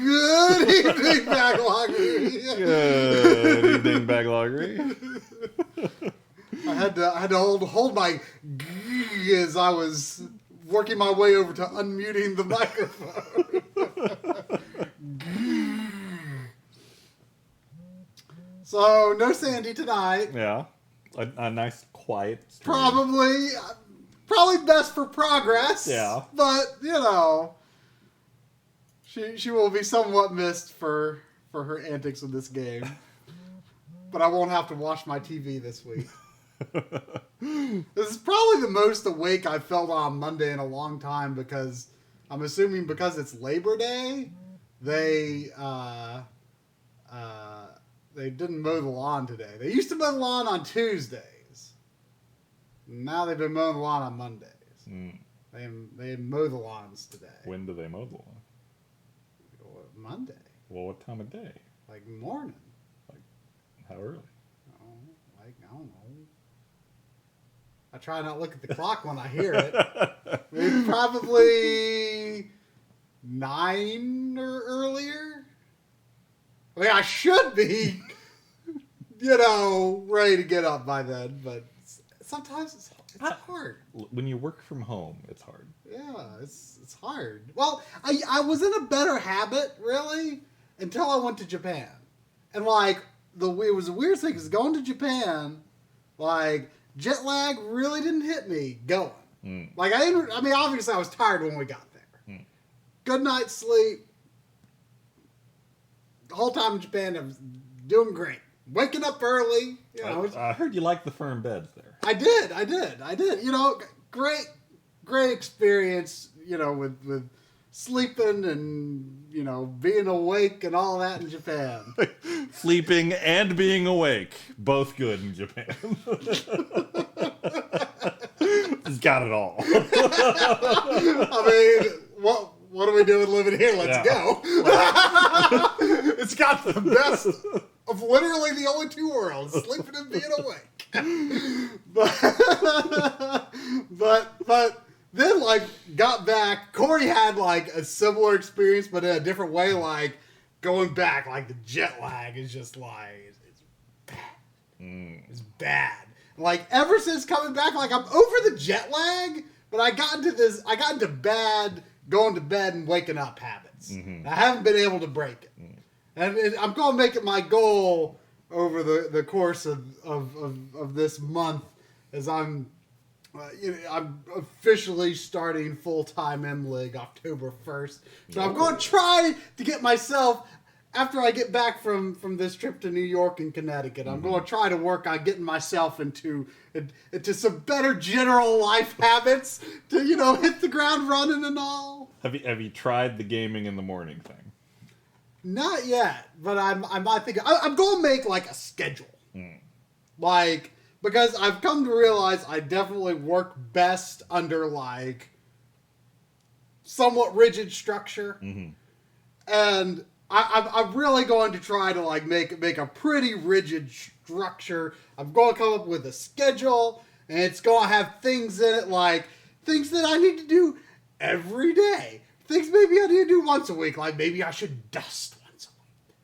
Good evening, Backloggery. Good evening, Backloggery. I had to hold my as I was working my way over to unmuting the microphone. So no Sandy tonight. Yeah, a nice quiet stream. Probably best for progress. Yeah, but you know, she will be somewhat missed for her antics in this game. But I won't have to watch my TV this week. This is probably the most awake I've felt on Monday in a long time, because I'm assuming because it's Labor Day, they didn't mow the lawn today. They used to mow the lawn on Tuesdays. Now they've been mowing the lawn on Mondays. Mm. They mow the lawns today. When do they mow the lawn? Monday. Well, what time of day? Like morning. Like how early? Oh, like I don't know. I try not to look at the clock when I hear it. Maybe probably 9 or earlier. I mean, I should be, ready to get up by then, but sometimes it's hard. When you work from home, it's hard. Yeah, it's hard. Well, I was in a better habit, really, until I went to Japan. And, it was a weird thing, because going to Japan, jet lag really didn't hit me going. Mm. Obviously I was tired when we got there. Mm. Good night's sleep. The whole time in Japan, I was doing great. Waking up early. I heard you like the firm beds there. I did. Great experience, with sleeping and, being awake and all that in Japan. Sleeping and being awake. Both good in Japan. It's got it all. What are we doing living here? Let's go. It's got the best of literally the only two worlds, sleeping and being awake. But then, got back. Corey had, a similar experience, but in a different way, going back, the jet lag is just, it's bad. Mm. It's bad. Ever since coming back, I'm over the jet lag, but I got into bad going to bed and waking up habits. Mm-hmm. I haven't been able to break it. Mm. And I'm going to make it my goal over the course of this month, as I'm officially starting full-time M-League October 1st. So I'm going to try to get myself, after I get back from this trip to New York and Connecticut, I'm going to try to work on getting myself into some better general life habits to, hit the ground running and all. Have you tried the gaming in the morning thing? Not yet, but I'm going to make a schedule. Mm. Because I've come to realize I definitely work best under somewhat rigid structure. Mm-hmm. And I'm really going to try to make a pretty rigid structure. I'm going to come up with a schedule, and it's going to have things in it like things that I need to do every day. Things maybe I need to do once a week, like maybe I should dust once a week.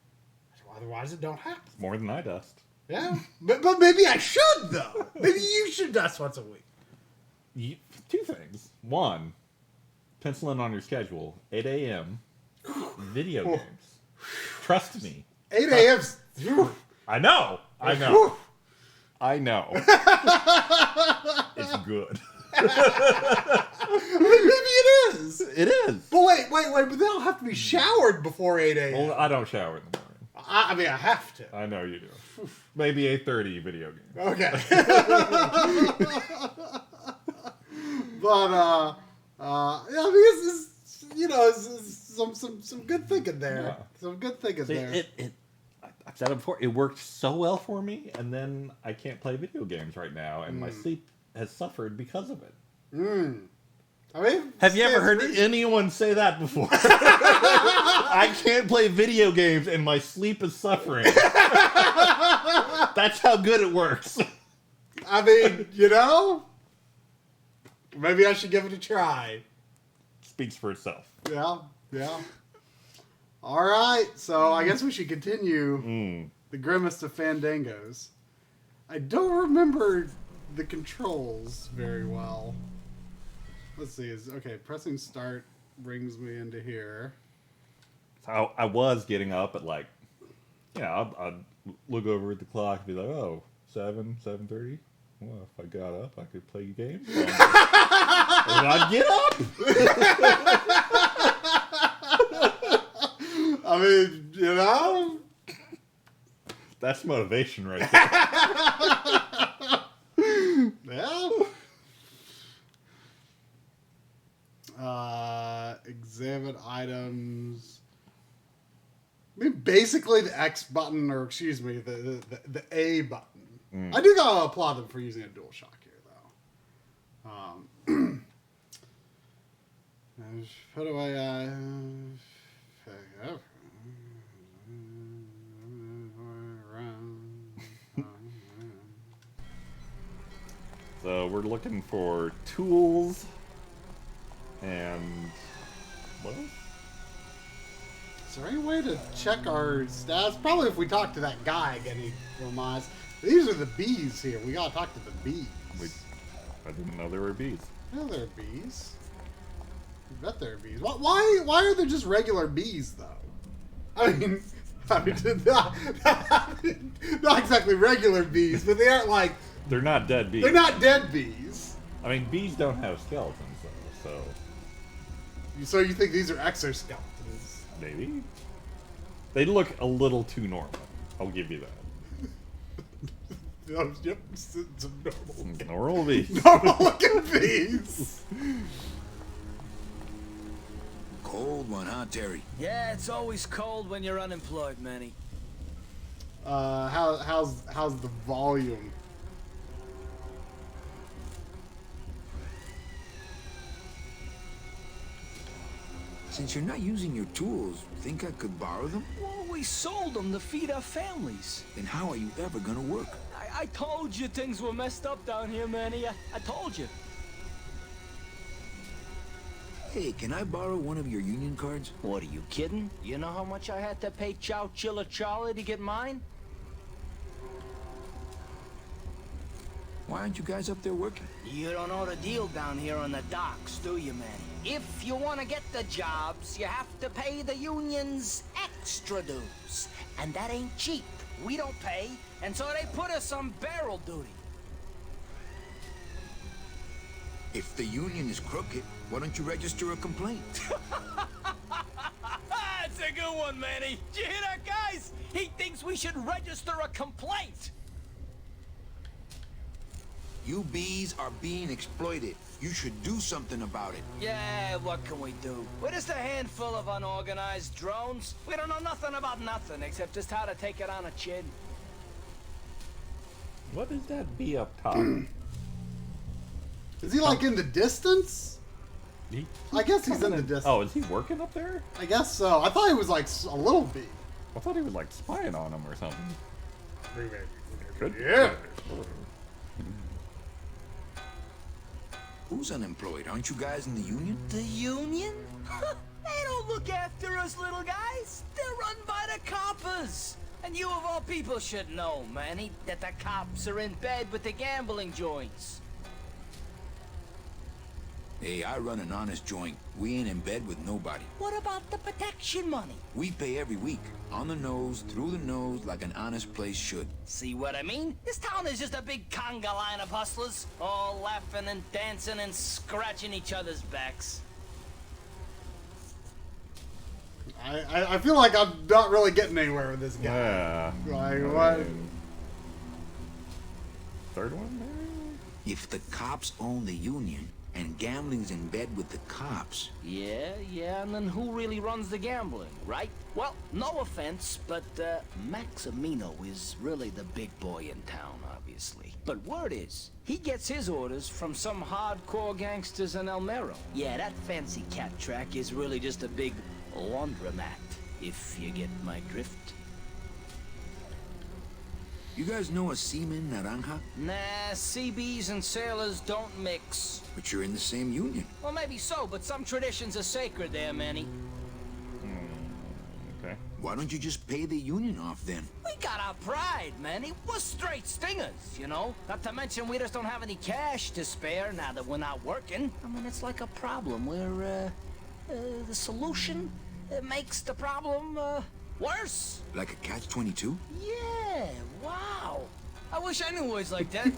Otherwise, it don't happen. More than I dust. Yeah, but maybe I should, though. Maybe you should dust once a week. Two things. One, pencil in on your schedule, 8 a.m., video games. Trust me. 8 a.m. I know. I know. It's good. Maybe it is. It is. But wait, but they don't have to be showered before 8 a.m. Well, I don't shower in the morning. I mean, I have to. I know you do. Maybe 8:30 video game. Okay. But I mean, it's some good thinking there. Yeah. Some good thinking there. I've said it before. It worked so well for me, and then I can't play video games right now, and my sleep has suffered because of it. I mean, have you ever heard anyone say that before? I can't play video games, and my sleep is suffering. That's how good it works. I mean, maybe I should give it a try. Speaks for itself. Yeah. All right, so I guess we should continue the grimmest of Fandangos. I don't remember the controls very well. Let's see. Pressing start brings me into here. So I was getting up at I'd look over at the clock and be like, 7:30. Well, if I got up, I could play games. And I'd get up. I mean, that's motivation right there. Yeah. Examine items. I mean, basically the X button, or excuse me, the A button. I do gotta applaud them for using a DualShock here, though. Put away. So we're looking for tools and what else? Is there any way to check our stats? Probably if we talk to that guy again, he reminds. These are the bees here. We gotta talk to the bees. I didn't know there were bees. Yeah, there are bees. I bet there are bees. Why are there just regular bees, though? I mean, not exactly regular bees, but they aren't like... They're not dead bees. They're not dead bees. I mean, bees don't have skeletons, though, so... So you think these are exoskeletons? Maybe. They look a little too normal. I'll give you that. Yep, some normal bees. Normal looking bees. Cold one, huh, Terry? Yeah, it's always cold when you're unemployed, Manny. How's the volume? Since you're not using your tools, think I could borrow them? Well, we sold them to feed our families. Then how are you ever gonna work? I told you things were messed up down here, Manny. I told you. Hey, can I borrow one of your union cards? What, are you kidding? You know how much I had to pay Chow Chilla Charlie to get mine? Why aren't you guys up there working? You don't know the deal down here on the docks, do you, Manny? If you want to get the jobs, you have to pay the unions extra dues. And that ain't cheap. We don't pay, and so they put us on barrel duty. If the union is crooked, why don't you register a complaint? That's a good one, Manny. Did you hear that, guys? He thinks we should register a complaint. You bees are being exploited. You should do something about it. Yeah, what can we do? We're just a handful of unorganized drones. We don't know nothing about nothing except just how to take it on a chin. What is that bee up top? Is he like in the distance? I guess he's in the distance. Oh, is he working up there? I guess so. I thought he was like a little bee. I thought he was like spying on him or something. Good. Yeah. Who's unemployed? Aren't you guys in the union? The union? They don't look after us little guys. They're run by the coppers. And you of all people should know, Manny, that the cops are in bed with the gambling joints. Hey, I run an honest joint. We ain't in bed with nobody. What about the protection money? We pay every week. On the nose, through the nose, like an honest place should. See what I mean? This town is just a big conga line of hustlers, all laughing and dancing and scratching each other's backs. I feel like I'm not really getting anywhere with this guy. Yeah. Like, what? Third one, maybe? If the cops own the union, and gambling's in bed with the cops. Yeah, and then who really runs the gambling, right? Well, no offense, but Maximino is really the big boy in town, obviously. But word is, he gets his orders from some hardcore gangsters in El Mero. Yeah, that fancy cat track is really just a big laundromat, if you get my drift. You guys know a seaman, Naranja? Nah, CBs and sailors don't mix. But you're in the same union. Well, maybe so, but some traditions are sacred there, Manny. Okay. Why don't you just pay the union off then? We got our pride, Manny. We're straight stingers, you know? Not to mention we just don't have any cash to spare now that we're not working. I mean, it's like a problem where, the solution makes the problem, worse. Like a catch-22? Yeah, wow. I wish I knew words like that.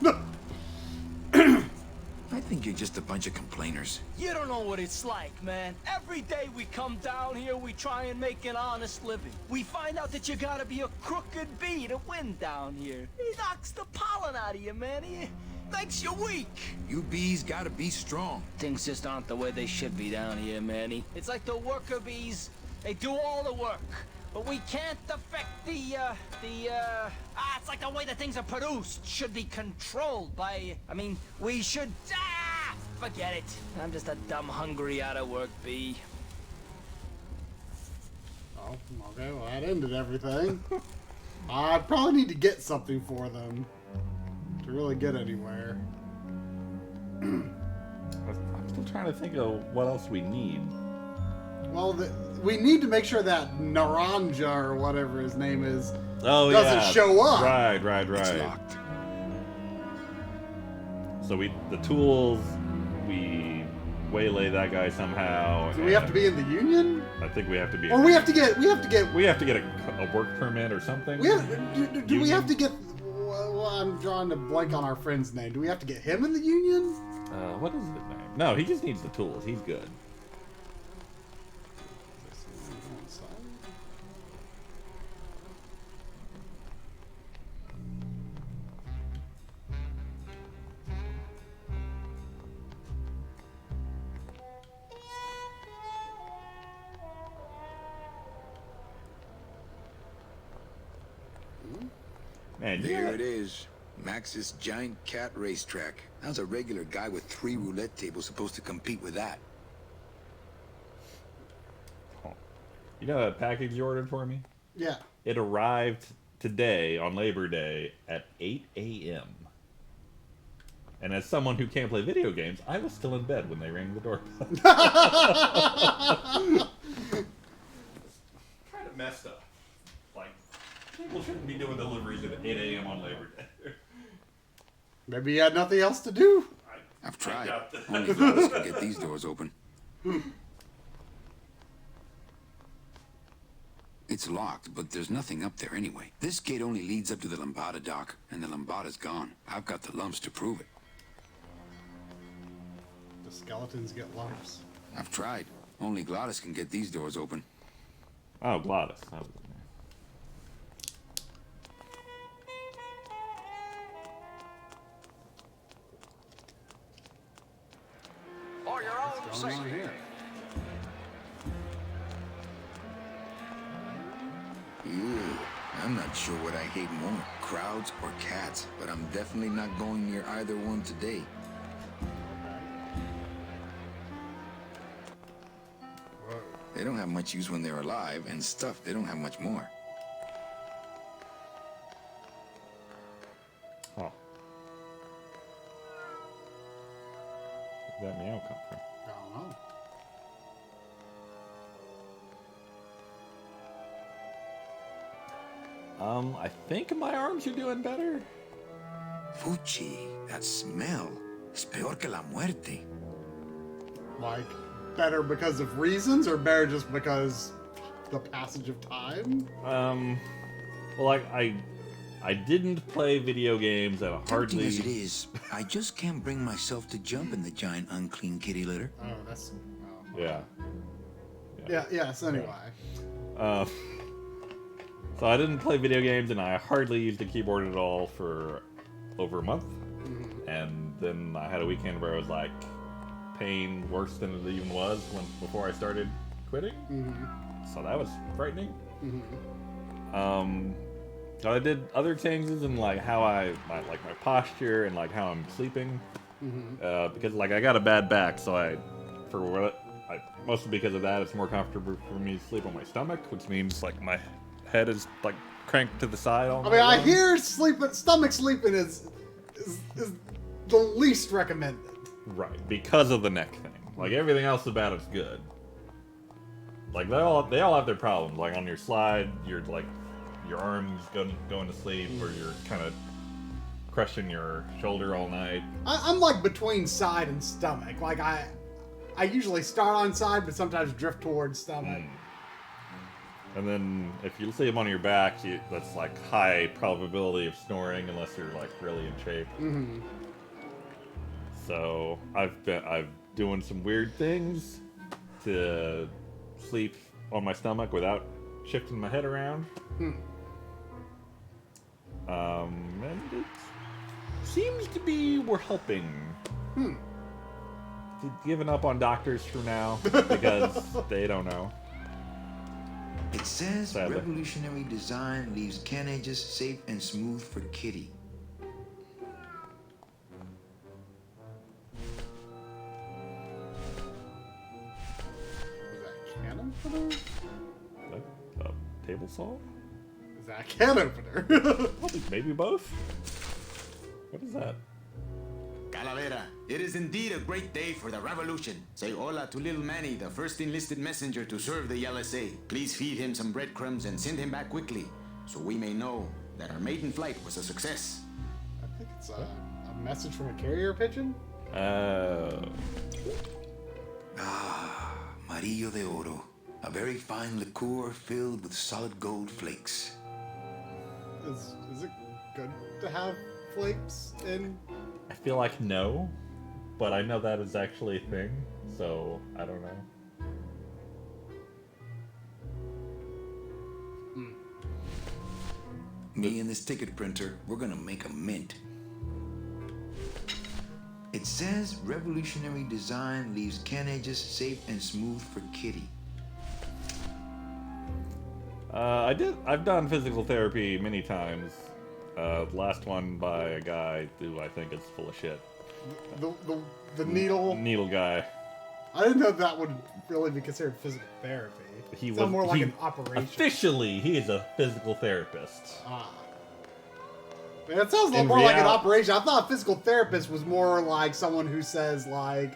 I think you're just a bunch of complainers. You don't know what it's like, man. Every day we come down here, we try and make an honest living. We find out that you gotta be a crooked bee to win down here. He knocks the pollen out of you, man. He makes you weak. You bees gotta be strong. Things just aren't the way they should be down here, Manny. It's like the worker bees. They do all the work. But we can't affect it's like the way that things are produced should be controlled by, we should, forget it. I'm just a dumb, hungry, out-of-work bee. Oh, okay, well, that ended everything. I probably need to get something for them to really get anywhere. I'm still trying to think of what else we need. Well, we need to make sure that Naranja, or whatever his name is, doesn't show up. Right. It's locked. So the tools, we waylay that guy somehow. Do we have to be in the union? I think we have to be. Or we have to get a work permit or something. Do we have to get? Well, I'm drawing a blank on our friend's name. Do we have to get him in the union? What is his name? No, he just needs the tools. He's good. Man, There it is. Max's giant cat racetrack. How's a regular guy with 3 roulette tables supposed to compete with that? You know that package you ordered for me? Yeah. It arrived today on Labor Day at 8 a.m. And as someone who can't play video games, I was still in bed when they rang the doorbell. Kind of messed up. Like, people shouldn't be doing deliveries at 8 a.m. on Labor Day. Maybe you had nothing else to do. I've tried. Only those can get these doors open. It's locked, but there's nothing up there anyway. This gate only leads up to the Lambada dock, and the Lambada's gone. I've got the lumps to prove it. The skeletons get lumps. I've tried. Only Gladys can get these doors open. Oh, Gladys. That was it. For your own safety. Here. Ew. I'm not sure what I hate more, crowds or cats, but I'm definitely not going near either one today. They don't have much use when they're alive, and stuff, they don't have much more. that meow come from? I don't know. I think my arms are doing better. Fuchi, that smell. Es peor que la muerte. Like, better because of reasons, or better just because the passage of time? Well, like I didn't play video games at a Tempting hardly. as it is, I just can't bring myself to jump in the giant unclean kitty litter. Oh, that's... Oh. Yeah. Yeah, yes, anyway. So I didn't play video games, and I hardly used a keyboard at all for over a month. And then I had a weekend where I was like, pain worse than it even was before I started quitting. So that was frightening. So I did other changes in like how my posture and like how I'm sleeping. Because like I got a bad back, so mostly because of that, it's more comfortable for me to sleep on my stomach, which means like my head is like cranked to the side all I mean, night I long. hear stomach sleeping is the least recommended. Right, because of the neck thing. Like everything else about it's good. Like they all have their problems. Like on your slide, you're like your arms going to sleep, or you're kind of crushing your shoulder all night. I'm like between side and stomach. Like I usually start on side, but sometimes drift towards stomach. And then if you sleep on your back, that's like high probability of snoring unless you're like really in shape. So I've doing some weird things to sleep on my stomach without shifting my head around. And it seems to be we're helping. Giving up on doctors for now because they don't know. It says Sadly. revolutionary design leaves can edges safe and smooth for kitty. Is that can opener? Like a table saw? Is that a can opener? Maybe both? What is that? Calavera, it is indeed a great day for the revolution. Say hola to little Manny, the first enlisted messenger to serve the LSA. Please feed him some breadcrumbs and send him back quickly, so we may know that our maiden flight was a success. I think it's a message from a carrier pigeon. Amarillo de oro. A very fine liqueur filled with solid gold flakes. Is it good to have flakes in? I feel like no, but I know that is actually a thing, so I don't know. Me and this ticket printer, we're gonna make a mint. It says revolutionary design leaves can edges safe and smooth for kitty. I've done physical therapy many times. Last one by a guy who I think is full of shit. The needle. Needle guy. I didn't know that would really be considered physical therapy. He Sounds was more like an operation. Officially, he is a physical therapist. Man, it sounds In more like an real- operation. I thought a physical therapist was more like someone who says like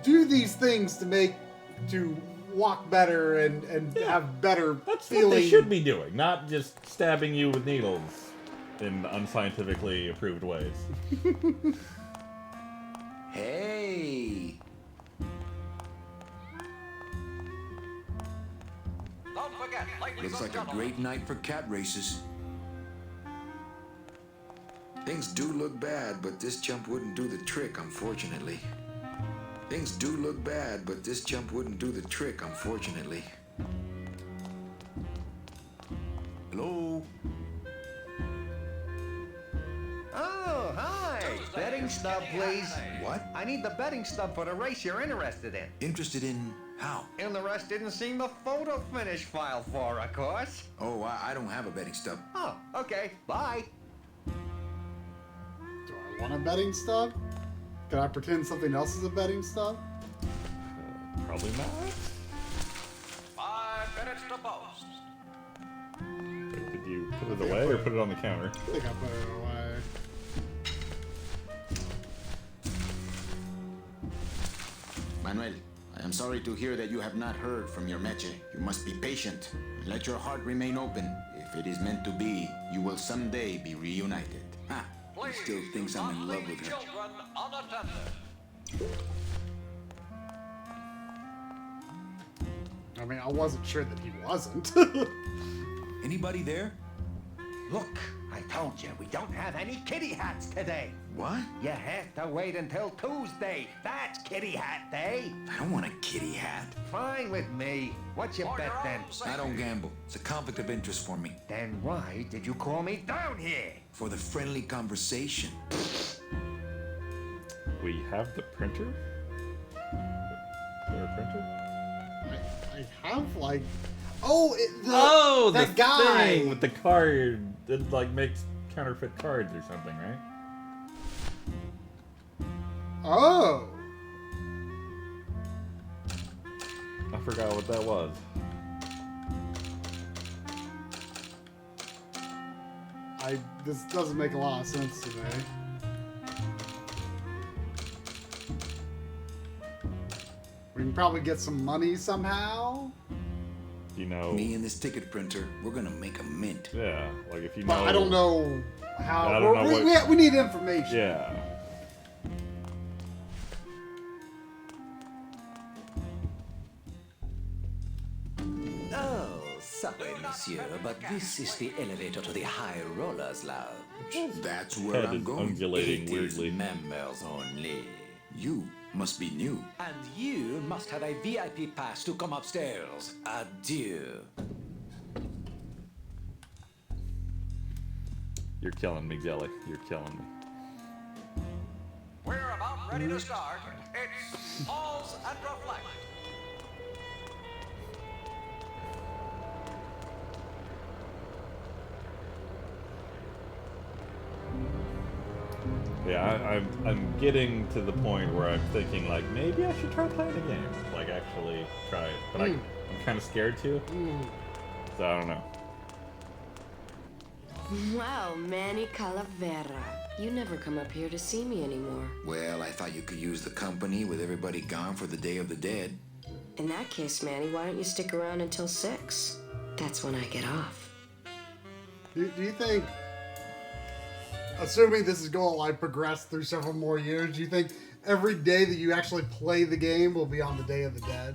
do these things to walk better and have better That's feeling. what they should be doing, not just stabbing you with needles in unscientifically approved ways. Hey! Don't forget, Looks like a great night for cat races. Things do look bad, but this chump wouldn't do the trick, unfortunately. Things do look bad, but this chump wouldn't do the trick, unfortunately. Hello? Oh, hi! Betting stub, please. What? I need the betting stub for the race you're interested in. Interested in how? Interested in seeing the photo finish file for, of course. Oh, I don't have a betting stub. Oh, okay. Bye. Do I want a betting stub? Can I pretend something else is a betting stub? Probably not. 5 minutes to post. Did you put it away or put it on the counter? I think I put it away. Manuel, I am sorry to hear that you have not heard from your meche. You must be patient and let your heart remain open. If it is meant to be, you will someday be reunited. Ah, he still thinks I'm in love with her. Children unattended. I mean, I wasn't sure that he wasn't. Anybody there? Look, I told you, we don't have any kitty hats today. What? You have to wait until Tuesday. That's kitty hat day. I don't want a kitty hat. Fine with me. What's your bet then? I don't gamble. It's a conflict of interest for me. Then why did you call me down here? For the friendly conversation. We have the printer? Is there a printer? I have like, The guy thing with the card that like makes counterfeit cards or something, right? Oh, I forgot what that was. this doesn't make a lot of sense to me. We can probably get some money somehow. You know. Me and this ticket printer, we're gonna make a mint. Yeah, like if you know. But I don't know how. I don't know we need information. Yeah. Oh, sorry, monsieur, but this is the elevator to the High Rollers Lounge. That's where Head I'm is going. undulating It is weirdly. members only. You must be new. And you must have a VIP pass to come upstairs. Adieu. You're killing me, Jelly. You're killing me. We're about ready to start. It's pause and reflect. Yeah, I'm getting to the point where I'm thinking like maybe I should try playing the game, like actually try it, but I'm kind of scared to. So I don't know. Wow, Manny Calavera. You never come up here to see me anymore. Well, I thought you could use the company with everybody gone for the Day of the Dead. In that case, Manny, why don't you stick around until 6? That's when I get off. Do you think, assuming this is going to like progress through several more years, do you think every day that you actually play the game will be on the Day of the Dead?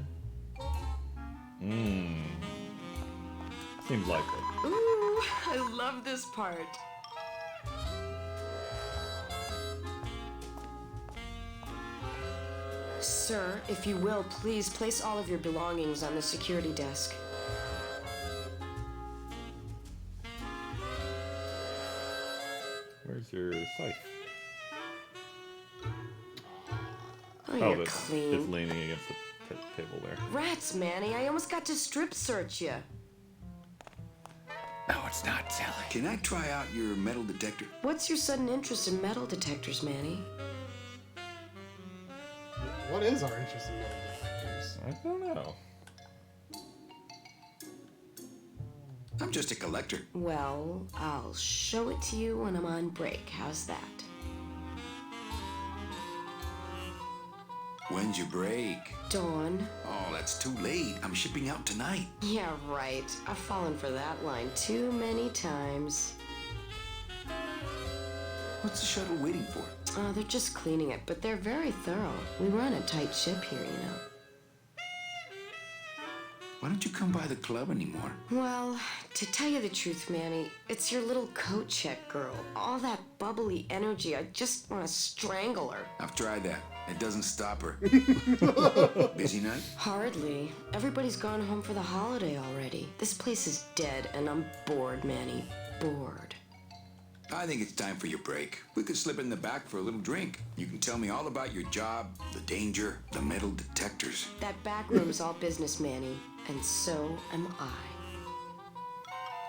Seems likely. Ooh, I love this part. Sir, if you will, please place all of your belongings on the security desk. Where's your scythe? Oh, you're it's clean. leaning against the table there. Rats, Manny, I almost got to strip search you. No, it's not, Sally. Can I try out your metal detector? What's your sudden interest in metal detectors, Manny? What is our interest in metal detectors? I don't know. I'm just a collector. Well, I'll show it to you when I'm on break. How's that? When's your break? Dawn. Oh, that's too late. I'm shipping out tonight. Yeah, right. I've fallen for that line too many times. What's the shuttle waiting for? They're just cleaning it, but they're very thorough. We run a tight ship here, you know. Why don't you come by the club anymore? Well, to tell you the truth, Manny, it's your little coat check girl. All that bubbly energy, I just want to strangle her. I've tried that. It doesn't stop her. Busy night? Hardly. Everybody's gone home for the holiday already. This place is dead, and I'm bored, Manny. Bored. I think it's time for your break. We could slip in the back for a little drink. You can tell me all about your job, the danger, the metal detectors. That back room's all business, Manny, and so am I.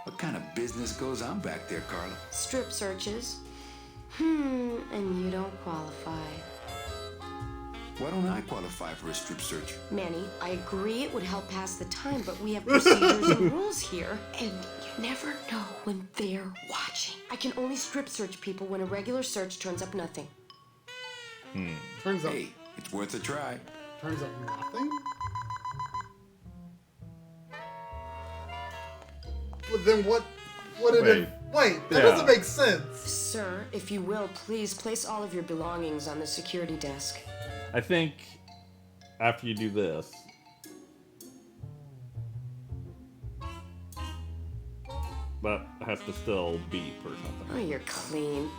What kind of business goes on back there, Carla? Strip searches. And you don't qualify. Why don't I qualify for a strip search? Manny, I agree it would help pass the time, but we have procedures and rules here. And you never know when they're watching. I can only strip search people when a regular search turns up nothing. Turns out, Hey, it's worth a try. turns up nothing? But then what did it... Wait, that doesn't make sense. Sir, if you will, please place all of your belongings on the security desk. I think after you do this, that has to still beep or something. Oh, you're clean.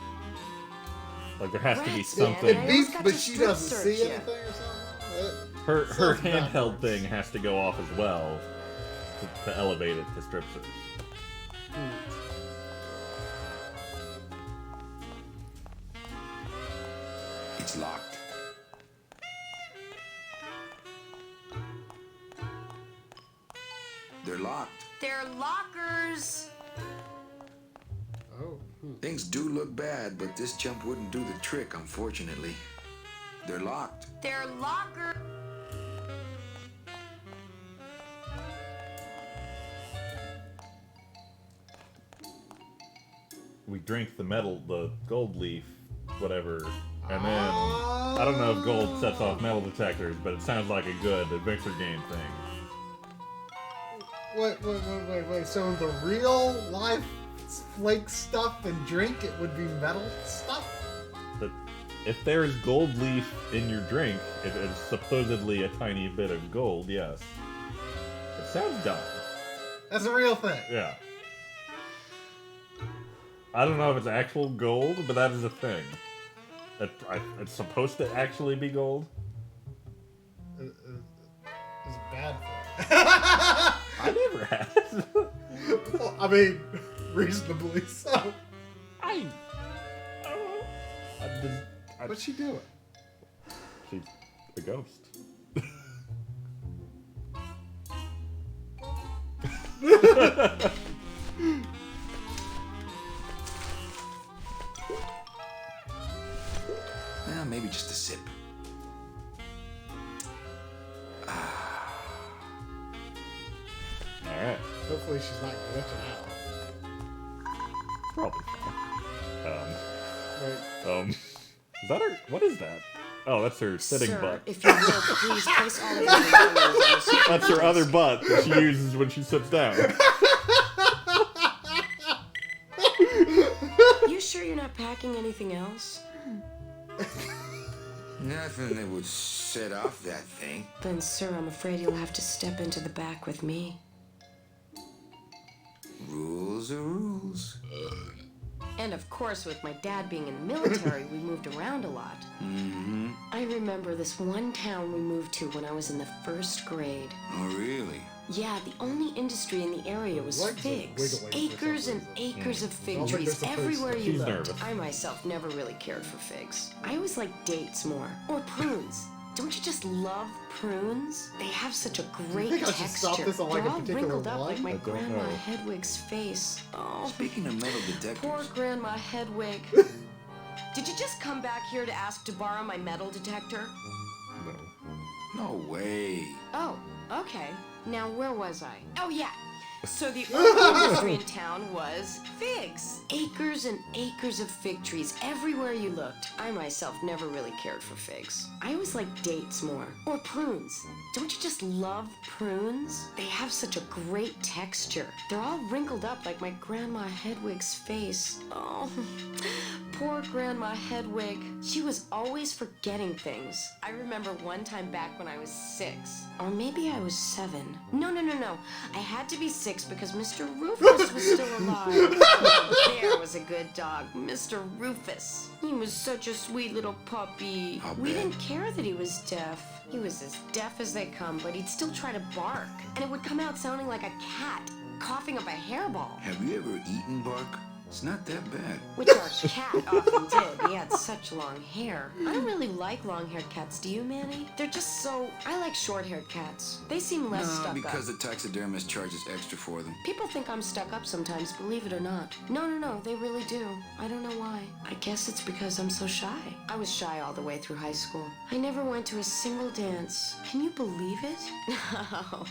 Like there has to be Rats, man. something. It I beeps, got but to she strip doesn't search see you. anything or something? Her Sounds handheld backwards. thing has to go off as well to elevate it to strip search. It's locked. They're locked. They're lockers. Oh. Things do look bad, but this jump wouldn't do the trick, unfortunately. They're locked. They're locker. We drink the gold leaf, whatever, and then I don't know if gold sets off metal detectors, but it sounds like a good adventure game thing. Wait. So in the real life flake stuff and drink, it would be metal stuff? But if there's gold leaf in your drink, it is supposedly a tiny bit of gold, yes. It sounds dumb. That's a real thing. Yeah. I don't know if it's actual gold, but that is a thing. It's supposed to actually be gold. It's bad for it. I never have. Well, I mean, reasonably so. I don't know. What's she doing? She's a ghost. Well, maybe just a sip. Alright. Hopefully she's not glitching out. Probably fine. Wait. Is that her? What is that? Oh, that's her sitting Sir, butt. if you will, please place all of your belongings on the security That's her desk. other butt that she uses when she sits down. You sure you're not packing anything else? Nothing that would set off that thing. Then, sir, I'm afraid you'll have to step into the back with me. Rules are rules. And of course, with my dad being in the military, we moved around a lot. Mm-hmm. I remember this one town we moved to when I was in the 1st grade. Oh, really? Yeah, the only industry in the area was Legs are figs. wiggling for Acres some and reason. acres of fig Sounds like trees they're supposed everywhere to. you She's looked. nervous. I myself never really cared for figs. I always liked dates more. Or prunes. Don't you just love prunes? They have such a great think I should texture. stop this on, like, They're a all particular wrinkled up one? like my I don't grandma know. Hedwig's face. Oh, Speaking of metal poor detectors, Grandma Hedwig. Did you just come back here to ask to borrow my metal detector? no way. Oh, okay. Now, where was I? Oh, yeah. So the only industry in town was figs. Acres and acres of fig trees everywhere you looked. I myself never really cared for figs. I always liked dates more. Or prunes. Don't you just love prunes? They have such a great texture. They're all wrinkled up like my Grandma Hedwig's face. Oh, poor Grandma Hedwig. She was always forgetting things. I remember one time back when I was 6. Or maybe I was 7. No. I had to be 6 because Mr. Rufus was still alive. Oh, there was a good dog, Mr. Rufus. He was such a sweet little puppy. I'll We bet. didn't care that he was deaf. He was as deaf as they come, but he'd still try to bark. And it would come out sounding like a cat, coughing up a hairball. Have you ever eaten bark? It's not that bad. Which our cat often did. He had such long hair. I don't really like long-haired cats, do you, Manny? They're just so... I like short-haired cats. They seem less No, stuck because up. the taxidermist charges extra for them. People think I'm stuck up sometimes, believe it or not. No, they really do. I don't know why. I guess it's because I'm so shy. I was shy all the way through high school. I never went to a single dance. Can you believe it? No,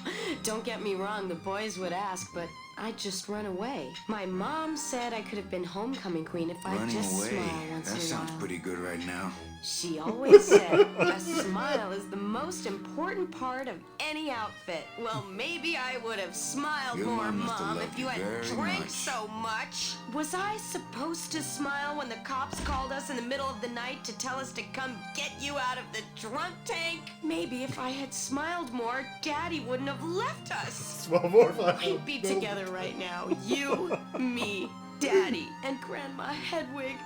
don't get me wrong, the boys would ask, but I'd just run away. My mom said I could have been homecoming queen if I'd Running just away. smile once That in a sounds while. pretty good right now. She always said a smile is the most important part of any outfit. Well, maybe I would have smiled Your more, mom must have Mom, loved if you you hadn't very drank much. so much. Was I supposed to smile when the cops called us in the middle of the night to tell us to come get you out of the drunk tank? Maybe if I had smiled more, Daddy wouldn't have left us. Smell more fun. We'd be together right now. You, me, Daddy, and Grandma Hedwig,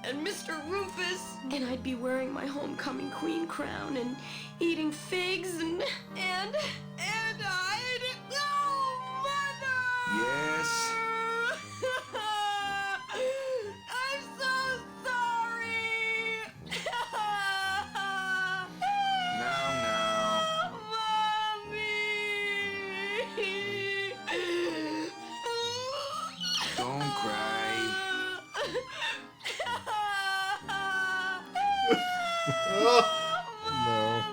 and Mr. Rufus. And I'd be wearing my homecoming queen crown and eating figs and I'd... Oh, Mother! Yes? I'm so sorry! Now. Mommy! Don't cry. No.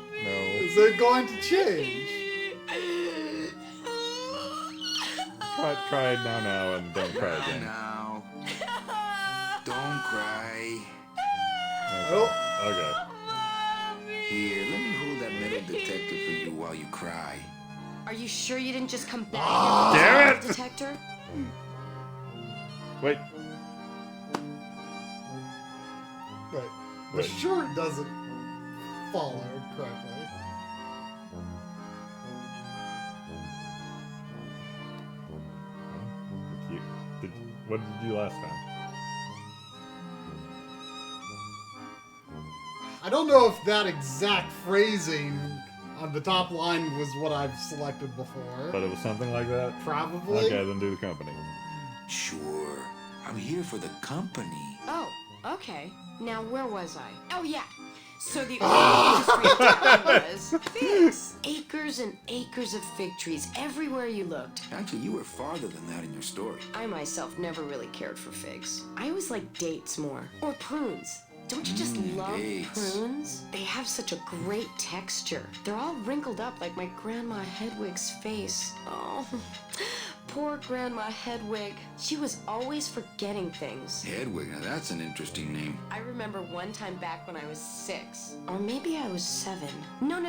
Is it going to change? Try now and don't cry again. Now. Don't cry. Oh, Okay. Here, let me hold that metal detector for you while you cry. Are you sure you didn't just come back Damn here it! with the detector? Wait. right. The Wait. shirt doesn't follow correctly. What did you do last time? I don't know if that exact phrasing on the top line was what I've selected before. But it was something like that? Probably. Okay, then do the company. Sure. I'm here for the company. Oh, okay. Now, where was I? Oh, yeah. So the oil industry of town was figs. Acres and acres of fig trees everywhere you looked. Actually, you were farther than that in your story. I myself never really cared for figs. I always liked dates more. Or prunes. Don't you just love dates. prunes? They have such a great texture. They're all wrinkled up like my Grandma Hedwig's face. Oh, poor Grandma Hedwig. She was always forgetting things. Hedwig, now that's an interesting name. I remember one time back when I was 6. Or maybe I was 7. No.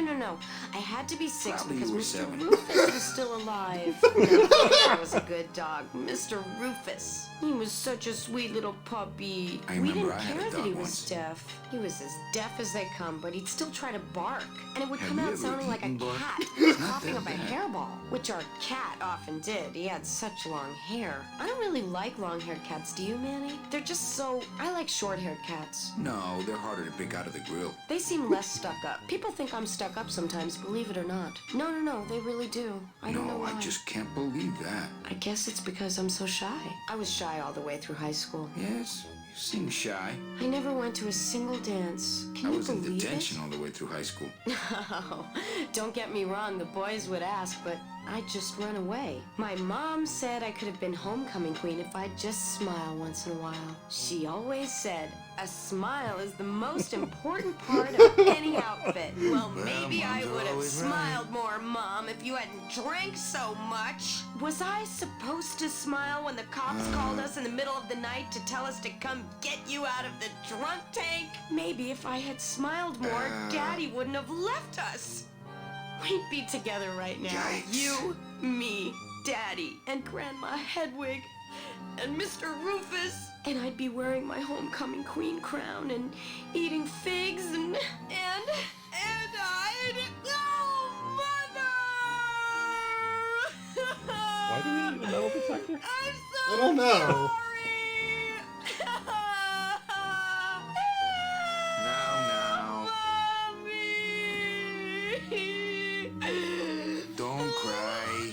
I had to be 6 Probably because you were Mr. 7. Rufus was still alive. No, that was a good dog. Mr. Rufus. He was such a sweet little puppy. I We remember didn't I had a care that dog he was once. deaf. He was as deaf as they come, but he'd still try to bark. And it would Have come you out ever sounding like a eaten bark? cat It's not coughing that up a bad. hairball, which our cat often did. He had such long hair. I don't really like long-haired cats, do you, Manny? They're just so... I like short-haired cats. No, they're harder to pick out of the grill. They seem less stuck up. People think I'm stuck up sometimes, believe it or not. No, they really do. I don't know No, why. I just can't believe that. I guess it's because I'm so shy. I was shy all the way through high school. Yes, you seem shy. I never went to a single dance. Can I you was in believe detention it? all the way through high school. Oh, don't get me wrong, the boys would ask, but I'd just run away. My mom said I could have been homecoming queen if I'd just smile once in a while. She always said, a smile is the most important part of any outfit. Well, maybe I Mom's would have always smiled more, Mom, if you hadn't drank so much. Was I supposed to smile when the cops called us in the middle of the night to tell us to come get you out of the drunk tank? Maybe if I had smiled more, Daddy wouldn't have left us. We'd be together right now. Yikes. You, me, Daddy, and Grandma Hedwig, and Mr. Rufus. And I'd be wearing my homecoming queen crown and eating figs and I'd... Oh, Mother! Why do we need a metal detector? I'm so I don't know. Now. Don't cry.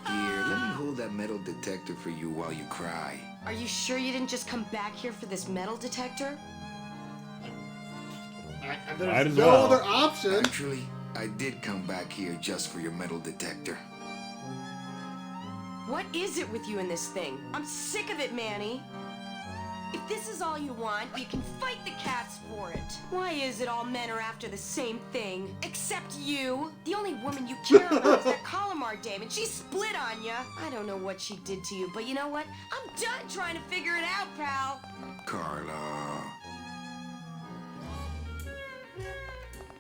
Here, let me hold that metal detector for you while you cry. Are you sure you didn't just come back here for this metal detector? Might There's as no well. other option. Actually, I did come back here just for your metal detector. What is it with you in this thing? I'm sick of it, Manny. If this is all you want, you can fight the cats for it. Why is it all men are after the same thing? Except you. The only woman you care about is that Calamar dame, and she split on ya. I don't know what she did to you, but you know what? I'm done trying to figure it out, pal. Carla.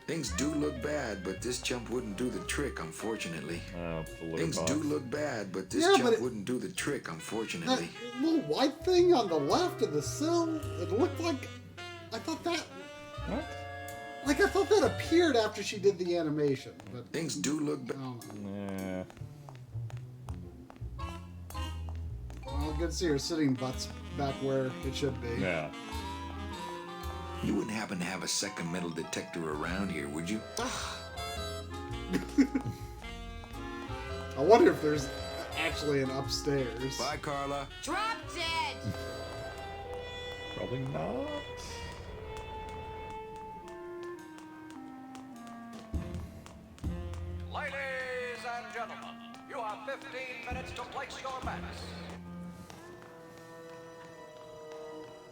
Things do look bad, but this chump wouldn't do the trick, unfortunately. The litter Things box. do look bad, but this Yeah, chump but wouldn't do the trick, That unfortunately. little white thing on the left of the sill, it looked like... I thought that... What? Like, I thought that appeared after she did the animation, but... Things do look I bad. don't know. Nah. Well, good to see her sitting butts back where it should be. Yeah. You wouldn't happen to have a second metal detector around here, would you? I wonder if there's actually an upstairs. Bye, Carla. Drop dead. Probably not. Ladies and gentlemen, you have 15 minutes to place your bets.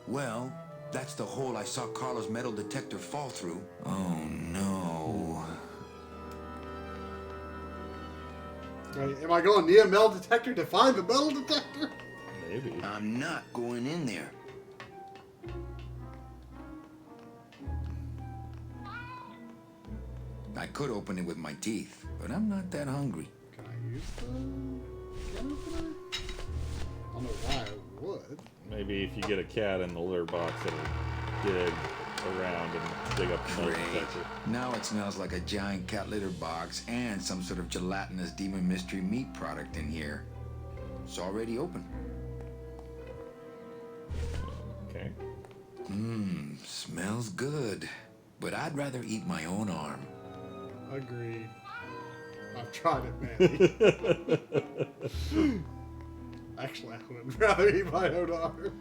Well, that's the hole I saw Carla's metal detector fall through. Oh, no. Wait, am I going near metal detector to find the metal detector? Maybe. I'm not going in there. I could open it with my teeth, but I'm not that hungry. Can I use the can opener? I don't know why I would. Maybe if you get a cat in the litter box, it'll dig around and dig up the metal Great. detector. Now it smells like a giant cat litter box and some sort of gelatinous demon mystery meat product in here. It's already open. Okay. Smells good. But I'd rather eat my own arm. Agreed. I've tried it, man. Actually, I would rather eat my own arm.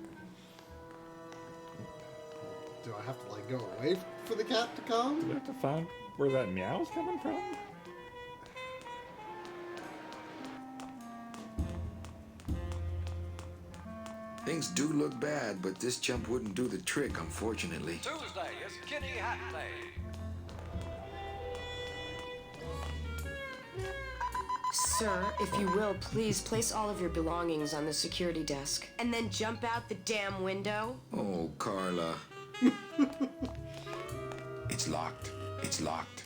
Do I have to, like, go away for the cat to You come? have to find where that meow's coming from? Things do look bad, but this chump wouldn't do the trick, unfortunately. Tuesday is Kitty Hat Day. Sir, if you will, please place all of your belongings on the security desk. And then jump out the damn window. Oh, Carla. It's locked. It's locked.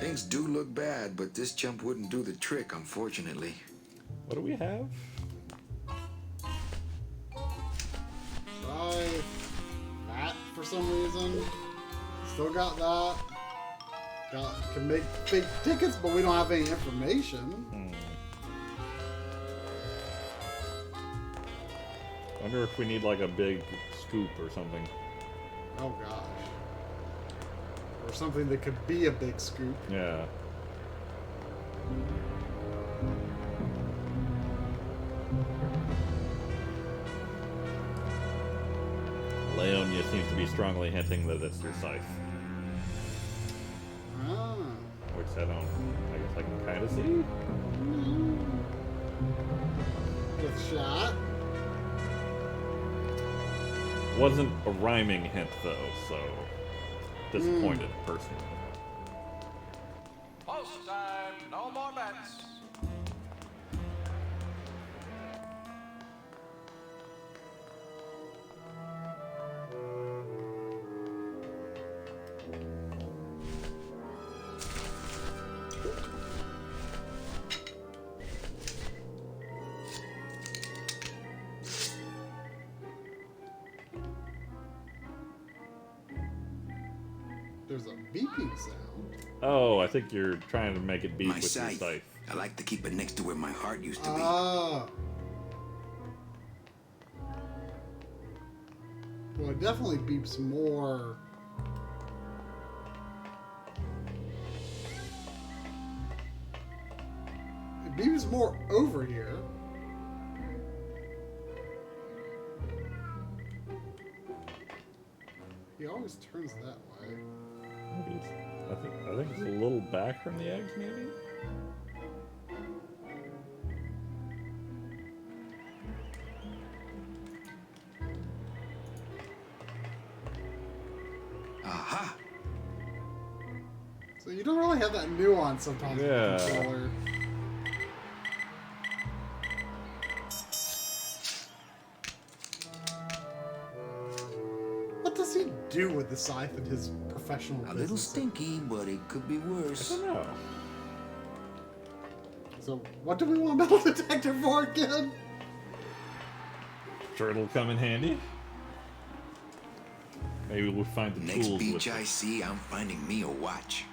Things do look bad, but this chump wouldn't do the trick, unfortunately. What do we have? Try that for some reason. Still got that. Can make fake tickets, but we don't have any information. Wonder if we need like a big scoop or something. Oh gosh. Or something that could be a big scoop. Yeah. Leonia seems to be strongly hinting that it's their scythe. Ah. Which I guess I can kind of see. With shot. Wasn't a rhyming hint though, so disappointed personally. Post time, no more bets. There's a beeping sound. Oh, I think you're trying to make it beat My with your scythe. scythe. I like to keep it next to where my heart used to be. Ah. Well, it definitely beeps more. It beeps more over here. He always turns that way. Maybe I think it's a little back from the eggs, maybe. Aha! So you don't really have that nuance sometimes with Yeah. the controller. What does he do with the scythe in his professional A business? little stinky, but it could be I worse. don't know. So what do we want a metal detector for again? Sure, it'll come in handy. Maybe we'll find the Next tools beach with I it. see, I'm finding me a watch.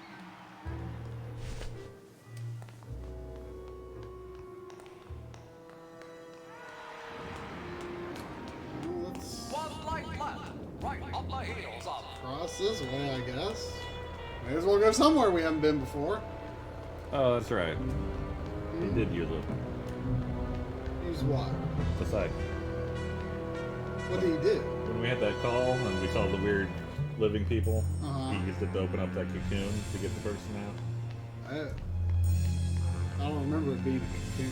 Let's One light left, right on the heels of. cross this way, I guess. May as well go somewhere we haven't been before. Oh, that's right. He did use it. Use what? It's like What did he do? when we had that call and we saw the weird living people, Uh-huh. he used it to open up that cocoon to get the person out. I don't remember it being a cocoon.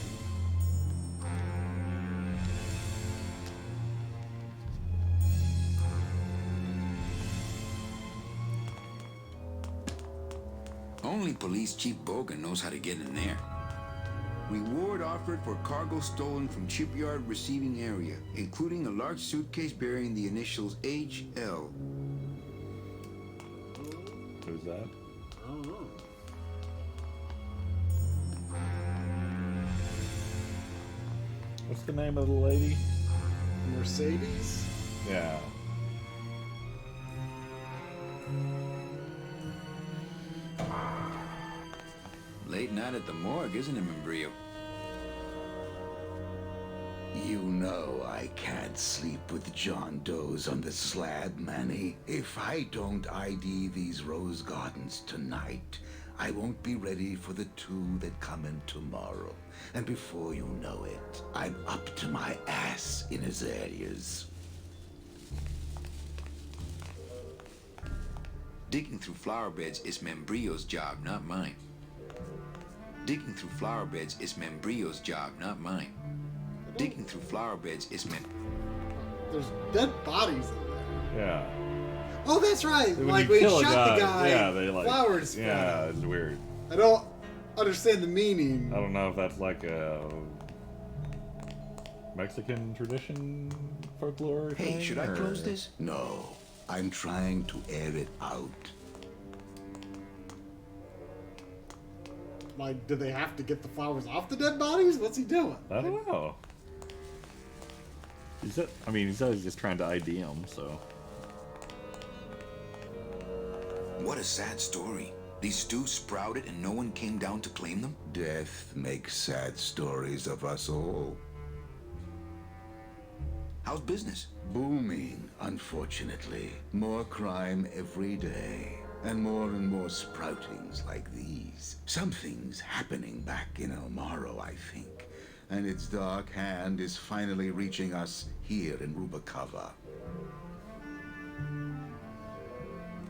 Only Police Chief Bogan knows how to get in there. Reward offered for cargo stolen from shipyard receiving area, including a large suitcase bearing the initials HL. Who's that? I don't know. What's the name of the lady? Mercedes? Yeah. Late night at the morgue, isn't it, Membrillo? You know I can't sleep with John Doe's on the slab, Manny. If I don't ID these rose gardens tonight, I won't be ready for the two that come in tomorrow. And before you know it, I'm up to my ass in azaleas. Digging through flower beds is Membrillo's job, not mine. Digging through flower beds is Membrillo's job, not mine. Digging through flower beds is There's dead bodies in there. Yeah. Oh, that's right. When Like you we kill a shot the guy. yeah, they like flowers. spread Yeah, out. it's weird. I don't understand the meaning. I don't know if that's like a Mexican tradition folklore Hey, thing, should I or- close this? No, I'm trying to air it out. Like, do they have to get the flowers off the dead bodies? What's he doing? I don't know. He's always just trying to ID him, so. What a sad story. These stews sprouted and no one came down to claim them? Death makes sad stories of us all. How's business? Booming, unfortunately. More crime every day. And more sproutings like these. Something's happening back in El Morro, I think. And its dark hand is finally reaching us here in Rubacava.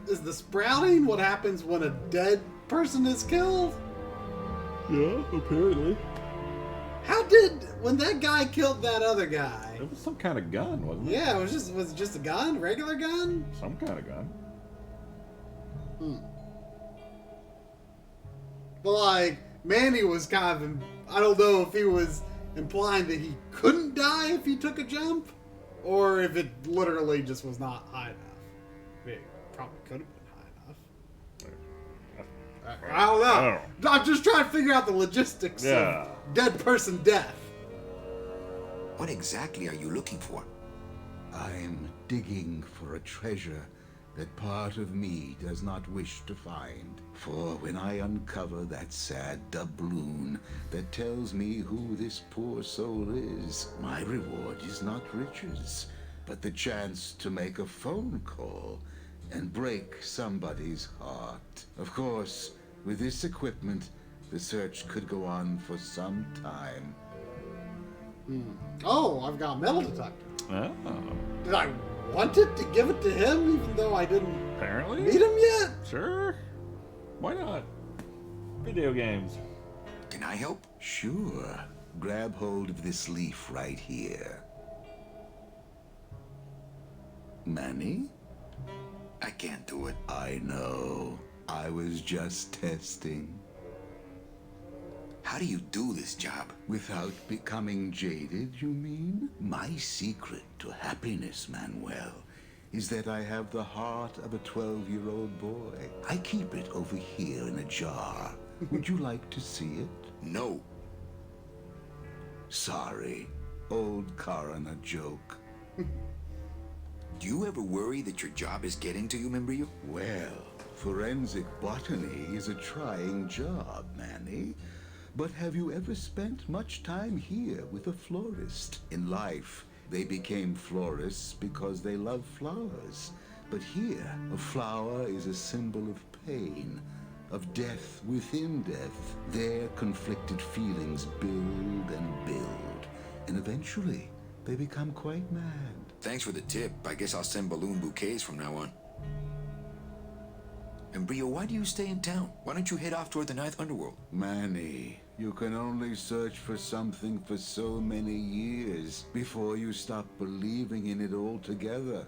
Is the sprouting what happens when a dead person is killed? Yeah, apparently. How did when that guy killed that other guy? It was some kind of gun, wasn't it? Yeah, was it just a gun, regular gun? Some kind of gun. But like Manny was kind of, I don't know if he was implying that he couldn't die if he took a jump, or if it literally just was not high enough. It probably could have been high enough. I don't know. I'm just trying to figure out the logistics of dead person death. What exactly are you looking for? I'm digging for a treasure that part of me does not wish to find. For when I uncover that sad doubloon that tells me who this poor soul is, my reward is not riches, but the chance to make a phone call and break somebody's heart. Of course, with this equipment, the search could go on for some time. Oh, I've got a metal detector. Oh. Did I want it to give it to him, even though I didn't Apparently. meet him yet? Sure. Why not? Video games. Can I help? Sure. Grab hold of this leaf right here. Manny? I can't do it. I know. I was just testing. How do you do this job? Without becoming jaded, you mean? My secret to happiness, Manuel, is that I have the heart of a 12-year-old boy. I keep it over here in a jar. Would you like to see it? No. Sorry. Old Karana joke. Do you ever worry that your job is getting to you, Membrio? Well, forensic botany is a trying job, Manny. But have you ever spent much time here with a florist? In life, they became florists because they love flowers. But here, a flower is a symbol of pain, of death within death. Their conflicted feelings build and build, and eventually, they become quite mad. Thanks for the tip. I guess I'll send balloon bouquets from now on. And Brio, why do you stay in town? Why don't you head off toward the Ninth Underworld? Manny, you can only search for something for so many years before you stop believing in it altogether.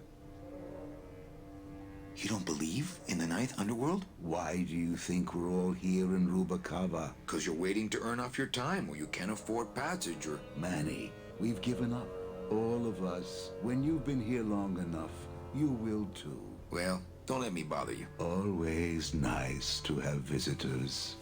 You don't believe in the Ninth Underworld? Why do you think we're all here in Rubacava? Because you're waiting to earn off your time, or you can't afford passage, or... Manny, we've given up. All of us. When you've been here long enough, you will too. Well, don't let me bother you. Always nice to have visitors.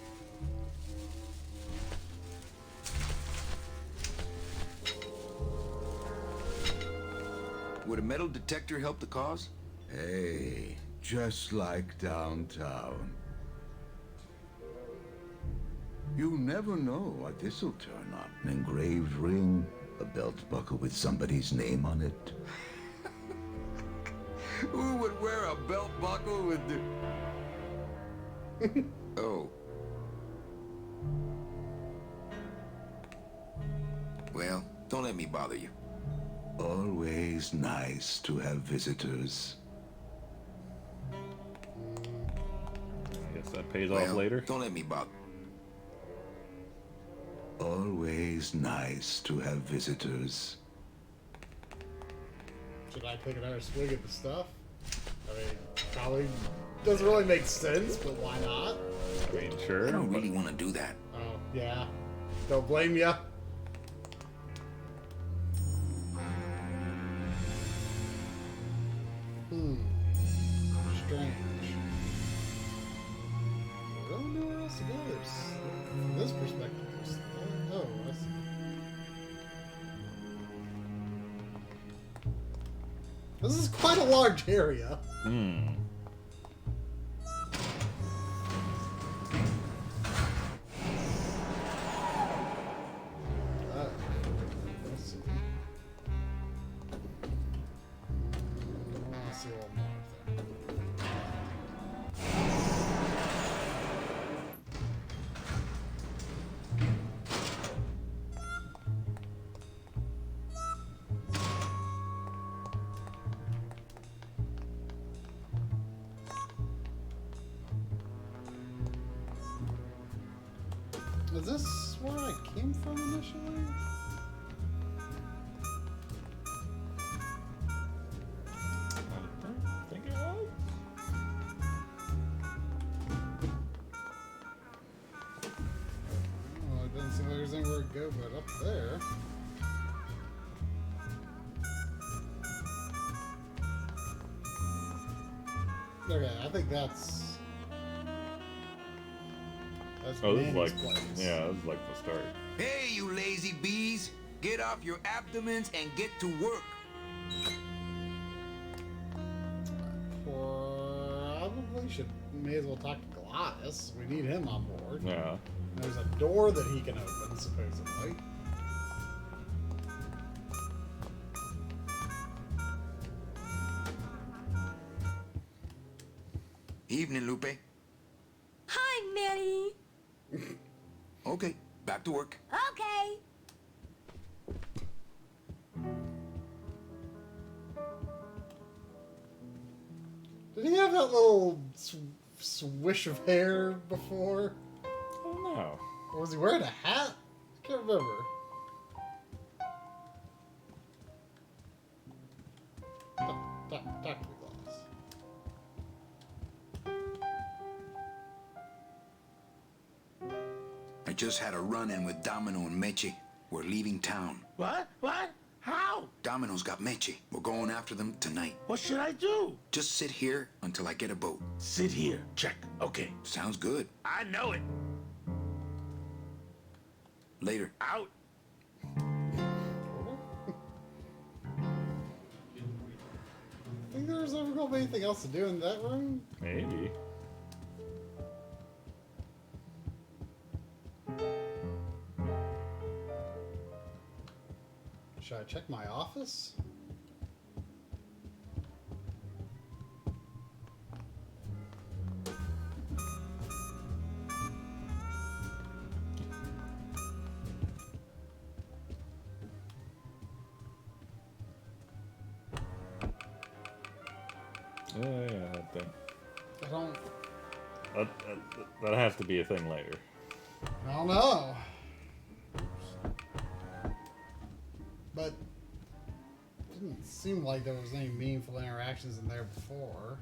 Would a metal detector help the cause? Hey, just like downtown. You never know what this'll turn up. An engraved ring, a belt buckle with somebody's name on it. Who would wear a belt buckle with the... Oh. Well, don't let me bother you. Always nice to have visitors. Guess that pays off later. Don't let me bother. Always nice to have visitors. Should I take another swig at the stuff? I mean, probably doesn't really make sense, but why not? I mean, sure. I don't really want to do that. Oh, yeah. Don't blame ya. Strange. I don't know where else to go. From this perspective, oh, I see. This is quite a large area. Let's see. Let's see one more thing. Is this where I came from initially? I think it was. Well, it doesn't seem like there's anywhere to go but up there. Okay, I think that's Oh, this is Manny's like, place. yeah, this is like the start. Hey, you lazy bees! Get off your abdomens and get to work. Probably may as well talk to Gladys. We need him on board. Yeah. There's a door that he can open, supposedly. Evening, Lupe. Hi, Manny. Okay, back to work. Okay. Did he have that little swish of hair before? I don't know. Or was he wearing a hat? I can't remember. Talk to me, Glass. just had a run-in with Domino and Meche. We're leaving town. What? What? How? Domino's got Meche. We're going after them tonight. What should I do? Just sit here until I get a boat. Sit here. Check. Okay. Sounds good. I know it. Later. Out. Think there's ever gonna be anything else to do in that room? Maybe. Should I check my office? Oh yeah, that thing. I don't. That has to be a thing later. I don't know. But it didn't seem like there was any meaningful interactions in there before.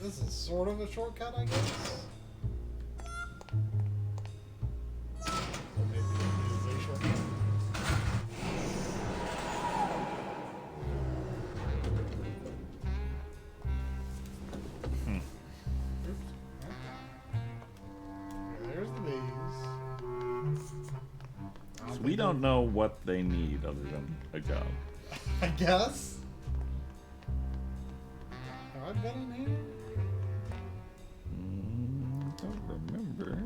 This is sort of a shortcut, I guess. Or maybe it is a shortcut. There's these. So we don't know what they need other than a gun. I guess. Have I been in here? Don't remember.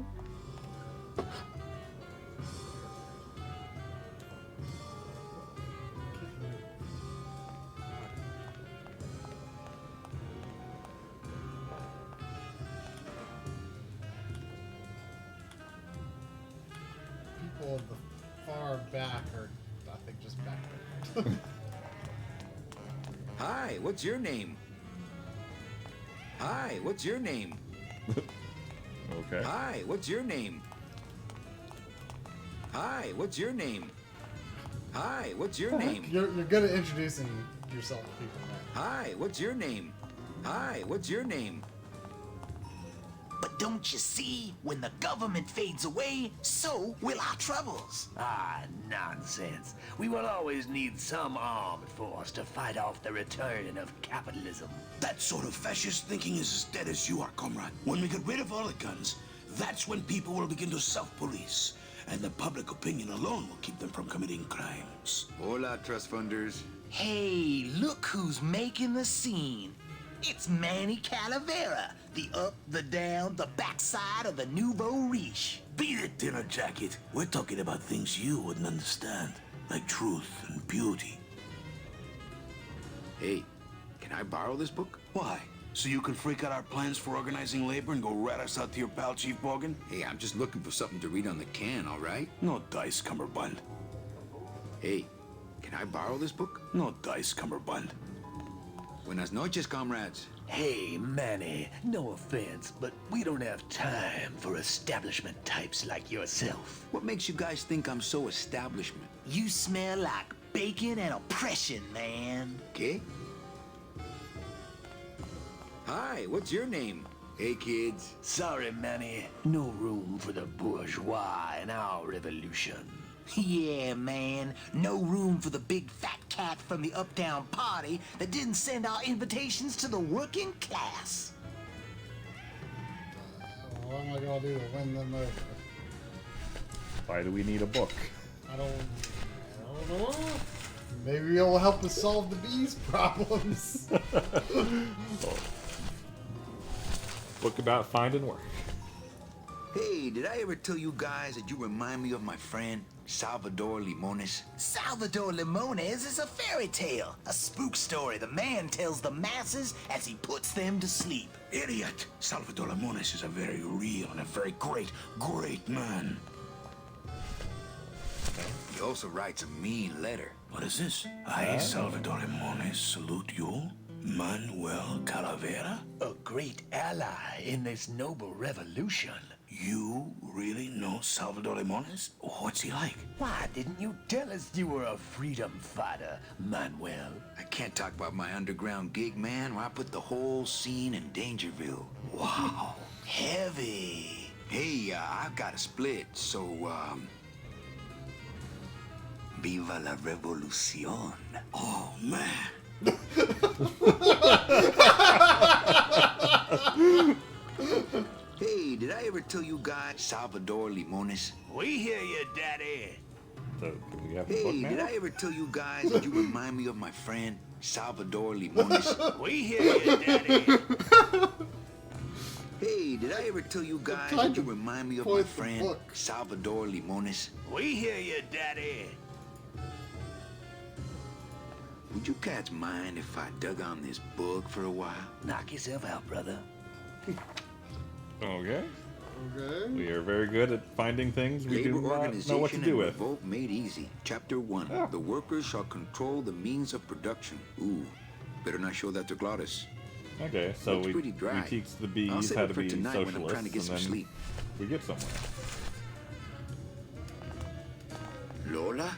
People of the far back are, I think, just back there. Hi, what's your name? Hi, what's your name? Okay. Hi, what's your name? Hi, what's your name? Hi, what's your name? You're good at introducing yourself to people, man. Hi, what's your name? Hi, what's your name? But don't you see, when the government fades away, so will our troubles. Ah, nonsense. We will always need some armed force to fight off the return of capitalism. That sort of fascist thinking is as dead as you are, comrade. When we get rid of all the guns, that's when people will begin to self-police. And the public opinion alone will keep them from committing crimes. Hola, trust funders. Hey, look who's making the scene. It's Manny Calavera, the up, the down, the backside of the nouveau riche. Beat it, dinner jacket. We're talking about things you wouldn't understand, like truth and beauty. Hey, can I borrow this book? Why? So you can freak out our plans for organizing labor and go rat us out to your pal, Chief Morgan? Hey, I'm just looking for something to read on the can, all right? No dice, Cumberbund. Hey, can I borrow this book? No dice, Cumberbund. Buenas noches, comrades. Hey, Manny, no offense, but we don't have time for establishment types like yourself. What makes you guys think I'm so establishment? You smell like bacon and oppression, man. Okay? Hi, what's your name? Hey, kids. Sorry, Manny, no room for the bourgeois in our revolution. Yeah, man. No room for the big fat cat from the uptown party that didn't send our invitations to the working class. What am I gonna do to win them over? Why do we need a book? I don't know. Maybe it'll help us solve the bees' problems. Book about finding work. Hey, did I ever tell you guys that you remind me of my friend Salvador Limones? Salvador Limones is a fairy tale, a spook story the man tells the masses as he puts them to sleep. Idiot! Salvador Limones is a very real and a very great man. also writes a mean letter. What is this? I, Salvatore Moniz, salute you, Manuel Calavera. A great ally in this noble revolution. You really know Salvatore Moniz? What's he like? Why didn't you tell us you were a freedom fighter, Manuel? I can't talk about my underground gig, man, where I put the whole scene in Dangerville. Wow, heavy. Hey, I've got a split, so, Viva la revolución. Oh, man. Hey, did I ever tell you guys Salvador Limones? We hear you, Daddy. So, do we have a book Hey, now? did I ever tell you guys that you remind me of my friend Salvador Limones? We hear you, Daddy. Hey, did I ever tell you guys Kind that you of remind me of my point the friend book. Salvador Limones? We hear you, Daddy. Would you cats mind if I dug on this book for a while? Knock yourself out, brother. Okay. Okay. We are very good at finding things we do Labor not know what to organization do and with. revolt made easy. Chapter 1. Oh. The workers shall control the means of production. Ooh, better not show that to Glottis. Okay, so Looks we pretty dry. teach the I'll bees save how it to for be tonight when I'm trying to socialists, get and some then sleep. we get somewhere. Lola?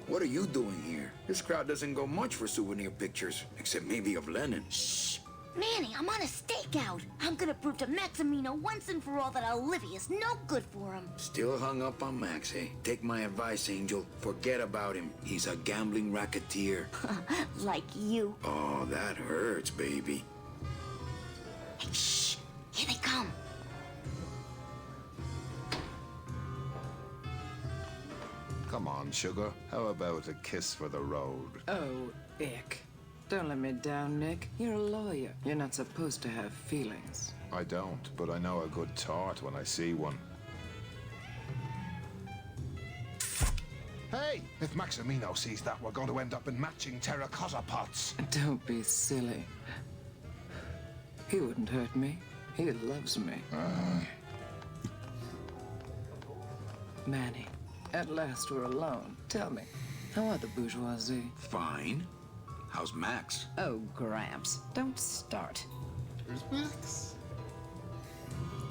What are you doing here? This crowd doesn't go much for souvenir pictures, except maybe of Lenin. Shh! Manny, I'm on a stakeout. I'm gonna prove to Maximino once and for all that Olivia's no good for him. Still hung up on Max, eh? Take my advice, Angel. Forget about him. He's a gambling racketeer. Like you. Oh, that hurts, baby. Hey, shh! Here they come. Come on, sugar. How about a kiss for the road? Oh, ick. Don't let me down, Nick. You're a lawyer. You're not supposed to have feelings. I don't, but I know a good tart when I see one. Hey! If Maximino sees that, we're going to end up in matching terracotta pots. Don't be silly. He wouldn't hurt me. He loves me. Manny, at last we're alone. Tell me, how are the bourgeoisie? Fine. How's Max? Oh, Gramps, don't start. Where's Max?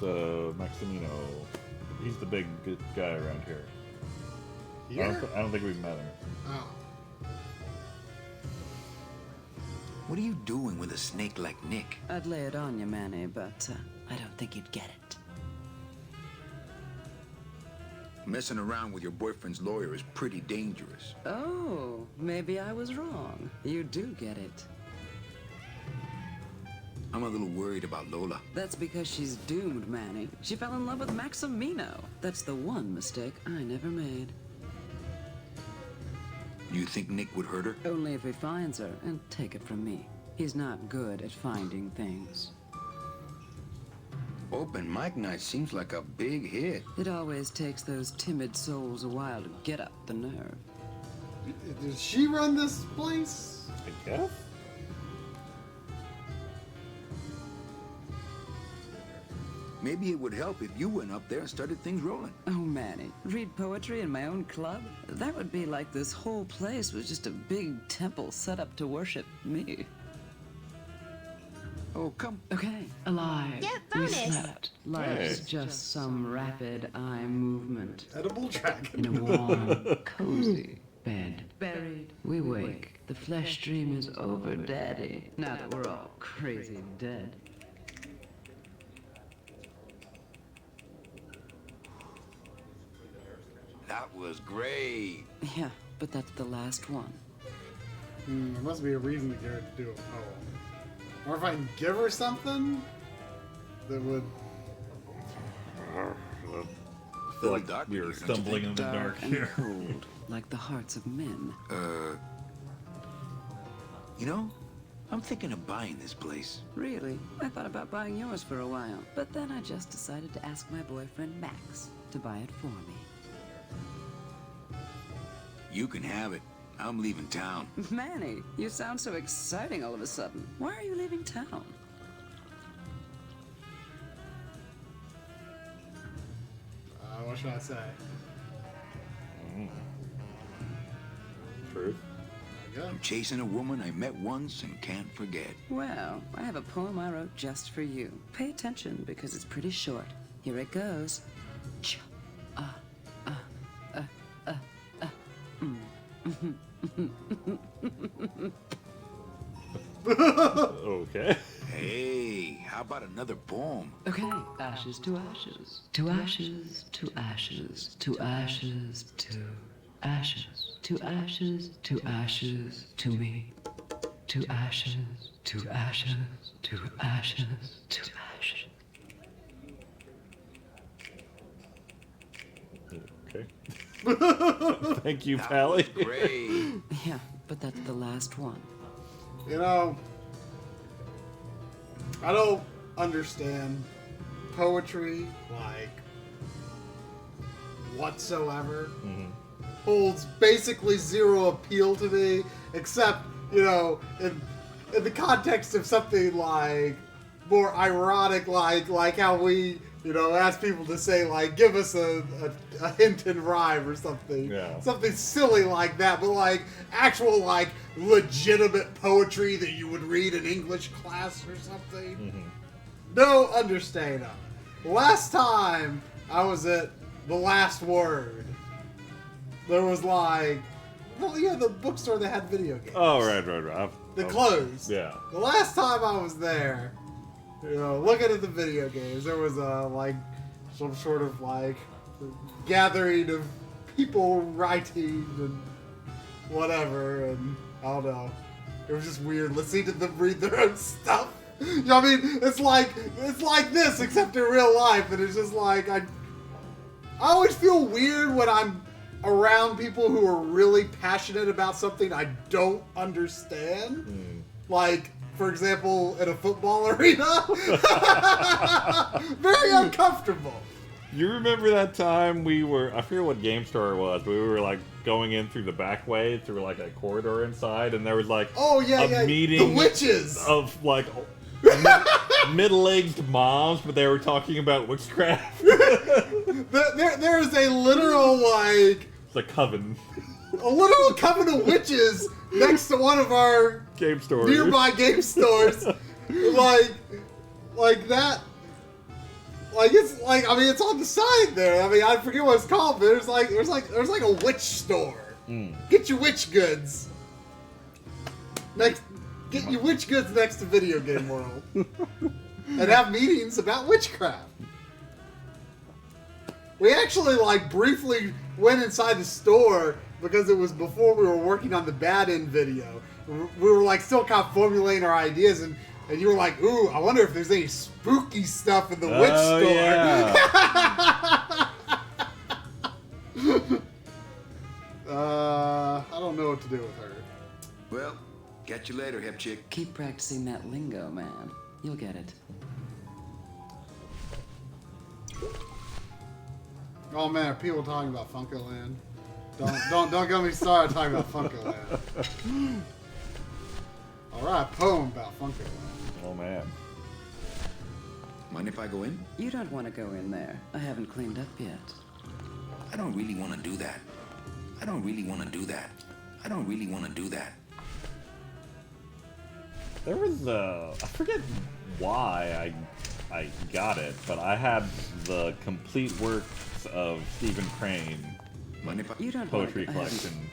The Maximino. He's the big good guy around here. Here? I don't think we've met him. Oh. What are you doing with a snake like Nick? I'd lay it on you, Manny, but I don't think you'd get it. Messing around with your boyfriend's lawyer is pretty dangerous. Oh, maybe I was wrong. You do get it. I'm a little worried about Lola. That's because she's doomed, Manny. She fell in love with Maximino. That's the one mistake I never made. You think Nick would hurt her? Only if he finds her, and take it from me. He's not good at finding things. Open mic night seems like a big hit. It always takes those timid souls a while to get up the nerve. Does she run this place? I guess. Maybe it would help if you went up there and started things rolling. Oh, Manny, read poetry in my own club? That would be like this whole place was just a big temple set up to worship me. Oh, come. Okay, alive. Get We bonus. slept. Life's Hey. just some rapid eye movement. Edible dragon. In a warm, cozy bed. Buried, we wake. The flesh dream is over, Daddy. Now that we're all crazy dead. That was great. Yeah, but that's the last one. There must be a reason to get her to do a poem. Or if I can give her something that would. I feel like dark we in are here, don't you stumbling in the dark and here. cold, like the hearts of men. You know, I'm thinking of buying this place. Really? I thought about buying yours for a while, but then I just decided to ask my boyfriend Max to buy it for me. You can have it. I'm leaving town. Manny, you sound so exciting all of a sudden. Why are you leaving town? What should I say? truth. I'm chasing a woman I met once and can't forget. Well, I have a poem I wrote just for you. Pay attention because it's pretty short. Here it goes. Ch Okay. Hey, how about another poem? Okay, ashes to ashes, to ashes, to ashes, to ashes, to ashes, to ashes, to ashes, to me, to ashes, to ashes, to ashes, to ashes. Okay. Thank you, Pally. Great. Yeah, but that's the last one. You know, I don't understand poetry, like, whatsoever. Holds basically zero appeal to me, except, you know, in the context of something like more ironic, like how we, you know, ask people to say, like, give us a hint and rhyme or something. Yeah. Something silly like that, but like actual, like, legitimate poetry that you would read in English class or something. No understanding of it. Last time I was at The Last Word, there was like, well, yeah, the bookstore that had video games. Oh, right. They closed. Yeah. The last time I was there, you know, looking at the video games, there was like some sort of like gathering of people writing and whatever, and I don't know. It was just weird listening to them read their own stuff. You know what I mean? It's like this, except in real life, and it's just like I always feel weird when I'm around people who are really passionate about something I don't understand. Like, for example, in a football arena. Very uncomfortable. You remember that time we were, I forget what game store it was, but we were like going in through the back way, through like a corridor inside, and there was like a meeting the witches of like middle-aged moms, but they were talking about witchcraft. There is a literal, like... It's a coven. A literal coven of witches next to one of our game stores. Nearby game stores. like that... Like, it's like, I mean, it's on the side there. I mean, I forget what it's called, but there's like a witch store. Get your witch goods. Get your witch goods next to Video Game World. And have meetings about witchcraft. We actually, like, briefly went inside the store because it was before we were working on the Bad End video. We were, like, still kind of formulating our ideas, and you were like, ooh, I wonder if there's any spooky stuff in the witch store. Yeah. I don't know what to do with her. Well, catch you later, hip chick. Keep practicing that lingo, man. You'll get it. Oh man, are people talking about Funko Land? Don't get me started talking about Funko Land. Alright, poem about Funko Land. Oh man. Mind if I go in? You don't want to go in there. I haven't cleaned up yet. I don't really want to do that. I don't really want to do that. I don't really want to do that. There was I forget why I got it, but I had the complete works of Stephen Crane poetry collection.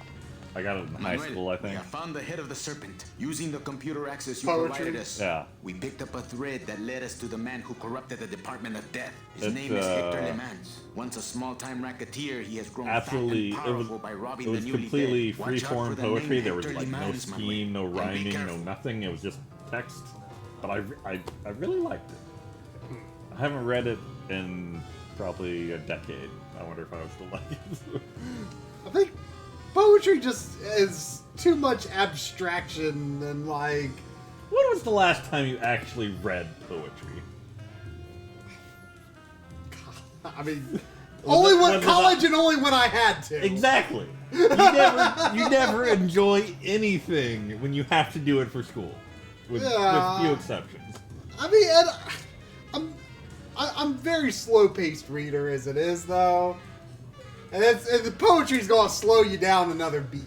I got it in high school, I think. I found the head of the serpent. Using the computer access you Poetry. provided us, Yeah. we picked up a thread that led us to the man who corrupted the Department of Death. His It's, name is Hector Le Mans. Once a small-time racketeer, he has grown Absolutely, fat and powerful by robbing it was the newly completely dead. Watch out free-form for the poetry. name There was Hector like Le no Mans, my scheme, no boy. And be rhyming, no careful. nothing. It was just text. But I really liked it. I haven't read it in probably a decade. I wonder if I would still like it. I think poetry just is too much abstraction and like... When was the last time you actually read poetry? I mean, only when college and only when I had to. Exactly. You never enjoy anything when you have to do it for school, with few exceptions. I mean, and I'm very slow-paced reader as it is, though, and the poetry's gonna slow you down another beat.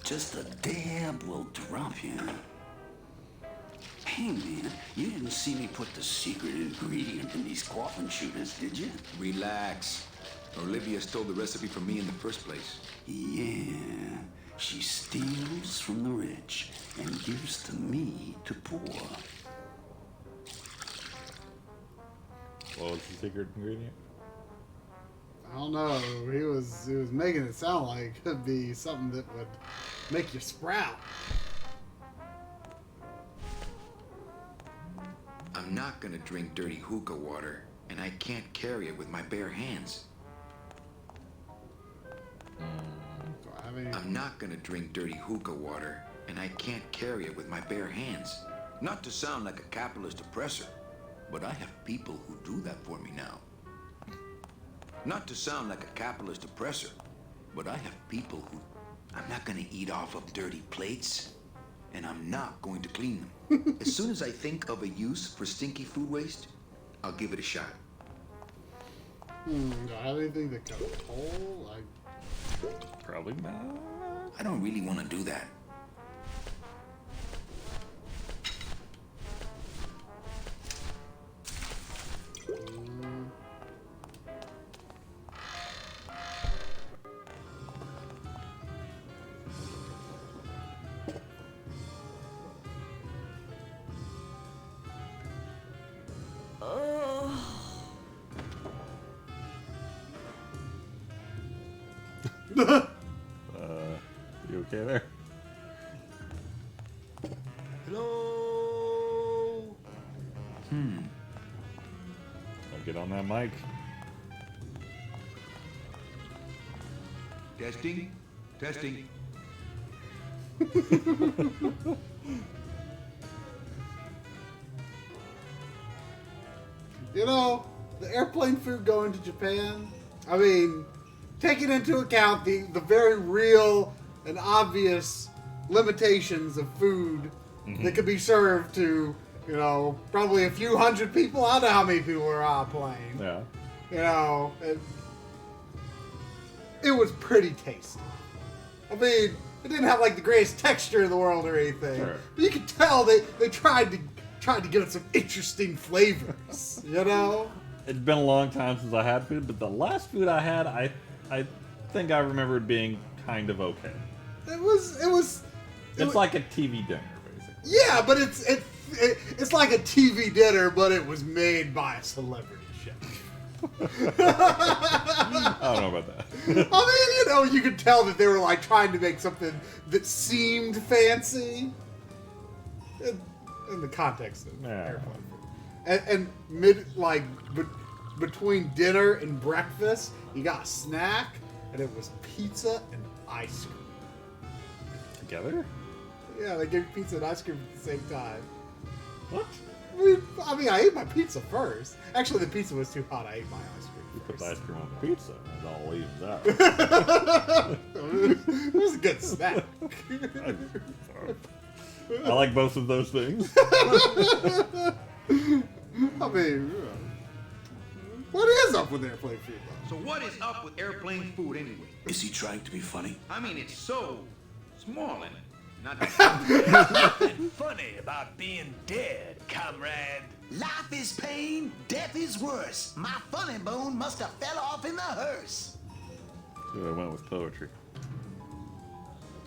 Just a dab will drop you. Hey, man, you didn't see me put the secret ingredient in these coffin shooters, did you? Relax. Olivia stole the recipe from me in the first place. Yeah, she steals from the rich and gives to me to poor. What was the secret ingredient? I don't know. He was making it sound like it could be something that would make you sprout. I'm not gonna drink dirty hookah water, and I can't carry it with my bare hands. I'm not gonna drink dirty hookah water, and I can't carry it with my bare hands. Not to sound like a capitalist oppressor, but I have people who do that for me now. Not to sound like a capitalist oppressor, but I have people who... I'm not gonna eat off of dirty plates, and I'm not going to clean them. As soon as I think of a use for stinky food waste, I'll give it a shot. Do I have anything that comes whole? Probably not. I don't really want to do that. You okay there? Hello? I'll get on that mic. Testing? Testing. You know, the airplane food going to Japan, I mean, taking into account the very real and obvious limitations of food that could be served to, you know, probably a few hundred people. I don't know how many people are on a plane. Yeah. You know, it was pretty tasty. I mean, it didn't have like the greatest texture in the world or anything. Sure. But you could tell they tried to give it some interesting flavors, you know? It's been a long time since I had food, but the last food I had, I think I remember it being kind of okay. It's like a TV dinner, basically. Yeah, but it's like a TV dinner, but it was made by a celebrity chef. I don't know about that. I mean, you know, you could tell that they were like trying to make something that seemed fancy in the context of airplane food. And between dinner and breakfast, you got a snack, and it was pizza and ice cream. Together? Yeah, they gave you pizza and ice cream at the same time. What? I mean, I ate my pizza first. Actually, the pizza was too hot. I ate my ice cream You put first. the ice cream on the pizza, and it all evens out. It was a good snack. I like both of those things. I mean, what is up with airplane food, though? So what is up with airplane food anyway? Is he trying to be funny? I mean, it's so small and not Nothing funny about being dead, comrade. Life is pain, death is worse. My funny bone must have fell off in the hearse. So I went with poetry.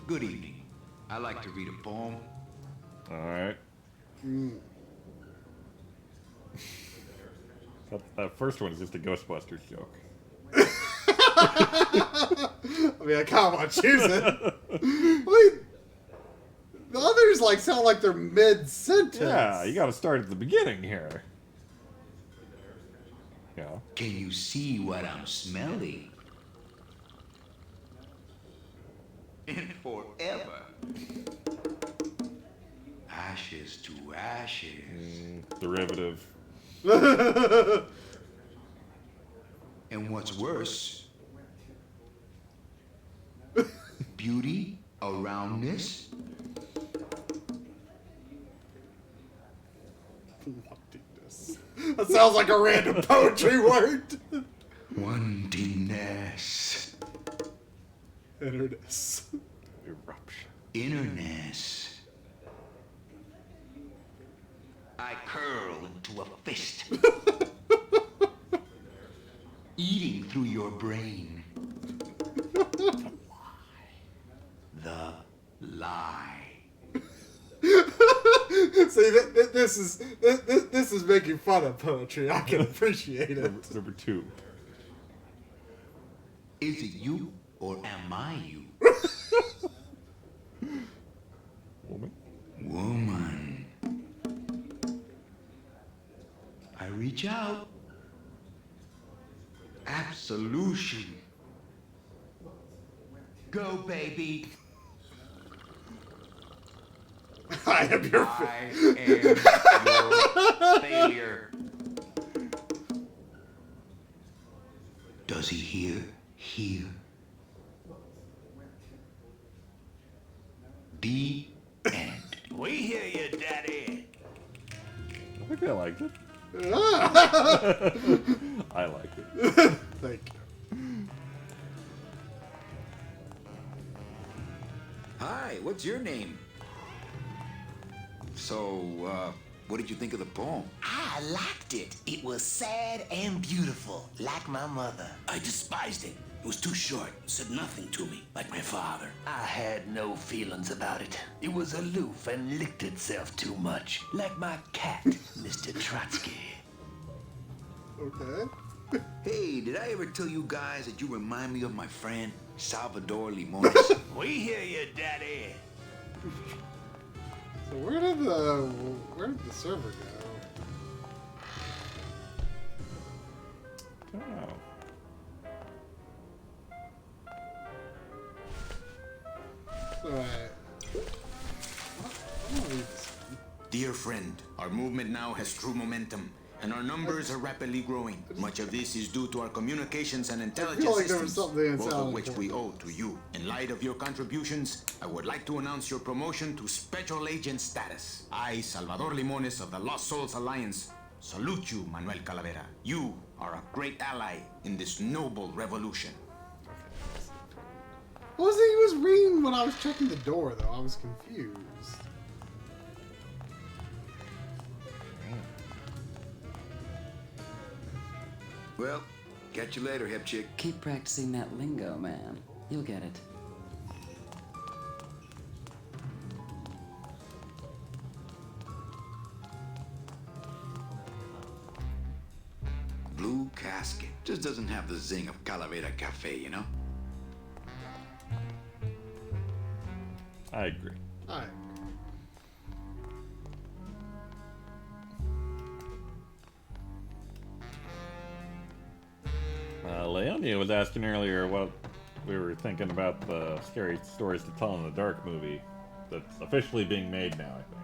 Good evening. I like to read a poem. All right. That first one is just a Ghostbusters joke. I mean, I kind of want to choose it. I mean, the others like sound like they're mid-sentence. Yeah, you got to start at the beginning here. Yeah. Can you see what I'm smelling? And forever. Ashes to ashes. Derivative. And what's worse, beauty around this. That sounds like a random poetry word. Wantingness. Enter this. Eruption. Innerness. I curl into a fist. Eating through your brain. The lie. See, this is making fun of poetry. I can appreciate it. Number 2. Is it you or am I you? Woman. Woman. I reach out. Absolution. Go, baby. I am your failure. Does he hear? Hear? The end. We hear you, Daddy. I think I liked it. I liked it. Thank you. Hi, what's your name? So, what did you think of the poem? I liked it. It was sad and beautiful, like my mother. I despised it. It was too short. It said nothing to me, like my father. I had no feelings about it. It was aloof and licked itself too much, like my cat, Mr. Trotsky. Okay. Hey, did I ever tell you guys that you remind me of my friend, Salvador Limones? We hear you, Daddy. So where did the server go? Oh. Alright. Dear friend, our movement now has true momentum, and our numbers are rapidly growing. Much of this is due to our communications and intelligence systems, both of which we owe to you. In light of your contributions, I would like to announce your promotion to Special Agent status. I, Salvador Limones of the Lost Souls Alliance, salute you, Manuel Calavera. You are a great ally in this noble revolution. What was it he was reading when I was checking the door, though? I was confused. Well, catch you later, hip chick. Keep practicing that lingo, man. You'll get it. Blue casket. Just doesn't have the zing of Calavera Cafe, you know? I agree. Alright. Leonia was asking earlier what we were thinking about the Scary Stories to Tell in the Dark movie that's officially being made now, I think.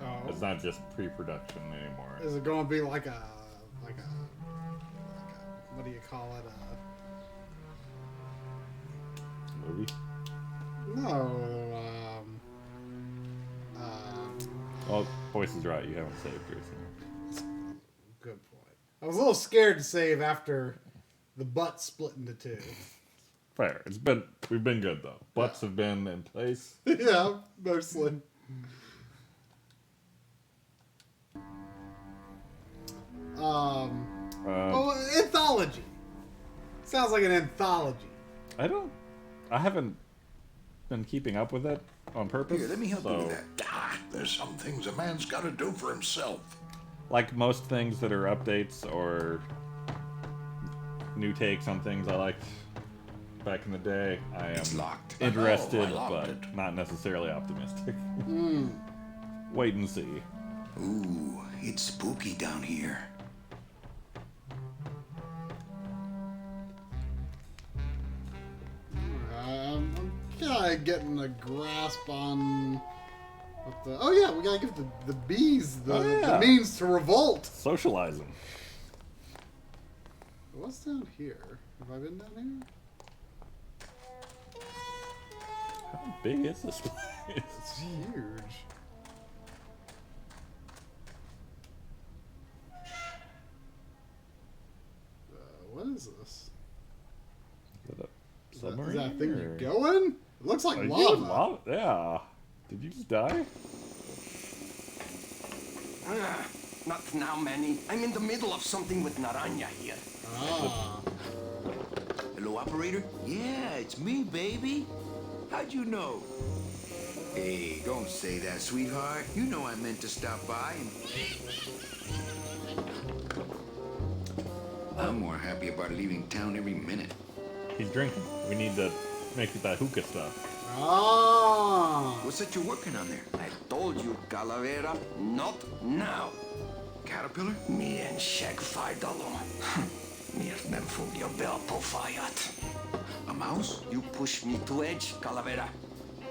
Oh. It's not just pre-production anymore. Is it going to be like a what do you call it? Movie? No. Well, voice is right. You haven't saved yours. Good point. I was a little scared to save after the butt split into two. Fair. We've been good though. Butts have been in place. Yeah, mostly. Anthology. Sounds like an anthology. I haven't been keeping up with it on purpose. Here, let me help you with that. There's some things a man's got to do for himself. Like most things that are updates or new takes on things I liked back in the day, I am interested, but not necessarily optimistic. Wait and see. Ooh, it's spooky down here. I'm kind of getting a grasp on what the... Oh yeah, we gotta give the bees the means to revolt. Socializing. What's down here? Have I been down here? How big is this place? It's huge. What is this? Is that a Is submarine? that thing or... you go in? It looks like Are you lava. Yeah. Did you just die? Not now, Manny. I'm in the middle of something with Naranja here. Ah. Hello, operator? Yeah, it's me, baby. How'd you know? Hey, don't say that, sweetheart. You know I meant to stop by and... I'm more happy about leaving town every minute. He's drinking. We need to make that hookah stuff. Ah. What's that you're working on there? I told you, Calavera, not now. Caterpillar? Me and Shag Fidalo. Mir nem fogja be a pofáját. A mouse? You push me to edge, Calavera.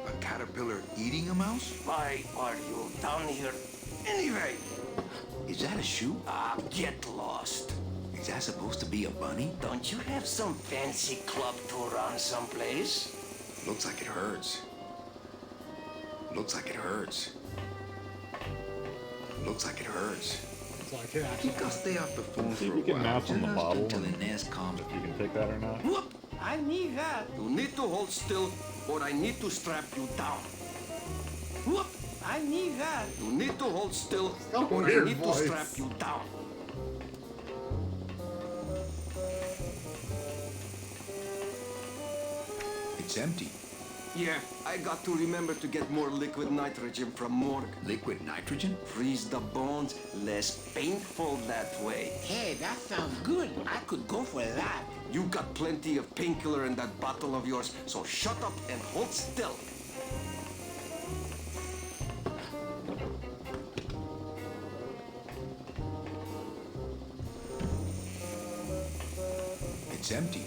A caterpillar eating a mouse? Why are you down here anyway? Is that a shoe? Get lost. Is that supposed to be a bunny? Don't you have some fancy club tour on someplace? Looks like it hurts. Looks like it hurts. Looks like it hurts. So I can You actually. gotta stay off the phone See for if you a can while, mouse on the just bottle until and- the nest calms. If you can take that or not. Whoop! I need that. You need to hold still, or I need to strap you down. Whoop! I need that. You need to hold still, got a or I weird need voice. to strap you down. It's empty. Yeah, I got to remember to get more liquid nitrogen from morgue. Liquid nitrogen? Freeze the bones, less painful that way. Hey, that sounds good. I could go for that. You got plenty of painkiller in that bottle of yours, so shut up and hold still. It's empty.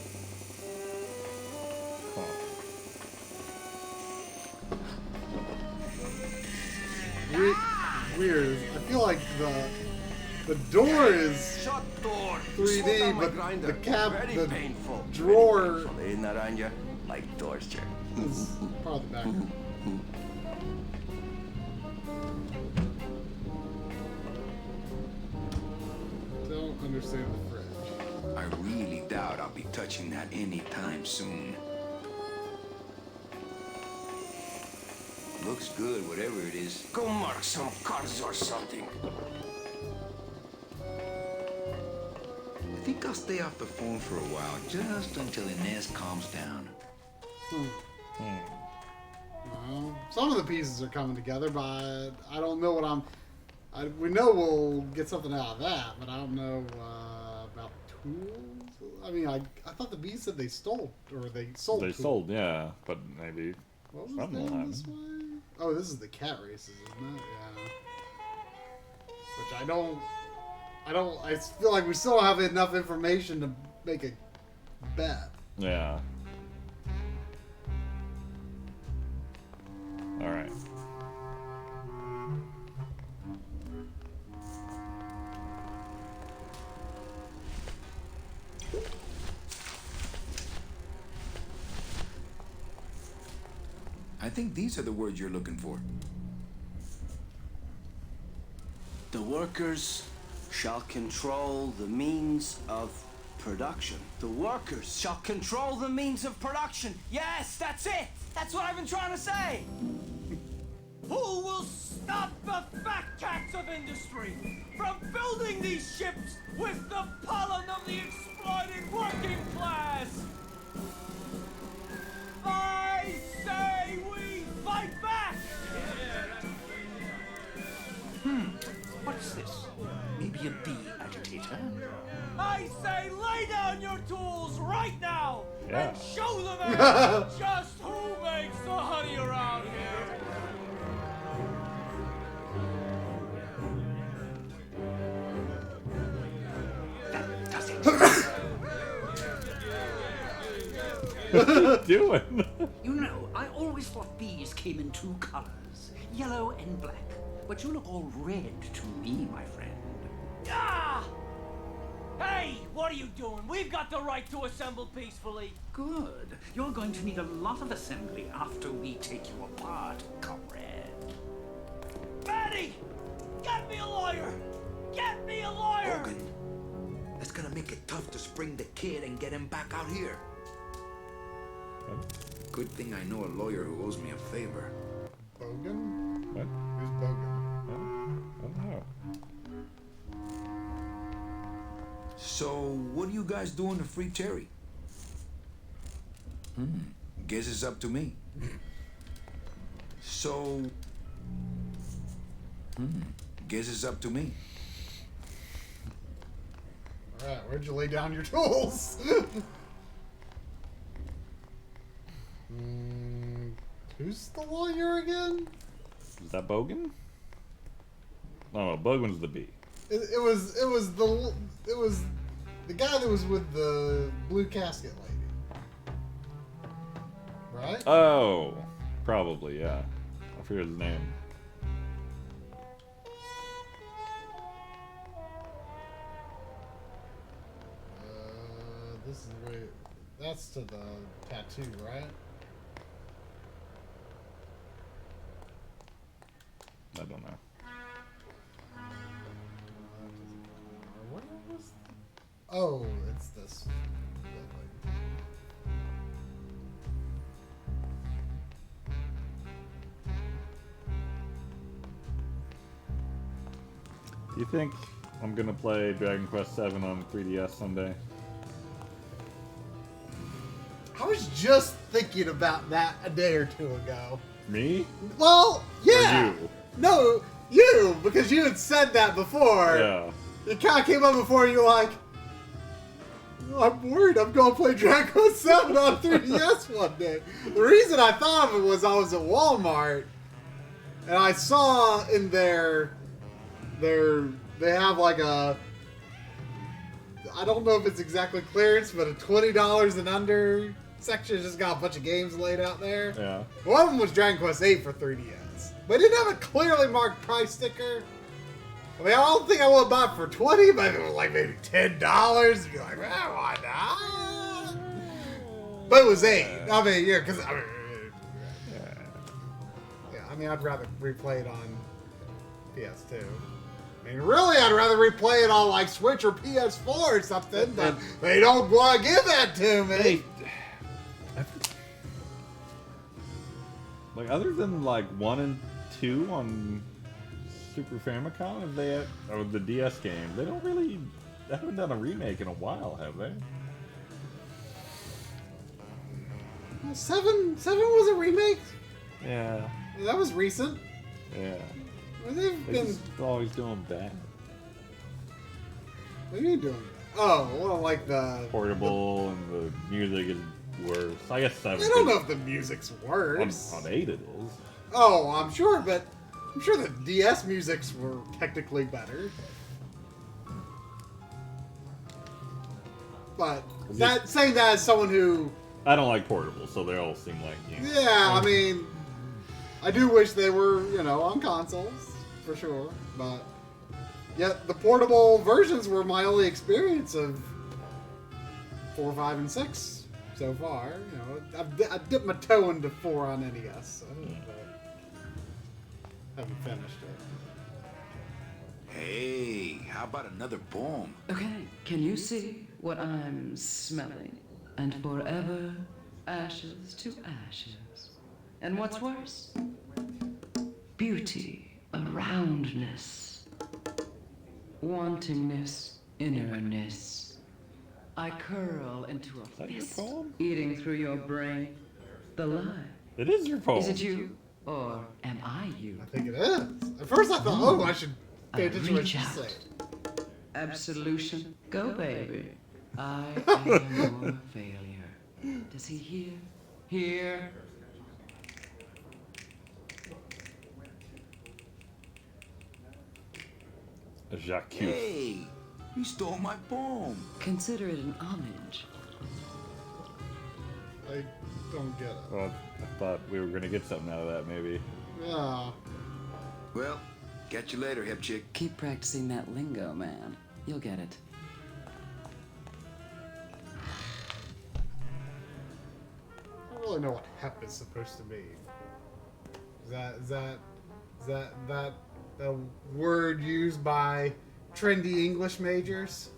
Weird. I feel like the door is Shut door. 3D, Slow down my but grinder. the cap- Very the painful. drawer- Very painful, eh, Naranja? Like torture. is part of the background. Don't understand the fridge. I really doubt I'll be touching that anytime soon. Looks good, whatever it is. Go mark some cars or something. I think I'll stay off the phone for a while, just until Inez calms down. Well, some of the pieces are coming together, but I don't know what we know we'll get something out of that, but I don't know about tools. I mean, I thought the bee said they stole, or they sold. They tools. sold, yeah, but maybe What was something will down this happen. way? Oh, this is the cat races, isn't it? Yeah. Which I don't. I feel like we still don't have enough information to make a bet. Yeah. All right. I think these are the words you're looking for. The workers shall control the means of production. The workers shall control the means of production. Yes, that's it. That's what I've been trying to say. Who will stop the fat cats of industry from building these ships with the pollen of the exploited working class? I say we fight back! What's this? Maybe a bee agitator? I say lay down your tools right now Yeah. and show the man just who makes the honey around here. That does it. What are you doing? You know, I always thought bees came in two colors, yellow and black. But you look all red to me, my friend. Ah! Hey, what are you doing? We've got the right to assemble peacefully. Good. You're going to need a lot of assembly after we take you apart, comrade. Maddie! Get me a lawyer! Get me a lawyer! Hogan, that's gonna make it tough to spring the kid and get him back out here. Good thing I know a lawyer who owes me a favor. Bogan? What? Who's Bogan? I don't know. So, what are you guys doing to free Terry? Guess it's up to me. So, guess it's up to me. Alright, where'd you lay down your tools? Who's the lawyer again? Is that Bogan? No, Bogan's the B. It was the guy that was with the blue casket lady. Right? Oh, probably, yeah. I forget his name. This is where that's to the tattoo, right? I don't know. What was? Oh, it's this. Do you think I'm gonna play Dragon Quest VII on 3DS someday? I was just thinking about that a day or two ago. Me? Well, yeah. Or you? No, you, because you had said that before. Yeah. It kind of came up before, and you're like, I'm worried I'm going to play Dragon Quest VII on 3DS one day. The reason I thought of it was I was at Walmart, and I saw in they have like a, I don't know if it's exactly clearance, but a $20 and under section just got a bunch of games laid out there. Yeah. One of them was Dragon Quest VIII for 3DS, but it didn't have a clearly marked price sticker. I mean, I don't think I would have bought it for $20, but it was like maybe $10. And you're like, well, why not? But it was 8. I mean, yeah, because I mean, I'd rather replay it on PS2. I mean, really, I'd rather replay it on like Switch or PS4 or something, but they don't want to give that to me. Like, other than like 1 and 2 on Super Famicom, if they had, or the DS game, they haven't done a remake in a while, have they? 7 was a remake. Yeah. That was recent. Yeah. Well, They're been just always doing bad. What are you doing? Oh, well, like the Portable and the music is worse. I guess 7. I don't know if the music's worse. On 8 it is. Oh, I'm sure, but I'm sure the DS musics were technically better. But saying that as someone who I don't like portable, so they all seem like, you know. yeah, I mean, I do wish they were, on consoles for sure, but yet the portable versions were my only experience of 4, 5, and 6 so far. I've dipped my toe into 4 on NES, so haven't finished it. Hey, how about another poem? Okay, can you see what I'm smelling? And forever, ashes to ashes. And what's worse? Beauty, a roundness, wantingness, innerness. I curl into a fist, eating through your brain. The lie. It is your poem. Is it you, or am I you? I think it is. At first I thought, I should pay attention to what you say. Absolution. Go, baby. I am your failure. Does he hear? Hear? Jacques. Hey, you stole my poem. Consider it an homage. I don't get it. Well, I thought we were gonna get something out of that, maybe. Yeah. Well, catch you later, hip chick. Keep practicing that lingo, man. You'll get it. I don't really know what hep is supposed to mean. Is that a word used by trendy English majors?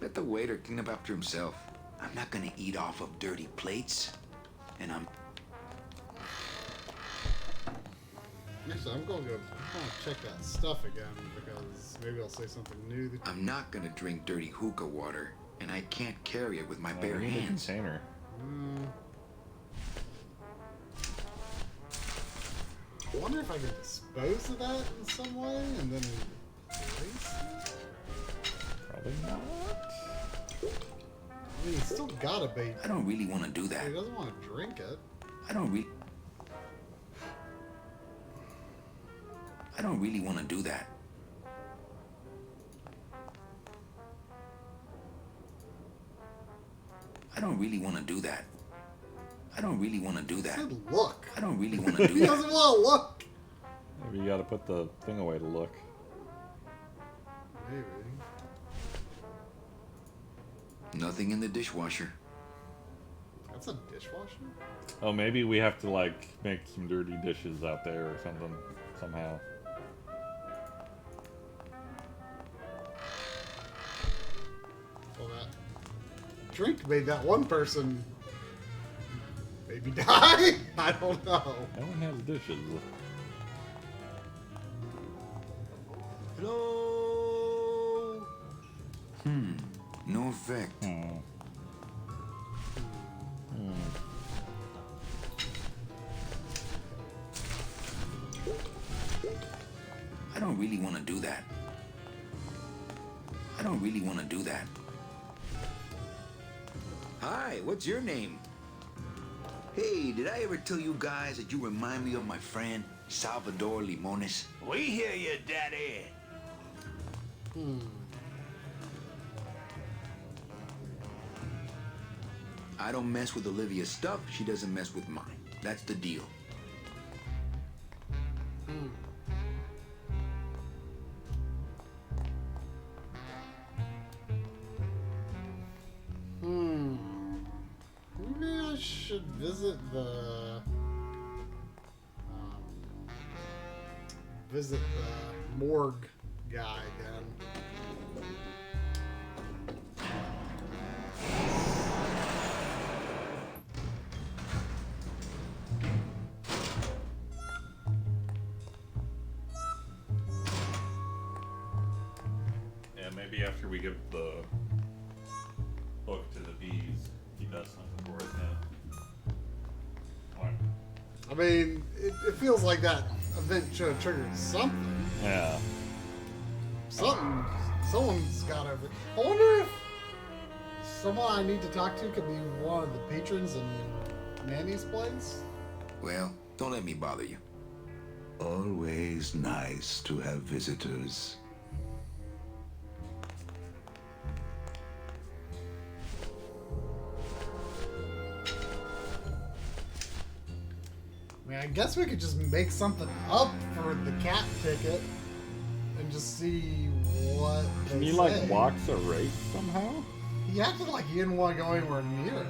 Let the waiter clean up after himself. I'm not gonna eat off of dirty plates. And Actually, I'm gonna check that stuff again because maybe I'll say something new. I'm not gonna drink dirty hookah water, and I can't carry it with my bare we need a hands. container. I wonder if I can dispose of that in some way and then erase it? Probably not. I mean, he's still gotta be. I don't really want to do that. He doesn't want to drink it. I don't really want to do that. I don't really want to do that. I don't really want to do that. Said look. I don't really want to do He that. doesn't want to look. Maybe you gotta put the thing away to look. Maybe. Nothing in the dishwasher. That's a dishwasher? Oh, maybe we have to like make some dirty dishes out there or something somehow. Well, that drink made that one person maybe die? I don't know. No one has dishes. Hello? No effect. I don't really want to do that. I don't really want to do that. Hi, what's your name? Hey, did I ever tell you guys that you remind me of my friend Salvador Limones? We hear you, Daddy. I don't mess with Olivia's stuff, she doesn't mess with mine. That's the deal. Maybe I should visit the morgue guy again. Yeah, maybe after we give the book to the bees, he does something for us now. I mean, it feels like that event should have triggered something. Yeah. Someone's got to. I wonder if someone I need to talk to could be one of the patrons in Manny's place. Well, don't let me bother you. Always nice to have visitors. I mean, I guess we could just make something up for the cat ticket and just see what Can they you say. like watch a race somehow? He acted like he didn't want to go anywhere near it.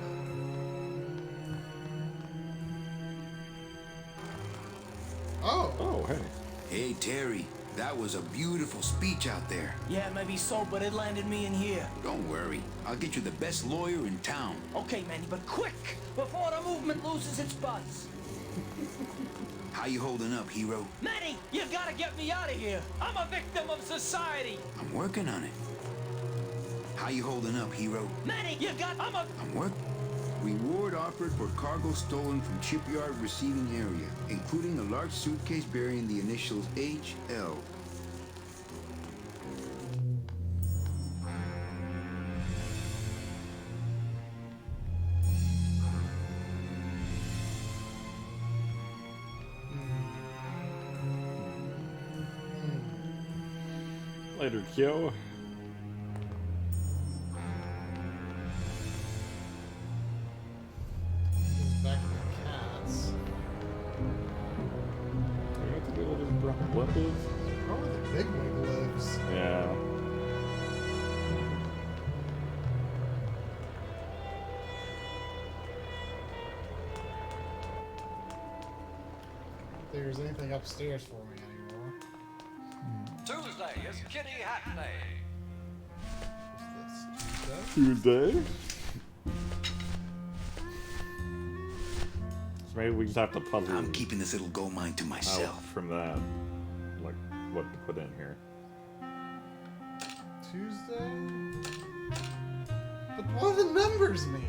Oh. Oh, hey. Hey, Terry, that was a beautiful speech out there. Yeah, maybe so, but it landed me in here. Don't worry, I'll get you the best lawyer in town. Okay, Manny, but quick, before the movement loses its buzz. How you holding up, hero? Manny, you gotta get me out of here. I'm a victim of society. I'm working on it. How you holding up, hero? Manny, I'm working. Reward offered for cargo stolen from shipyard receiving area, including a large suitcase bearing the initials HL. Later, Kyo. Back to the cats. We have to do all these blippers. Probably the big wig lives. Yeah. If there's anything upstairs for me anymore. Tuesday is Kitty Hat Day. What's this? Tuesday? So maybe we just have to puzzle. I'm keeping this little gold mine to myself. From that, like what to put in here. Tuesday? But what do the numbers mean?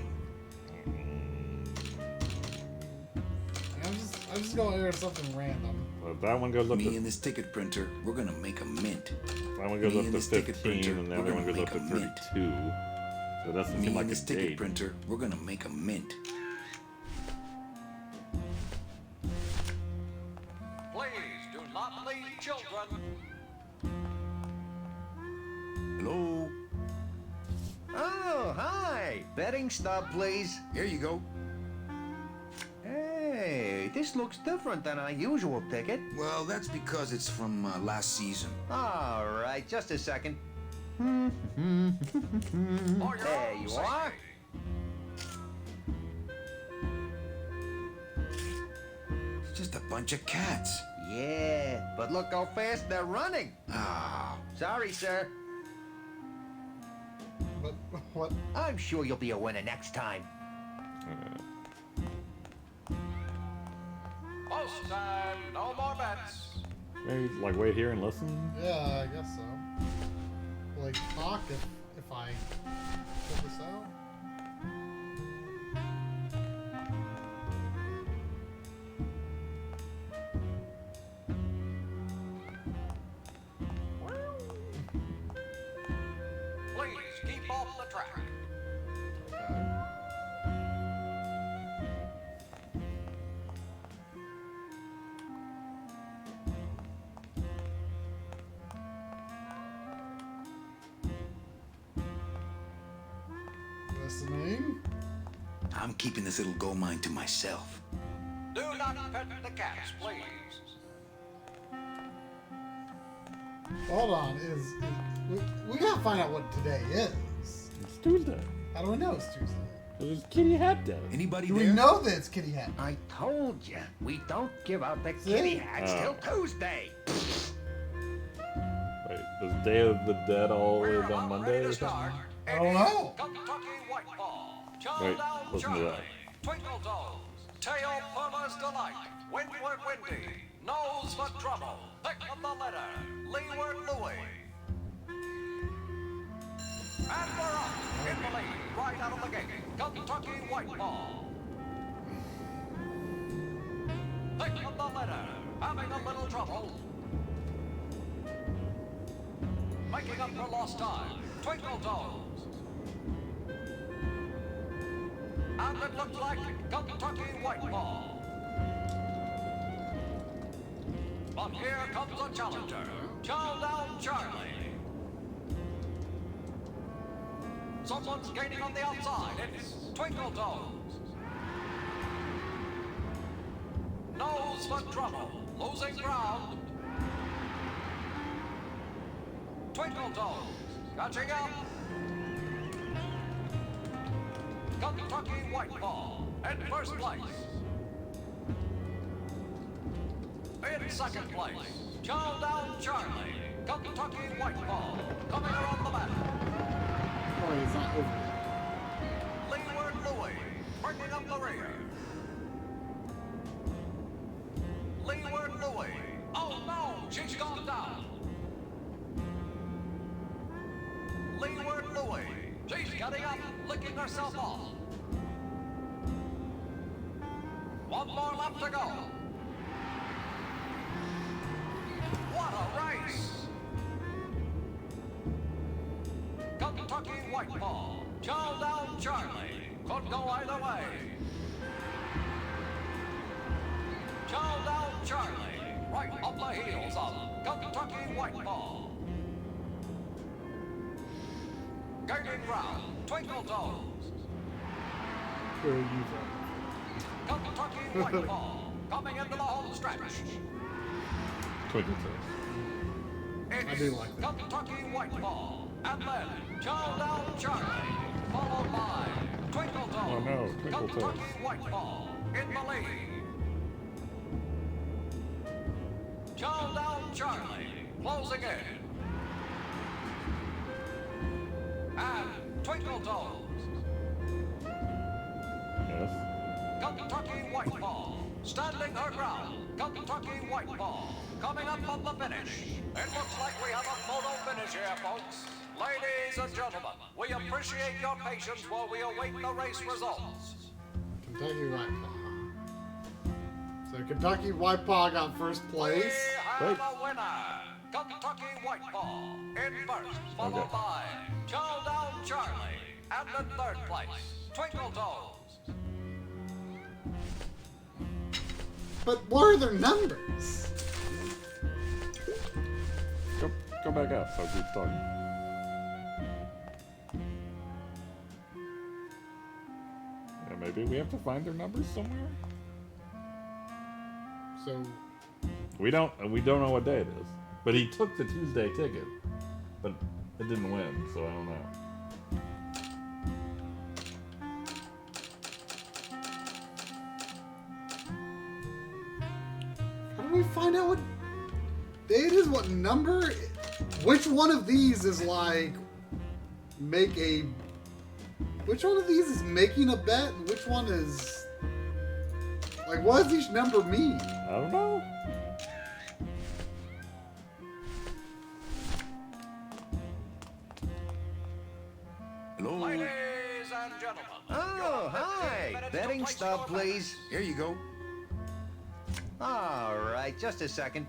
I'm just going to enter something random. That one goes up Me to... and this ticket printer, we're gonna make a mint. That one goes up to 15, and the other one goes up to 32. So it doesn't seem like a this ticket date. printer, we're gonna make a mint. Please do not leave children. Hello? Oh, hi. Betting stub, please. Here you go. Hey, this looks different than our usual ticket. Well, that's because it's from last season. All right, just a second. For your There own you safety. are. It's just a bunch of cats. Yeah, but look how fast they're running. Ah. Sorry, sir. But what? I'm sure you'll be a winner next time. Most time, no more bets. Maybe like wait here and listen. Yeah, I guess so. Like talk if I fill this out. Please keep off the track. Listening. I'm keeping this little gold mine to myself. Do not pet the cats, please. Hold on, we gotta find out what today is. It's Tuesday. How do we know it's Tuesday? It's Kitty Hat Day. Anybody Do there? we know that it's Kitty Hat? I told you, we don't give out the See? kitty hats till Tuesday. Wait, is Day of the Dead always We're on about Monday ready or to something? start. I don't know. Kentucky Whiteball, Wait, Charm listen to Charlie, that. Twinkle Toes, Tail Puma's Delight, Windward Windy, Nose for Trouble, Pick of the Litter, Leeward Louie. And we're off in the lead, right out of the gate, Kentucky Whiteball. Pick of the Litter, having a little trouble. Making up for lost time, Twinkle Toes. And it looks like Kentucky Whiteball. But here comes a challenger, Chow Down Charlie. Someone's gaining on the outside. It's Twinkle Toes. Nose for trouble, losing ground. Twinkle Toes, catching up. Kentucky Whiteball in first place. In second place, Chow Down Charlie, Kentucky Whiteball, coming around the back. Oh, it's not over yet. Leeward Louie, bringing up the rear. Leeward Louie. Oh no, she's gone down. Leeward Louie. She's getting up, licking herself off. One more lap to go. What a race! Kentucky Whiteball, Chow Down Charlie, could go either way. Chow Down Charlie, right up the heels of Kentucky Whiteball. Gaining ground, Twinkle Toes. Kentucky Whiteball, coming into the home stretch. Twinkle Toes. It's I do like that. Kentucky Whiteball, and then Chow Down Charlie, followed by Twinkle Toes. Oh no, Twinkle Kentucky Toes. Whiteball in the lead. Chow Down Charlie closing in. And Twinkle Toes. Yes. Kentucky Whiteball. Standing her ground, Kentucky Whiteball. Coming up on the finish. It looks like we have a photo finish here, folks. Ladies and gentlemen, we appreciate your patience while we await the race results. Kentucky Whitepaw. So Kentucky Whitepaw got first place. We have a winner. Kentucky Whiteball in first, followed by Chow Down Charlie, and in third place, Twinkle Toes. But what are their numbers? Go back up so keep talking. Yeah, maybe we have to find their numbers somewhere. So we don't know what day it is. But he took the Tuesday ticket, but it didn't win, so I don't know. how do we find out what day it is? What number? Which one of these is like which one of these is making a bet? And which one is like, what does each number mean? I don't know. Hello? Ladies and gentlemen. Oh, hi. Betting stub, please. Here you go. All right, just a second.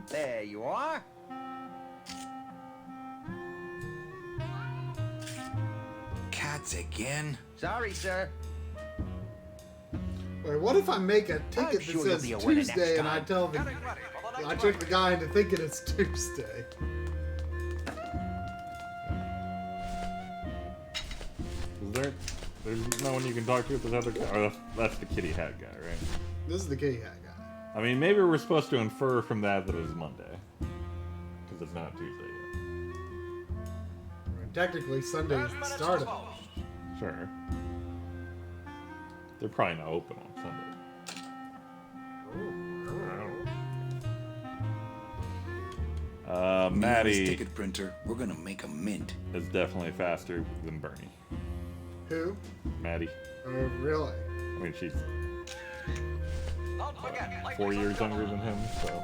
There you are. Cats again? Sorry, sir. Wait, what if I make a ticket that sure says you'll be a winner Tuesday next and I time. tell the I trick the guy into thinking it's Tuesday? There's no one you can talk to with this other guy? Oh, that's the kitty hat guy, right? This is the kitty hat guy. I mean, maybe we're supposed to infer from that it was Monday. Because it's not Tuesday yet. Technically, Sunday's the start of it. Sure. They're probably not open on Sunday. Maddie Ticket printer. We're gonna make a mint. is definitely faster than Bernie. Who? Maddie. Oh, really? I mean, she's Don't forget, 4 years younger than him, so.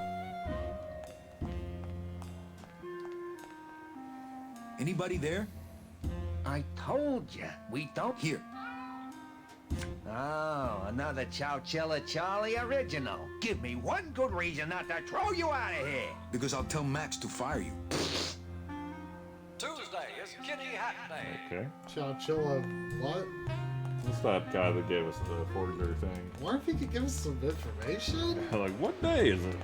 Anybody there? I told you, we don't. Here. Oh, another Chowchilla Charlie original. Give me one good reason not to throw you out of here. Because I'll tell Max to fire you. Tuesday is Kitty Hat Day. Okay. Chowchilla, what? What's that guy that gave us the forger thing? Wonder if he could give us some information? Like, what day is it?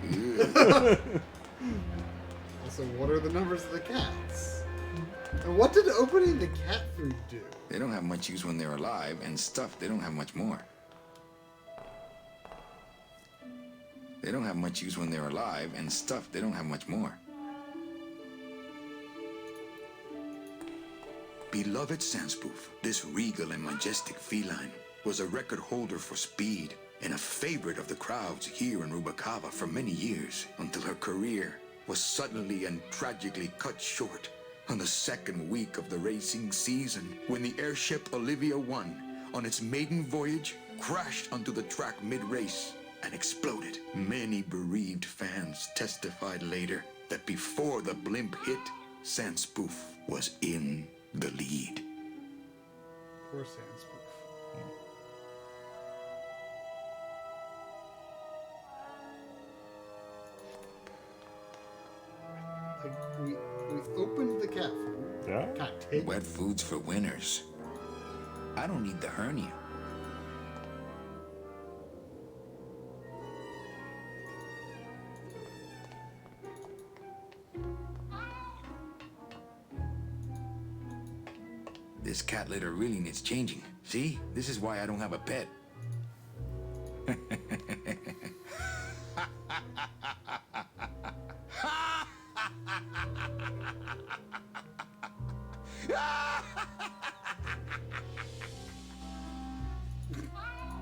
Also, what are the numbers of the cats? And what did opening the cat food do? They don't have much use when they're alive, and stuffed, they don't have much more. They don't have much use when they're alive, and stuffed, they don't have much more. Beloved Sandspoof, this regal and majestic feline, was a record holder for speed and a favorite of the crowds here in Rubacava for many years, until her career was suddenly and tragically cut short on the second week of the racing season, when the airship Olivia 1, on its maiden voyage, crashed onto the track mid-race and exploded. Many bereaved fans testified later that before the blimp hit, Sandspoof was in the lead. Poor Sandspoof. Like, we opened the cat food. Yeah? Got taken. Wet foods for winners. I don't need the hernia. This cat litter really needs changing. See? This is why I don't have a pet.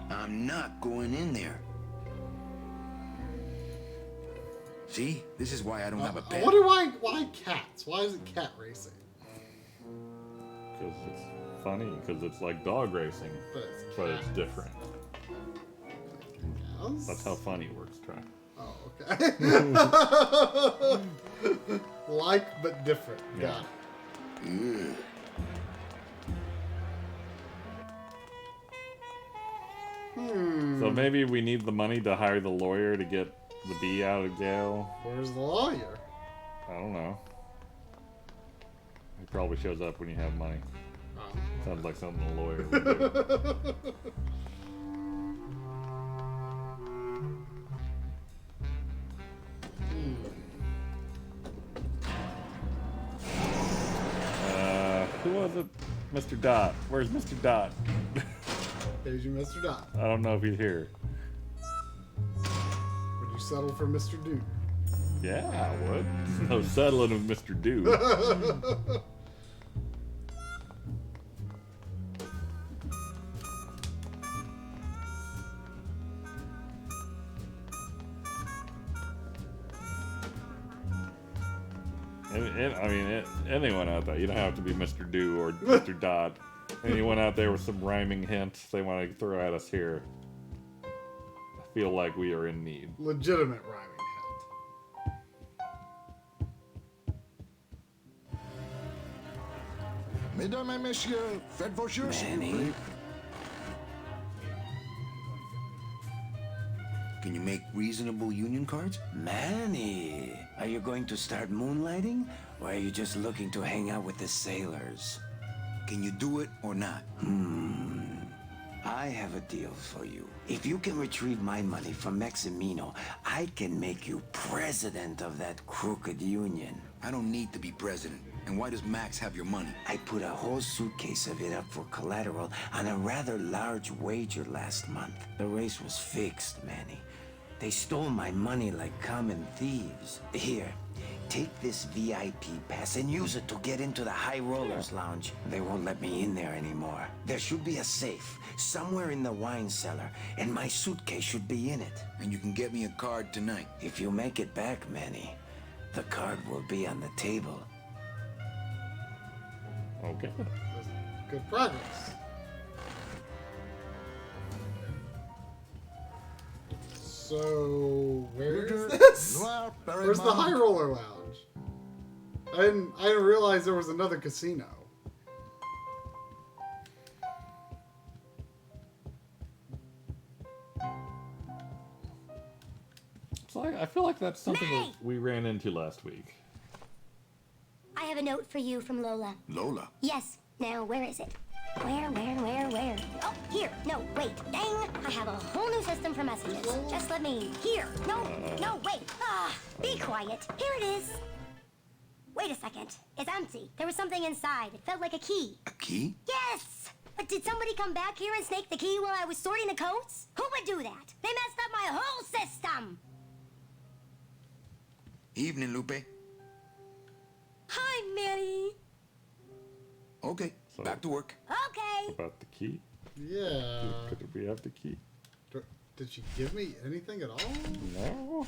I'm not going in there. See? This is why I don't have a I pet. wonder why cats? Why is it cat racing? Because it's funny, because it's like dog racing, but it's different. Yes. That's how funny works, Try. Oh, okay. Like, but different. Got it. So maybe we need the money to hire the lawyer to get the bee out of jail. Where's the lawyer? I don't know. He probably shows up when you have money. Oh. Sounds like something a lawyer would do. Who was it? Mr. Dot. Where's Mr. Dot? Here's your Mr. Dot. I don't know if he's here. Would you settle for Mr. Duke? Yeah, I would. No settling with Mr. Duke. Anyone out there. You don't have to be Mr. Do or Mr. Dot. Anyone out there with some rhyming hints they want to throw at us here. I feel like we are in need. Legitimate rhyming hint. Mesdames et messieurs, faites vos jeux, s'il vous plaît. Can you make reasonable union cards? Manny, are you going to start moonlighting? Or are you just looking to hang out with the sailors? Can you do it or not? I have a deal for you. If you can retrieve my money from Maximino, I can make you president of that crooked union. I don't need to be president. And why does Max have your money? I put a whole suitcase of it up for collateral on a rather large wager last month. The race was fixed, Manny. They stole my money like common thieves. Here, take this VIP pass and use it to get into the High Rollers Lounge. They won't let me in there anymore. There should be a safe somewhere in the wine cellar, and my suitcase should be in it. And you can get me a card tonight. If you make it back, Manny, the card will be on the table. Okay. Good progress. So, where is this? Where's the High Roller Lounge? I didn't realize there was another casino. So I feel like that's something that we ran into last week. I have a note for you from Lola. Lola? Yes. Now, where is it? Where? Oh, here. No, wait. Dang. I have a whole new system for messages. Just let me... Here. No, wait. Be quiet. Here it is. Wait a second. It's empty. There was something inside. It felt like a key. A key? Yes! But did somebody come back here and snake the key while I was sorting the coats? Who would do that? They messed up my whole system! Evening, Lupe. Hi, Manny. Okay, so back to work. Okay. About the key? Yeah. Could we have the key? Did she give me anything at all? No.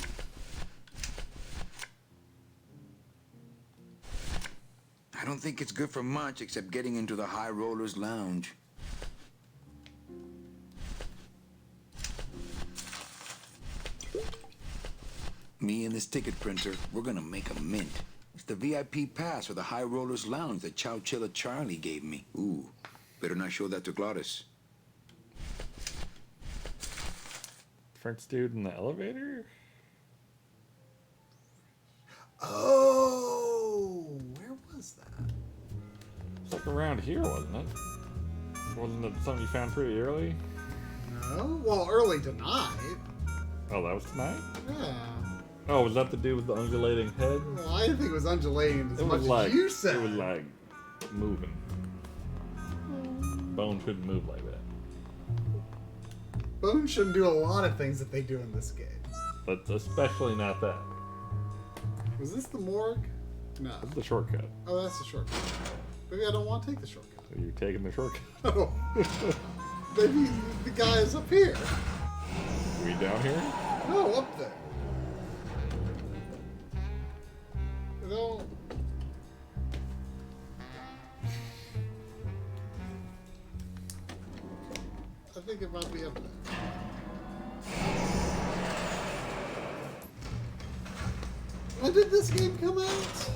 I don't think it's good for much except getting into the High Rollers Lounge. Me and this ticket printer, we're gonna make a mint. It's the VIP pass for the High Rollers Lounge that Chowchilla Charlie gave me. Ooh, better not show that to Glottis. French dude in the elevator? Oh, where was that? It's like around here, wasn't it? Wasn't it something you found pretty early? No? Well, early tonight. Oh, that was tonight? Yeah. Oh, was that the dude with the undulating head? Well, I didn't think it was undulating as much as you said. It was like moving. Bone couldn't move like that. Bone shouldn't do a lot of things that they do in this game. But especially not that. Was this the morgue? No. This is the shortcut. Oh, that's the shortcut. Maybe I don't want to take the shortcut. So you're taking the shortcut. Oh. Maybe the guy is up here. Are we down here? No, up there. No. think it might be up there. When did this game come out?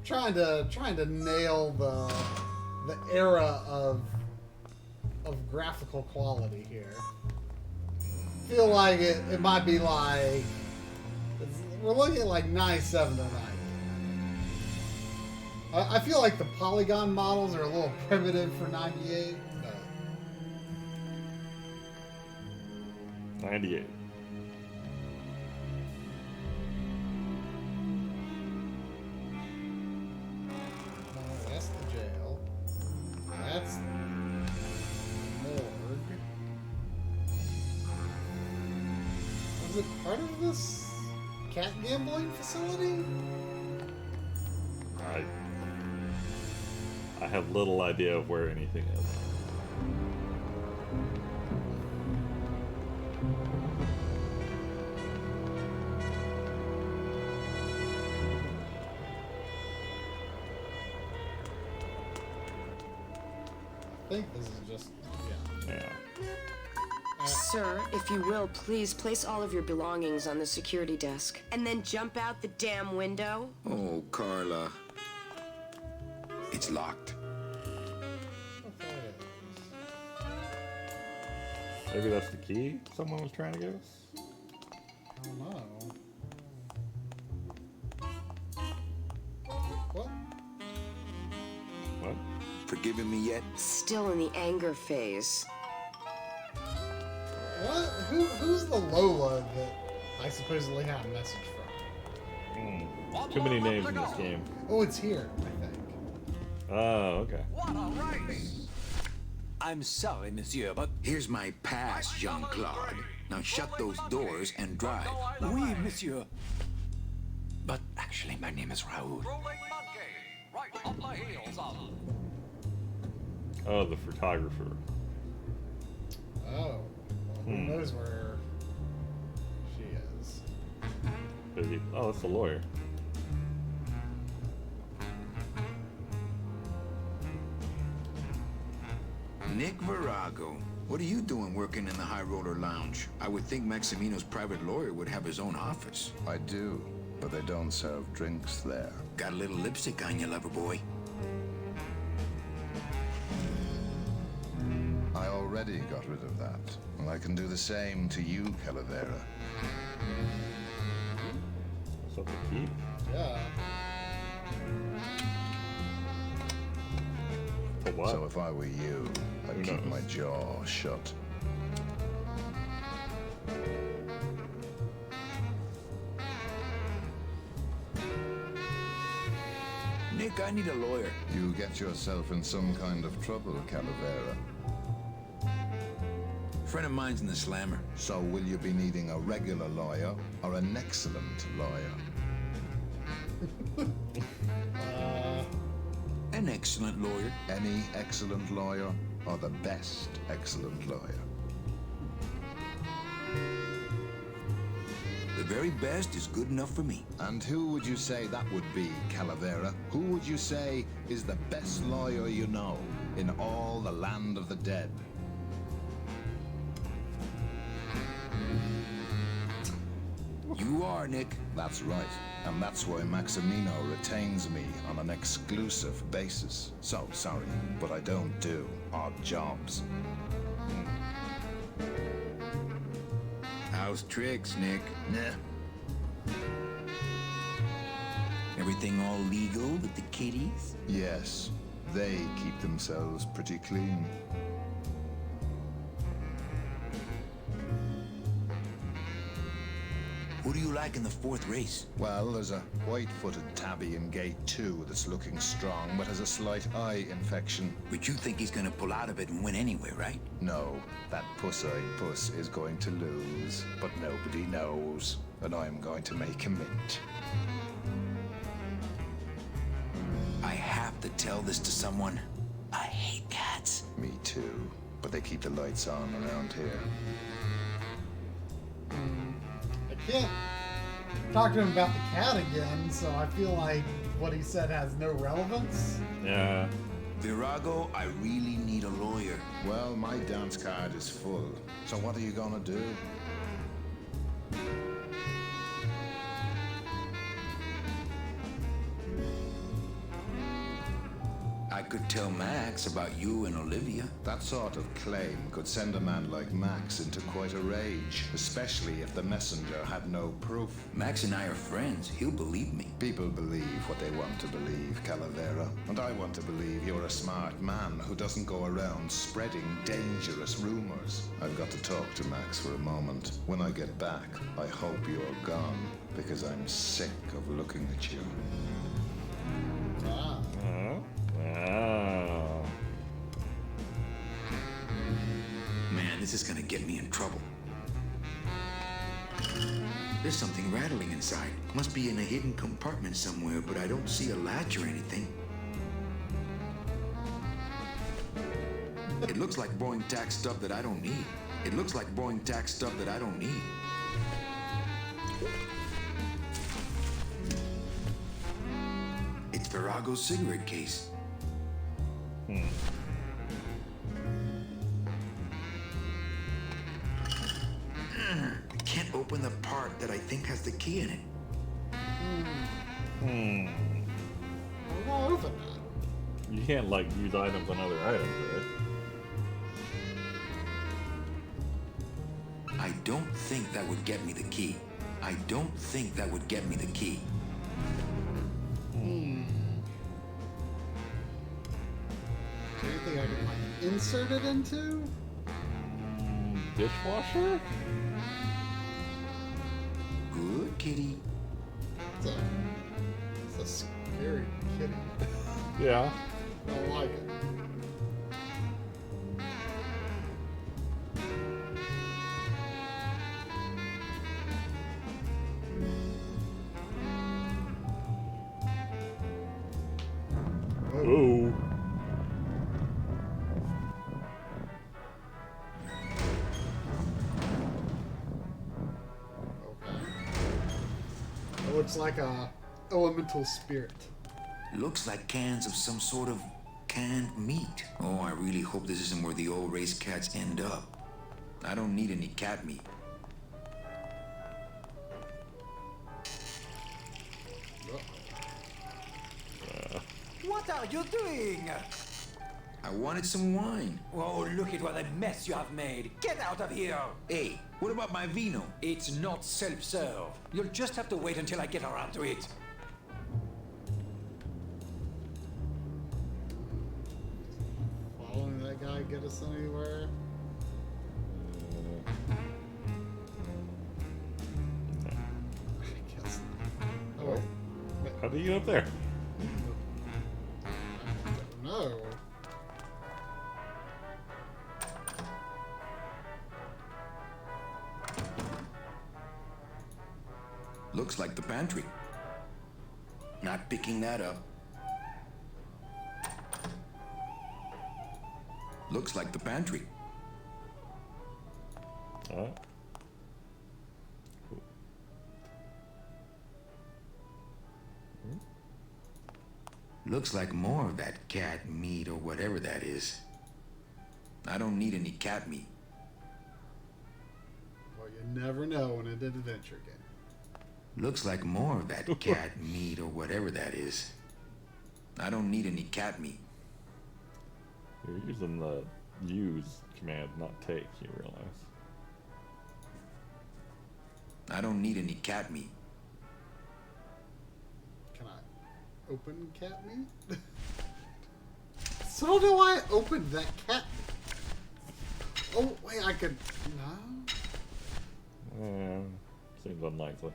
Trying to nail the era of graphical quality here. Feel like it might be like we're looking at like 97 or 90. I feel like the polygon models are a little primitive for 98. 98. That's the jail. That's the morgue. Was it part of this cat gambling facility? I have little idea of where anything is. I think this is just Yeah. Sir, if you will, please place all of your belongings on the security desk. And then jump out the damn window. Oh, Carla. It's locked. Maybe that's the key someone was trying to give us? I don't know. What? What? Forgiving me yet? Still in the anger phase. What? Who's the Lola that I supposedly had a message from? Too many names in this game. Oh, it's here, I think. Oh, okay. What a race! I'm sorry, monsieur, but... Here's my pass, Jean-Claude. Now shut those doors and drive. Oui, monsieur. But actually, my name is Raoul. Rolling monkey, right on the heels of. Oh, the photographer. Oh. Well, who knows where she is? Maybe. Oh, it's the lawyer. Nick Virago. What are you doing working in the High Roller Lounge? I would think Maximino's private lawyer would have his own office. I do, but they don't serve drinks there. Got a little lipstick on you, lover boy. I already got rid of that, and I can do the same to you, Calavera. Is that the key? Yeah. For what? So if I were you, I'd keep my jaw shut. Nick, I need a lawyer. You get yourself in some kind of trouble, Calavera. Friend of mine's in the slammer. So will you be needing a regular lawyer or an excellent lawyer? An excellent lawyer. Any excellent lawyer or the best excellent lawyer? The very best is good enough for me. And who would you say that would be, Calavera? Who would you say is the best lawyer you know in all the land of the dead? You are, Nick. That's right. And that's why Maximino retains me on an exclusive basis. So sorry, but I don't do odd jobs. How's tricks, Nick? Nah. Everything all legal with the kiddies? Yes, they keep themselves pretty clean. Who do you like in the fourth race? Well, there's a white-footed tabby in gate 2 that's looking strong, but has a slight eye infection. But you think he's gonna pull out of it and win anyway, right? No, that puss-eyed puss is going to lose, but nobody knows. And I'm going to make him mint. I have to tell this to someone. I hate cats. Me too, but they keep the lights on around here. I can't talk to him about the cat again, so I feel like what he said has no relevance. Yeah. Virago, I really need a lawyer. Well, my dance card is full. So what are you gonna do? I could tell Max about you and Olivia. That sort of claim could send a man like Max into quite a rage, especially if the messenger had no proof. Max and I are friends. He'll believe me. People believe what they want to believe, Calavera. And I want to believe you're a smart man who doesn't go around spreading dangerous rumors. I've got to talk to Max for a moment. When I get back, I hope you're gone, because I'm sick of looking at you. Ah. Oh. Man, this is gonna get me in trouble. There's something rattling inside. Must be in a hidden compartment somewhere, but I don't see a latch or anything. It looks like boring tax stuff that I don't need. It looks like boring tax stuff that I don't need. It's Virago's cigarette case. I can't open the part that I think has the key in it. I'm not open that. You can't like use items on other items, right? I don't think that would get me the key. I don't think that would get me the key. Is there anything I can like insert it into? Dishwasher? Good kitty. It's a scary kitty. Yeah. I don't like it. Oh. It looks like a elemental spirit. Looks like cans of some sort of canned meat. Oh, I really hope this isn't where the old race cats end up. I don't need any cat meat. What are you doing? I wanted some wine. Oh, look at what a mess you have made. Get out of here. Hey, what about my vino? It's not self-serve. You'll just have to wait until I get around to it. Following that guy get us anywhere? I guess not. Oh, wait. How do you get up there? No. Looks like the pantry. Not picking that up. Looks like the pantry. Oh. Looks like more of that cat meat or whatever that is. I don't need any cat meat. Well, you never know in an adventure game. Looks like more of that cat meat or whatever that is. I don't need any cat meat. You're using the use command, not take, you realize. I don't need any cat meat. Can I open cat meat? So how do I open that cat meat? Oh, wait, I could... No? Seems unlikely.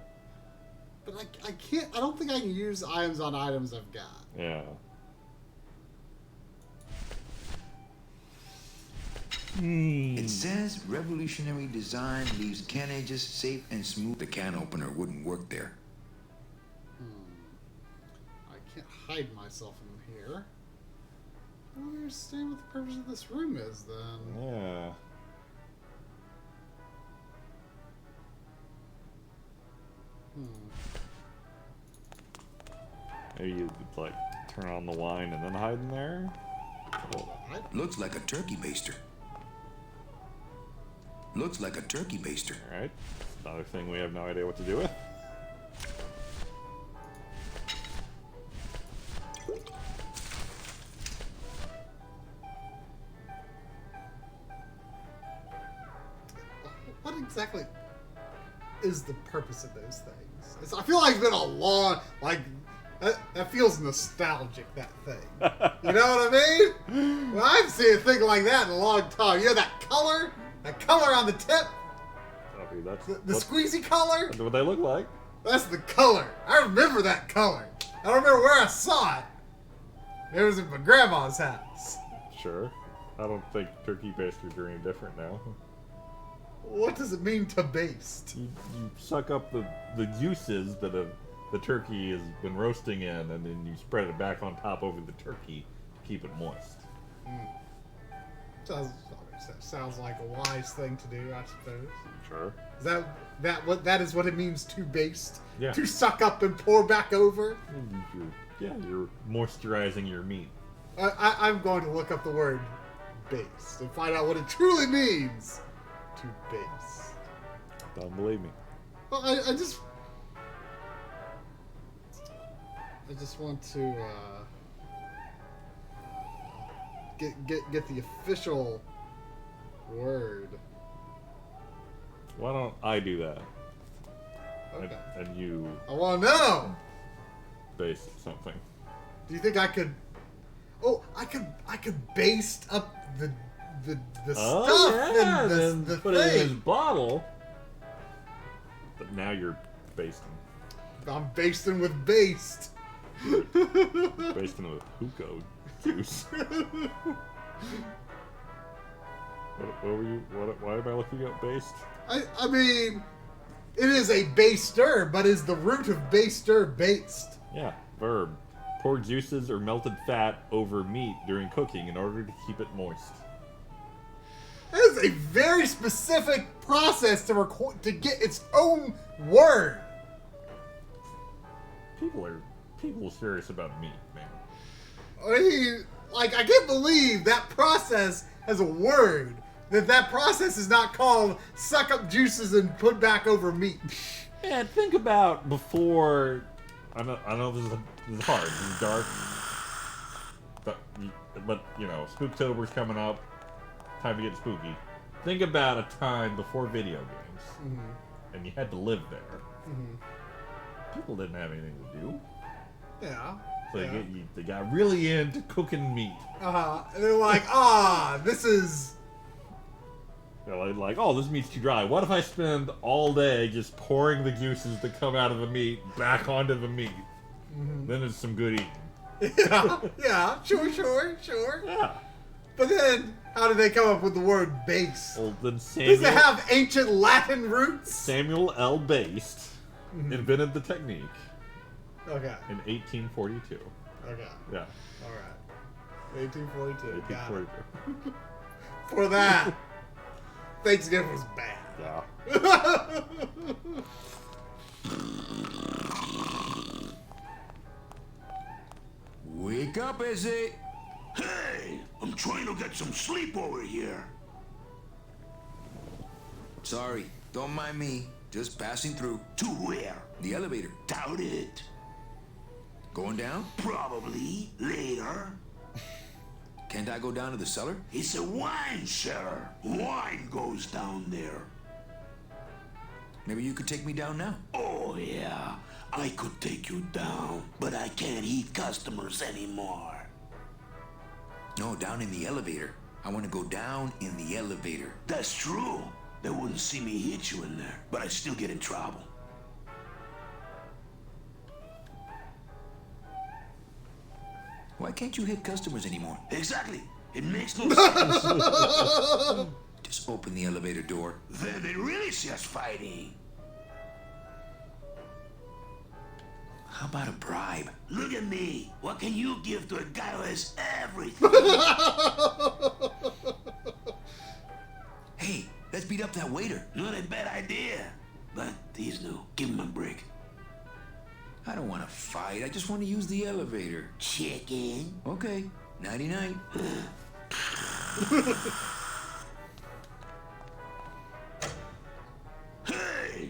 But I can't... I don't think I can use items on items I've got. Yeah. It says revolutionary design leaves can edges safe and smooth. The can opener wouldn't work there. I can't hide myself in here. I don't understand what the purpose of this room is, then. Yeah. Maybe you could, like, turn on the wine and then hide in there? Looks like a turkey baster. Looks like a turkey baster. Alright. Another thing we have no idea what to do with. What exactly is the purpose of those things? I feel like it's been a long, like, that feels nostalgic, that thing. You know what I mean? Well, I haven't seen a thing like that in a long time. You know that color? That color on the tip? I mean, that's The squeezy color? That's what they look like. That's the color. I remember that color. I don't remember where I saw it. It was at my grandma's house. Sure. I don't think turkey pastries are any different now. What does it mean to baste? You suck up the juices that the turkey has been roasting in, and then you spread it back on top over the turkey to keep it moist. Sounds like a wise thing to do, I suppose. Sure. Is that is what it means to baste? Yeah. To suck up and pour back over? You're moisturizing your meat. I'm going to look up the word baste and find out what it truly means to baste. Don't believe me. Well, I just want to get the official word. Why don't I do that? Okay. And you... I want to know! Baste something. Do you think I could... Oh, I could baste up the stuff yeah, and the put thing. it in his bottle. But now you're basting. I'm basting with baste. Basting with hookah juice. What were you? Why am I looking up based? I mean, it is a baster, but is the root of baster based? Yeah, verb. Pour juices or melted fat over meat during cooking in order to keep it moist. That is a very specific process to get its own word. People are serious about meat, man. I mean, like, I can't believe that process has a word. That process is not called suck up juices and put back over meat. Yeah, think about before. I know this is hard. This is dark. But you know, Spooktober's coming up. Time to get spooky. Think about a time before video games, and you had to live there. People didn't have anything to do. Yeah. So they got really into cooking meat. And they're like, this is... They're like, oh, this meat's too dry. What if I spend all day just pouring the juices that come out of the meat back onto the meat? Then it's some good eating. Yeah, sure. Yeah. But then, how did they come up with the word base? Well, then Does it have ancient Latin roots? Samuel L. Baste invented the technique. Okay. In 1842. Okay. Yeah. All right. 1842. 1842. For that, Thanksgiving was bad. Yeah. Wake up, Izzy! Hey, I'm trying to get some sleep over here. Sorry, don't mind me. Just passing through. To where? The elevator. Doubt it. Going down? Probably later. Can't I go down to the cellar? It's a wine cellar. Wine goes down there. Maybe you could take me down now. Oh, yeah. I could take you down, but I can't eat customers anymore. No, down in the elevator. I want to go down in the elevator. That's true. They wouldn't see me hit you in there, but I'd still get in trouble. Why can't you hit customers anymore? Exactly. It makes no sense. Just open the elevator door. Then they really see us fighting. How about a bribe? Look at me. What can you give to a guy who has everything? Hey, let's beat up that waiter. Not a bad idea. But he's new. Give him a break. I don't want to fight. I just want to use the elevator. Chicken. Okay. Nighty-night. Hey!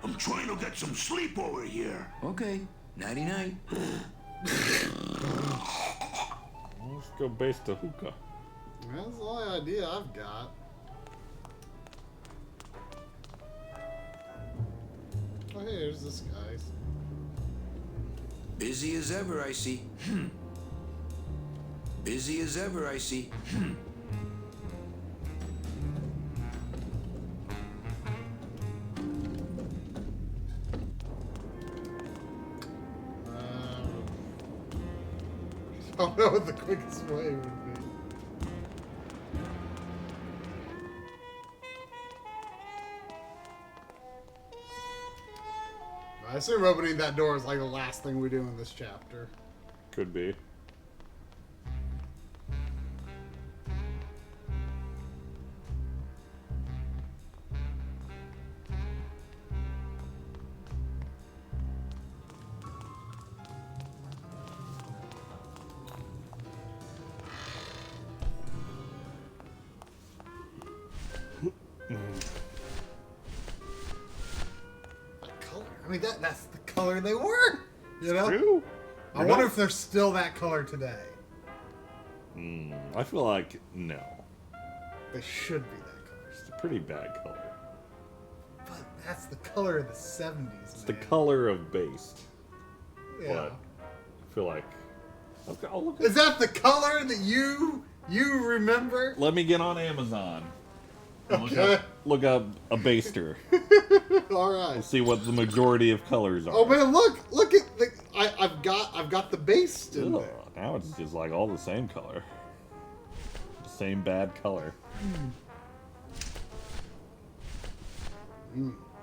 I'm trying to get some sleep over here. Okay. Nighty-night. Let's go base to hookah. That's the only idea I've got. Oh, hey, there's this guy. Busy as ever, I see. Busy as ever, I see. I don't know what the quickest way would be. I assume opening that door is like the last thing we do in this chapter. Could be. I mean, that's the color they were. You know? True. I wonder if they're still that color today. I feel like no. They should be that color. It's a pretty bad color. But that's the color of the 70s, It's the color of base. Yeah. But I feel like. Okay, I'll look Is that the color that you remember? Let me get on Amazon. And Okay. look up a baster. All right. We'll see what the majority of colors are. Oh man, look at the I've got the base in Ugh, there. now it's just like all the same color. Same bad color.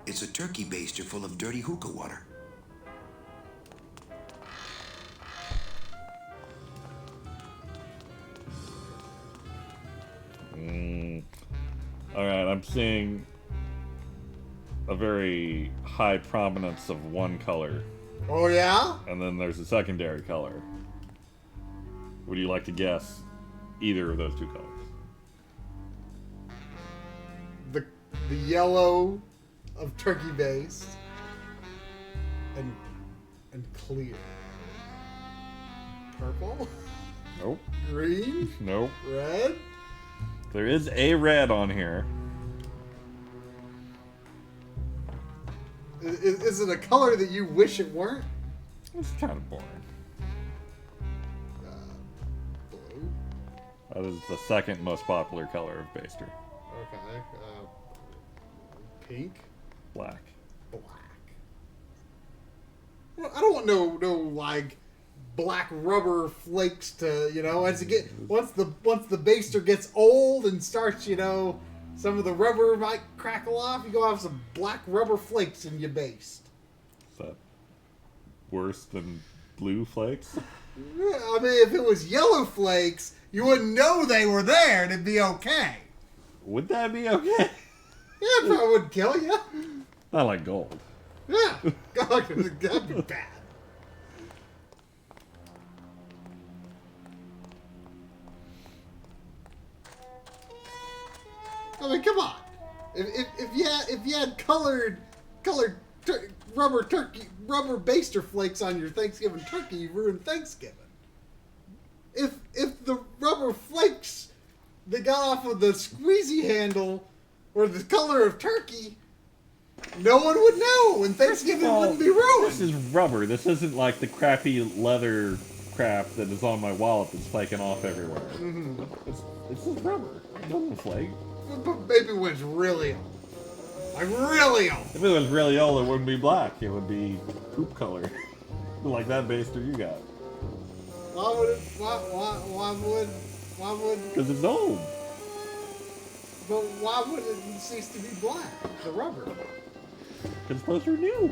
It's a turkey baster full of dirty hookah water. Alright, I'm seeing a very high prominence of one color. Oh yeah? And then there's a secondary color. Would you like to guess either of those two colors? The yellow of turkey base and clear. Purple? Nope. Green? Nope. Red? There is a red on here. Is it a color that you wish it weren't? It's kind of boring. Blue. That is the second most popular color of baster. Okay. Pink. Black. Black. Well, I don't want no like black rubber flakes to, you know, as it get once the baster gets old and starts, you know, some of the rubber might crackle off, you go have some black rubber flakes in your baste. Is that worse than blue flakes? Yeah, I mean, if it was yellow flakes, you wouldn't know they were there and it'd be okay. Would that be okay? Yeah, it probably wouldn't kill you. Not like gold. Yeah, God, that'd be bad. I mean, come on. If you had colored rubber baster flakes on your Thanksgiving turkey, you ruined Thanksgiving. If the rubber flakes that got off of the squeezy handle were the color of turkey, no one would know, and Thanksgiving wouldn't be ruined. This is rubber. This isn't like the crappy leather crap that is on my wallet that's flaking off everywhere. Mm-hmm. It's just rubber. It doesn't flake. But maybe when it's really old. Like really old. If it was really old, it wouldn't be black. It would be poop color. Like that baster you got. Why would it? Why would? Because it's old. But why would it cease to be black? The rubber. Because those are new.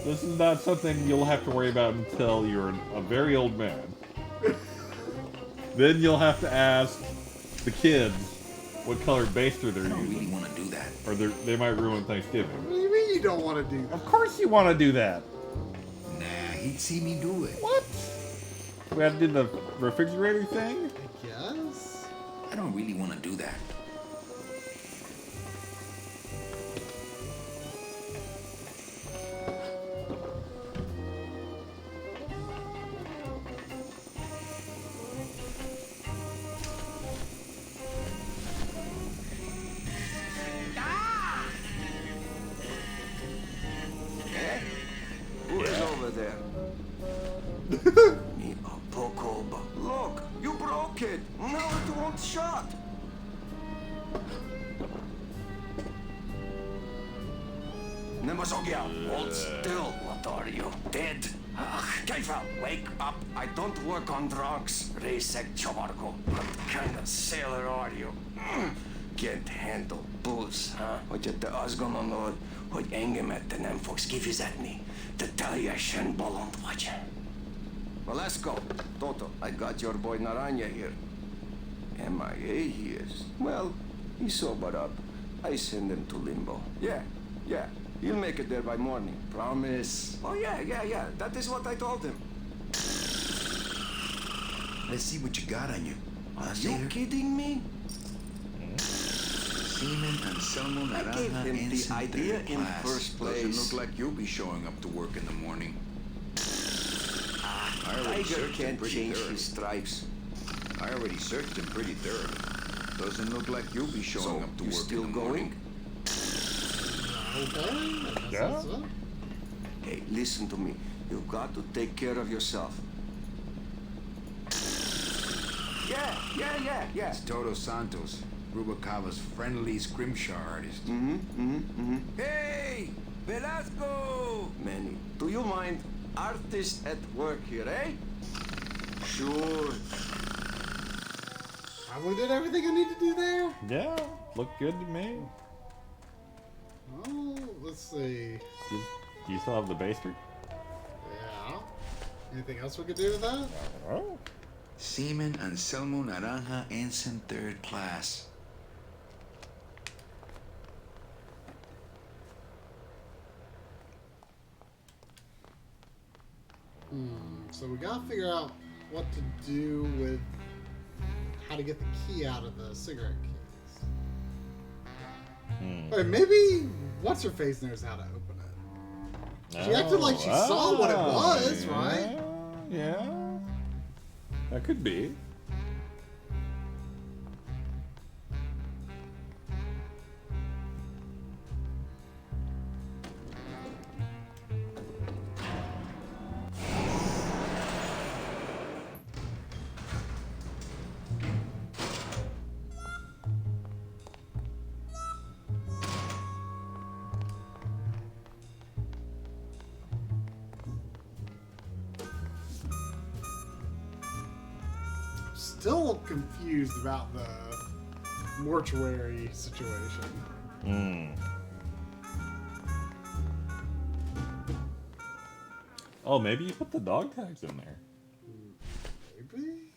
This is not something you'll have to worry about until you're a very old man. Then you'll have to ask the kids what color baster they're using. I don't really want to do that. Or they might ruin Thanksgiving. What do you mean you don't want to do that? Of course you want to do that. Nah, he'd see me do it. What? We had to do the refrigerator thing? I guess. I don't really want to do that. Who is over there? Me a poco, but look, you broke it. Now it won't shut. Nemasogia, hold still. What are you, dead? Kaifa, wake up. I don't work on drugs. Resek Chomarko. What kind of sailor are you? Can't handle booze, huh? Hogy te azt gondolod, hogy engemet nem fogsz kifizetni? Te teljesen bolond vagy. Well, let's go. Toto, I got your boy Naranja here. MIA he is. Well, he sobered up. I send him to limbo. Yeah. He'll make it there by morning. Promise. Oh, yeah. That is what I told him. Let's see what you got on you. Are you kidding me? Semen and Salmon I gave him the idea in first place. Doesn't look like you'll be showing up to work in the morning. Tiger can't change his stripes. I already searched him pretty thoroughly. Doesn't look like you'll be showing up to work still in the going? morning. Okay. Yeah. So. Hey, listen to me. You got to take care of yourself. Yeah. It's Toto Santos, Rubalcava's friendly scrimshaw artist. Hey, Velasco! Manny, do you mind? Artist at work here, eh? Sure. Probably did everything I need to do there. Yeah, looked good to me. Oh, let's see. Do you still have the baster? Yeah. Anything else we could do with that? Oh. Semen and Salmon Naranja Ensign 3rd Class. So we gotta figure out what to do with how to get the key out of the cigarette keys. Wait, maybe what's her face knows how to open it. She acted like she saw what it was, right? Yeah. That could be. Still confused about the mortuary situation. Oh, maybe you put the dog tags in there. Maybe?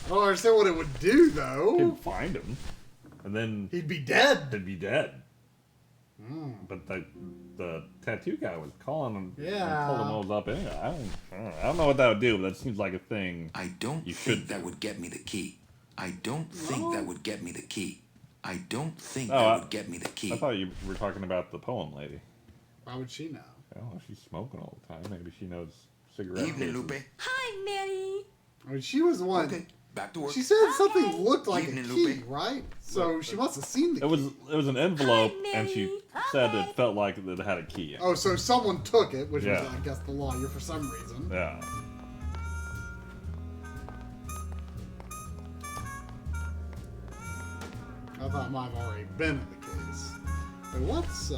I don't understand what it would do, though. He'd find him, and then he'd be dead. He'd be dead. But the tattoo guy was calling him. Yeah. And told him what was up anyway. I don't know what that would do, but that seems like a thing. I don't think that would get me the key. I don't think that would get me the key. I don't think that would get me the key. I thought you were talking about the poem lady. Why would she know? Well, she's smoking all the time. Maybe she knows cigarette Evening, cases. Lupe. Hi, Manny. I mean, she was the one. Okay, back to work. She said something looked like Evening, a key, Lupe. right? So she must have seen the key. It was an envelope, and she said it felt like it had a key in it. Oh, so someone took it, which Yeah. was, I guess, the lawyer for some reason. Yeah. I thought it might have already been in the case. But what's,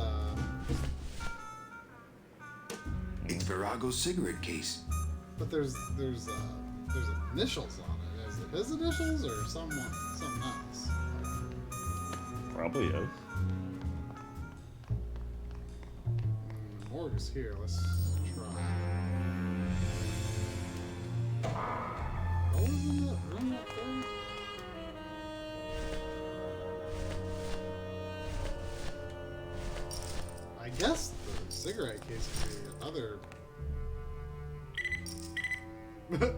It's Virago's cigarette case. But there's initials on it. Is it his initials or something else? Probably is. Morgue is here. Let's try. What was in that room up there? I guess the cigarette case would be another Huh.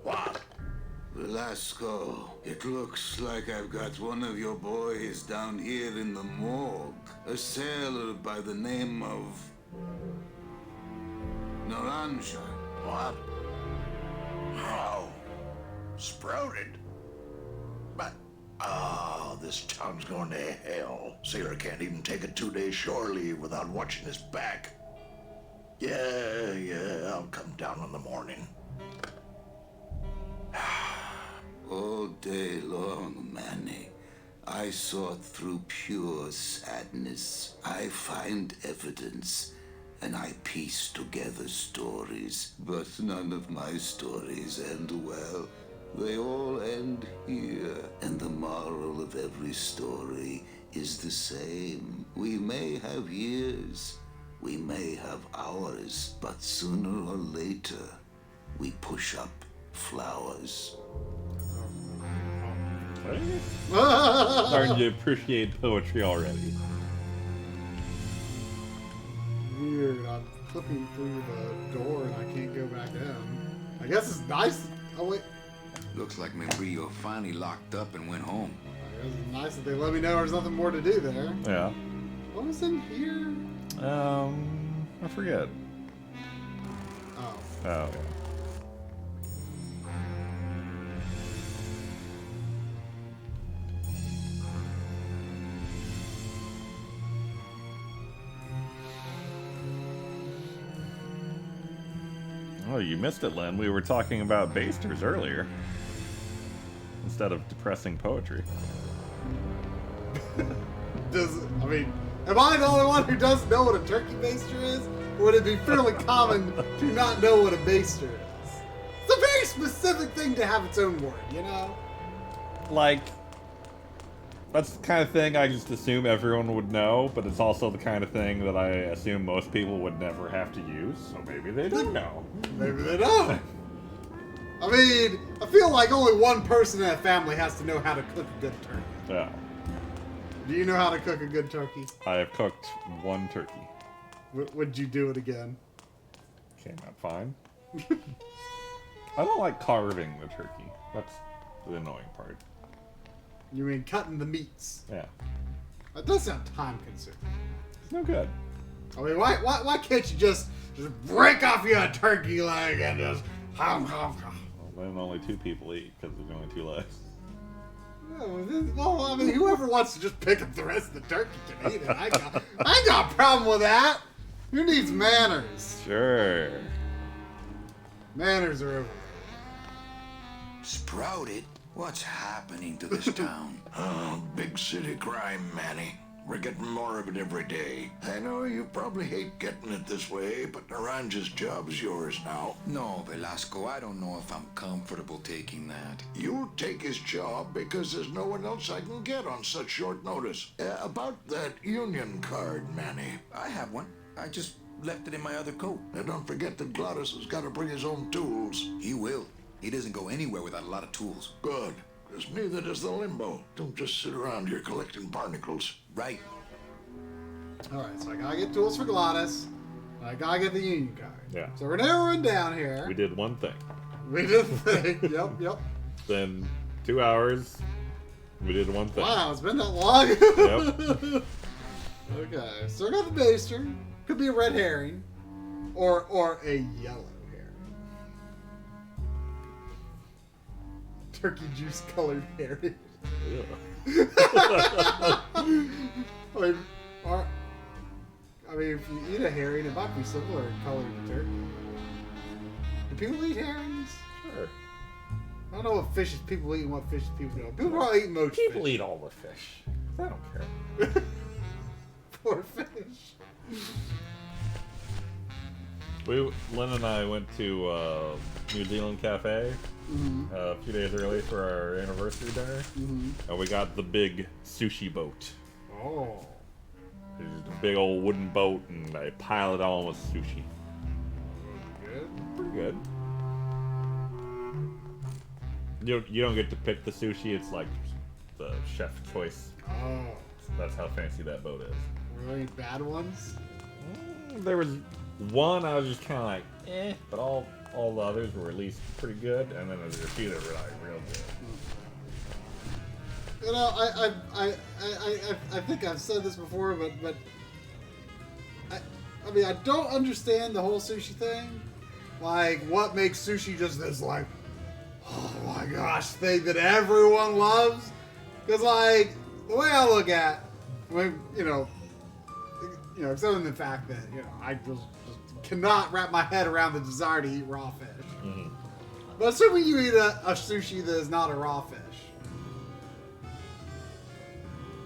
What? Velasco, it looks like I've got one of your boys down here in the morgue. A sailor by the name of... Naranja. What? How? Sprouted? But, oh, this town's going to hell. Sailor can't even take a 2-day shore leave without watching his back. Yeah, I'll come down in the morning. All day long, Manny, I sought through pure sadness. I find evidence, and I piece together stories. But none of my stories end well. They all end here. And the moral of every story is the same. We may have years, we may have hours, but sooner or later, we push up flowers. Starting to appreciate poetry already. Weird. I'm flipping through the door and I can't go back in. I guess it's nice. Oh wait. Looks like Membrillo finally locked up and went home. I guess it's nice that they let me know there's nothing more to do there. Yeah. What was in here? I forget. Oh. Oh, yeah. Oh, you missed it, Len. We were talking about basters earlier. Instead of depressing poetry. Am I the only one who doesn't know what a turkey baster is? Or would it be fairly common to not know what a baster is? It's a very specific thing to have its own word, you know? Like, that's the kind of thing I just assume everyone would know, but it's also the kind of thing that I assume most people would never have to use, so maybe they don't know. Maybe they don't. I mean, I feel like only one person in a family has to know how to cook a good turkey. Yeah. Do you know how to cook a good turkey? I have cooked one turkey. Would you do it again? Came out fine. I don't like carving the turkey. That's the annoying part. You mean cutting the meats? Yeah. That does sound time consuming. It's no good. I mean, why can't you just break off your turkey leg and just hum. Well, then only 2 people eat because there's only 2 legs. Well, I mean, whoever wants to just pick up the rest of the turkey can eat it. I ain't got a problem with that. Who needs manners? Sure. Manners are over. Sprouted? What's happening to this town? Oh, big city crime, Manny. We're getting more of it every day. I know you probably hate getting it this way, but Naranja's job's yours now. No, Velasco, I don't know if I'm comfortable taking that. You'll take his job because there's no one else I can get on such short notice. About that union card, Manny. I have one. I just left it in my other coat. Now don't forget that Glottis has got to bring his own tools. He will. He doesn't go anywhere without a lot of tools. Good, because neither does the Limbo. Don't just sit around here collecting barnacles. Right. Alright, so I gotta get tools for Glottis. I gotta get the union card. Yeah. So we're narrowing down here. We did one thing. We did the thing. Yep. Then 2 hours, we did one thing. Wow, it's been that long? Yep. Okay, so I got the baster. Could be a red herring. Or a yellow herring. Turkey juice colored herring. I mean, if you eat a herring, it might be similar in color to turkey. Do people eat herrings? Sure. I don't know what fishes people eat and what fishes people don't. People probably eat most People fish. eat all the fish. I don't care. Poor fish. Lynn and I went to New Zealand Cafe a few days early for our anniversary dinner, and we got the big sushi boat. Oh. It's a big old wooden boat, and I pile it on with sushi. Good. Pretty good. you don't get to pick the sushi. It's like the chef choice. Oh. That's how fancy that boat is. Were there any bad ones? There was one I was just kind of like, eh, but all the others were at least pretty good, and then there's a few that were like real good. You know, I think I've said this before, but I mean, I don't understand the whole sushi thing. Like, what makes sushi just this, like, oh my gosh, thing that everyone loves? Because, like, the way I look at, you know, except in the fact that, you know, I just cannot wrap my head around the desire to eat raw fish. Mm-hmm. But assuming you eat a sushi that is not a raw fish,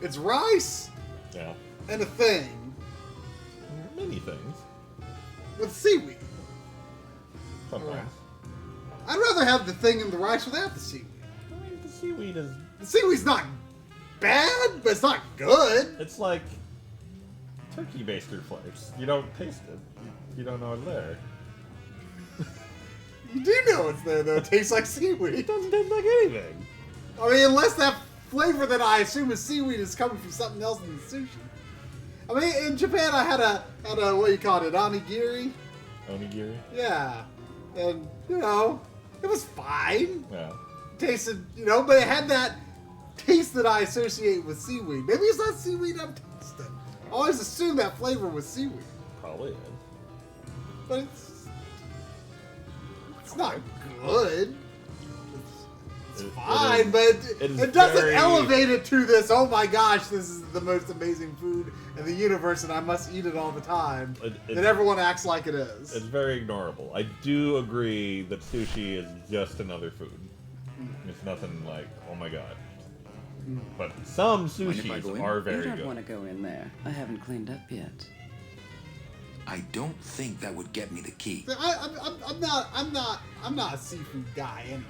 it's rice and a thing. Many things. With seaweed. Sometimes. I'd rather have the thing in the rice without the seaweed. I mean, the seaweed is... The seaweed's not bad, but it's not good. It's like turkey baster flakes. You don't taste it. You don't know it's there. You do know it's there, though. It tastes like seaweed. It doesn't taste like anything. I mean, unless that flavor that I assume is seaweed is coming from something else in the sushi. I mean, in Japan, I had a what do you call it, onigiri? Onigiri? Yeah. And, you know, it was fine. Yeah. Tasted, you know, but it had that taste that I associate with seaweed. Maybe it's not seaweed I'm tasting. I always assumed that flavor was seaweed. Probably is. But it's not good. It's fine, but it doesn't elevate it to this, oh my gosh, this is the most amazing food in the universe and I must eat it all the time. That everyone acts like it is. It's very ignorable. I do agree that sushi is just another food. It's nothing like, oh my god. But some sushis are very good. You don't want to go in there. I haven't cleaned up yet. I don't think that would get me the key. I'm not a seafood guy anyway.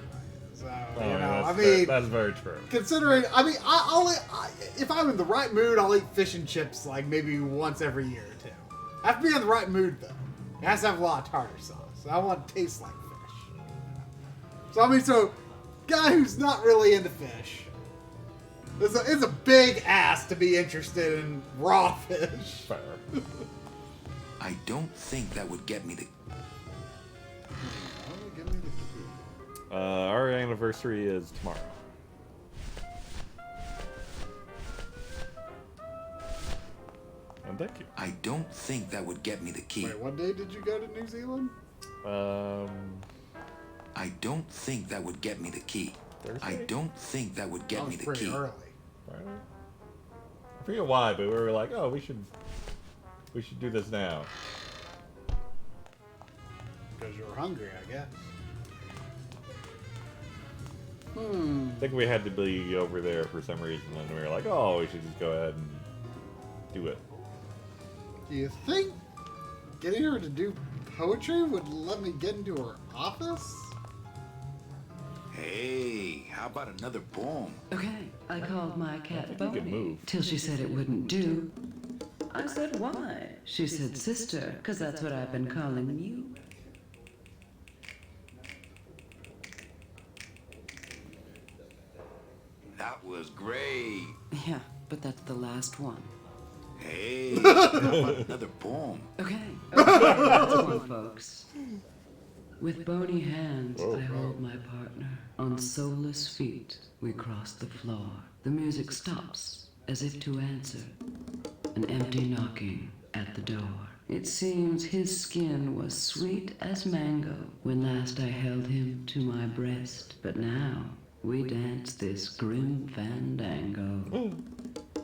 So, you know, that's, I mean, that's very true. Considering, I mean, if I'm in the right mood, I'll eat fish and chips like maybe once every year or two. I have to be in the right mood though. It has to have a lot of tartar sauce. I want it to taste like fish. So I mean, guy who's not really into fish, it's a big ass to be interested in raw fish. Fair. I don't think that would get me the... Our anniversary is tomorrow. And thank you. I don't think that would get me the key. Wait, what day did you go to New Zealand? I don't think that would get me the key. Thursday? I don't think that would get me the key. Early. I forget why, but we were like, oh, we should do this now. Because you were hungry, I guess. I think we had to be over there for some reason, and we were like, oh, we should just go ahead and do it. Do you think getting her to do poetry would let me get into her office? Hey, how about another poem? Okay, I called my cat you can Bonnie move. till she said it wouldn't do. I said, why? She said, sister, because that's what I've been calling you. That was great. Yeah, but that's the last one. Hey, how about another poem? Okay, that's one, folks. With bony hands, I hold my partner. On soulless feet, we cross the floor. The music stops, as if to answer. An empty knocking at the door. It seems his skin was sweet as mango when last I held him to my breast. But now, we dance this grim fandango.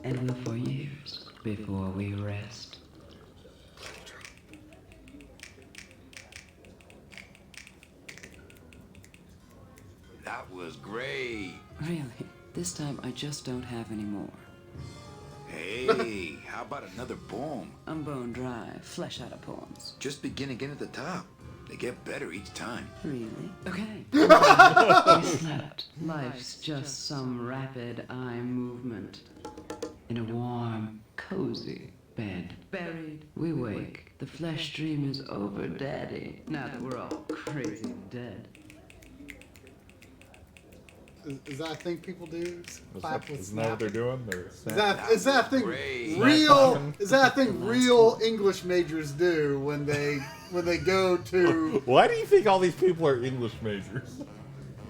And will for years before we rest. That was great. Really, this time I just don't have any more. Hey, how about another poem? I'm bone dry, flesh out of poems. Just begin again at the top. They get better each time. Really? Okay. We slept. Life's just some rapid eye movement. In a warm, cozy bed. Buried, we wake. The flesh dream is over, Daddy. Now that we're all crazy dead. Is that a thing people do? Clap with Isn't that what they're doing? Is that a thing real? Is that a thing real English majors do when they go to? Why do you think all these people are English majors?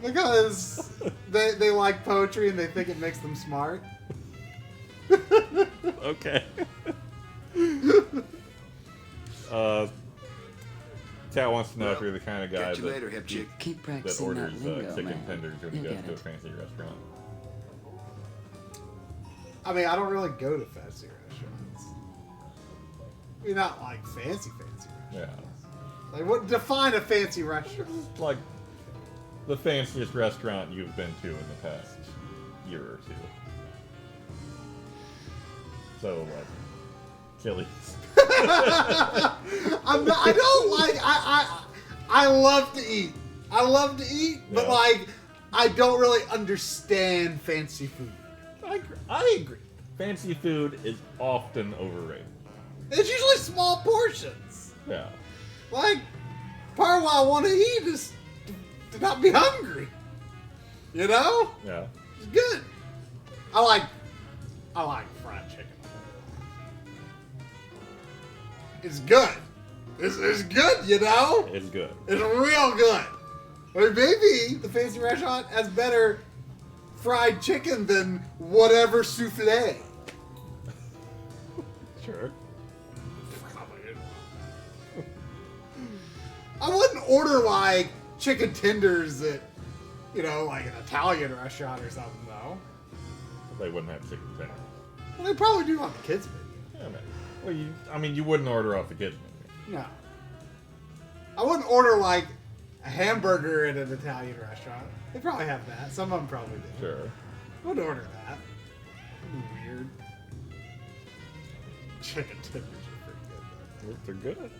Because they like poetry and they think it makes them smart. Okay. Cat wants to know if you're the kind of guy Catch you later, hip chick. Keep that practicing orders that lingo, chicken man. tenders when he You'll goes get to a it. fancy restaurant. I mean, I don't really go to fancy restaurants. I mean, not like fancy restaurants. Yeah. Like, what define a fancy restaurant? Like the fanciest restaurant you've been to in the past year or two. So, like, Chili's. I don't like. I love to eat. I love to eat, but Yeah. like, I don't really understand fancy food. I agree. Fancy food is often overrated. It's usually small portions. Yeah. Like, part of what I want to eat is to not be hungry. You know? Yeah. It's good. I like fried chicken. It's good. It's good, you know? It's good. It's real good. I mean, maybe the fancy restaurant has better fried chicken than whatever souffle. Sure. I wouldn't order like chicken tenders at, like an Italian restaurant or something, though. They wouldn't have chicken tenders. Well, they probably do on the kids menu. Yeah, man. Well, you wouldn't order off the kids menu. No. I wouldn't order like a hamburger at an Italian restaurant. They probably have that. Some of them probably do. Sure. I wouldn't order that. That'd be weird. Chicken tenders are pretty good, They're good.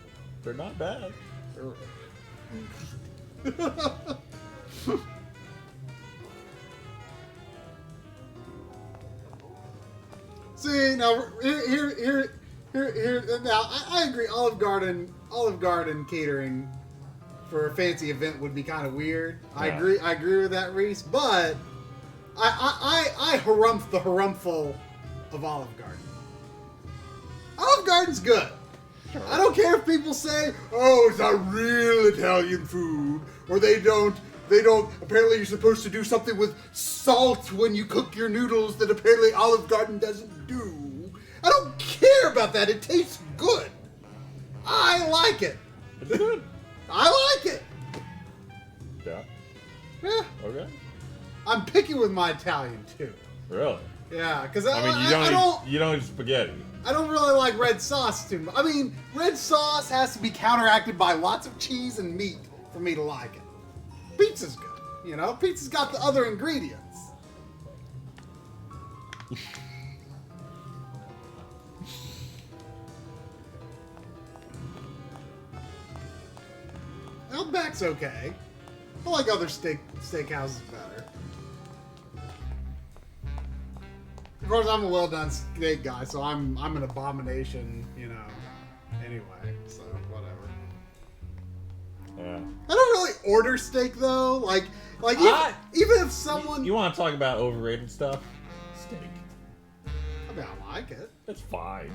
They're not bad. though. See, now here. Now I agree. Olive Garden catering for a fancy event would be kind of weird. I agree with that, Reese. But I harumph the harumphful of Olive Garden. Olive Garden's good. Sure. I don't care if people say, "Oh, it's not real Italian food," or they don't. Apparently, you're supposed to do something with salt when you cook your noodles that apparently Olive Garden doesn't do. I don't care about that. It tastes good. I like it. It's good. I like it. Yeah. Yeah. Okay. I'm picky with my Italian too. Really? Yeah, because I mean, you don't eat spaghetti. I don't really like red sauce too much. I mean, red sauce has to be counteracted by lots of cheese and meat for me to like it. Pizza's good, Pizza's got the other ingredients. Outback's okay. I like other steakhouses better. Of course, I'm a well-done steak guy, so I'm an abomination, anyway, so whatever. Yeah. I don't really order steak, though. Like even if someone... You want to talk about overrated stuff? Steak. I mean, I like it. It's fine.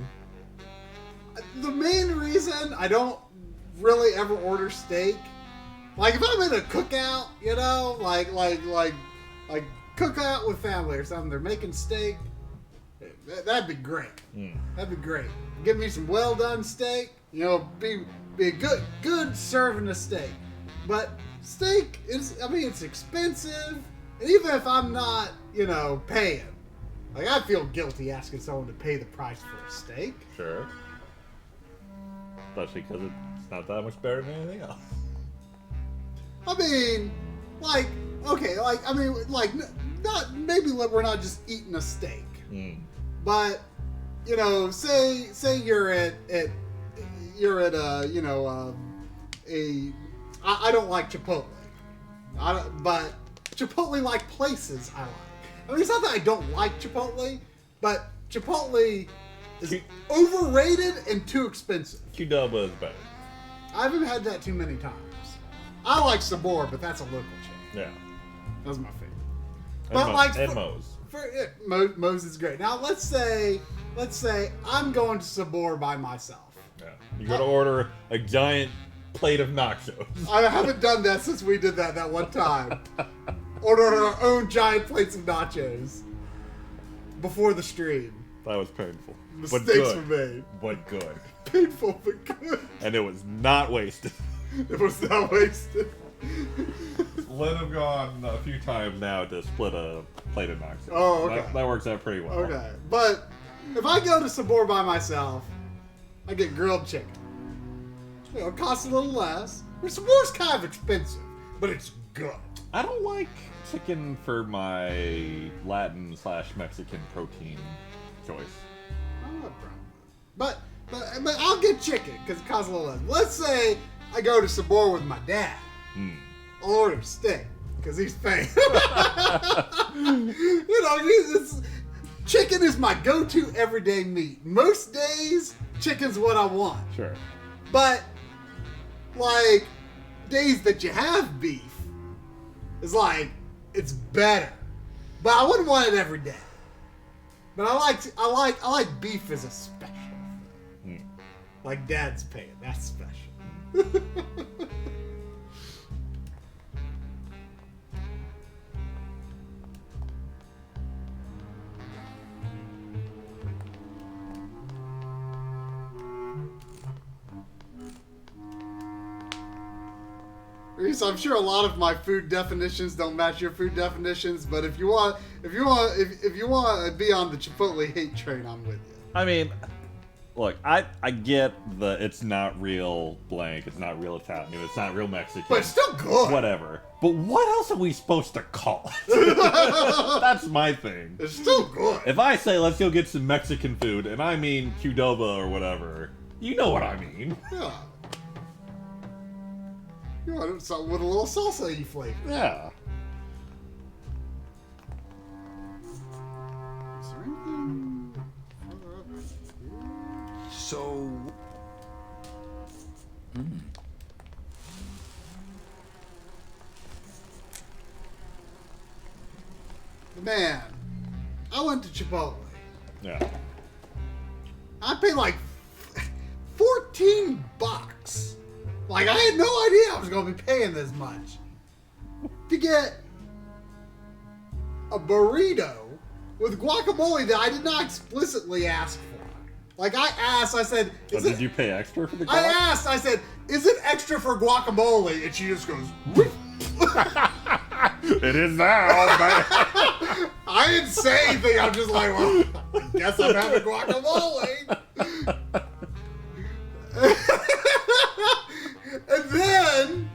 The main reason I don't really ever order steak, like if I'm in a cookout, like cookout with family or something, they're making steak, that'd be great. That'd be great. Give me some well done steak, be a good serving of steak. But steak it's expensive, and even if I'm not, paying, like I feel guilty asking someone to pay the price for a steak. Sure. Especially because it's not that much better than anything else. I mean, not maybe we're not just eating a steak, but say you're at I don't like Chipotle, but Chipotle like places I like. I mean, it's not that I don't like Chipotle, but Chipotle is overrated and too expensive. Qdoba is better. I haven't had that too many times. I like Sabor, but that's a local chain. Yeah. That's my favorite. But like and Moe's. Moe's is great. Now let's say I'm going to Sabor by myself. Yeah. You got to order a giant plate of nachos. I haven't done that since we did that one time. Ordered our own giant plates of nachos before the stream. That was painful. Mistakes were made. But good. Painful but good. And it was not wasted. It was not wasted. Lynn have gone a few times now to split a plate of nachos. Oh, okay. That works out pretty well. Okay. But if I go to Sabor by myself, I get grilled chicken. You know, it costs a little less. Sabor's kind of expensive, but it's good. I don't like chicken for my Latin/Mexican protein choice. I don't have a problem with it. But I'll get chicken because it costs a little less. Let's say I go to Sabor with my dad. I'll order steak because he's paying. Chicken is my go-to everyday meat. Most days, chicken's what I want. Sure. But like days that you have beef, it's like it's better. But I wouldn't want it every day. But I like beef as a special. Like Dad's paying, that's special. Reese, I'm sure a lot of my food definitions don't match your food definitions, but if you want to be on the Chipotle hate train, I'm with you. I mean, look, I get the it's not real blank, it's not real Italian, it's not real Mexican. But it's still good. Whatever. But what else are we supposed to call it? That's my thing. It's still good. If I say let's go get some Mexican food, and I mean Qdoba or whatever, you know what I mean. Yeah. You want something with a little salsa-y flavor. Yeah. Is there anything? So... Man, I went to Chipotle. Yeah. I paid like $14. Like, I had no idea I was going to be paying this much to get a burrito with guacamole that I did not explicitly ask for. Like, I asked, I said... Did you pay extra for the guac? I asked, I said, is it extra for guacamole? And she just goes... It is now, man. I didn't say anything. I'm just like, well, I guess I'm having guacamole. And then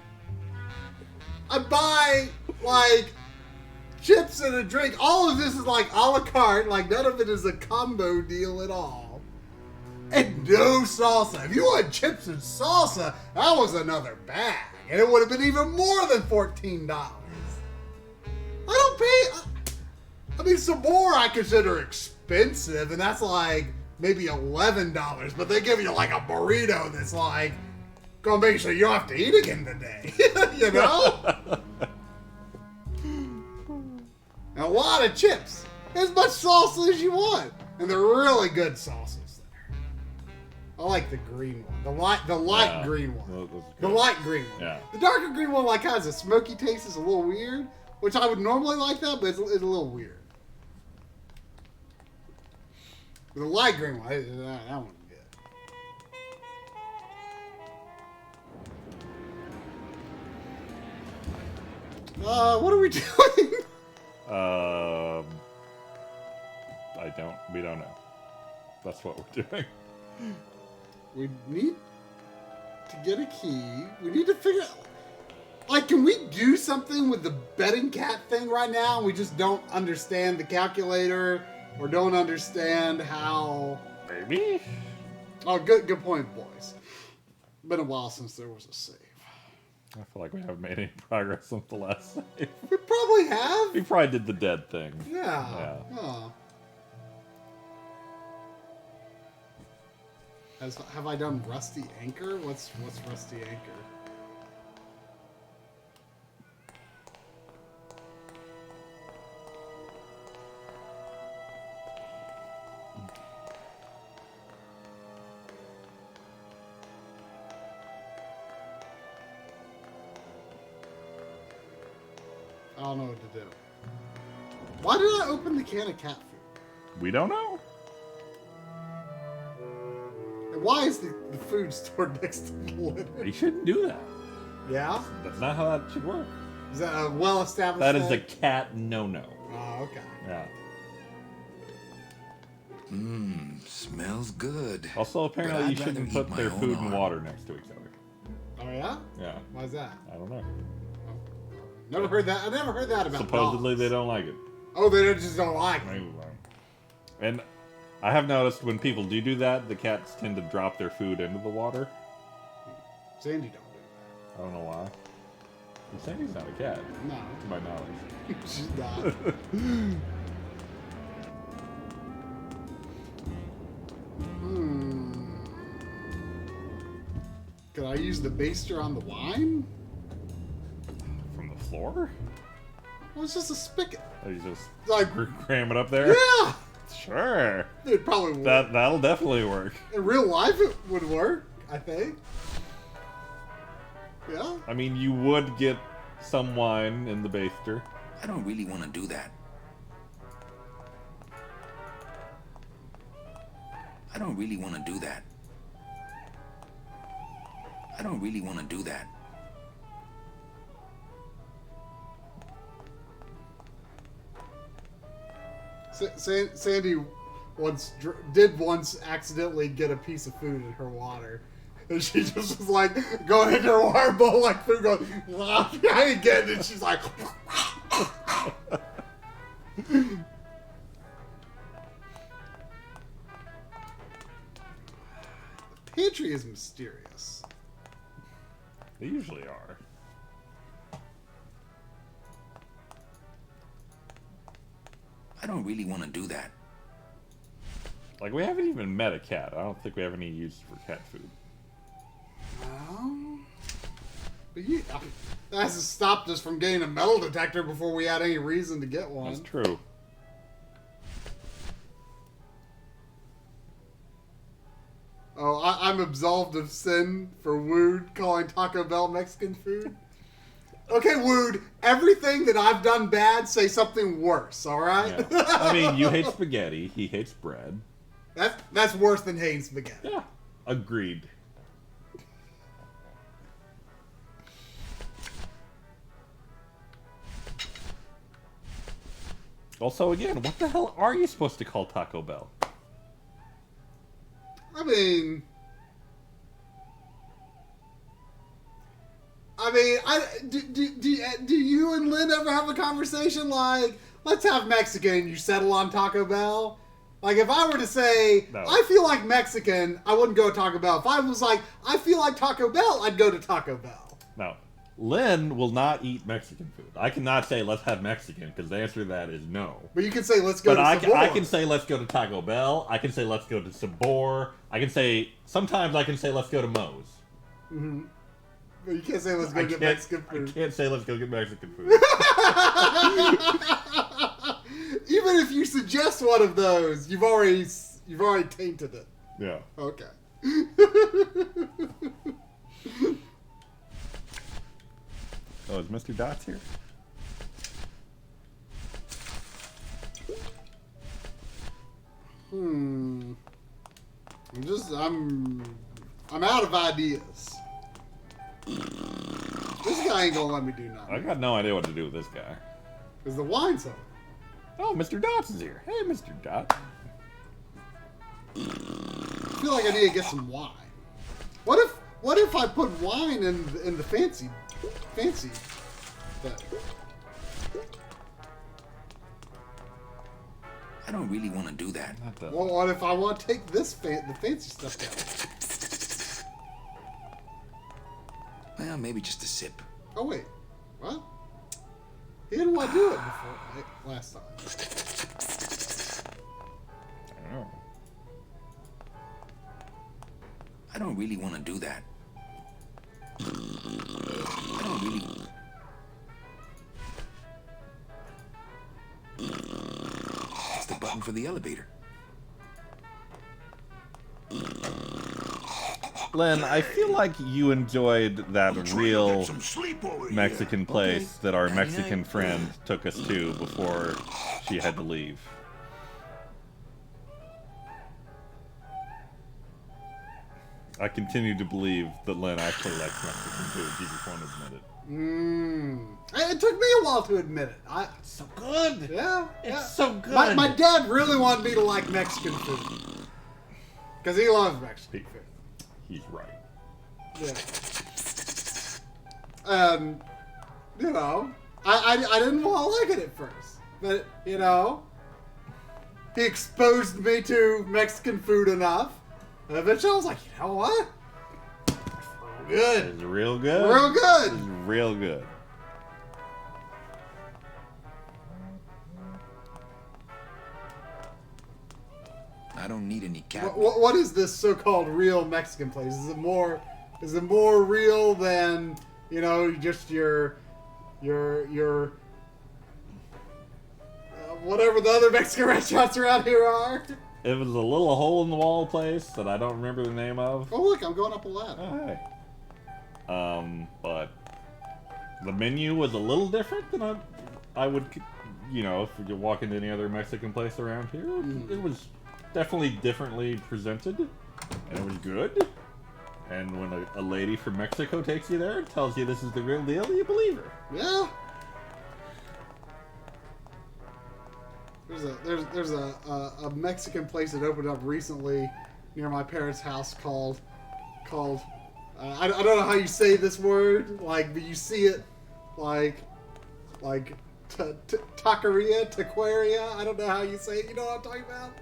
I buy like chips and a drink. All of this is like a la carte. Like none of it is a combo deal at all. And no salsa. If you want chips and salsa, that was another bag. And it would have been even more than $14. I don't pay... I mean, Sabor I consider expensive, and that's like maybe $11. But they give you like a burrito that's like... Gonna make sure you don't have to eat again today. You know? And a lot of chips. As much salsa as you want. And they're really good salsas there. I like the green one. The light green one. The light green one. Yeah. The darker green one like has a smoky taste. Is a little weird. Which I would normally like that, but it's a little weird. The light green one, that one's good. What are we doing? We don't know. That's what we're doing. We need to get a key. We need to figure out... Like, can we do something with the betting cat thing right now? We just don't understand the calculator or don't understand how... Maybe? Oh, good point, boys. Been a while since there was a save. I feel like we haven't made any progress since the last save. We probably have. We probably did the dead thing. Yeah. Oh. Have I done Rusty Anchor? What's Rusty Anchor? I don't know what to do. Why did I open the can of cat food? We don't know. And why is the food stored next to the lid? You shouldn't do that. Yeah? That's not how that should work. Is that a well-established That is a thing? cat no-no. Oh, okay. Yeah. Smells good. Also, But apparently, you I'd rather shouldn't eat put my their own food and arm. water next to each other. Oh, yeah? Yeah. Why is that? I don't know. Never heard that. I never heard that about Supposedly, dogs. they don't like it. Oh, they just don't like it. Maybe. And I have noticed when people do that, the cats tend to drop their food into the water. Sandy don't do I don't know why. Well, Sandy's not a cat. No. To my knowledge. She's not. Could I use the baster on the wine? From the floor? Well, it's just a spigot. Oh, you just Like- cram it up there? Yeah! Sure. It probably would. That'll definitely work. In real life, it would work, I think. Yeah? I mean, you would get some wine in the baster. I don't really want to do that. I don't really want to do that. I don't really want to do that. Sandy did once accidentally get a piece of food in her water. And she just was like going into her water bowl like food going, I ain't getting it. She's like, the pantry is mysterious. They usually are. I don't really want to do that. Like, we haven't even met a cat. I don't think we have any use for cat food. But that hasn't stopped us from getting a metal detector before we had any reason to get one. That's true. Oh, I'm absolved of sin for Wood calling Taco Bell Mexican food. Okay, Wood, everything that I've done bad, say something worse, alright? Yeah. I mean, you hate spaghetti. He hates bread. That's worse than hating spaghetti. Yeah. Agreed. Also, again, what the hell are you supposed to call Taco Bell? I mean, do you and Lynn ever have a conversation like, let's have Mexican and you settle on Taco Bell? Like, if I were to say, No. I feel like Mexican, I wouldn't go to Taco Bell. If I was like, I feel like Taco Bell, I'd go to Taco Bell. No. Lynn will not eat Mexican food. I cannot say let's have Mexican because the answer to that is no. But you can say let's go But to Sabor. I can say let's go to Taco Bell. I can say let's go to Sabor. I can say sometimes I can say let's go to Moe's. Mm-hmm. But you can't say let's go get Mexican food. I can't say let's go get Mexican food. Even if you suggest one of those, you've already tainted it. Yeah. Okay. Oh, is Mr. Dots here? I'm out of ideas. This guy ain't gonna let me do nothing. I got no idea what to do with this guy. Is the wine so? Oh, Mr. Dots is here. Hey, Mr. Dots. I feel like I need to get some wine. What if I put wine in the fancy thing? I don't really want to do that. Well, what if I want to take the fancy stuff down? Well, maybe just a sip. Oh wait, what? He didn't want to do it before last time. I don't know. I don't really want to do that. I don't really. It's the button for the elevator. Len, I feel like you enjoyed that real some sleep over Mexican place that our Mexican friend took us to before she had to leave. I continue to believe that Len actually likes Mexican food. He just won't admit it. It took me a while to admit it. It's so good. Yeah. It's so good. My dad really wanted me to like Mexican food. Because he loves Mexican food. He's right. Yeah. You know, I didn't want to like it at first. But, you know, he exposed me to Mexican food enough. And eventually I was like, you know what? It's real good. It's real good. Real good. It's real good. I don't need any cat. What is this so-called real Mexican place? Is it more real than, you know, just your whatever the other Mexican restaurants around here are? It was a little hole-in-the-wall place that I don't remember the name of. Oh, look, I'm going up a ladder. Oh, hey. But the menu was a little different than I would, you know, if you walk into any other Mexican place around here. It was definitely differently presented, and it was good. And when a lady from Mexico takes you there and tells you this is the real deal, you believe her. Yeah. There's a Mexican place that opened up recently near my parents' house called I don't know how you say this word, like, but you see it like taqueria, taqueria. I don't know how you say it. You know what I'm talking about?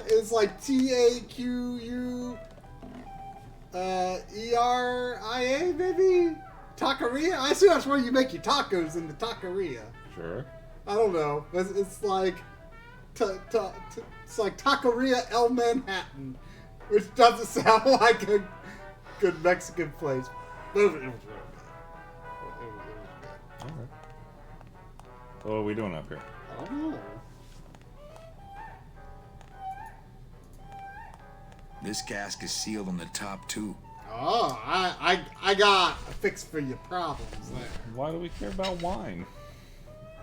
It's like TAQUERIA, maybe? Taqueria? I assume that's where you make your tacos in the taqueria. Sure. I don't know. It's like it's like Taqueria El Manhattan, which doesn't sound like a good Mexican place. But it was really good. It was good. Alright. So what are we doing up here? I don't know. This cask is sealed on the top too. Oh, I got a fix for your problems there. Why do we care about wine?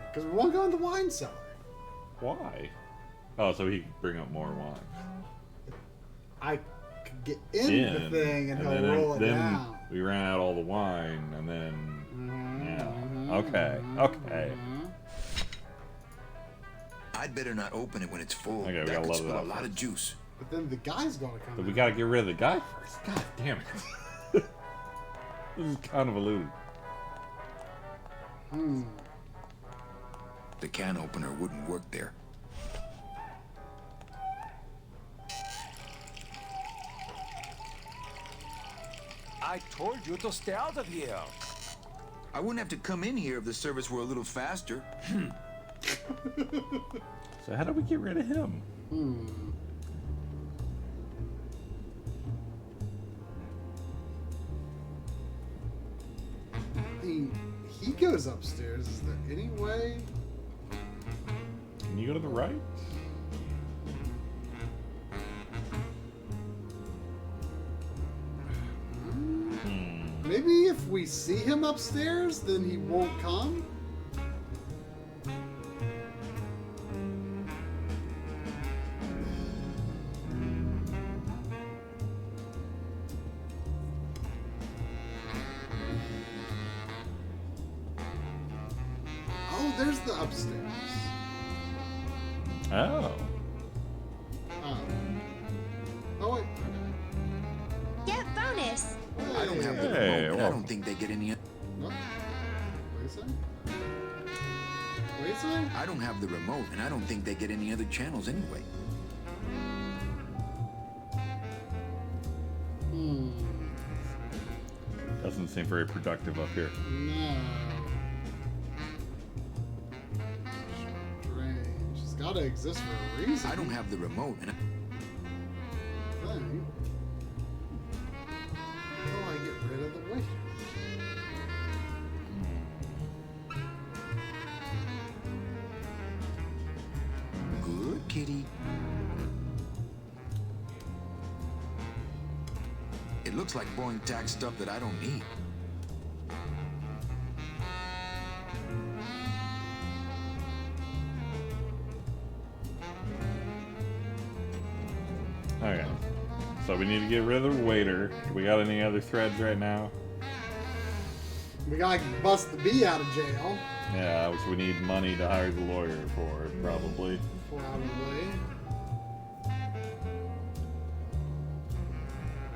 Because we won't go in the wine cellar. Why? Oh, so he can bring up more wine. I could get in the thing and he'll roll it down. We ran out all the wine, and then okay. I'd better not open it when it's full. Okay, we that gotta could load it spill up a lot of first. juice. But then the guy's gonna come. But we gotta get rid of the guy first. God damn it. This is convoluted. The can opener wouldn't work there. I told you to stay out of here. I wouldn't have to come in here if the service were a little faster. So how do we get rid of him? I mean, he goes upstairs. Is there any way? Can you go to the right? Maybe if we see him upstairs, then he won't come? Oh, there's the upstairs. Oh. Oh, wait. Get bonus. I don't have the Hey, remote, and I well. don't think they get any. What? What you say? What you say? I don't have the remote, and I don't think they get any other channels anyway. Doesn't seem very productive up here. No. Strange. It's gotta exist for a reason. I don't have the remote, and Thing. How do I get rid of the waiter? good kitty. It looks like boring tax stuff that I don't need. Okay. So we need to get rid of the waiter. Do we got any other threads right now? We gotta bust the bee out of jail. Yeah, which we need money to hire the lawyer for, probably. Probably.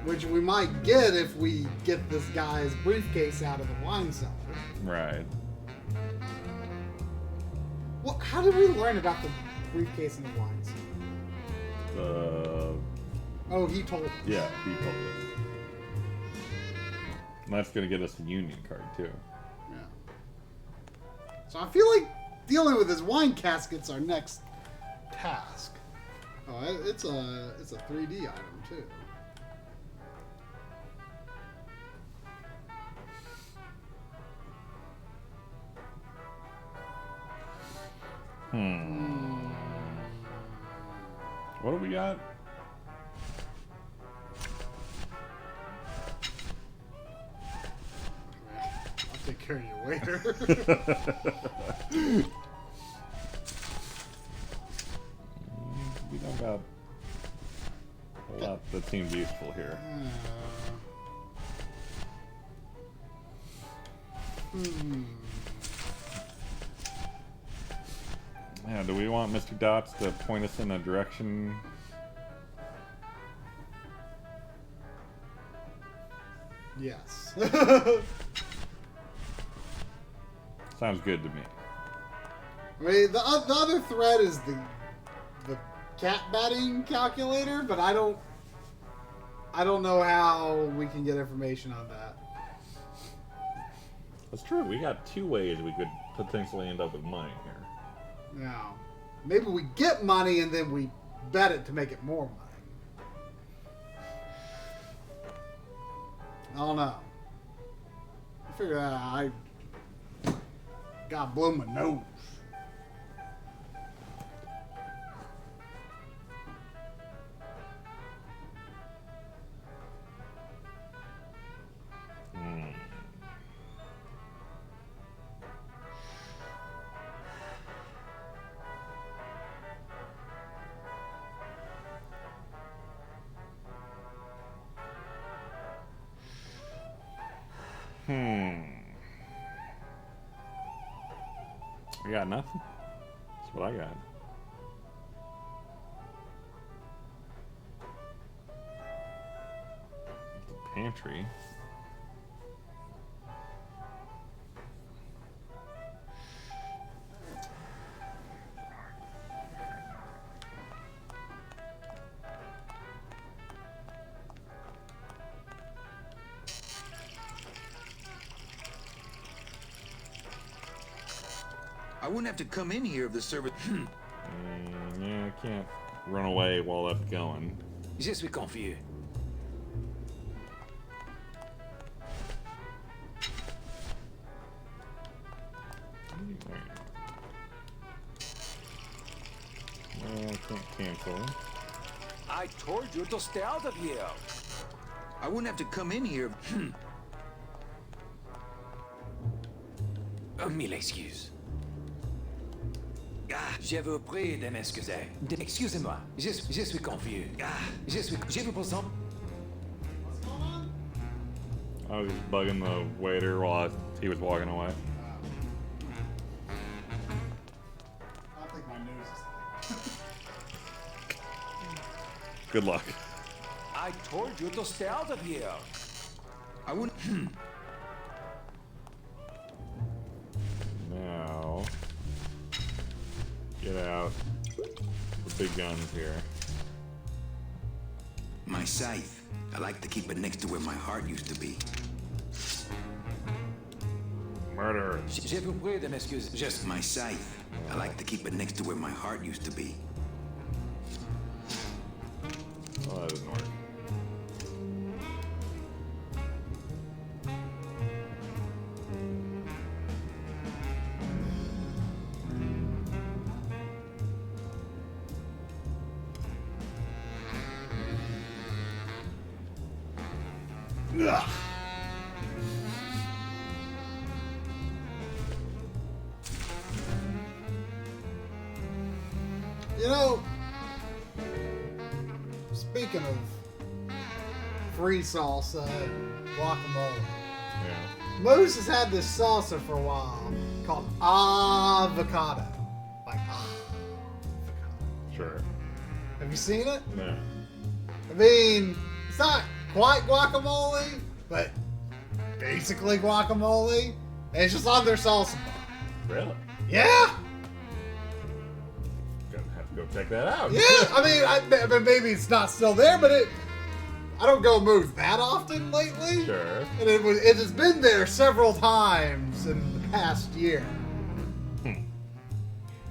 Which we might get if we get this guy's briefcase out of the wine cellar. Right. Well, how did we learn about the briefcase in the wine cellar? Oh, he told us. Yeah, he told us. And that's gonna get us a union card too. Yeah. So I feel like dealing with his wine casket's our next task. Oh, it's a 3D item too. What do we got? I'll take care of you later. We don't got a lot that seems useful here. Yeah, do we want Mr. Dots to point us in a direction? Yes. Sounds good to me. I mean, the other thread is the cat batting calculator, but I don't know how we can get information on that. That's true. We got two ways we could potentially end up with money here. Now, maybe we get money and then we bet it to make it more money. I don't know. I figure that I gotta blow my nose. We got nothing. That's what I got. The pantry. I wouldn't have to come in here if the service... Yeah, I can't run away while left going. Je suis confus. I can't cancel. I told you to stay out of here. I wouldn't have to come in here. Mille excuses. Je vous prie de m'excuser. Excusez-moi, je suis confus. Je vous présente. I was just bugging the waiter while he was walking away. I think my nose is Good luck. I told you to stay out of here. I wouldn't... Now, get out the big guns here. My scythe. I like to keep it next to where my heart used to be. Murder. Je vous prie de m'excuser. Just my scythe. I like to keep it next to where my heart used to be. Oh, that doesn't work. Ugh. You know, speaking of free salsa and guacamole, Yeah. Moose has had this salsa for a while called avocado. Like, Sure. have you seen it? Yeah. I mean, it's not quite guacamole, but basically guacamole. And it's just on their salsa bar. Really? Yeah! Gonna have to go check that out. Yeah! I mean, maybe it's not still there, but I don't go Moose that often lately. Sure. And it has been there several times in the past year.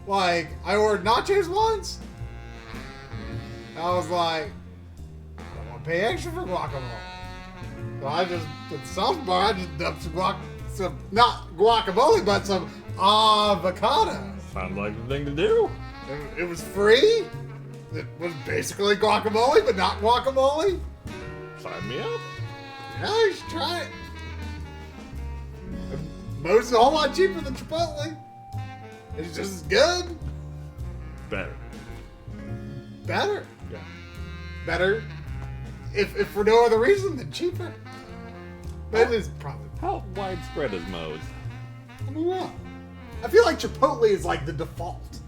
Like, I ordered nachos once. I was like, I don't want to pay extra for guacamole. So I just, at the salsa bar, I just dumped some not guacamole, but some avocado. Sounds like the thing to do. It was free. It was basically guacamole, but not guacamole. Sign me up. Yeah, you should try it. Most a whole lot cheaper than Chipotle. It's just as good. Better. Better. Yeah. Better. If for no other reason than cheaper. But it is probably. How widespread is Moe's? I don't know. I feel like Chipotle is like the default.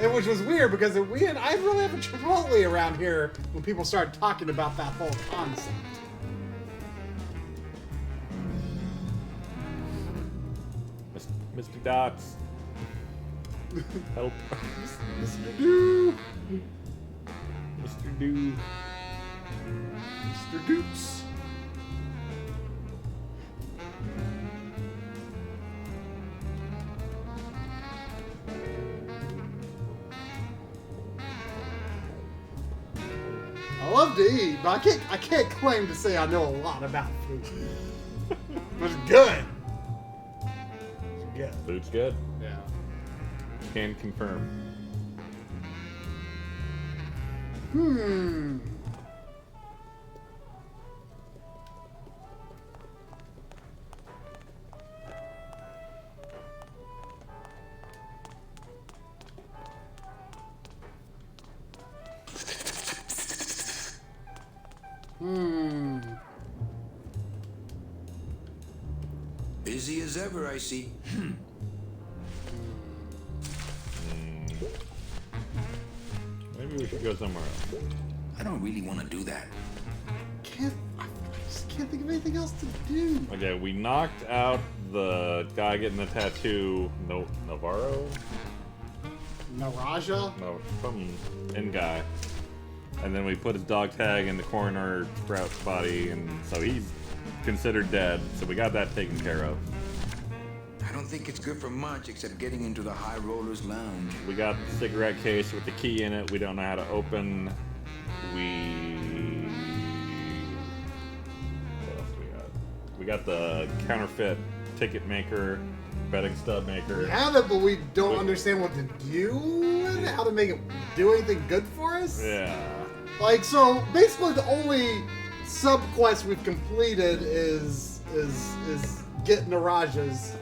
And which was weird because I didn't really have a Chipotle around here when people started talking about that whole concept. Mr. Dots. Help. Mr. Do. Mr. Do. Mr. Dukes. I love to eat, but I can't claim to say I know a lot about food. But it's good. It's good. Food's good. Yeah. Can confirm. Busy as ever, I see. Maybe we should go somewhere else. I don't really want to do that. I just can't think of anything else to do. Okay, we knocked out the guy getting the tattoo, Navarro? Naraja? No, some in guy. And then we put his dog tag in the coroner Sprout's body, and so he's considered dead. So we got that taken care of. I don't think it's good for much except getting into the High Rollers Lounge. We got the cigarette case with the key in it. We don't know how to open. What else we got? We got the counterfeit ticket maker, betting stub maker. We have it, but we don't understand what to do with it, how to make it do anything good for us. Yeah. Like, so basically the only sub-quest we've completed is get Naraja's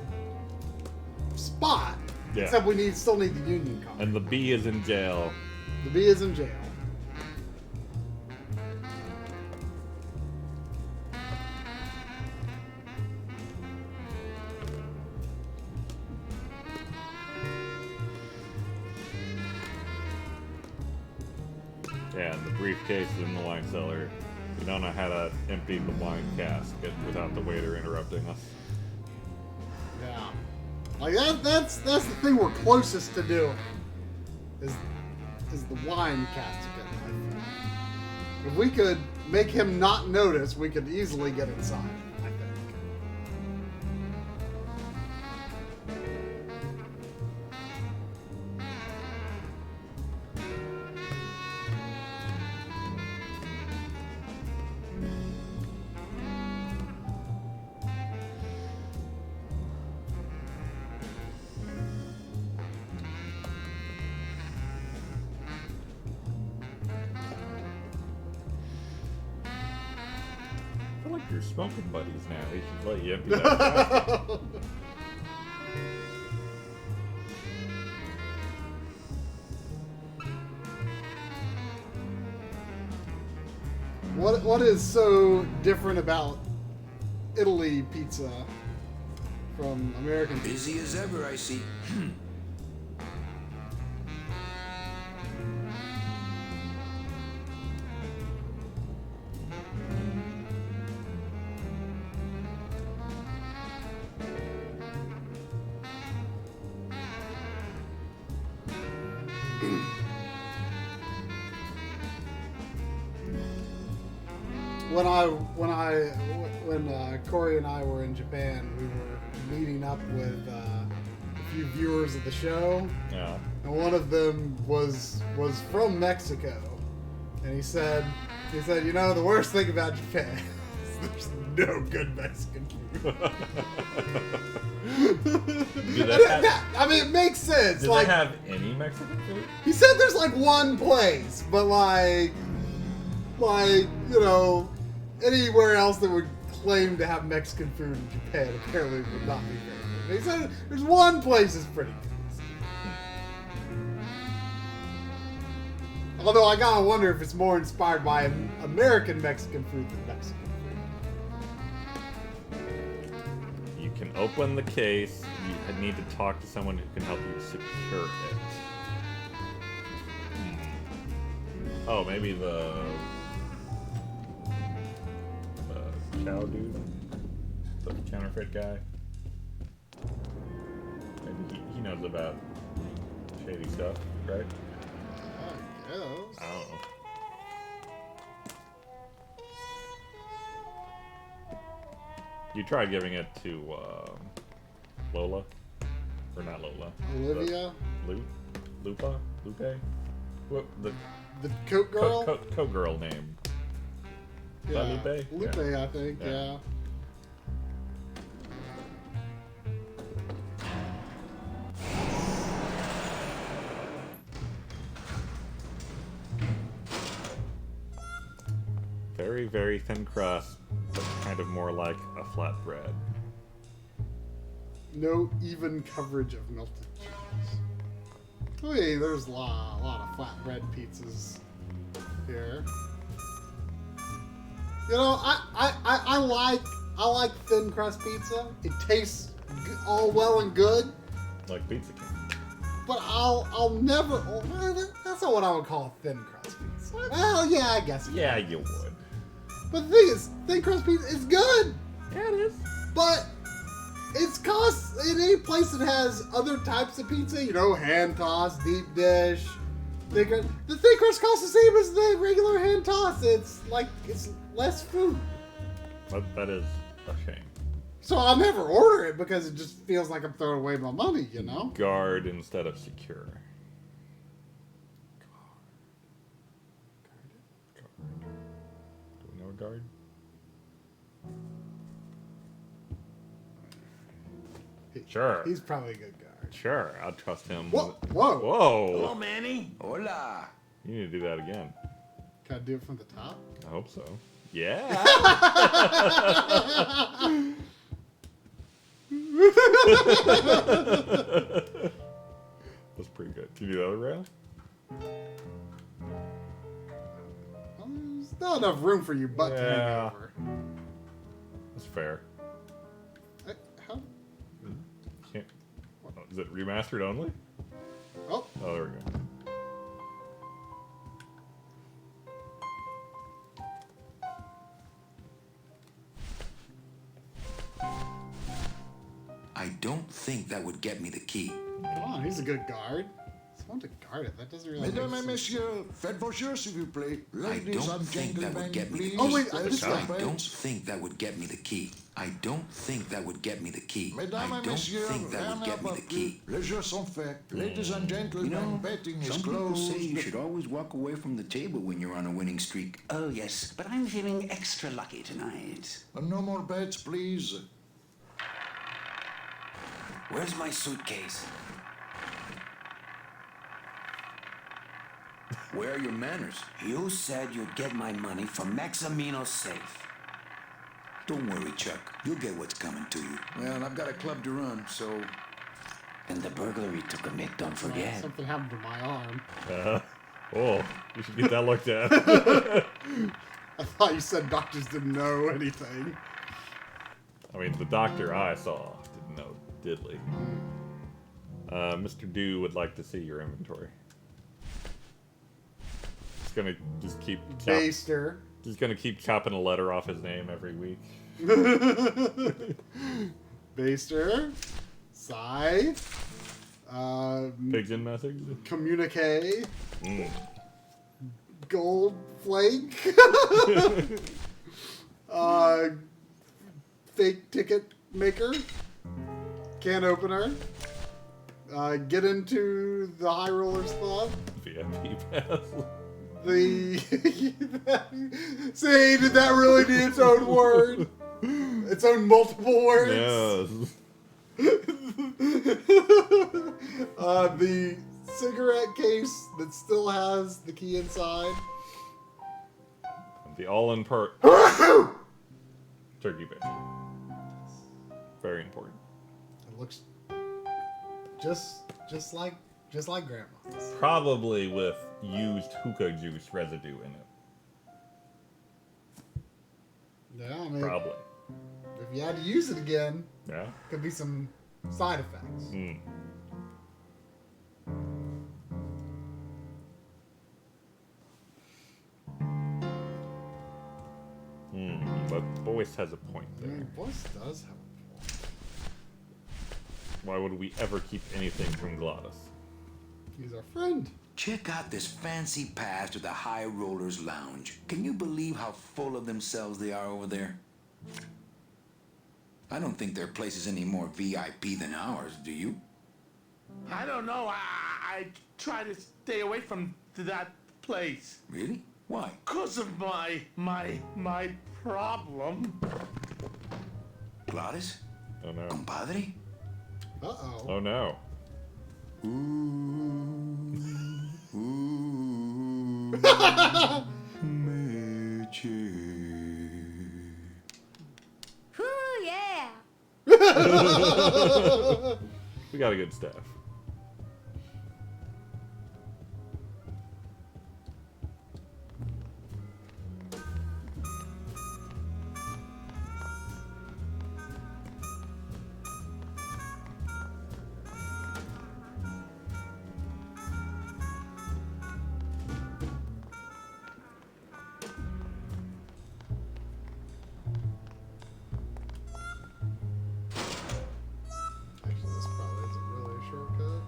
spot. Yeah. Except we still need the Union card. And the bee is in jail. The bee is in jail. Yeah, and the briefcase is in the wine cellar. We don't know how to empty the wine cask without the waiter interrupting us. Yeah. Like that's the thing we're closest to doing. Is the wine cask again. If we could make him not notice, we could easily get inside, I think. I feel You're smoking buddies now. They should let you empty that. What is so different about Italy pizza from American pizza? Busy as ever, I see. When Corey and I were in Japan, we were meeting up with a few viewers of the show. Yeah. And one of them was from Mexico, and he said, you know, the worst thing about Japan is there's no good Mexican food. I mean, it makes sense. Do like, they have any Mexican food? He said there's like one place, but like you know, anywhere else that would claim to have Mexican food in Japan apparently would not be very good. He said there's one place that's pretty good. Although I gotta wonder if it's more inspired by American Mexican food than Mexican food. You can open the case. You need to talk to someone who can help you secure it. Oh, maybe the cow dude? The counterfeit guy? Maybe he knows about shady stuff, right? I guess. I don't know. You tried giving it to Lola? Or not Lola? Olivia? Lupe? What, the Coat girl? Coat girl name. Is Yeah. that Lupe? Lupe, Yeah. I think, yeah. Very, very thin crust, but kind of more like a flatbread. No even coverage of melted cheese. Oh, hey, there's a lot of flatbread pizzas here. You know, I like thin crust pizza. It tastes all well and good. Like Pizza King. But I'll never. That's not what I would call a thin crust pizza. Well, yeah, I guess. Yeah, you would. But the thing is, thin crust pizza is good. Yeah, it is. But it's cost in any place that has other types of pizza. You know, hand toss, deep dish. The thin crust costs the same as the regular hand toss. It's less food. That is a shame. So I'll never order it because it just feels like I'm throwing away my money, you know? Guard instead of secure. Guard. Do we know a guard? Sure. He's probably a good guard. Sure, I'll trust him. Whoa! Whoa! Hello, Manny. Hola. You need to do that again. Can I do it from the top? I hope so. Yeah. That's pretty good. Can you do the other rail? Well, there's not enough room for your butt to hang over. That's fair. How? Can't. Oh, is it remastered only? Oh. Oh, there we go. I don't think that would get me the key. Come on, he's a good guard. Someone to guard it. That doesn't really make Mesdames et sense. messieurs, faites vos jeux, s'il vous plaît. I Ladies don't and think that gentlemen, would get me the please. key. Oh, wait, rest I your don't beds. think that would get me the key. I don't think that would get me the key. Mesdames I et don't messieurs, think that rien would n'a get me pas the plu. key. Les jeux sont faits. Ladies and You gentlemen, know, betting is some people say you closed. should always walk away from the table when you're on a winning streak. Oh, yes, but I'm feeling extra lucky tonight. No more bets, please. Where's my suitcase? Where are your manners? You said you'd get my money from Maximino's safe. Don't worry, Chuck. You'll get what's coming to you. Well, I've got a club to run, so... And the burglary to commit, don't forget. Something happened to my arm. Oh, we should get that looked at. I thought you said doctors didn't know anything. I mean, the doctor I saw didn't know diddly. Mr. Dew would like to see your inventory. He's gonna just keep Baster. He's gonna keep chopping a letter off his name every week. Baster. Scythe. Pigeon message. Communique. Gold flake. Fake ticket maker. Can opener. Get into the High Rollers Club. VIP pass. See, did that really need its own word? Its own multiple words? Yes. The cigarette case that still has the key inside. The all-in part. Turkey bacon. Very important. It looks just like grandma's. Probably with used hookah juice residue in it. Yeah, I mean, Probably. if you had to use it again, Yeah. could be some side effects. But Boyce has a point there. Boyce does have a point. Why would we ever keep anything from Glottis? He's our friend. Check out this fancy pass to the High Rollers Lounge. Can you believe how full of themselves they are over there? I don't think their place is any more VIP than ours, do you? I don't know. I try to stay away from that place. Really? Why? 'Cause of my problem. Glottis? Oh no. Compadre? Uh-oh. Oh no. Whoo, yeah. We got a good staff. Actually, this probably isn't really a shortcut.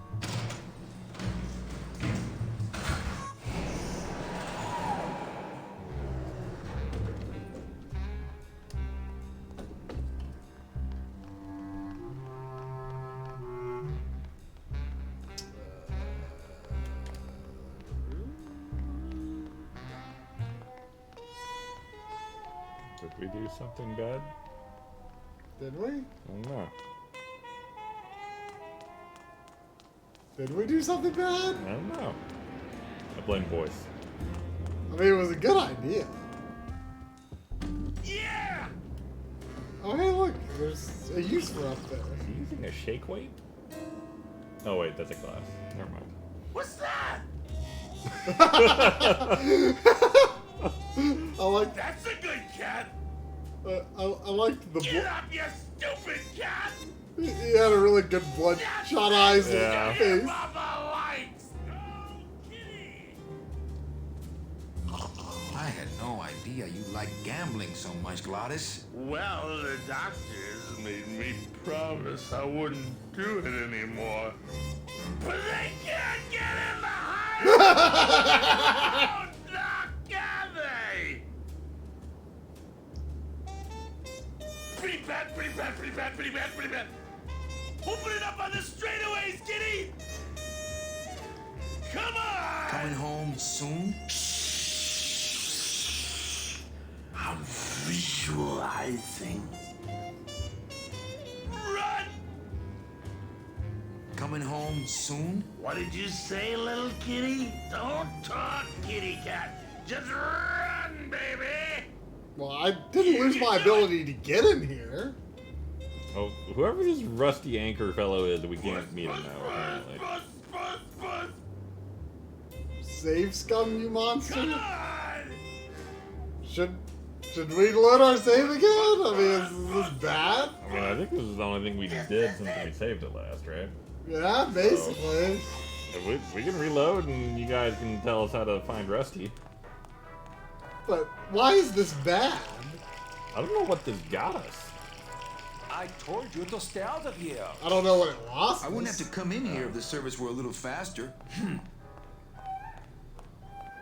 Did we do something bad? Did we? I don't know. Did we do something bad? I don't know. I blame Boyce. I mean, it was a good idea. Yeah! Oh, hey, look. There's a use for up there. Is he using a shake weight? Oh wait, that's a glass. Never mind. What's that? I like. That's a good cat. I liked the. Get up, you stupid cat! He had a really good bloodshot eyes Yeah. face. I had no idea you liked gambling so much, Glottis. Well, the doctors made me promise I wouldn't do it anymore. But they can't get in the high road, now can they? Pretty bad, pretty bad, pretty bad, pretty bad, pretty bad. Open it up on the straightaways, kitty! Come on! Coming home soon? I'm visualizing. Run! Coming home soon? What did you say, little kitty? Don't talk, kitty cat. Just run, baby! Well, I didn't lose my ability to get in here. Oh, whoever this rusty anchor fellow is, we can't meet him now, apparently. Save scum, you monster! Should we load our save again? I mean, is this bad? I mean, I think this is the only thing we did since we saved it last, right? Yeah, basically. So, we can reload and you guys can tell us how to find Rusty. But why is this bad? I don't know what this got us. I told you to stay out of here. I don't know what it lost. I wouldn't have to come in here if the service were a little faster.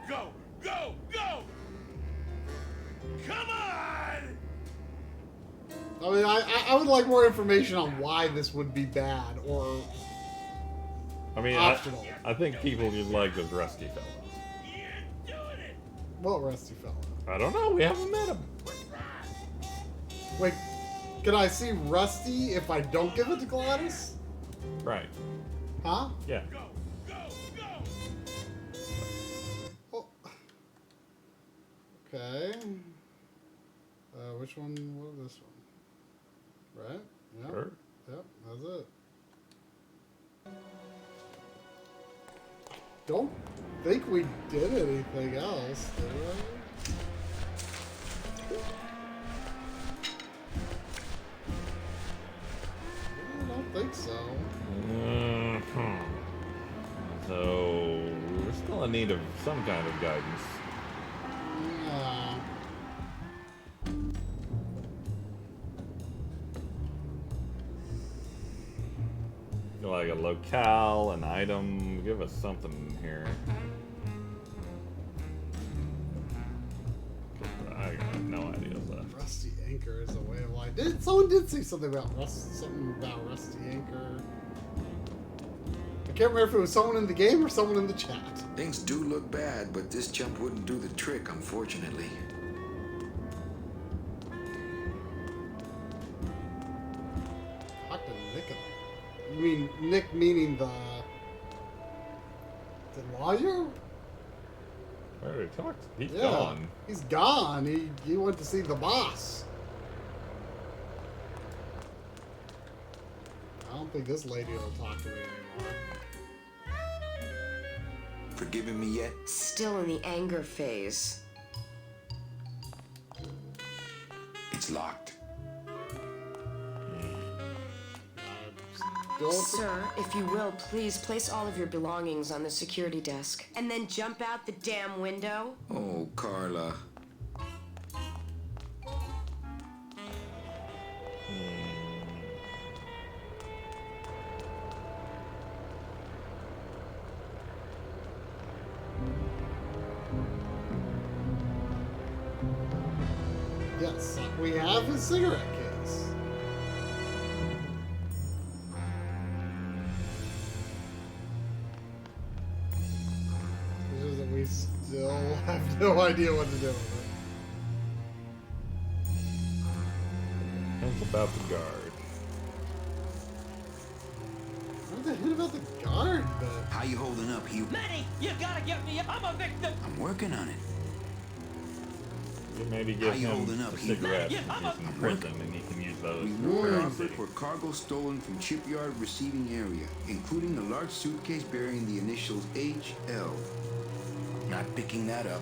Go! Go! Go! Come on! I mean, I would like more information on why this would be bad or I mean, optional. I think people just like this Rusty fellow. What Rusty fellow? I don't know. We haven't met him. Wait, can I see Rusty if I don't give it to Gladys? Right. Huh? Yeah. Oh. Okay. Which one was this one? Right? Yep. Sure. Yep, that's it. Don't think we did anything else, did we? I don't think so. So, we're still in need of some kind of guidance. Yeah. Like a locale, an item. Give us something here. I have no idea. Rusty Anchor is a way of life. Someone did say something about Rusty Anchor. I can't remember if it was someone in the game or someone in the chat. Things do look bad, but this jump wouldn't do the trick, unfortunately. Talk to Nick. You mean Nick meaning the lawyer? Where did he talk? He's Yeah, gone. he's gone. He went to see the boss. I don't think this lady will talk to me anymore. Forgiving me yet? Still in the anger phase. It's locked. Sir, if you will, please place all of your belongings on the security desk. And then jump out the damn window. Oh, Carla. Yes, we have his cigarette case. It's just that we still have no idea what to do with it. Think about the guard. What the hell about the guard? How you holding up, Hugh? Manny, you gotta get me. I'm a victim. I'm working on it. You maybe give How you him holding up, a Hugh? cigarette if he's in prison and he can use those. Reward offered for cargo stolen from shipyard receiving area, including a large suitcase bearing the initials HL. Not picking that up.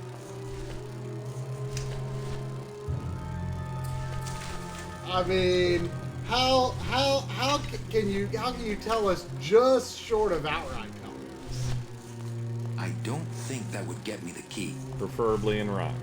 I mean, how can you tell us just short of outright colors? I don't think that would get me the key. Preferably in rhyme.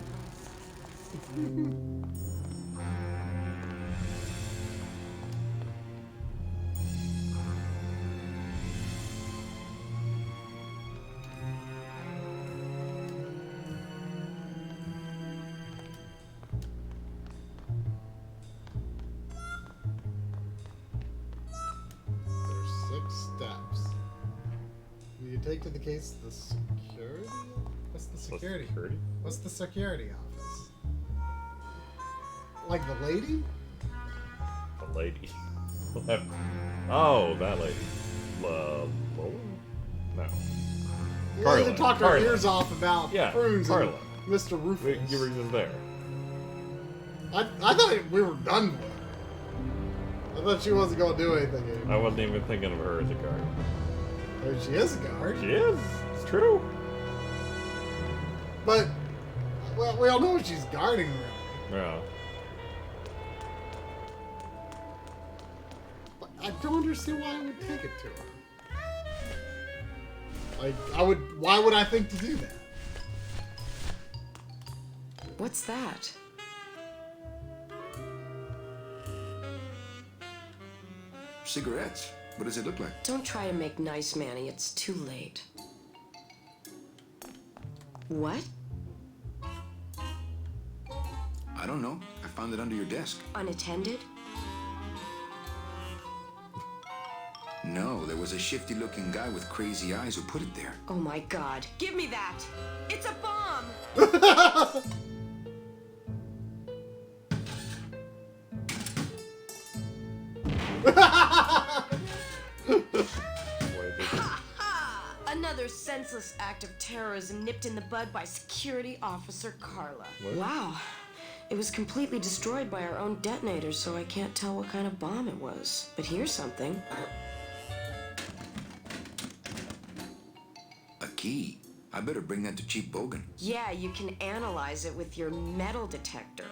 There's 6 steps. You take to the case the security? What's the security? What's the security office? Like the lady? The lady. Oh, that lady. Lola? No. You Carla. either talked our Carla. ears off about Yeah, prunes Carla. and Mr. Rufus. You were just there. I thought we were done with her. I thought she wasn't going to do anything anymore. I wasn't even thinking of her as a guard. I mean, she is a guard. She is. It's true. But, well, we all know she's guarding her. Yeah. But I don't understand why I would take it to her. Like, why would I think to do that? What's that? Cigarettes. What does it look like? Don't try to make nice, Manny. It's too late. What? I don't know. I found it under your desk. Unattended? No, there was a shifty-looking guy with crazy eyes who put it there. Oh my God. Give me that! It's a bomb! Another senseless act of terrorism nipped in the bud by Security Officer Carla. What? Wow. It was completely destroyed by our own detonators, so I can't tell what kind of bomb it was. But here's something. A key. I better bring that to Chief Bogan. Yeah, you can analyze it with your metal detector.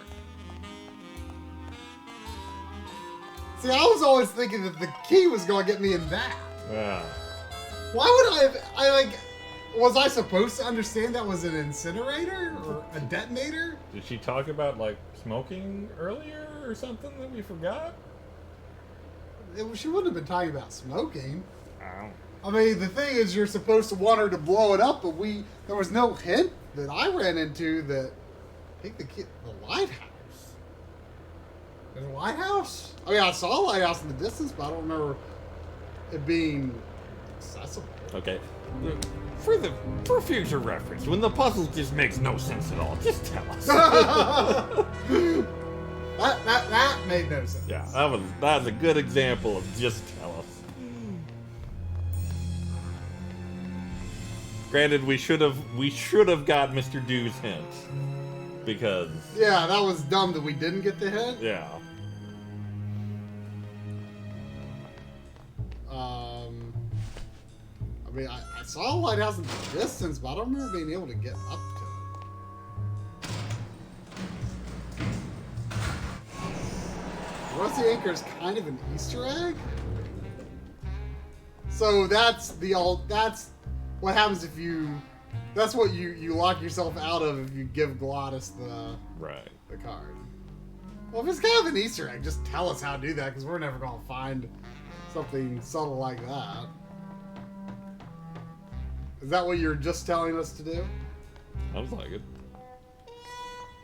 See, I was always thinking that the key was going to get me in that. Yeah. Why would was I supposed to understand that was an incinerator or a detonator? Did she talk about, like, smoking earlier or something that we forgot? She wouldn't have been talking about smoking. Oh. I mean, the thing is, you're supposed to want her to blow it up, but there was no hint that I ran into that. I think the lighthouse. There's a lighthouse? I mean, I saw a lighthouse in the distance, but I don't remember it being accessible. Okay. For future reference, when the puzzle just makes no sense at all, just tell us. that made no sense. Yeah, that was a good example of just tell us. Granted, we should have got Mr. Dew's hint because yeah, that was dumb that we didn't get the hint. Yeah. I mean, I saw a lighthouse in the distance, but I don't remember being able to get up to it. Rusty Anchor is kind of an Easter egg. So that's what happens if that's what you lock yourself out of if you give Glottis the card. Well, if it's kind of an Easter egg, just tell us how to do that, because we're never going to find something subtle like that. Is that what you're just telling us to do? Sounds like it.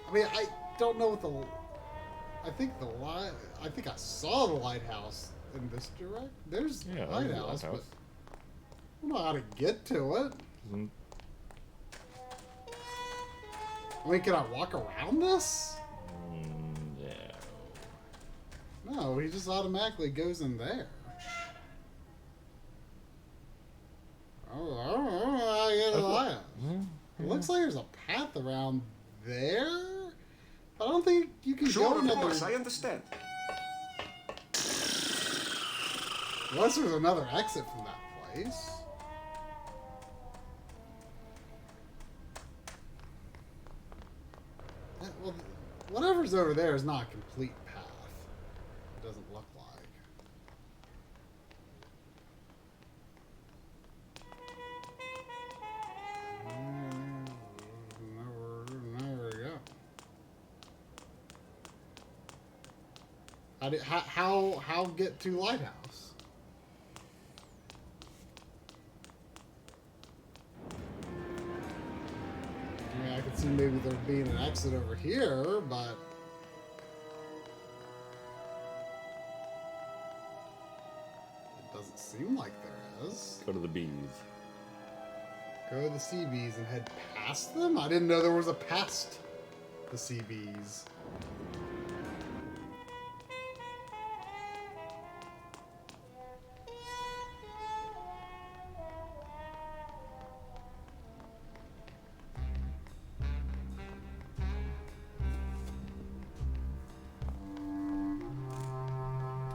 I mean, I don't know what I think I saw the lighthouse in this direct. There's the lighthouse, but I don't know how to get to it. I mean, can I walk around this? No, he just automatically goes in there. Oh, I don't know how to get to the lighthouse. It looks like there's a path around there, but I don't think you can go another. Of course, I understand. Unless there's another exit from that place. Well, whatever's over there is not a complete path. It doesn't look like. Nowhere to go. How get to Lighthouse? I mean, I could see maybe there being an exit over here, but it doesn't seem like there is. Go to the bees. Go to the CBs and head past them? I didn't know there was a past the CBs.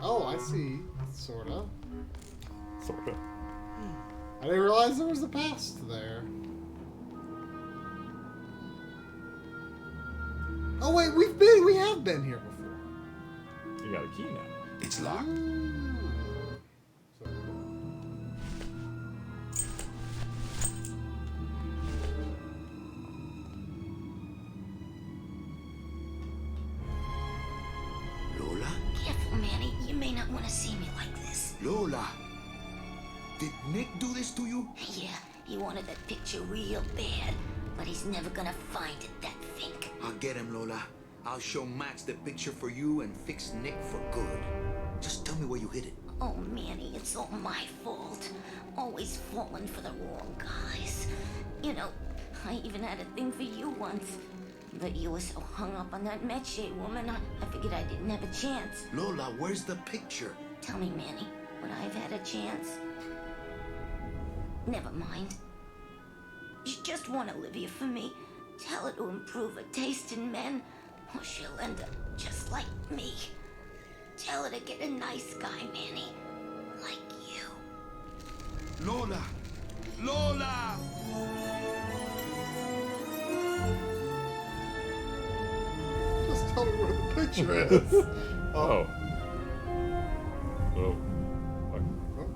Oh, I see. Sorta. Sorta. I didn't realize there was a past there. Oh wait, we have been here before. You got a key now. It's locked. Lola? Careful, Manny. You may not want to see me like this. Lola! Did Nick do this to you? Yeah, he wanted that picture real bad, but he's never gonna find it, that fink. I'll get him, Lola. I'll show Max the picture for you and fix Nick for good. Just tell me where you hid it. Oh, Manny, it's all my fault. Always falling for the wrong guys. You know, I even had a thing for you once. But you were so hung up on that Meche woman, I figured I didn't have a chance. Lola, where's the picture? Tell me, Manny, would I have had a chance? Never mind. You just want Olivia for me. Tell her to improve her taste in men, or she'll end up just like me. Tell her to get a nice guy, Manny. Like you. Lola! Lola! Just tell me where the picture is. Oh. Oh.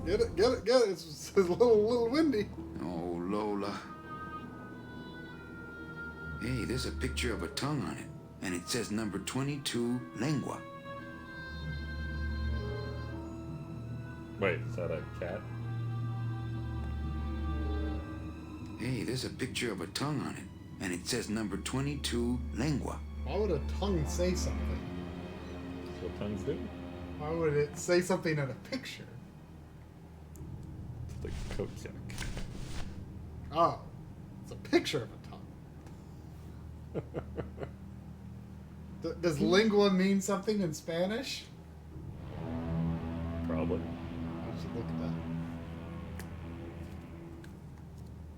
Get it. It's a little windy. Oh, Lola. Hey, there's a picture of a tongue on it. And it says number 22, lengua. Wait, is that a cat? Hey, there's a picture of a tongue on it. And it says number 22, lengua. Why would a tongue say something? That's what tongues do. Why would it say something in a picture? It's like a coat check. Oh, it's a picture of a tongue. Does lingua mean something in Spanish? Probably. I should look at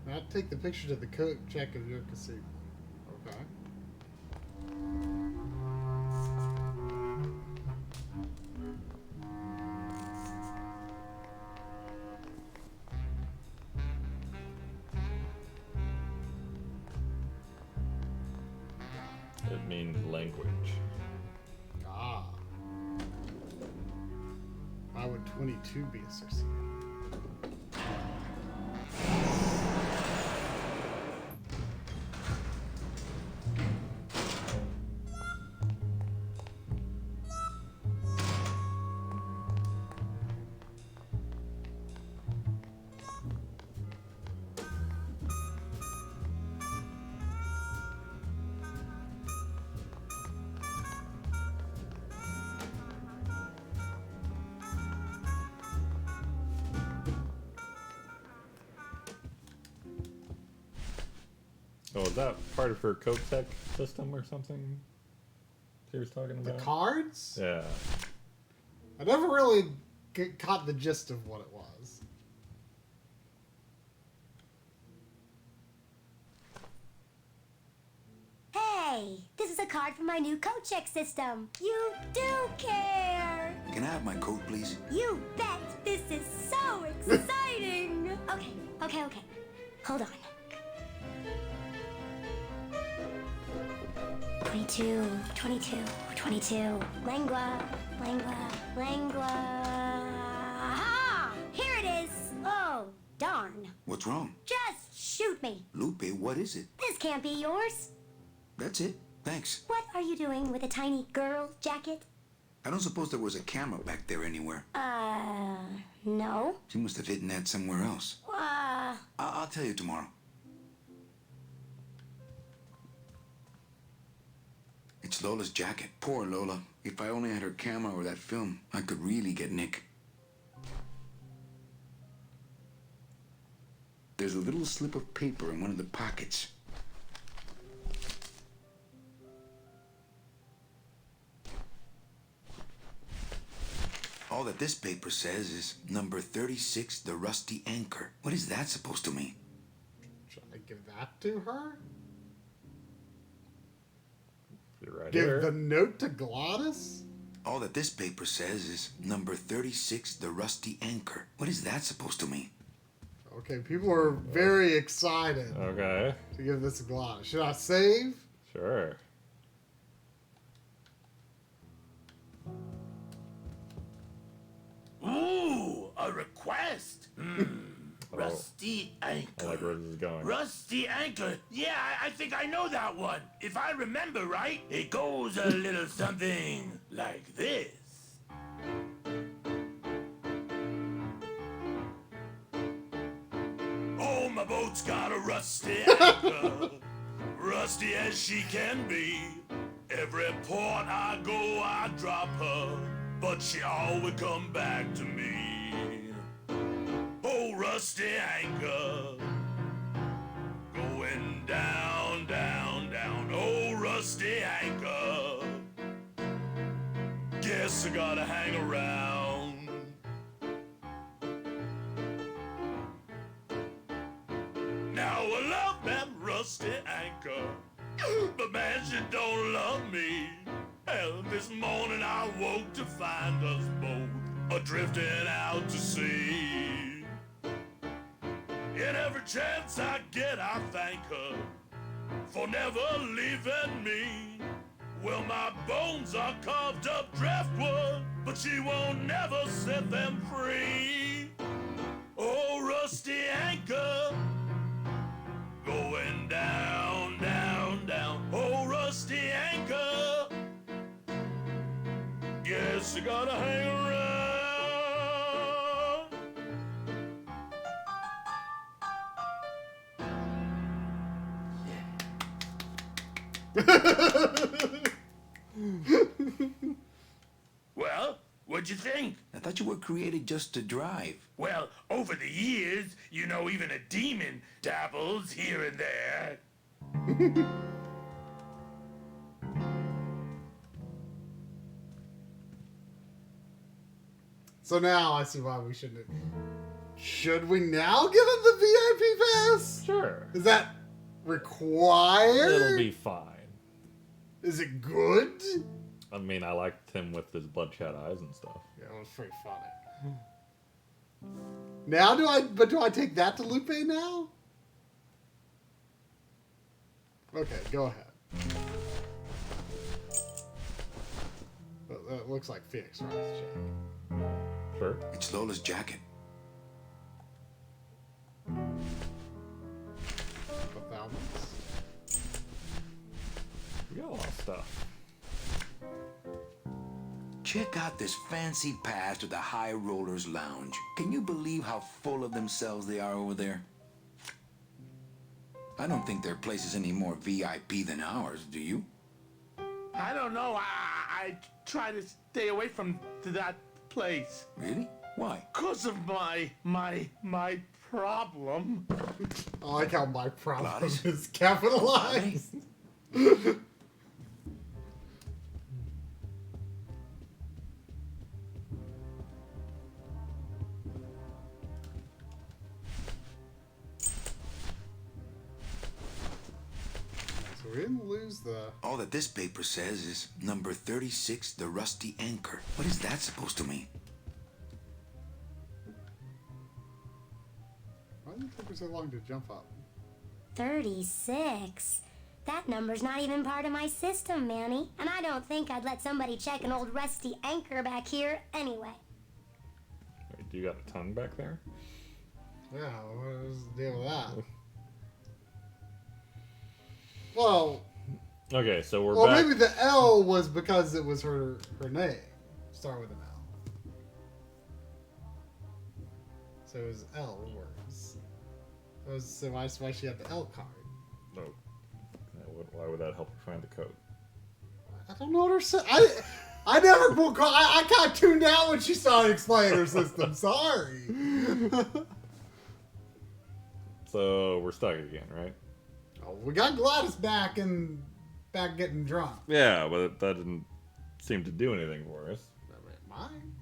that. I'll take the picture to the coat check of your casino. Okay. It means language. Ah. Why would 22 be associated? Oh, is that part of her coat tech system or something? She was talking about The cards? Yeah. I never really caught the gist of what it was. Hey, this is a card from my new coat check system. You do care. Can I have my coat, please? You bet. This is so exciting. Okay. Hold on. 22. Lengua. Aha! Here it is. Oh, darn. What's wrong? Just shoot me. Lupe, what is it? This can't be yours. That's it. Thanks. What are you doing with a tiny girl jacket? I don't suppose there was a camera back there anywhere. No. She must have hidden that somewhere else. I'll tell you tomorrow. It's Lola's jacket. Poor Lola. If I only had her camera or that film, I could really get Nick. There's a little slip of paper in one of the pockets. All that this paper says is number 36, the rusty anchor. What is that supposed to mean? Should I give that to her? You're right Give here. the note to Glottis? All that this paper says is number 36, the Rusty Anchor. What is that supposed to mean? Okay, people are very excited. Okay. To give this a go. Should I save? Sure. Ooh, a request. Rusty Anchor. I like where this is going. Rusty Anchor. Yeah, I think I know that one. If I remember right, it goes a little something like this. Oh, my boat's got a rusty anchor. Rusty as she can be. Every port I go, I drop her. But she always come back to me. Oh, rusty anchor, going down, down, down. Oh, rusty anchor, guess I gotta hang around. Now I love that rusty anchor, but man, she don't love me. Hell, this morning I woke to find us both a-drifting out to sea. And every chance I get, I thank her for never leaving me. Well, my bones are carved up driftwood, but she won't never set them free. Oh, rusty anchor, going down, down, down. Oh, rusty anchor, guess you gotta hang around. Well, what'd you think? I thought you were created just to drive. Well, over the years, you know, even a demon dabbles here and there. So now I see why we shouldn't. Should we now give him the VIP pass? Sure. Is that required? It'll be fine. Is it good? I mean, I liked him with his bloodshot eyes and stuff. Yeah, it was pretty funny. Now do I take that to Lupe now? Okay, go ahead. That looks like Phoenix, right? Let's check. Sure. It's Lola's jacket. We got a lot of stuff. Check out this fancy pass to the High Rollers Lounge. Can you believe how full of themselves they are over there? I don't think their place is any more VIP than ours, do you? I don't know. I try to stay away from that place. Really? Why? Because of my problem. I like how my problem is capitalized. We didn't lose the... All that this paper says is number 36, the Rusty Anchor. What is that supposed to mean? Why did it take so long to jump up? 36? That number's not even part of my system, Manny. And I don't think I'd let somebody check an old rusty anchor back here anyway. Wait, do you got a tongue back there? Yeah, what was the deal with that? Well... Okay, so we're well, back. maybe the L was because it was her name. Start with an L. So it was L words. So why she had the L card? No. Why would that help her find the code? I don't know what her I never I kind of tuned out when she started explaining her system. Sorry. So we're stuck again, right? Oh, we got Gladys back getting drunk. Yeah, but that didn't seem to do anything for us. Mine.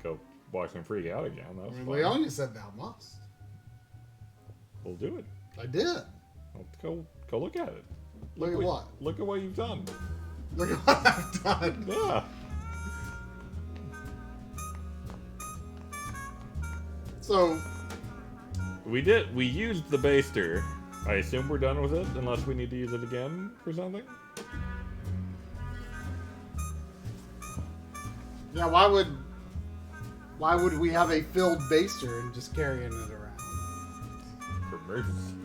Go watch them freak out again. That was fun. Leonia said thou must. We'll do it. I did. Let's go look at it. Look at what? Look at what you've done. Look at what I've done. Yeah. So We used the baster. I assume we're done with it, unless we need to use it again for something. yeah, why would we have a filled baster and just carrying it around? For emergency.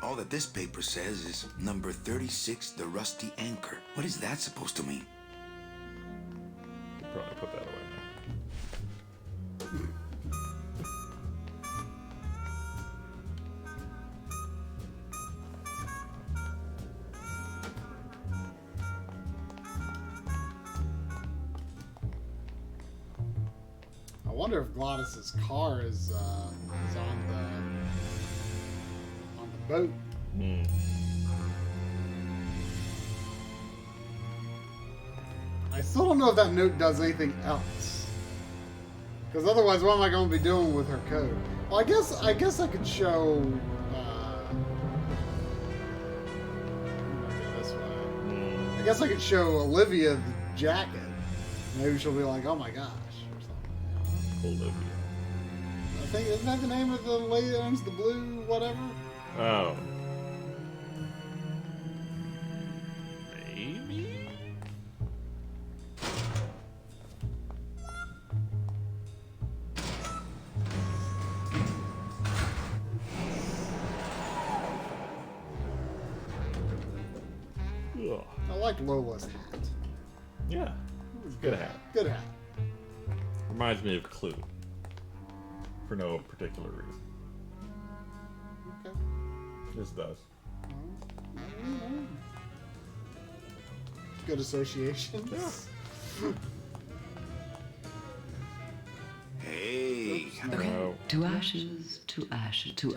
All that this paper says is number 36, the rusty anchor. What is that supposed to mean? We'll probably put that away now. I wonder if Gladys's car is on the boat. I still don't know if that note does anything else. Because otherwise, what am I going to be doing with her code? Well, I guess I could show. This way. I guess I could show Olivia the jacket. Maybe she'll be like, "Oh my gosh," or something. Olivia. I think isn't that the name of the lady that owns the blue whatever? Oh. Maybe? Ugh. I like Lola's hat. Yeah. Good hat. Good hat. Reminds me of Clue. For no particular reason. Okay. This does. Good associations. Yeah. Hey. Okay. No. To ashes, to ashes, to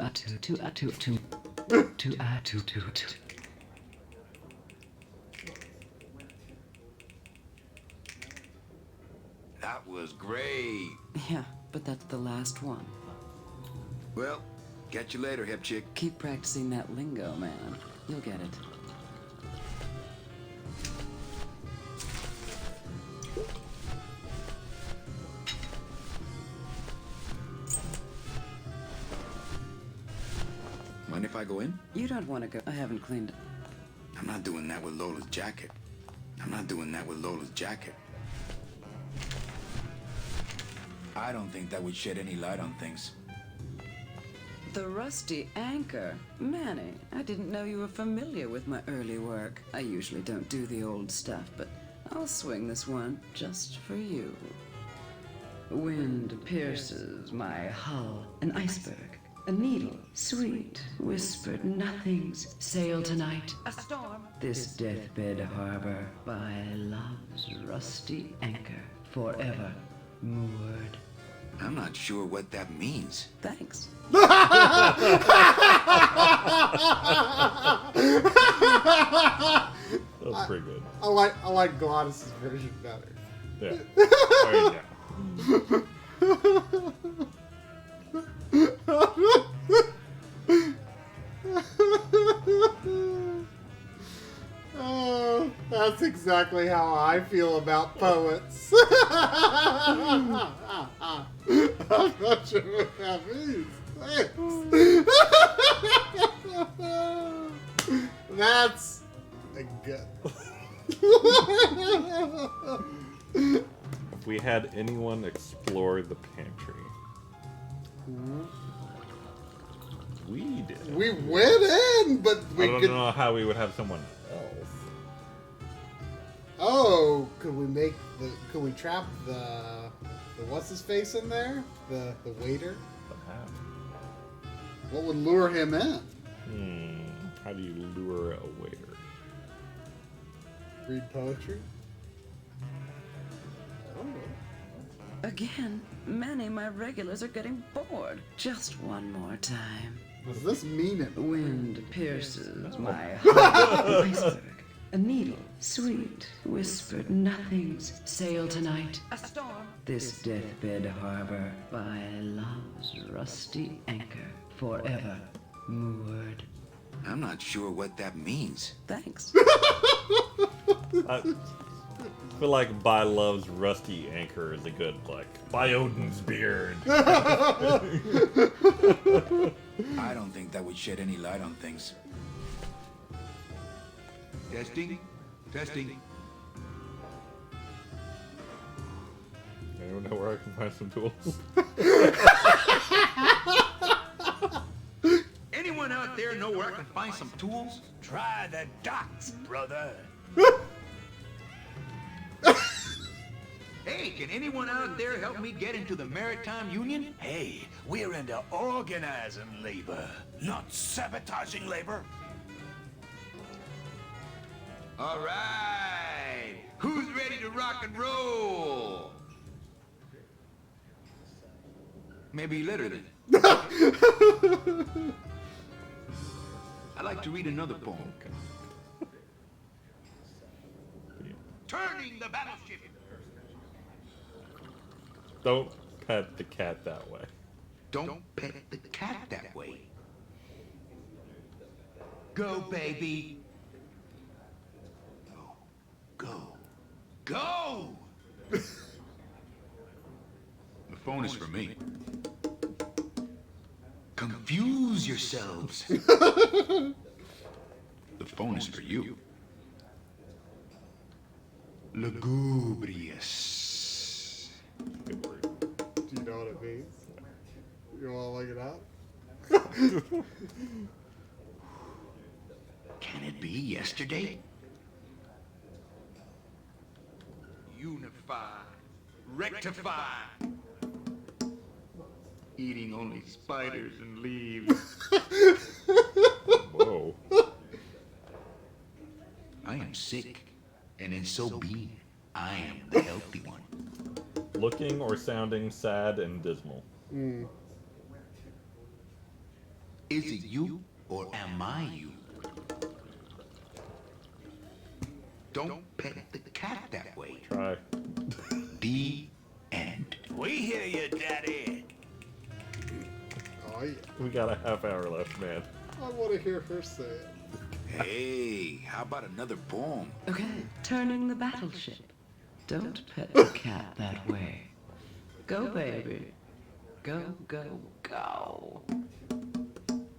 That was great. Yeah, but that's the last one. Well, catch you later, hip chick. Keep practicing that lingo, man. You'll get it. Mind if I go in? You don't want to go. I haven't cleaned it. I'm not doing that with Lola's jacket. I'm not doing that with Lola's jacket. I don't think that would shed any light on things. The rusty anchor? Manny, I didn't know you were familiar with my early work. I usually don't do the old stuff, but I'll swing this one just for you. Wind pierces my hull, an iceberg, a needle, sweet, whispered nothings, sail tonight, A storm. this deathbed harbor by love's rusty anchor, forever moored. I'm not sure what that means. Thanks. That was pretty good. I like Gladys's version better. Yeah. There you Oh, that's exactly how I feel about poets. I'm not sure what that means. Thanks. That's a good. If we had anyone explore the pantry. We did. We went in, but we I don't could. know how we would have someone else. Oh, could we trap the what's his face in there? The waiter? Perhaps. What would lure him in? How do you lure a waiter? Read poetry? Again, Manny, my regulars are getting bored. Just one more time. Does this mean it? Wind pierces my heart. Iceberg. A needle, sweet, whispered nothings. Sail tonight. A storm. This deathbed harbor by love's rusty anchor, forever moored. I'm not sure what that means. Thanks. I feel like by love's rusty anchor is a good, like, by Odin's beard. I don't think that would shed any light on things. Testing? Testing. Anyone know where I can find some tools? Anyone out there know where I can find some tools? Try the docks, brother. Hey, can anyone out there help me get into the Maritime Union? Hey, we're into organizing labor, not sabotaging labor. All right. Who's ready to rock and roll? Maybe literally. I'd like to read another poem. Turning the battleship. Don't pet the cat that way. Don't pet the cat that way. Go, baby. Go. Go! The phone is for me. Confuse yourselves. The phone is for you. Lugubrious. Do you know what it means? You want to look it up? Can it be yesterday? Unify. Rectify. Eating only spiders and leaves. Whoa. I am sick, and in so being, I am the healthy one. Looking or sounding sad and dismal. Is it you, or am I you? Don't pet the cat that way. Try. The end. We hear you, Daddy. Oh, yeah. We got a half hour left, man. I want to hear her say it. Hey, how about another poem? Okay, turning the battleship. Don't pet the cat that way. Go, baby. Go, go, go.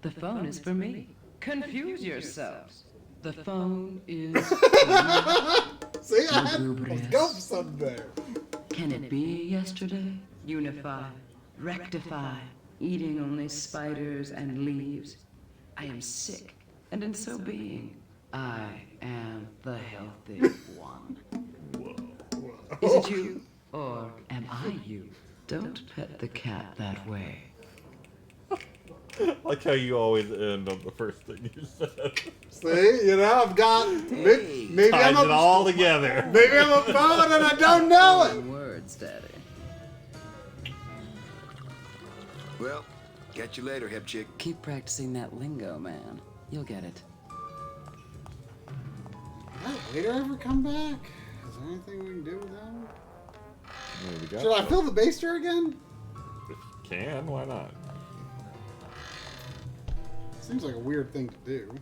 The phone is for me. Confuse yourselves. The phone is See, I had let's go for something there. Can it be yesterday? Unify, rectify, eating only spiders and leaves. I am sick, and in so being, I am the healthy one. Is it you, or am I you? Don't pet the cat that way. Like how you always end on the first thing you said. See, you know, I've got maybe Ties I'm it all together. Maybe I'm a poet and I don't know it. Words, Daddy. Well, catch you later, hip chick. Keep practicing that lingo, man. You'll get it. Did that waiter ever come back? Is there anything we can do with him? Yeah, we got Should I that. fill the baster again? If you can, why not? Seems like a weird thing to do.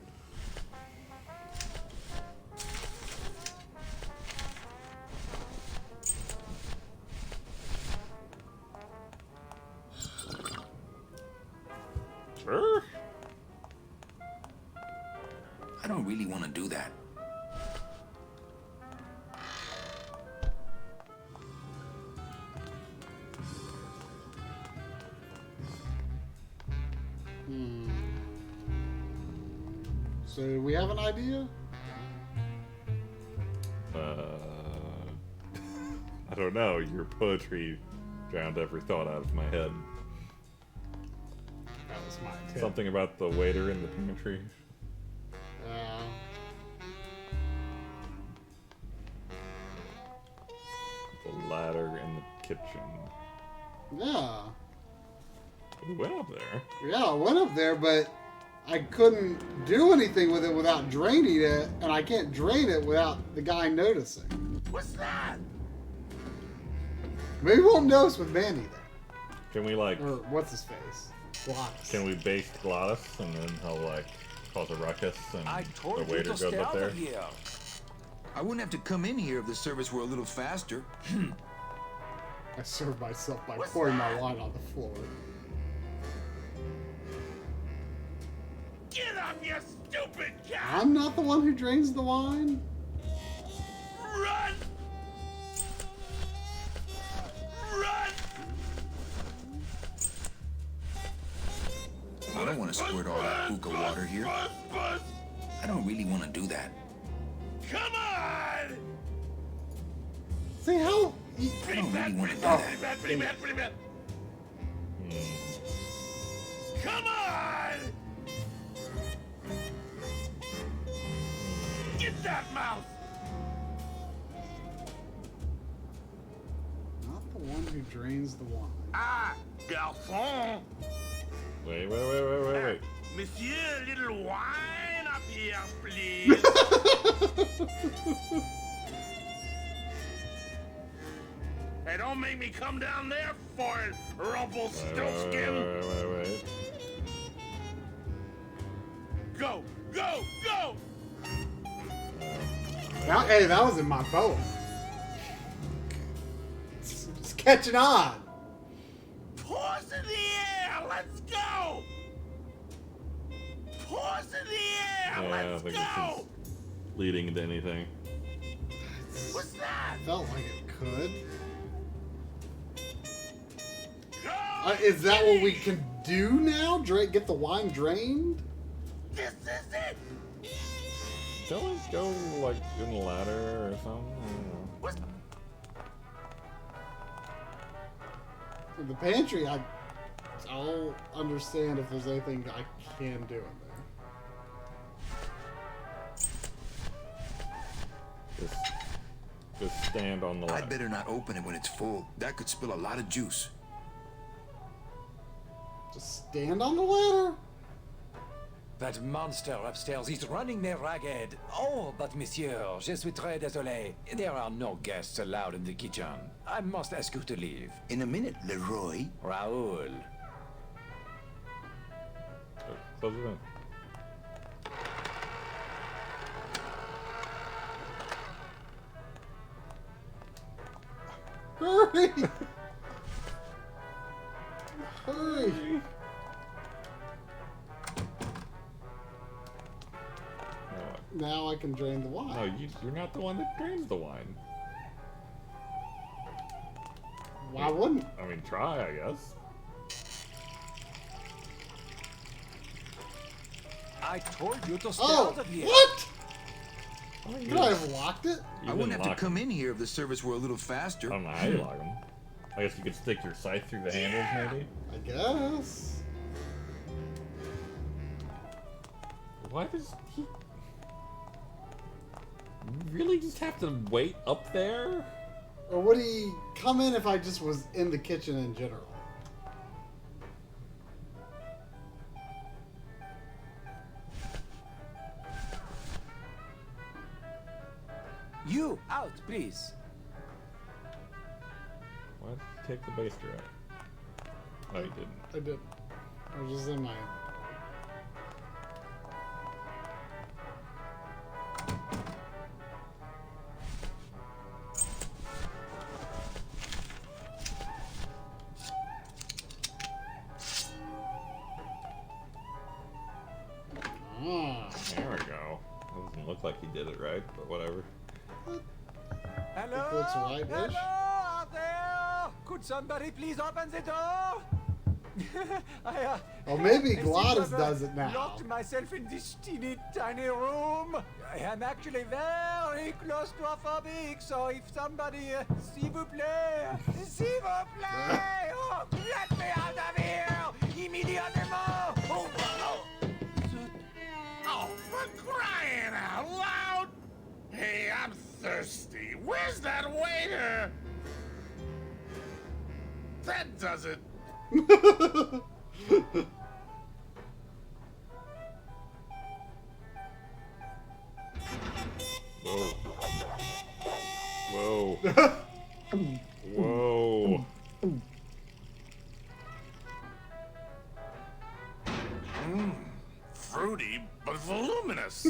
Sure. I don't really want to do that. So, do we have an idea? I don't know. Your poetry drowned every thought out of my head. That was my tip. Something about the waiter in the pantry. The ladder in the kitchen. Yeah. We went up there. Yeah, I went up there, but I couldn't do anything with it without draining it, and I can't drain it without the guy noticing. What's that? Maybe we'll notice with Mandy then. Can we like? Or what's his face? Glottis. Can we baste Glottis and then he'll like cause a ruckus and I told the you waiter to goes stay up out there. of here. I wouldn't have to come in here if the service were a little faster. I served myself by pouring my wine on the floor. Get up, you stupid cat! I'm not the one who drains the wine. Run! Run! I don't want to squirt all that hookah water here. I don't really want to do that. Come on! See how? I don't really want to do Pretty that. bad, pretty bad. Come on! Get that mouse! Not the one who drains the wine. Ah, garçon! Wait. Monsieur, a little wine up here, please. Hey, don't make me come down there for it, Rumpelstiltskin. Wait. Go! Now, hey, that was in my boat. It's catching on. Paws in the air! Let's go! Paws in the air! Yeah, I don't Let's think go! this is leading into anything. What's that? Felt like it could. Is that what we can do now? Get the wine drained? This is it! Don't we go like in the ladder or something? In the pantry, I'll understand if there's anything I can do in there. Just stand on the ladder. I'd better not open it when it's full. That could spill a lot of juice. Just stand on the ladder? That monster upstairs is running me ragged. Oh, but monsieur, je suis très désolé. There are no guests allowed in the kitchen. I must ask you to leave. In a minute, Leroy. Raoul. Close it in. Hurry! Hurry! Now I can drain the wine. No, you're not the one that drains the wine. Why wouldn't? I mean, try, I guess. I told you to stay Oh, out of here. what? Could I have locked it? I wouldn't have to come in here if the service were a little faster. I don't know how you lock them. I guess you could stick your scythe through the handles, maybe? I guess. Why does he really just have to wait up there? Or would he come in if I just was in the kitchen in general? You, out, please. Why did you take the baster out? Oh, you didn't. I did. I was just in my... Ah. There we go. That doesn't look like he did it right, but whatever. Hello? It looks whitish. Hello out there? Could somebody please open the door? Oh, maybe I seem to Glottis have, does it now. Locked myself in this teeny tiny room. I am actually very claustrophobic, so if somebody, s'il vous plaît, s'il vous plaît, oh, let me out of here, immediately. Oh, for crying out loud! Hey, I'm thirsty. Where's that waiter? That does it. Whoa. Whoa. Whoa. Fruity, but sounds voluminous.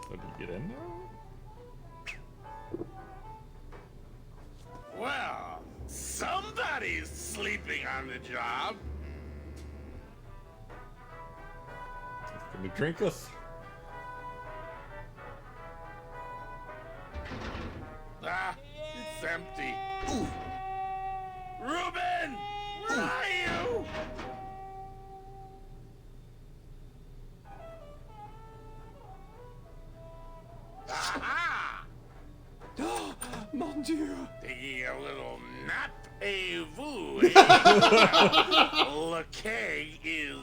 Did you get in there? Well, somebody's sleeping on the job. Can we drink us? Ah, it's empty. Ooh. Ruben, where are you? Aha! Oh, mon Dieu! Taking a little nap, vous, eh? Le keg is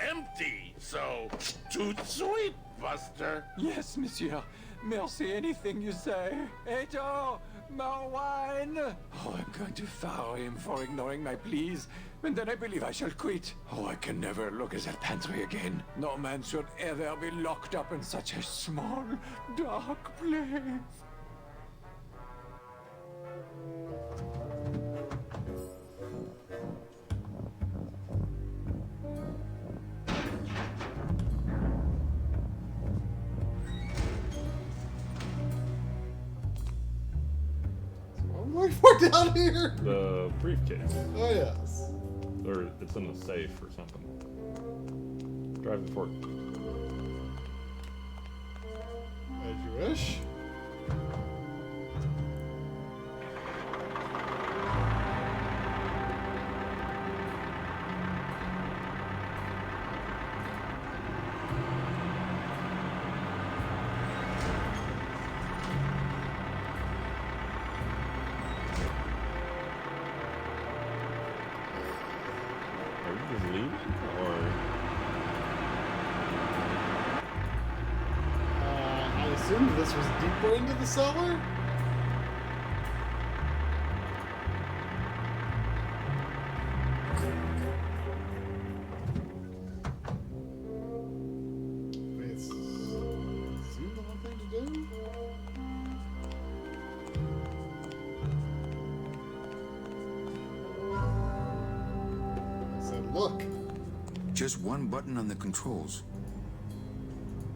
empty, so tout sweet, Buster. Yes, monsieur. Merci, anything you say. Eto, more wine. Oh, I'm going to fire him for ignoring my pleas, and then I believe I shall quit. Oh, I can never look at that pantry again. No man should ever be locked up in such a small, dark place. What am I looking for down here? The briefcase. Oh, yes. Or it's in the safe or something. Drive the fork. As you wish. Are you just leaving? Or I assumed this was deeper into the cellar. It seemed the one thing to do. I said, look. Just one button on the controls.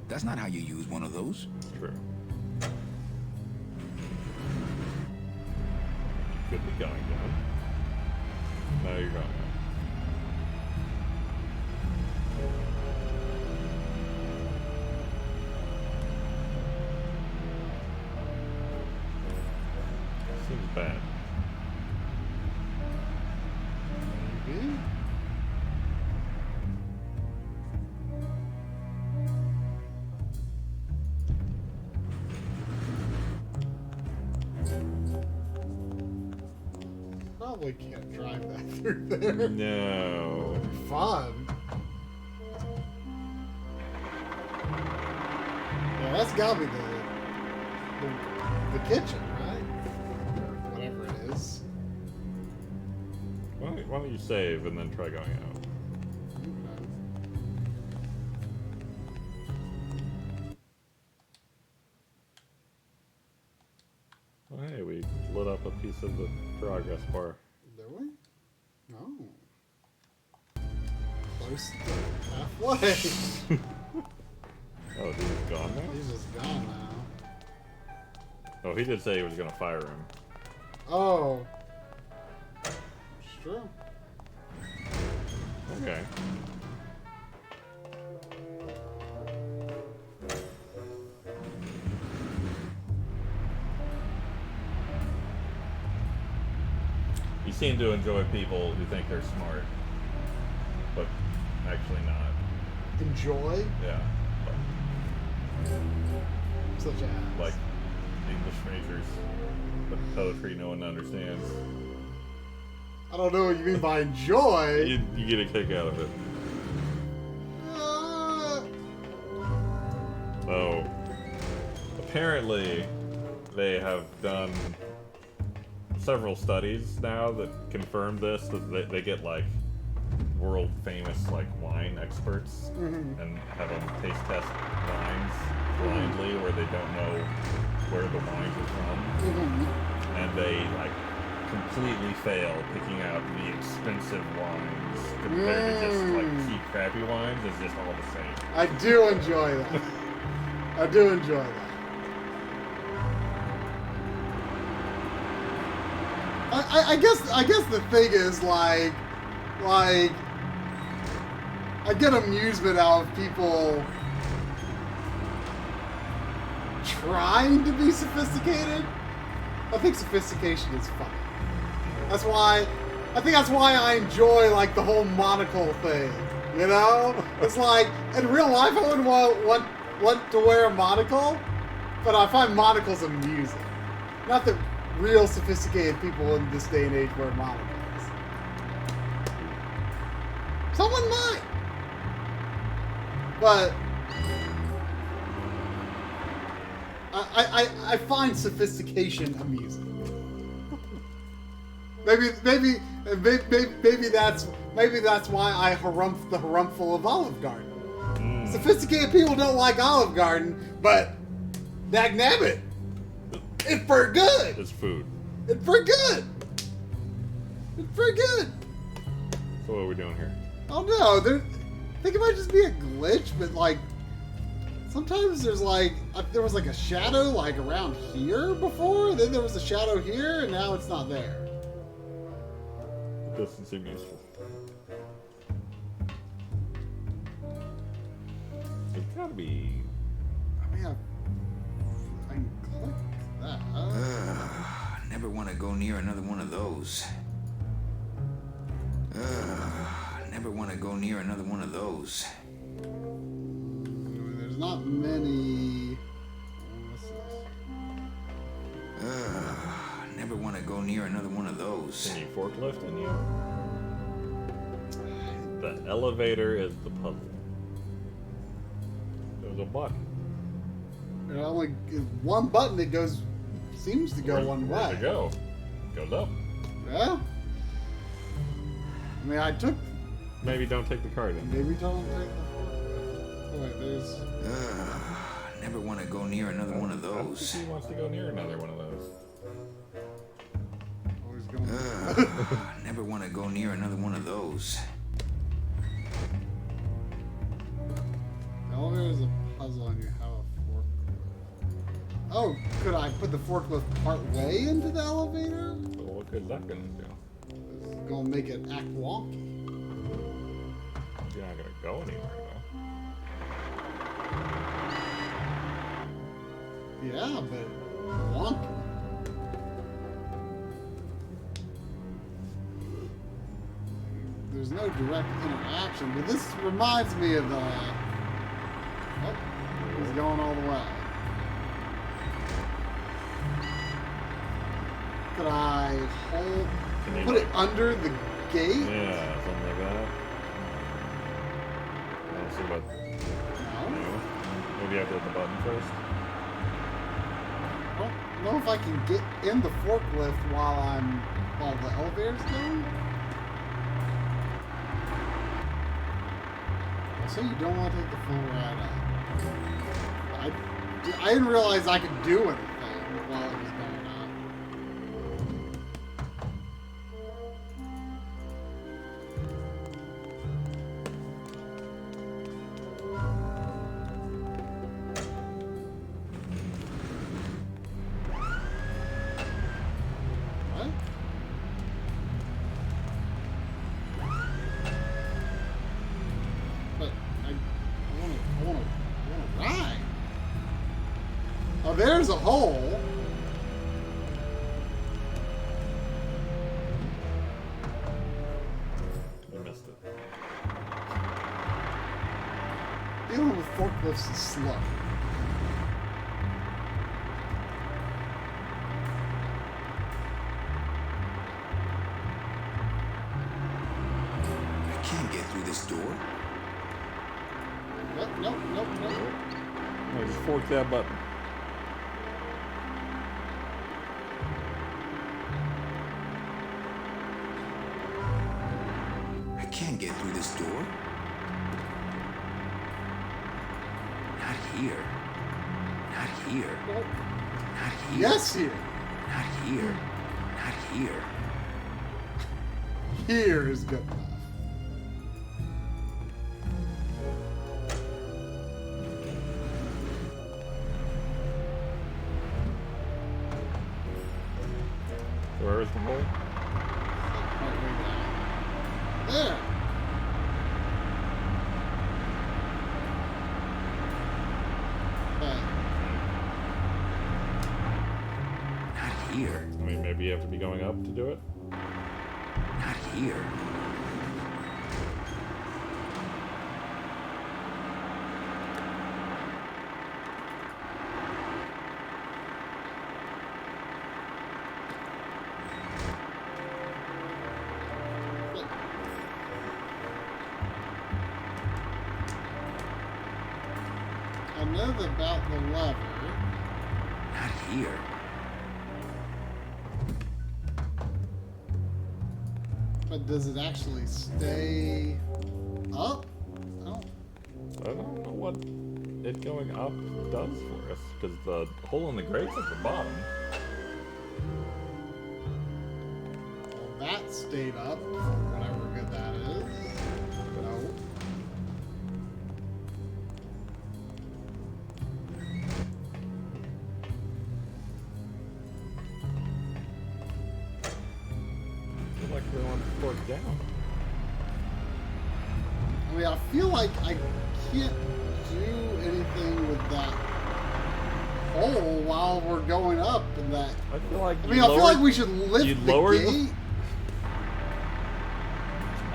That's not how you use one of those. true. Could be going down. No, you're going up. Seems bad. Maybe. Probably can't drive that through there. No. Fun. Yeah, that's gotta be the kitchen, right? Or whatever it is. Why don't you save and then try going out? Oh, hey, we lit up a piece of the progress bar. Did we? No. Close to halfway. Oh, he's gone now? He's just gone now. Oh, he did say he was gonna fire him. Oh. It's true. Okay. You seem to enjoy people who think they're smart, but actually not. Enjoy? Yeah. Such as? Like English majors, but poetry no one understands. I don't know what you mean by enjoy. You get a kick out of it. Oh. apparently, they have done several studies now that confirm this. That they get like world famous like wine experts and have them taste test wines blindly, where they don't know where the wines are from, and they like completely fail picking out the expensive wines compared to just like cheap, crappy wines. It's just all the same. I do enjoy that. I do enjoy that. I guess the thing is like I get amusement out of people trying to be sophisticated. I think sophistication is fun. I think that's why I enjoy like the whole monocle thing. You know, it's like in real life I wouldn't want to wear a monocle, but I find monocles amusing. Not that real sophisticated people in this day and age wear monocles. Someone might, but I find sophistication amusing. Maybe that's why I harumph the harumphful of Olive Garden. Sophisticated people don't like Olive Garden, but dagnabbit, it's pretty good. It's food. It's pretty good. It's pretty good. So what are we doing here? Oh no, I think it might just be a glitch, but like sometimes there's like there was like a shadow like around here before, then there was a shadow here, and now it's not there. It doesn't seem useful. It's gotta be. I mean, I can click that. Never want to go near another one of those. Never want to go near another one of those. There's not many. Never want to go near another one of those. Can you forklift in you? The elevator is the puzzle. There's a button. There's only one button that seems to go one way. Where's it go? Goes up. Yeah. I mean, I took. Maybe don't take the card in. Maybe don't take the. Oh, wait, there's. Never want to go near another one of I don't those. think he wants to go near another one of those. Always going. Never want to go near another one of those. The elevator is a puzzle and you have a forklift. Oh, could I put the forklift part way into the elevator? So what is that gonna do? It's gonna make it act wonky. You're not gonna go anywhere though. Yeah, but wonky. There's no direct interaction, but this reminds me of the. Oh, he's going all the way. Could I put it under the gate? Yeah, something like that. Let's see what. No. Maybe I have to hit the button first. I don't know if I can get in the forklift while the elevator's going. So you don't want to take the full ride up. I didn't realize I could do anything while it was going up. What? But I want to ride. Oh, there's a hole. I missed it. Dealing with forklifts is slow. I can't get through this door. Nope. No, just fork that button. can't get through this door. Not here. Not here. Not here. Yes, here. Not here. Not here. Here is good enough. Where is the hole? There. Not here. I mean, maybe you have to be going up to do it? Not here. I know about the lever. Not here. But does it actually stay up? Oh. I don't know what it going up does for us, because the hole in the grate's at the bottom. Well, that stayed up for whatever good that is. No. I feel like we want to fork down. I mean, I feel like I can't do anything with that hole while we're going up and that. I feel like I feel like we should lift the gate.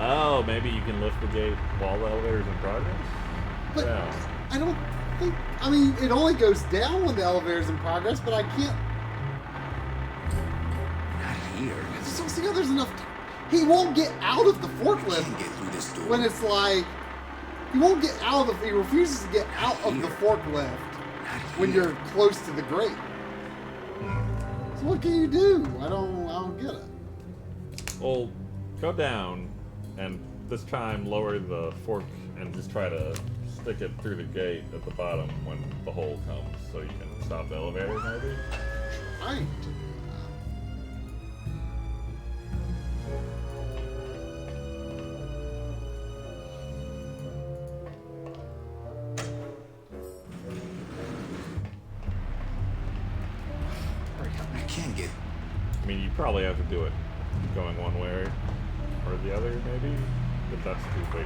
Oh, maybe you can lift the gate while the elevator's in progress? But Yeah. I don't think. I mean, it only goes down when the elevator's in progress, but I can't. Not here. I just don't see how there's enough. He won't get out of the forklift Can't get through this door. when it's like. He won't get out of the. He refuses to get out of the forklift when you're close to the grate. So what can you do? I don't get it. Well, go down, and this time lower the fork and just try to stick it through the gate at the bottom when the hole comes, so you can stop the elevator, maybe? Right. I can't get. I mean, you probably have to do it going one way or the other, maybe? But that's too big.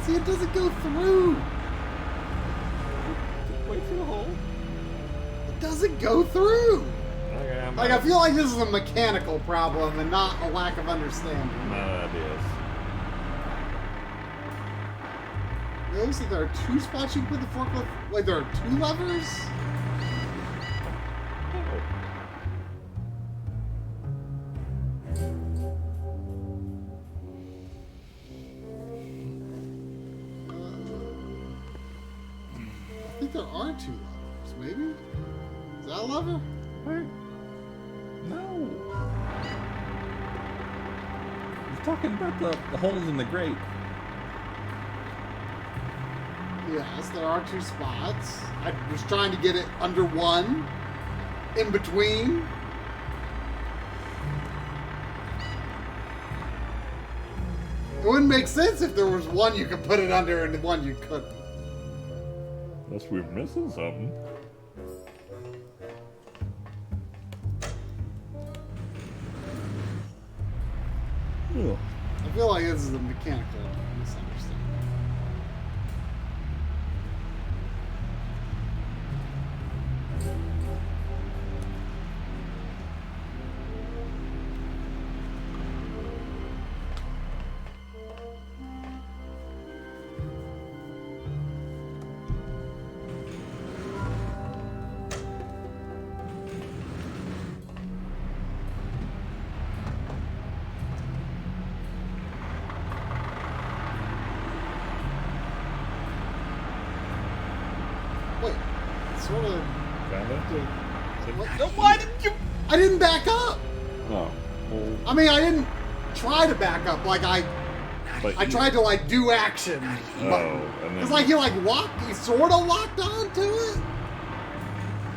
See, it doesn't go through. Wait for the hole. It doesn't go through. Okay, Like, I feel like this is a mechanical problem and not a lack of understanding. No, it is. Notice that there are two spots you can put the forklift. Like, there are two levers. I think there are two levers. Maybe. Is that a lever? No. You're talking about the holes in the grate. Yes, there are two spots. I was trying to get it under one, in between. It wouldn't make sense if there was one you could put it under and one you couldn't. Unless we're missing something. Ugh. I feel like this is a mechanical misunderstanding. sort of. Found it? Why didn't you? I didn't back up. Oh. Well, I mean, I didn't try to back up. Like I tried to like do action. and then It's like he sort of locked onto it.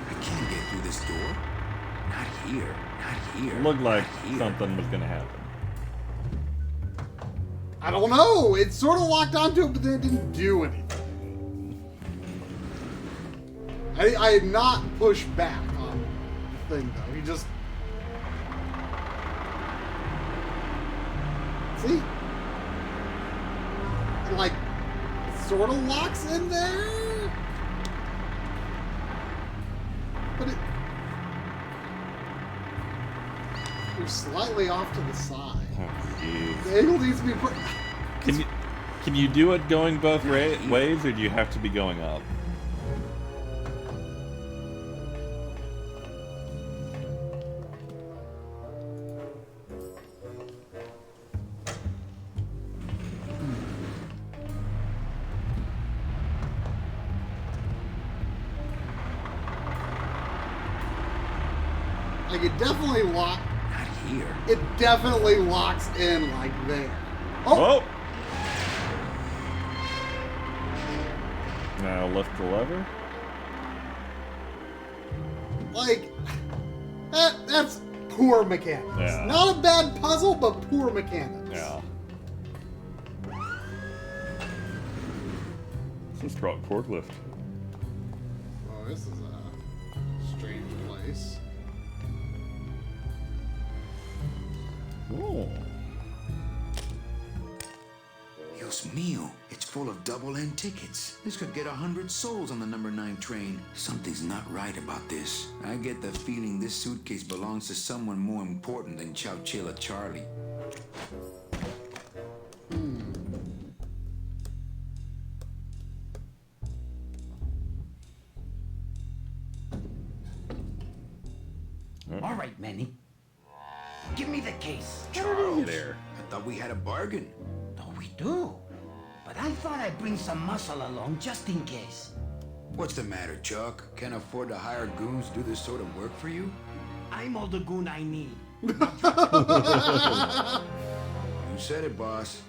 I can't get through this door. Not here. Not here. it looked like not here. something was gonna happen. I don't know. It sort of locked onto it, but then it didn't do anything. I had not pushed back on the thing though. He just see, it, like sort of locks in there, but you're slightly off to the side. Oh, jeez. The angle needs to be. Can you do it going both ways, or do you have to be going up? Like it definitely locks. Not here. It definitely locks in like there. Oh! Now lift the lever. Like that's poor mechanics. Yeah. Not a bad puzzle, but poor mechanics. Yeah. This is called forklift. Oh, this is a strange place. Oh. Dios mío, it's full of double-end tickets. This could get 100 souls on the number 9 train. Something's not right about this. I get the feeling this suitcase belongs to someone more important than Chowchilla Charlie. All right, Manny. Give me the case. There. I thought we had a bargain. No, we do. But I thought I'd bring some muscle along just in case. What's the matter, Chuck? Can't afford to hire goons to do this sort of work for you? I'm all the goon I need. You said it, boss.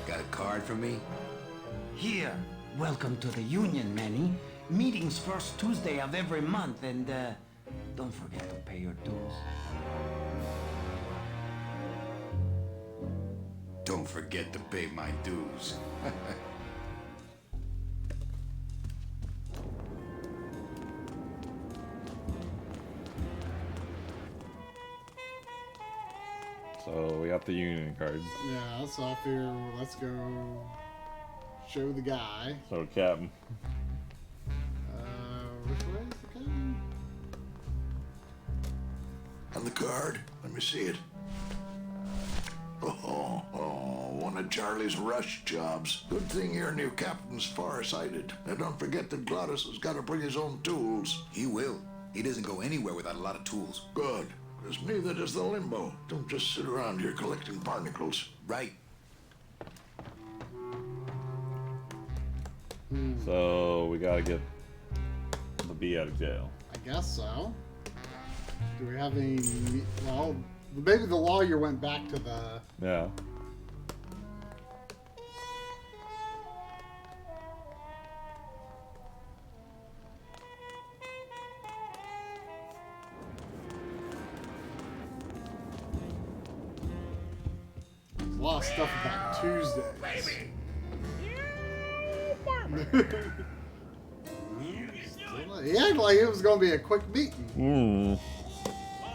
Got a card for me? Here. Welcome to the union, Manny. Meetings first Tuesday of every month, and don't forget to pay your dues. Don't forget to pay my dues. So we got the union card. Yeah, so I figure let's go show the guy. So Captain. Which way is the captain? And the card? Let me see it. Oh, one of Charlie's rush jobs. Good thing your new captain's far-sighted. Now don't forget that Glottis has got to bring his own tools. He will. He doesn't go anywhere without a lot of tools. Good, because neither does the Limbo. Don't just sit around here collecting barnacles. Right. So we gotta get the B out of jail. I guess so. Do we have any? Well, maybe the lawyer went back to the. Yeah. There's a lot of stuff about Tuesdays. He acted like it was going to be a quick meeting.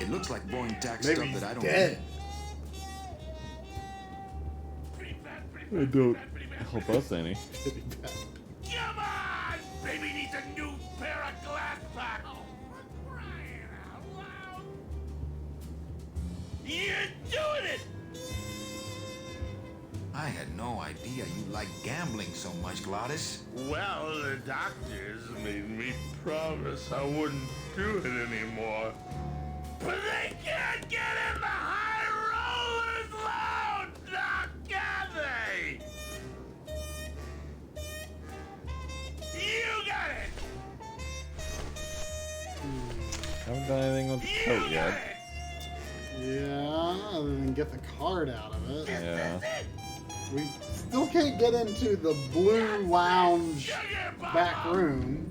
It looks like boring tax Maybe stuff he's that I don't dead. It don't help us any. Come on! Baby needs a new pair of glass packs! Oh, we're crying out loud! You're doing it! I had no idea you liked gambling so much, Glottis. Well, the doctors made me promise I wouldn't do it anymore. But they can't get in the high rollers loud, now can they? Haven't done anything with the coat yet. Yeah, other than get the card out of it. Yeah. We still can't get into the blue lounge back room.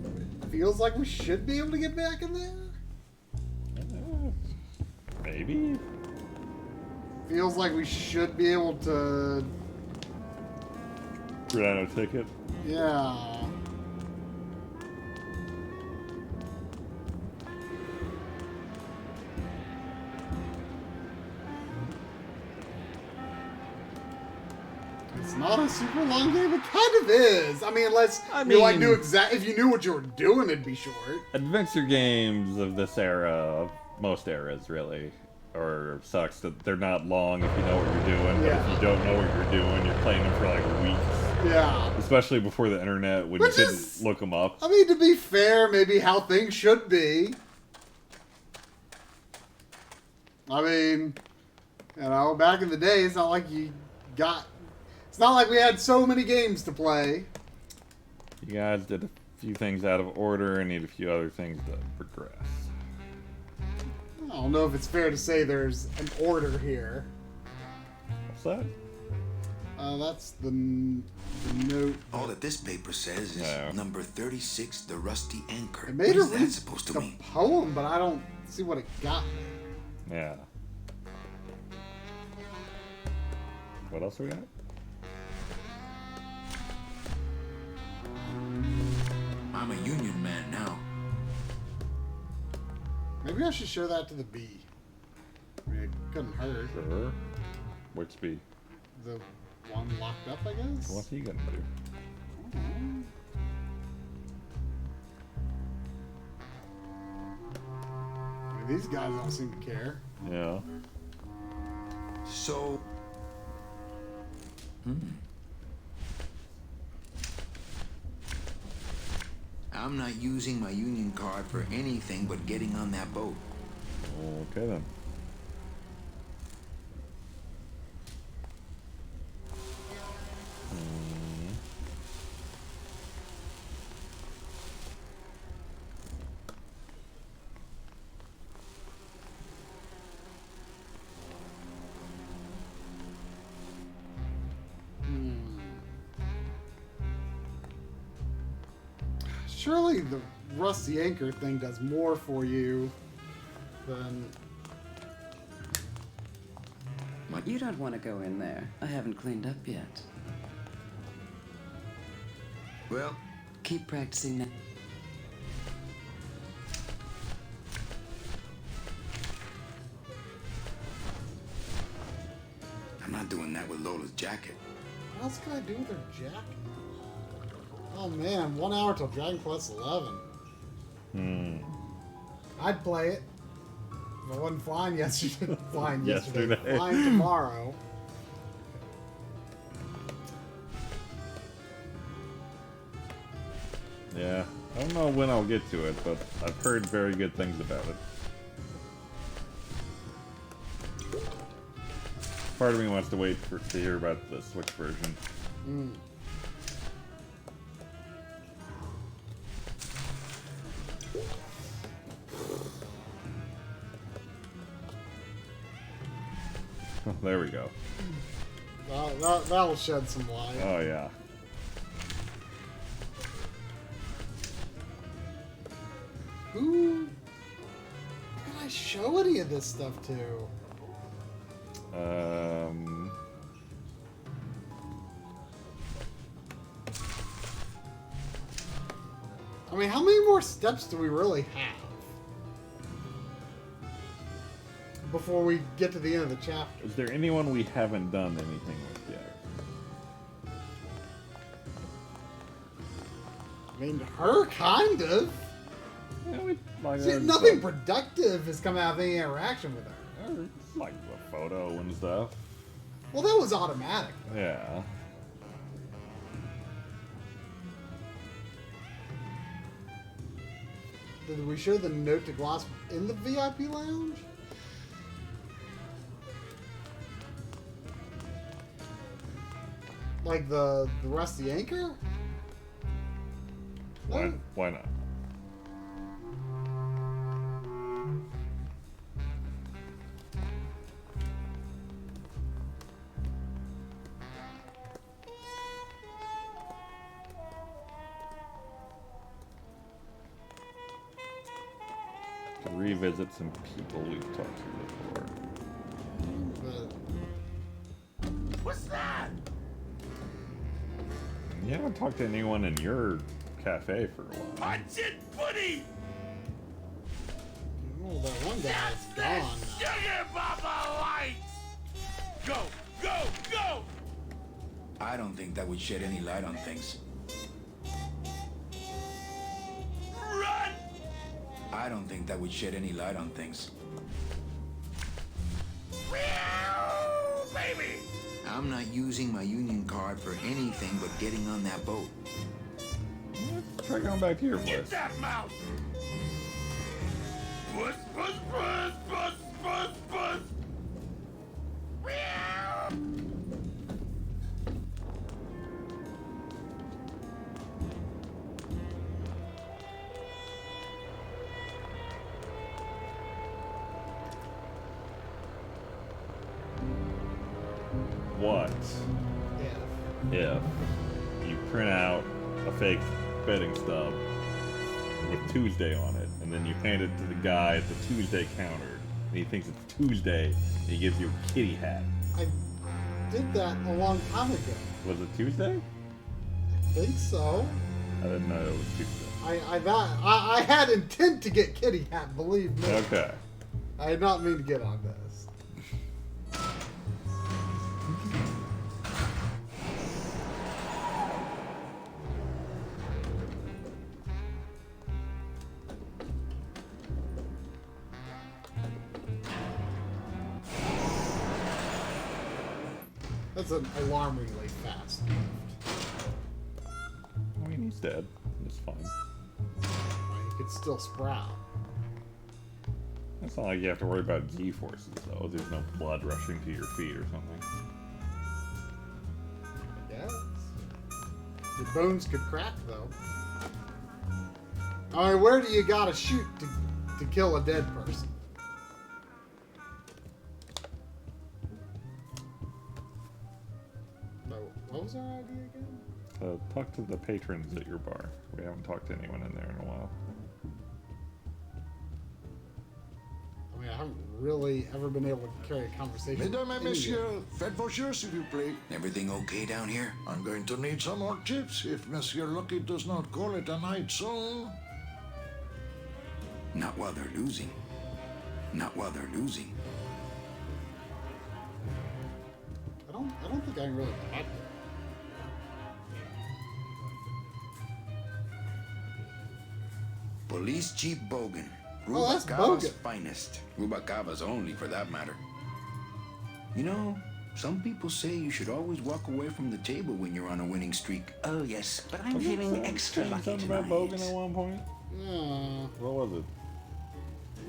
Feels like we should be able to get back in there. Maybe. Feels like we should be able to. Rent a ticket. Yeah. It's not a super long game. It kind of is. I mean, unless you like knew if you knew what you were doing, it'd be short. Adventure games of this era, of most eras really, or sucks that they're not long if you know what you're doing. But if you don't know what you're doing, you're playing them for like weeks. Yeah. Especially before the internet, when you couldn't look them up. I mean, to be fair, maybe how things should be. I mean, you know, back in the day, it's not like you got. It's not like we had so many games to play. You guys did a few things out of order and need a few other things to progress. I don't know if it's fair to say there's an order here. What's that? That's the note. All that this paper says is number 36, the Rusty Anchor. It made her what is read that supposed to the mean? poem, but I don't see what it got. Yeah. What else we got? I'm a union man now. Maybe I should show that to the bee. I mean, it couldn't hurt. Sure. Which bee? The one locked up, I guess? What's he gonna do? I mean, these guys don't seem to care. Yeah. So... I'm not using my union card for anything but getting on that boat. Okay then. Surely the Rusty Anchor thing does more for you than... You don't want to go in there. I haven't cleaned up yet. Well, keep practicing now. I'm not doing that with Lola's jacket. What else can I do with her jacket? Oh man, 1 hour till Dragon Quest 11. I'd play it. If I wasn't flying yesterday, flying tomorrow. Yeah. I don't know when I'll get to it, but I've heard very good things about it. Part of me wants to wait to hear about the Switch version. Oh, there we go. That'll shed some light. Oh, yeah. Who can I show any of this stuff to? I mean, how many more steps do we really have before we get to the end of the chapter? Is there anyone we haven't done anything with yet? I mean, her, kind of. Yeah, See, nothing productive has come out of any interaction with her. Like the photo and stuff. Well, that was automatic. Yeah. Did we show the note to Gloss in the VIP lounge? Like the Rusty Anchor? Why not? revisit some people we've talked to before. What's that? You haven't talked to anyone in your cafe for a while. Punch it, buddy! Oh, that one guy's gone. Sugar Baba lights! Go, go, go! I don't think that would shed any light on things. Run! I don't think that would shed any light on things. Baby! I'm not using my union card for anything but getting on that boat. Let's try going back to your Get place. that mouse! Puss, puss, puss, puss, puss, puss! What if you print out a fake betting stub with Tuesday on it, and then you hand it to the guy at the Tuesday counter, and he thinks it's Tuesday, and he gives you a kitty hat? I did that a long time ago. Was it Tuesday? I think so. I didn't know it was Tuesday. I had intent to get kitty hat, believe me. Okay. I did not mean to get on this. That's an alarmingly fast lift. I mean, he's dead. It's fine. He could still sprout. It's not like you have to worry about G-forces, though. There's no blood rushing to your feet or something. I guess. Your bones could crack, though. I mean, where do you gotta shoot to kill a dead person? So, what was our idea again? Talk to the patrons at your bar. We haven't talked to anyone in there in a while. I mean, I haven't really ever been able to carry a conversation. Mesdames with et messieurs, faites vos jeux, s'il vous plaît. Everything okay down here? I'm going to need some more chips if Monsieur Lucky does not call it a night soon. Not while they're losing. Not while they're losing. I don't think I can really talk to him. Police Chief Bogan. Oh, that's Rubacava's Bogan. finest. Rubacava's only, for that matter. You know, some people say you should always walk away from the table when you're on a winning streak. Oh, yes, but I'm feeling extra lucky Something about tonight. Bogan at one point? Yeah. What was it?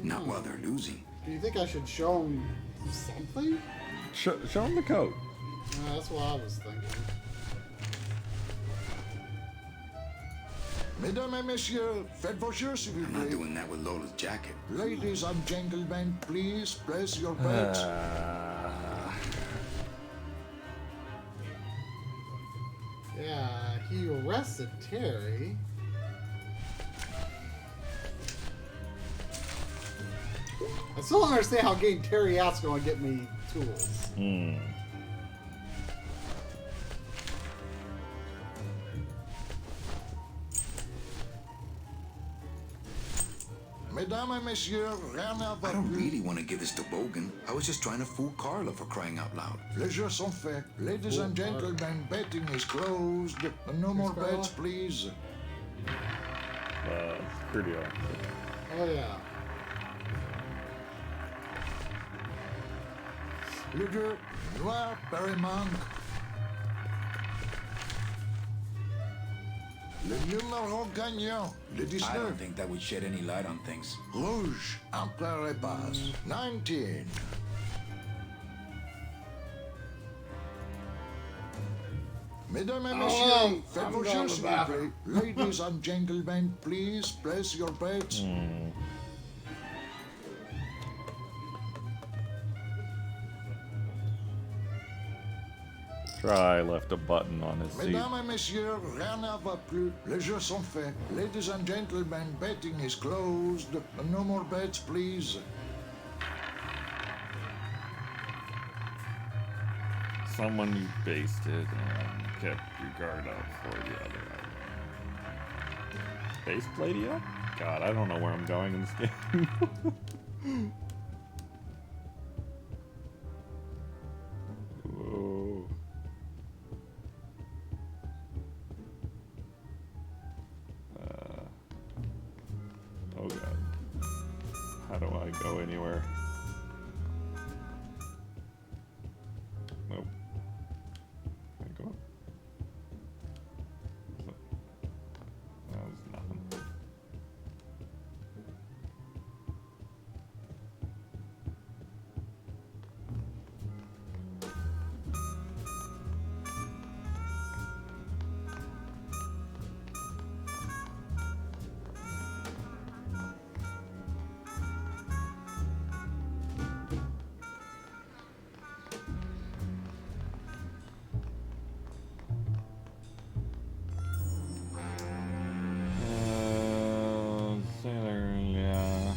Not while they're losing. Do you think I should show him something? Show him the coat. That's what I was thinking. Mesdames et messieurs, faites vos jeux, s'il vous I'm not plaît. doing that with Lola's jacket. Ladies and gentlemen, please place your bets. Yeah, he arrested Terry. I still don't understand how getting Terry out's going to get me tools. Mesdames et messieurs, rien à I don't really want to give this to Bogan. I was just trying to fool Carla for crying out loud. Les jeux sont faits. Ladies and gentlemen, betting is closed. No more bets, please. Security officer. Oh, yeah. Le jeu noir, Paris-Manque. Le numéro gagnant, le I 19. don't think that would shed any light on things. Rouge, Empereur et passe. 19. Mesdames et messieurs, faites vos jeux, s'il vous plaît. Ladies and gentlemen, please place your bets. Try left a button on his seat. Mesdames et messieurs, rien ne va plus. Les jeux sont faits. Ladies and gentlemen, betting is closed. No more bets, please. Someone you basted and kept your guard up for the other item. Base Pladia? God, I don't know where I'm going in this game. Whoa. Oh god. How do I go anywhere? Nope. Can I go up? No, there's nothing. Sailor, yeah.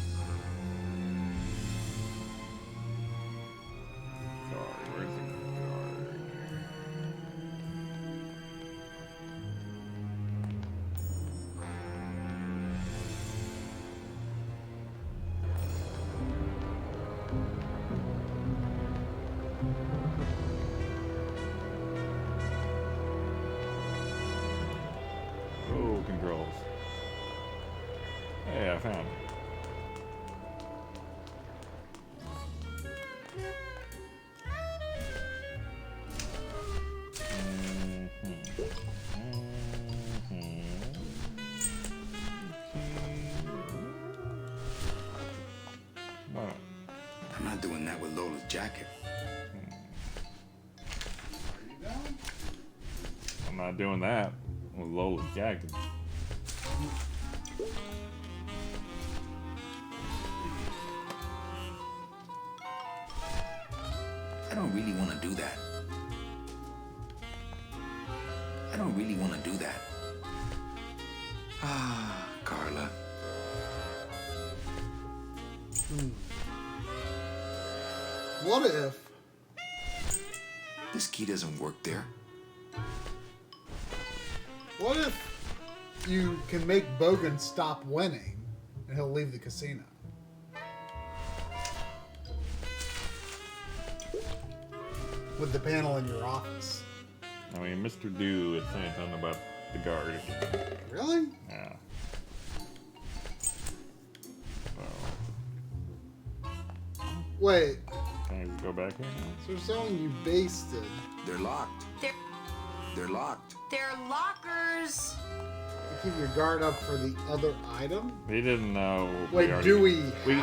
Guard, where's the guard? Oh, controls. Hey, I found it. Wow. I'm not doing that with Lola's jacket. I'm not doing that with Lola's jacket. I don't really want to do that. I don't really want to do that. Ah, Carla. What if This key doesn't work there. What if you can make Bogan stop winning and he'll leave the casino? With the panel in your office. I mean, Mr. Do is saying something about the guard. Really? Yeah. Wait. Can I go back here now? So you're saying you basted. They're locked. They're locked. They're lockers. You keep your guard up for the other item? He didn't know. Wait, do we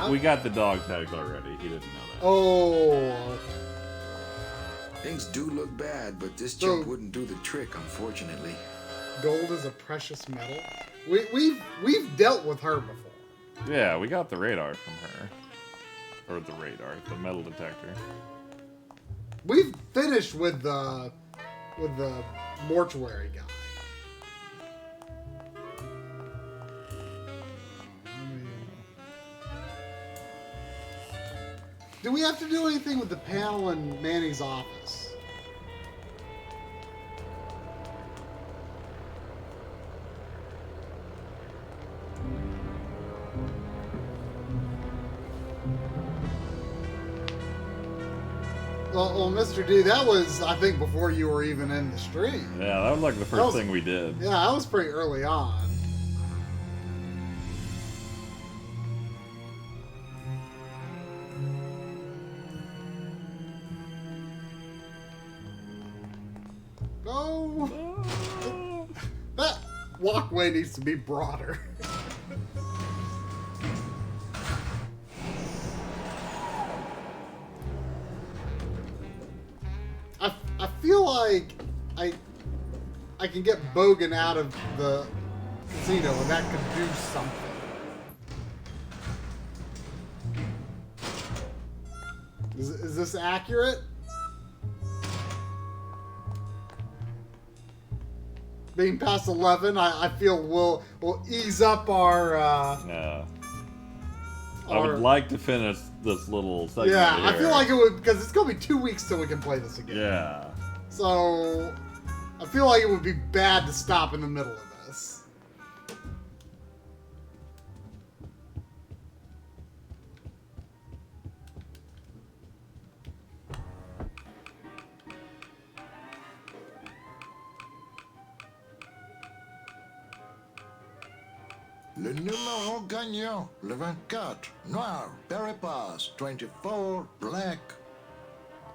We got the dog tags already. He didn't know that. Oh. Things do look bad, but this chump wouldn't do the trick, unfortunately. Gold is a precious metal. We've dealt with her before. Yeah, we got the radar from her. Or the radar, the metal detector. We've finished with the mortuary guy. Do we have to do anything with the panel in Manny's office? Well, Mr. D, that was, I think, before you were even in the stream. Yeah, that was like the first thing we did. Yeah, that was pretty early on. No. That walkway needs to be broader. I feel like I can get Bogan out of the casino and that could do something. Is this accurate? being past 11, I feel we'll ease up our. Yeah. I would like to finish this little segment. Yeah, here. I feel like it would, because it's gonna be 2 weeks till we can play this again. Yeah. So I feel like it would be bad to stop in the middle of this. Le numéro gagnant, le 24. Noir, Peripass, 24, black.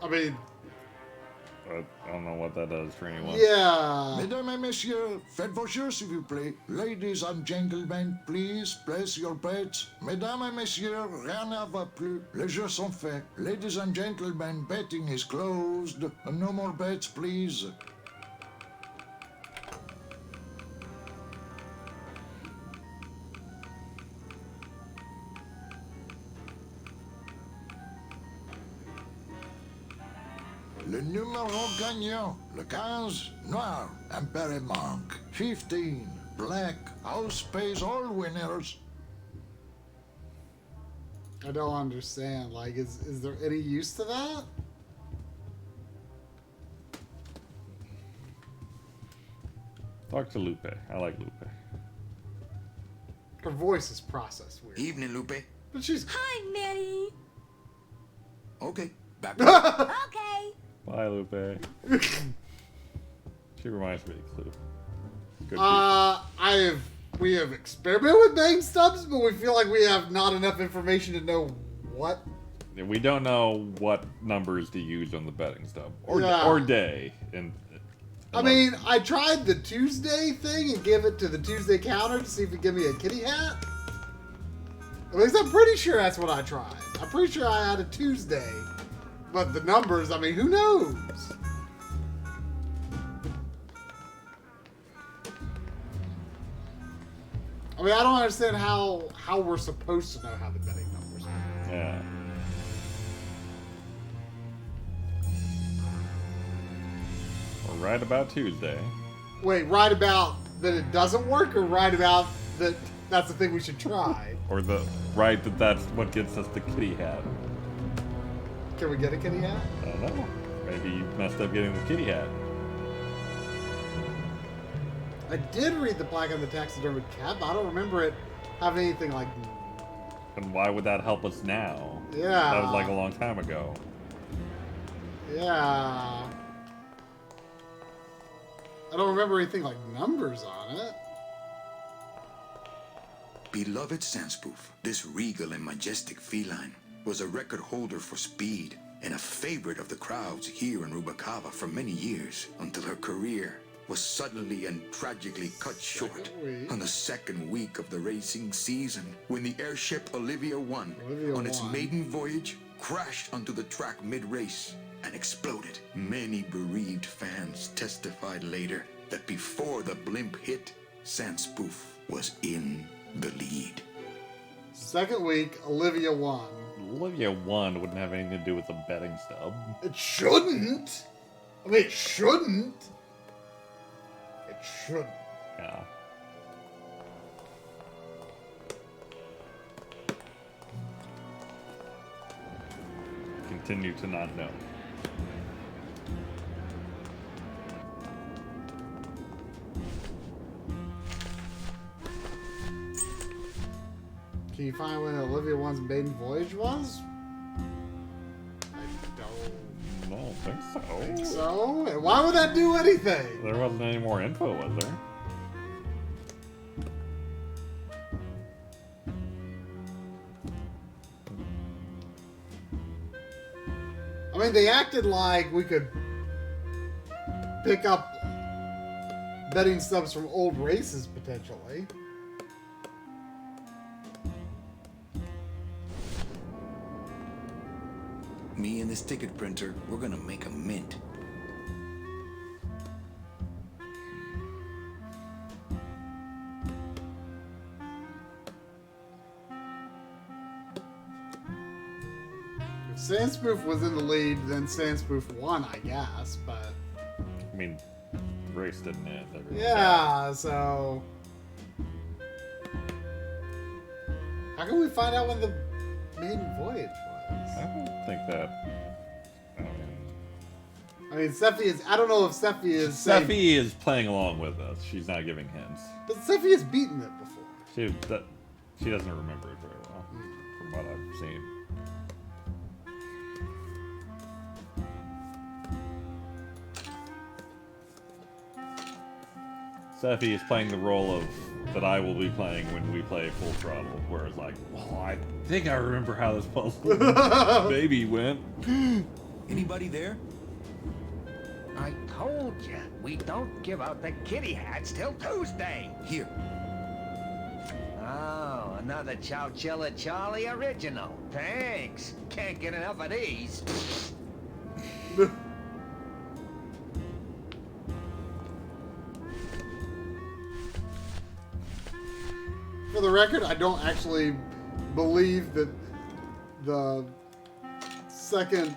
I mean... I don't know what that does for anyone. Yeah. Mesdames et messieurs, faites vos jeux s'il vous plaît. Ladies and gentlemen, please place your bets. Mesdames et messieurs, rien ne va plus. Les jeux sont faits. Ladies and gentlemen, betting is closed. No more bets, please. Le numéro gagnant, le 15, noir, Emperor Monk. 15, black, house pays all winners. I don't understand. Like, is there any use to that? Talk to Lupe. I like Lupe. Her voice is processed weird. Evening, Lupe. But she's... Hi, Manny. Okay, back. Okay. Bye, Lupe. She reminds me of Clue. Good We have experimented with bang stubs, but we feel like we have not enough information to know what. We don't know what numbers to use on the betting stub or day. And I mean, I tried the Tuesday thing and gave it to the Tuesday counter to see if it'd give me a kitty hat. At least I'm pretty sure that's what I tried. I'm pretty sure I had a Tuesday. But the numbers, I mean, who knows? I mean, I don't understand how we're supposed to know how the betting numbers are. Yeah. We're right about Tuesday. Wait, right about that it doesn't work, or right about that that's the thing we should try? Or the right that's what gets us the kitty hat. Can we get a kitty hat? I don't know. Maybe you messed up getting the kitty hat. I did read the plaque on the taxidermy cat, but I don't remember it having anything like... And why would that help us now? Yeah. That was like a long time ago. Yeah. I don't remember anything like numbers on it. Beloved Sandspoof, this regal and majestic feline was a record holder for speed and a favorite of the crowds here in Rubacava for many years until her career was suddenly and tragically cut short on the second week of the racing season when the airship Olivia 1 on its maiden voyage crashed onto the track mid-race and exploded. Many bereaved fans testified later that before the blimp hit, Sandspoof was in the lead. Second week, Olivia won. Olivia 1 wouldn't have anything to do with the betting stub. It shouldn't. I mean, it shouldn't. It shouldn't. Yeah. Continue to not know. Can you find when Olivia 1's maiden voyage was? I don't think so. So? And why would that do anything? There wasn't any more info, was there? I mean, they acted like we could pick up betting stubs from old races, potentially. Me and this ticket printer, we're gonna make a mint. If Sandspoof was in the lead, then Sandspoof won, I guess, but... I mean, race didn't end. Yeah, so how can we find out when the maiden voyage was? I don't think that. I mean, Steffi is. I don't know if Steffi is. Steffi is playing along with us. She's not giving hints. But Steffi has beaten it before. She doesn't remember it very well, from what I've seen. Steffi is playing the role of that I will be playing when we play Full Throttle, where it's like, oh, I think I remember how this puzzle maybe went. Anybody there? I told you, we don't give out the kitty hats till Tuesday. Here. Oh, another Chowchilla Charlie original. Thanks. Can't get enough of these. For the record, I don't actually believe that the second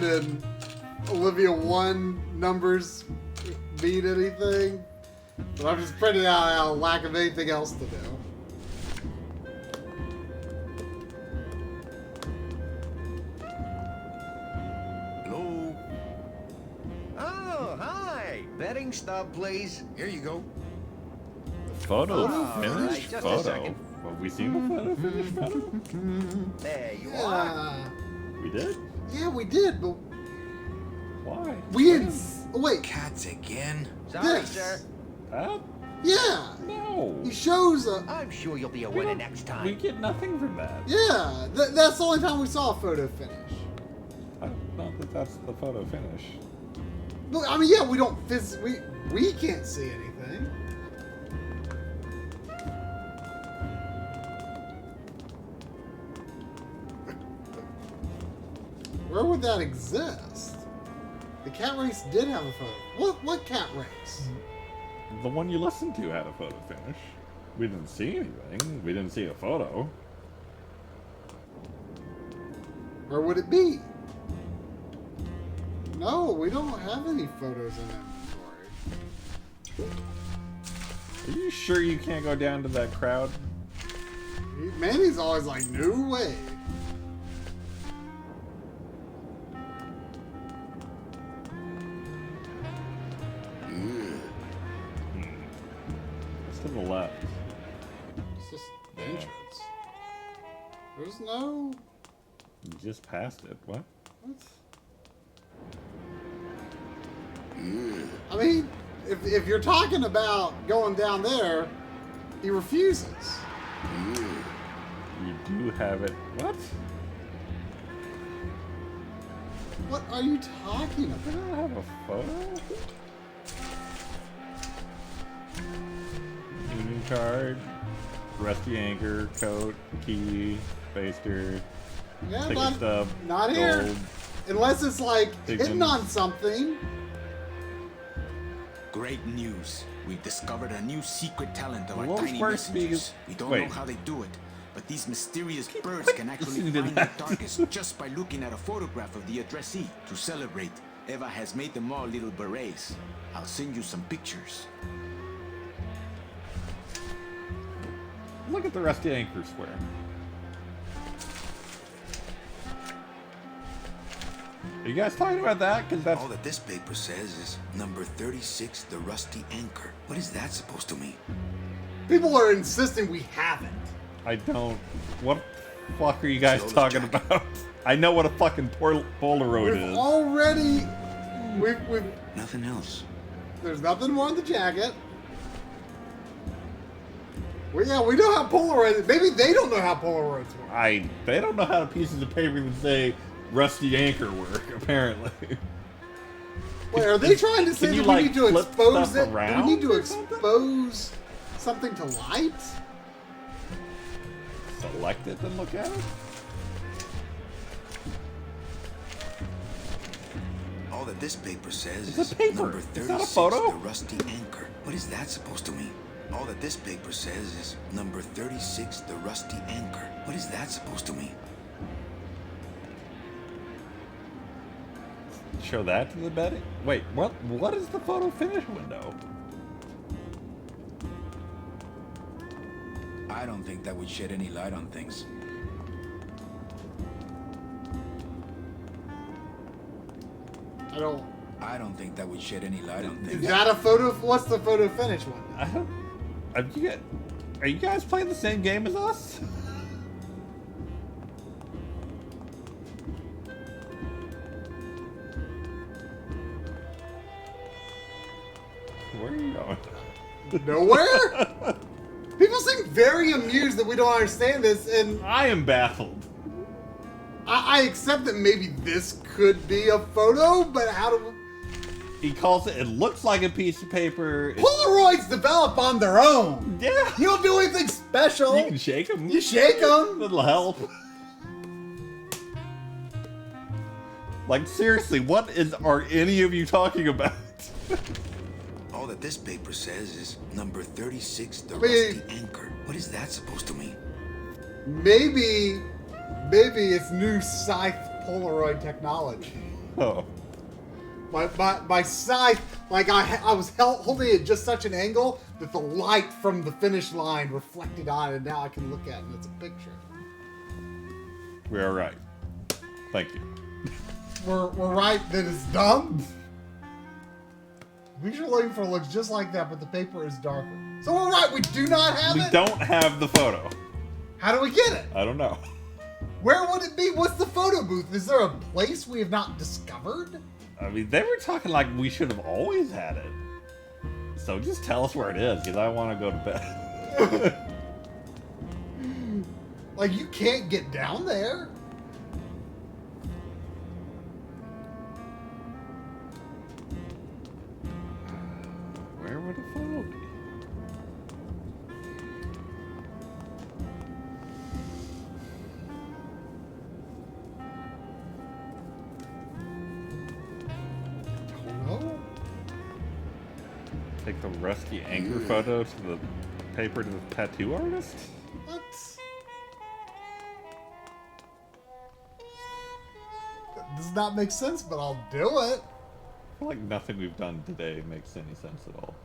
and Olivia 1 numbers mean anything. But I'm just printing out a lack of anything else to do. Hello? Oh, hi. Betting stub, please. Here you go. Photo All finish right, just a photo. second. Have we seen the photo finish photo? There you are. We did? Yeah, we did, but why? we didn't. Oh, wait. Cats again? Sorry, This. sir. That? Yeah. No. He shows a. I'm sure you'll be a winner next time. We get nothing from that. Yeah, that's the only time we saw a photo finish. I don't know that that's the photo finish. Look, I mean, yeah, we don't we can't see anything. Where would that exist? The cat race did have a photo. What cat race? The one you listened to had a photo finish. We didn't see anything. We didn't see a photo. Where would it be? No, we don't have any photos in inventory. Are you sure you can't go down to that crowd? Manny's always like, no way. It's to the left. It's just the entrance. There's no... You just passed it. What? What? I mean, if you're talking about going down there, he refuses. You do have it. What? What are you talking about? I don't have a photo. Union card, rusty anchor, coat, key, baster, Yeah, ticket but stub, not gold. here. Unless it's like hitting Higgins. on something. Great news. We've discovered a new secret talent of our World's tiny worst messengers. We don't Wait. know how they do it, but these mysterious birds can actually listening to find that. the darkest just by looking at a photograph of the addressee. To celebrate, Eva has made them all little berets. I'll send you some pictures. Look at the rusty anchor square. Are you guys talking about that? Because that's All that this paper says is number 36, the Rusty Anchor. What is that supposed to mean? People are insisting we haven't. I don't. What the fuck are you guys Slowly, talking Jack. about? I know what a fucking Polaroid We've is. already... We've... Nothing else. There's nothing more in the jacket. Well, yeah, we know how Polaroids... Maybe they don't know how Polaroids work. They don't know how to pieces of paper that say rusty anchor work, apparently. Wait, are they trying to say Can you, that we like, need to flip expose stuff it? Do around we need to or something? expose something to light? Select it and look at it? All that this paper says It's a is paper. number It's 36, not a photo. the Rusty Anchor. What is that supposed to mean? All that this paper says is number 36, the Rusty Anchor. What is that supposed to mean? Show that to the betting? Wait, what is the photo finish window? I don't think that would shed any light on things. I don't think that would shed any light on things. Is that a photo? What's the photo finish one? Are you guys playing the same game as us? Where are you going? Nowhere? People seem very amused that we don't understand this, and I am baffled. I accept that maybe this could be a photo, but how do He calls it looks like a piece of paper. Polaroids develop on their own? Yeah. You don't do anything special. You can shake them. You shake them. It'll help. Like, seriously, are any of you talking about? All that this paper says is number 36, the Wait. rusty anchor. What is that supposed to mean? Maybe it's new scythe Polaroid technology. Oh. My scythe, like I was holding it just such an angle that the light from the finish line reflected on it, and now I can look at it and it's a picture. We are right. Thank you. We're right that it's dumb. Visual looking for looks just like that, but the paper is darker. So we're right, we do not have it? We don't have the photo. How do we get it? I don't know. Where would it be? What's the photo booth? Is there a place we have not discovered? I mean, they were talking like we should have always had it. So just tell us where it is, because I want to go to bed. Like, you can't get down there. Where would a photo be? Take the rusty anchor photo to the paper to the tattoo artist? What? That does not make sense, but I'll do it. I feel like nothing we've done today makes any sense at all.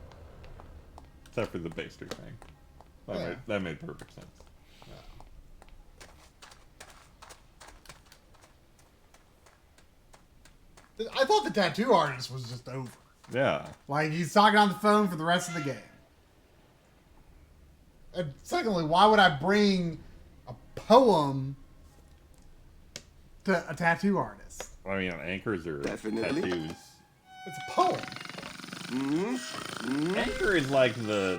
Except for the Baster thing. That made perfect sense. I thought the tattoo artist was just over. Yeah. Like, he's talking on the phone for the rest of the game. And secondly, why would I bring a poem to a tattoo artist? I mean, anchors are Definitely. tattoos. It's a poem. Anchor is like the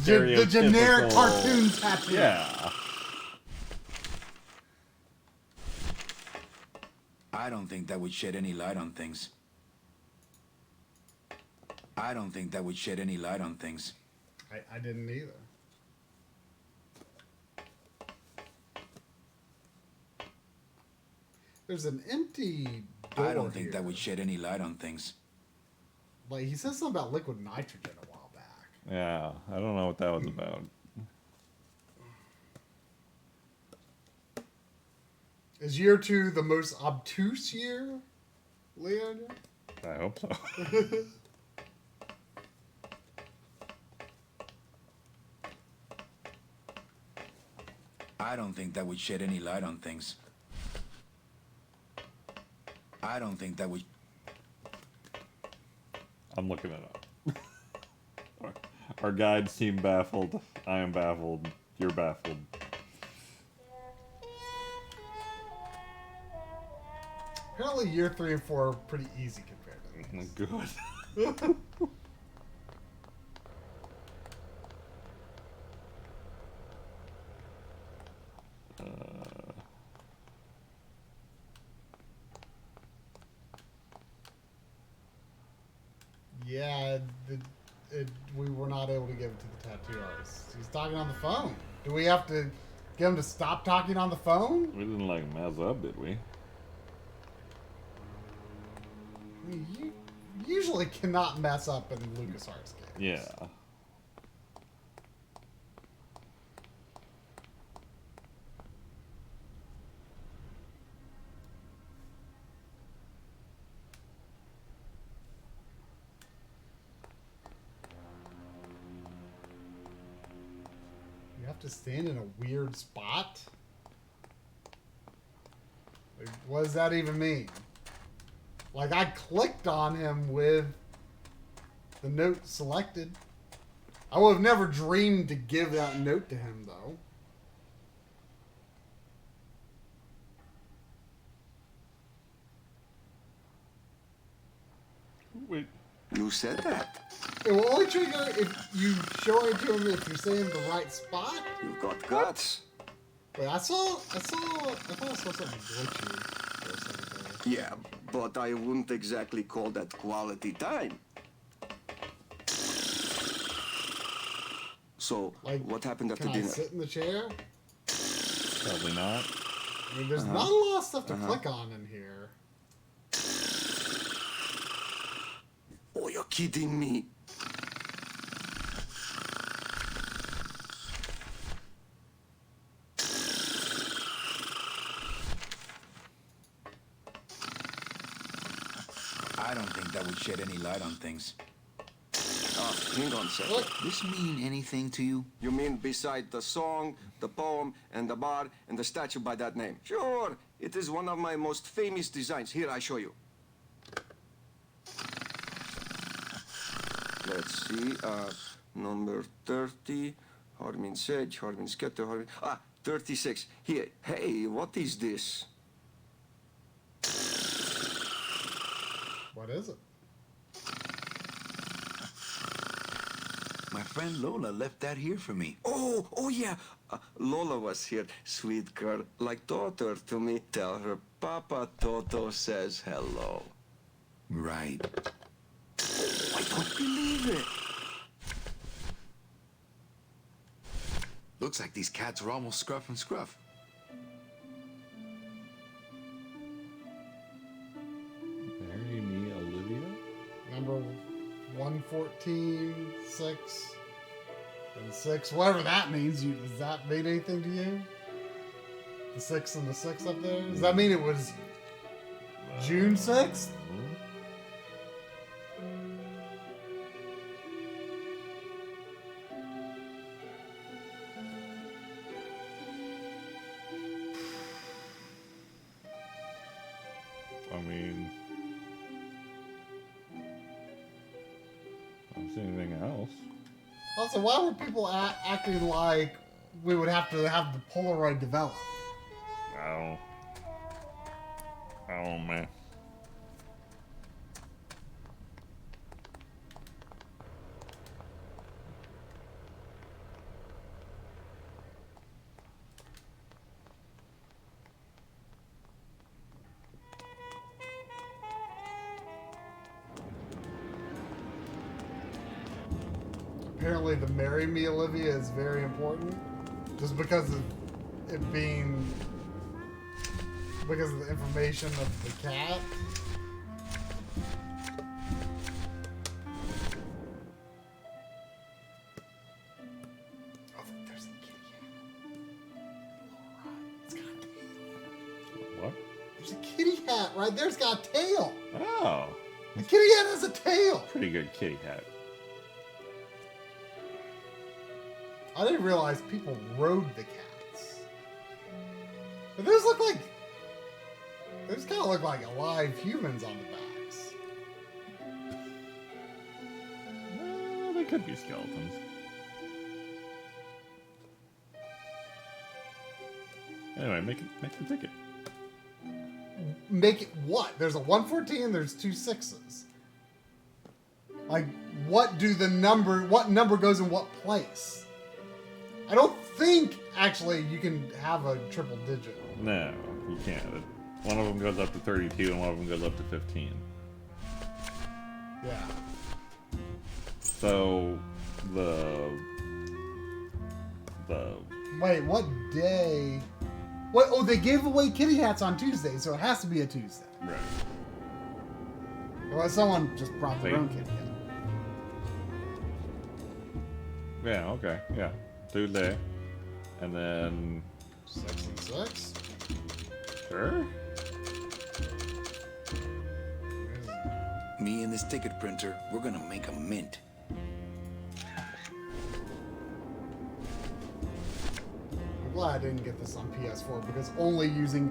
The generic stereotypical- cartoon tattoo. Yeah. I don't think that would shed any light on things. I don't think that would shed any light on things. I didn't either. There's an empty door I don't think here. that would shed any light on things. Like, he said something about liquid nitrogen a while back. Yeah. I don't know what that was about. Is year 2 the most obtuse year, Leon? I hope so. I don't think that would shed any light on things. I don't think that would. I'm looking it up. Our guides seem baffled. I am baffled. You're baffled. Apparently year 3 and 4 are pretty easy compared to these. Good. Yeah, we were not able to give it to the tattoo artist. He's talking on the phone. Do we have to get him to stop talking on the phone? We didn't like mess up, did we? I mean, you usually cannot mess up in LucasArts games. Yeah. to stand in a weird spot? Like, what does that even mean? Like, I clicked on him with the note selected. I would have never dreamed to give that note to him, though. Wait. You said that. It will only trigger if you show it to him if you're saying the right spot. You've got guts. Wait, I thought I saw something glitchy for a second there. Yeah, but I wouldn't exactly call that quality time. So, Like, what happened after Can I dinner? sit in the chair? Probably not. I mean, there's not a lot of stuff to click on in here. Oh, you're kidding me. I don't think that would shed any light on things. Hang on a second. What? This mean anything to you? You mean beside the song, the poem, and the bar, and the statue by that name? Sure, it is one of my most famous designs. Here, I show you. Let's see, number 30, Harmin Sedge, Harmin Sketter, Harmin... 36. Here, hey, what is this? What is it? My friend Lola left that here for me. Oh yeah. Lola was here, sweet girl, like daughter to me. Tell her Papa Toto says hello. Right. Oh, I don't believe it. Looks like these cats are almost scruff and scruff. Marry me, Olivia? Number 114, 6, and 6. Whatever that means. Does that mean anything to you? The 6 and the 6 up there? Does that mean it was June 6th? I mean, I don't see anything else. Also, why were people acting like we would have to have the Polaroid develop? I don't know, man. Apparently the Marry Me Olivia is very important. Just because of it being... because of the information of the cat. Oh, there's a kitty cat. What? There's a kitty hat right there. It's got a tail. Oh. The kitty hat has a tail. Pretty good kitty hat. I didn't realize people rode the cats. But those look like... those kind of look like alive humans on the backs. Well, they could be skeletons. Anyway, make the ticket. Make it what? There's a 114, there's 2 6s. Like, what number goes in what place? I don't think, actually, you can have a triple digit. No, you can't. One of them goes up to 32 and one of them goes up to 15. Yeah. So, the... Wait, what day? What? Oh, they gave away kitty hats on Tuesday, so it has to be a Tuesday. Right. Well, someone just brought their Wait. own kitty hat. Yeah, okay, yeah. Tuesday. And then... 6 and 6? Sure? Me and this ticket printer, we're gonna make a mint. glad I didn't get this on PS4 because only using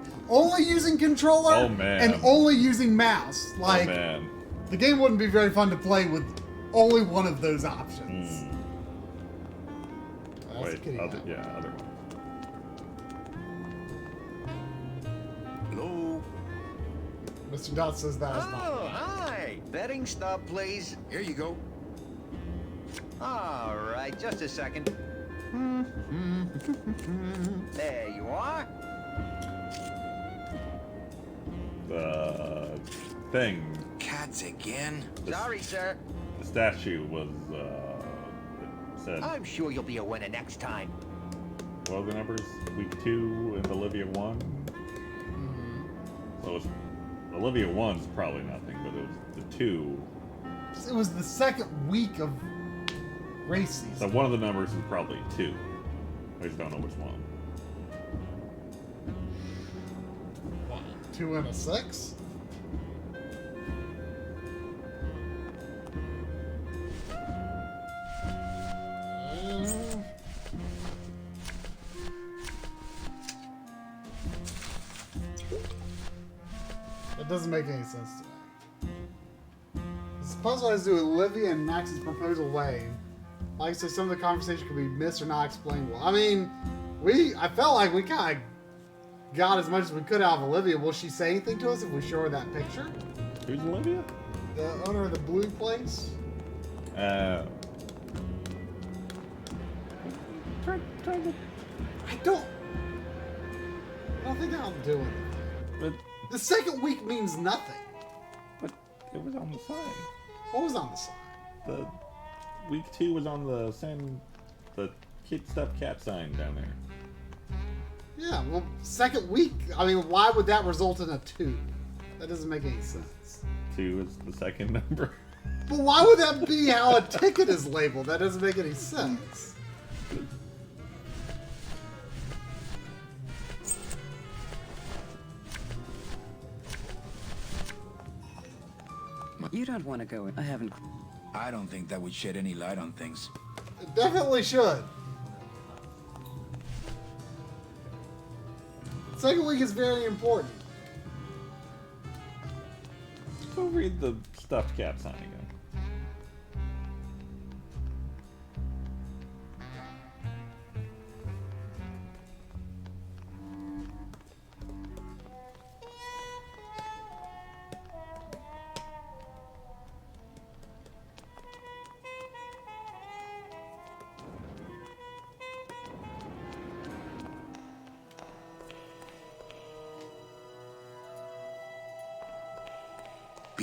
controller Oh, man. and only using mouse. Like, oh man. the game wouldn't be very fun to play with only one of those options. That's Wait, kitty other cat. one. Hello? Mr. Dot says that is Oh, not. hi. Betting stub, please. Here you go. All right, just a second. There you are. The thing. Cats again? Sorry, sir. The statue was said. I'm sure you'll be a winner next time. What were the numbers? Week 2 and Olivia 1. So it was, Olivia 1's probably nothing, but it was the 2. It was the second week of race season. So one of the numbers is probably 2. I just don't know which one. 2 and a 6? That doesn't make any sense to me. The puzzle has to do with Olivia and Max's proposal way. Like I said, some of the conversation could be missed or not explained well. I mean, I felt like we kind of got as much as we could out of Olivia. Will she say anything to us if we show her that picture? Who's Olivia? The owner of the blue place? Uh, I don't think that'll do anything. But the second week means nothing. But it was on the sign. What was on the sign? The week 2 was on the kid stuffed cat sign down there. Yeah, well, second week. I mean, why would that result in a 2? That doesn't make any sense. 2 is the second number. But why would that be how a ticket is labeled? That doesn't make any sense. You don't want to go in. I haven't. I don't think that would shed any light on things. It definitely should. Second week is very important. Go read the stuffed cat sign again.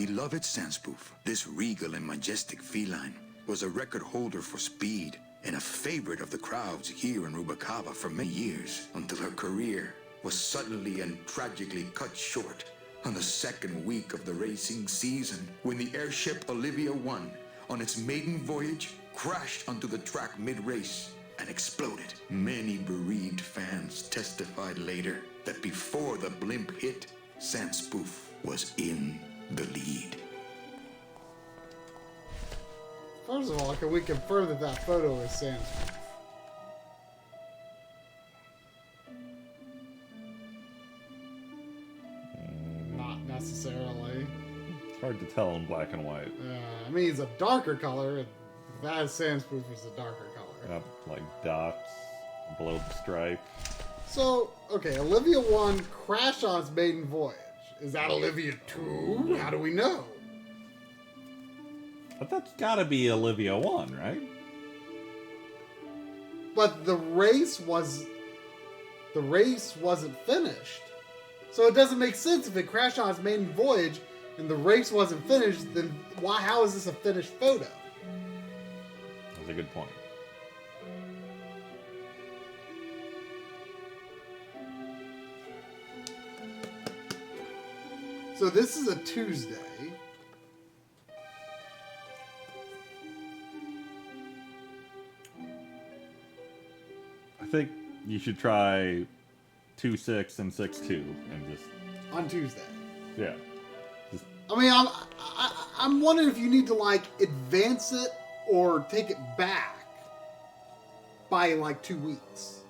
Beloved Sandspoof, this regal and majestic feline was a record holder for speed and a favorite of the crowds here in Rubacava for many years until her career was suddenly and tragically cut short on the second week of the racing season when the airship Olivia 1 on its maiden voyage crashed onto the track mid-race and exploded. Many bereaved fans testified later that before the blimp hit, Sandspoof was in the lead. First of all, can we confirm that that photo is Sam's? Not necessarily. It's hard to tell in black and white. I mean, it's a darker color. That is Sam's proof is a darker color. Like dots below the stripe. So, okay, Olivia 1 crashed on its maiden voyage. Is that Olivia 2? How do we know? But that's gotta be Olivia 1, right? But the race wasn't finished. So it doesn't make sense if it crashed on its maiden voyage and the race wasn't finished, then how is this a finished photo? That's a good point. So this is a Tuesday. I think you should try 2-6 and 6-2 and just On Tuesday. yeah. I mean, I'm wondering if you need to like advance it or take it back by like 2 weeks.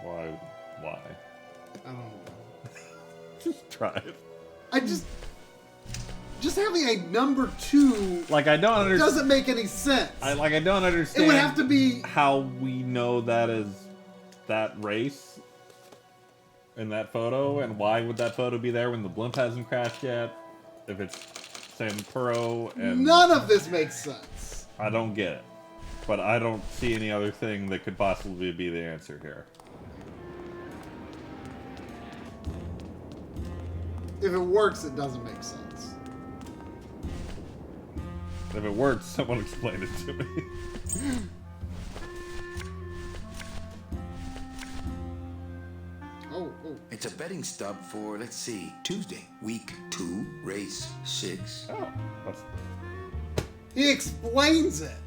Why? I don't know. Just try it. I just having a number 2 Like, I don't understand. doesn't make any sense. I don't understand. It would have to be how we know that is that race in that photo, and why would that photo be there when the blimp hasn't crashed yet? If it's Sampuro and none of this makes sense. I don't get it, but I don't see any other thing that could possibly be the answer here. If it works, it doesn't make sense. If it works, someone explain it to me. Oh. It's a betting stub for, let's see, Tuesday, week 2, race 6. Oh, he explains it.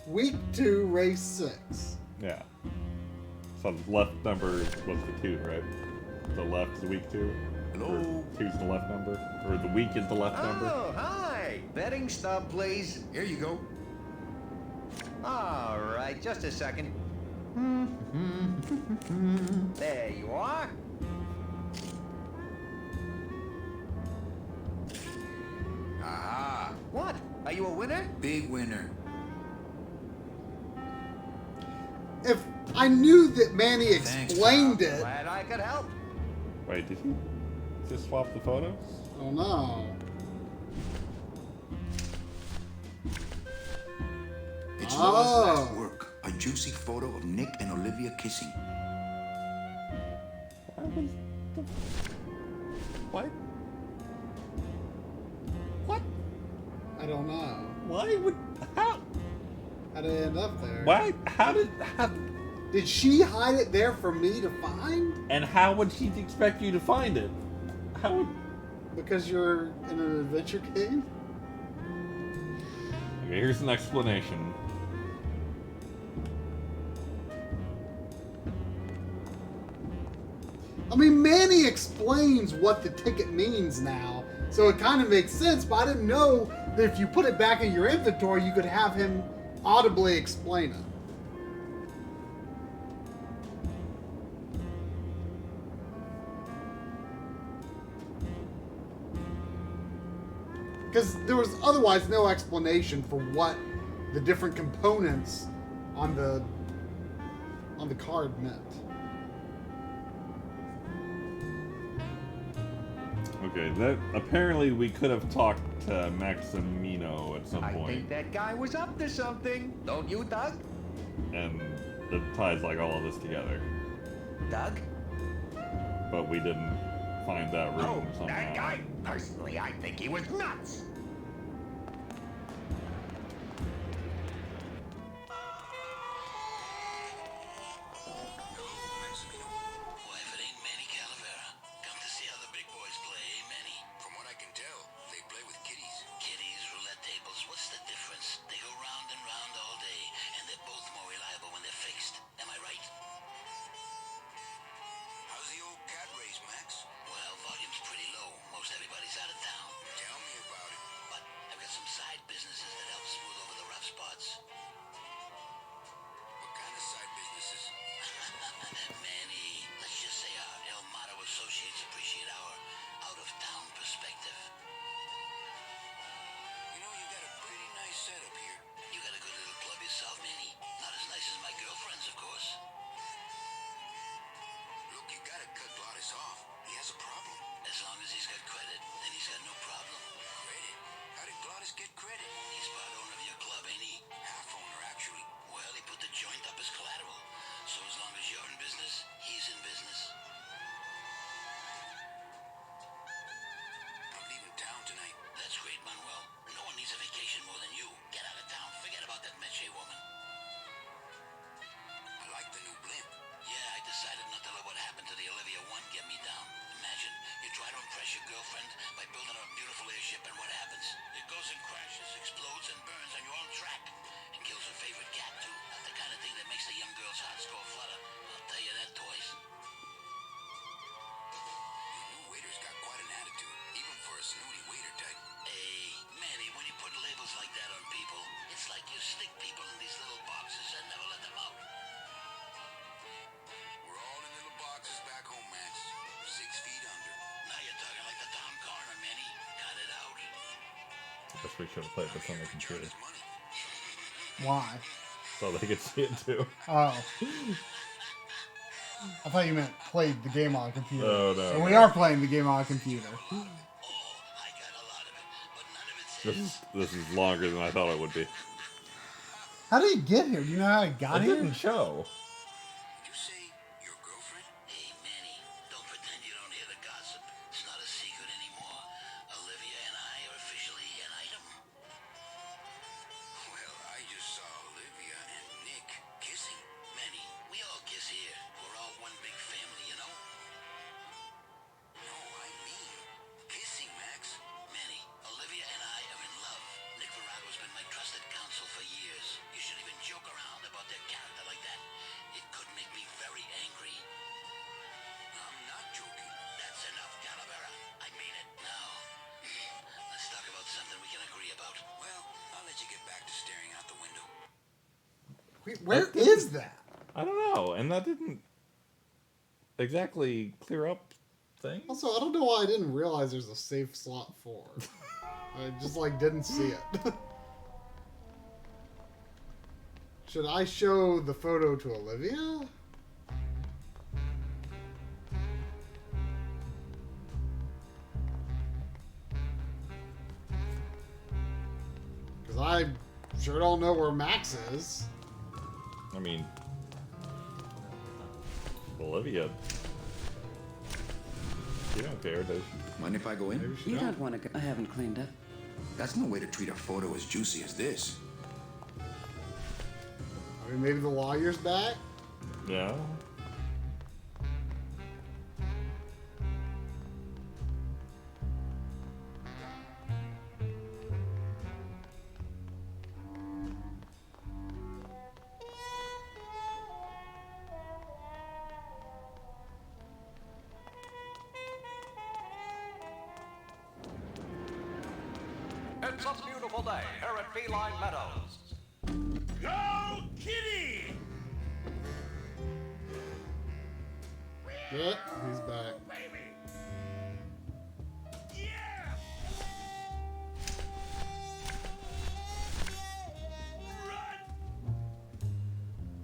Week 2, race 6. Yeah. So the left number was the 2, right? The left is week 2? Hello? Or 2's the left number? Or the week is the left number? Oh, hi. Betting stub, please. Here you go. All right, just a second. There you are. Aha! What? Are you a winner? Big winner. If I knew that Manny explained it. Glad I could help. Wait, did he just swap the photos? Oh no. It's Laura's last work. A juicy photo of Nick and Olivia kissing. What? I don't know. Why would... How? How did it end up there? Why? How did... Did she hide it there for me to find? And how would she expect you to find it? How would... Because you're in an adventure game? Okay, here's an explanation. I mean, Manny explains what the ticket means now, so it kind of makes sense, but I didn't know that if you put it back in your inventory, you could have him audibly explain it. Because there was otherwise no explanation for what the different components on the card meant. Okay, that apparently we could have talked to Maximino at some I point, think that guy was up to something. Don't you, Doug? and it ties like all of this together. Doug? But we didn't find that room Oh, somehow. that guy? Personally, I think he was nuts. Guess we should have played this on the computer. Why? So they could see it too. Oh. I thought you meant played the game on a computer. Oh, no. And we are playing the game on a computer. This is longer than I thought it would be. How did he get here? Do you know how he got It here? didn't show. Where is that? I don't know, and that didn't exactly clear up things. Also, I don't know why I didn't realize there's a safe slot 4. I just like didn't see it. Should I show the photo to Olivia? Because I sure don't know where Max is. I mean, Olivia, you don't care, does she? Mind if I go in? You don't want to go. I haven't cleaned up. That's no way to treat a photo as juicy as this. I mean, maybe the lawyer's back? Yeah. It's a beautiful day here at Feline Meadows. Go, Kitty! Yep, he's back.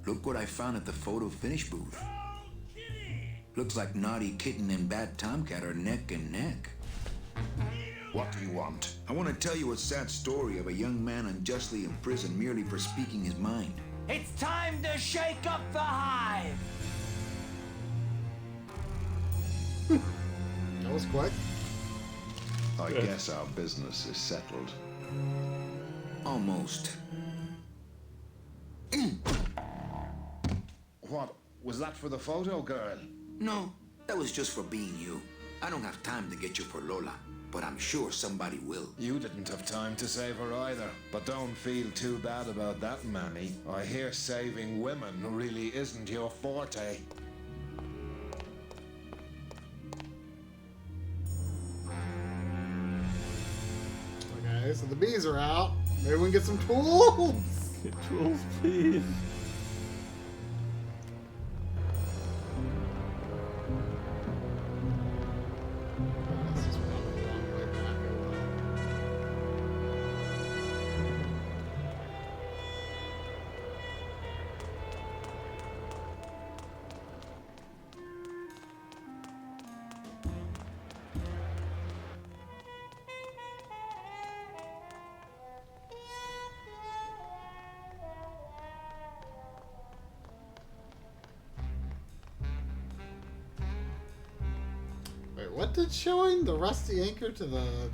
Look what I found at the photo finish booth. Looks like Naughty Kitten and Bad Tomcat are neck and neck. What do you want? I want to tell you a sad story of a young man unjustly imprisoned merely for speaking his mind. It's time to shake up the hive! That was quick. I guess our business is settled. Almost. What? Was that for the photo girl? No, that was just for being you. I don't have time to get you for Lola, but I'm sure somebody will. You didn't have time to save her either. But don't feel too bad about that, Manny. I hear saving women really isn't your forte. Okay, so the bees are out. Maybe we can get some tools. Get tools, please. Wait, what did showing the rusty anchor to the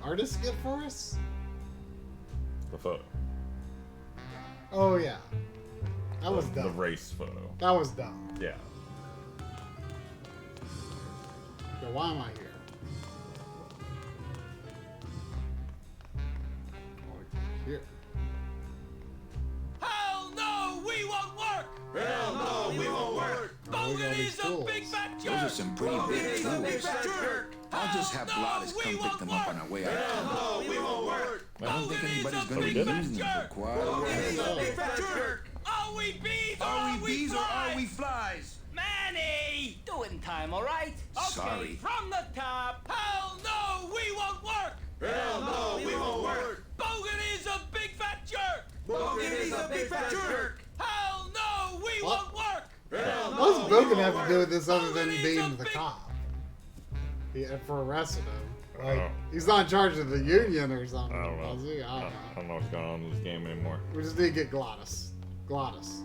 artist get for us? The photo. Oh, yeah. That was dumb. The race photo. That was dumb. Yeah. So why am I here? Here. Hell no, we won't work! Hell no, we won't work! Bogan is a big fat jerk! Those are some pretty big tools. Jerk! I'll just have Gladys come pick them up on our way out. Hell no, we won't work! I don't think anybody's going to be using them for quite a while. Are we bees or Are we bees or are we flies? Manny! Do it in time, alright? Okay, Sorry. from the top. Hell no, we won't work! Hell no, we won't work! that jerk! Hell no! We won't work! What's Bogan have to do with this other than being the cop? For arresting him. Like, he's not in charge of the union or something. I don't know. Is he? I don't know what's going on in this game anymore. We just need to get Glottis. Glottis.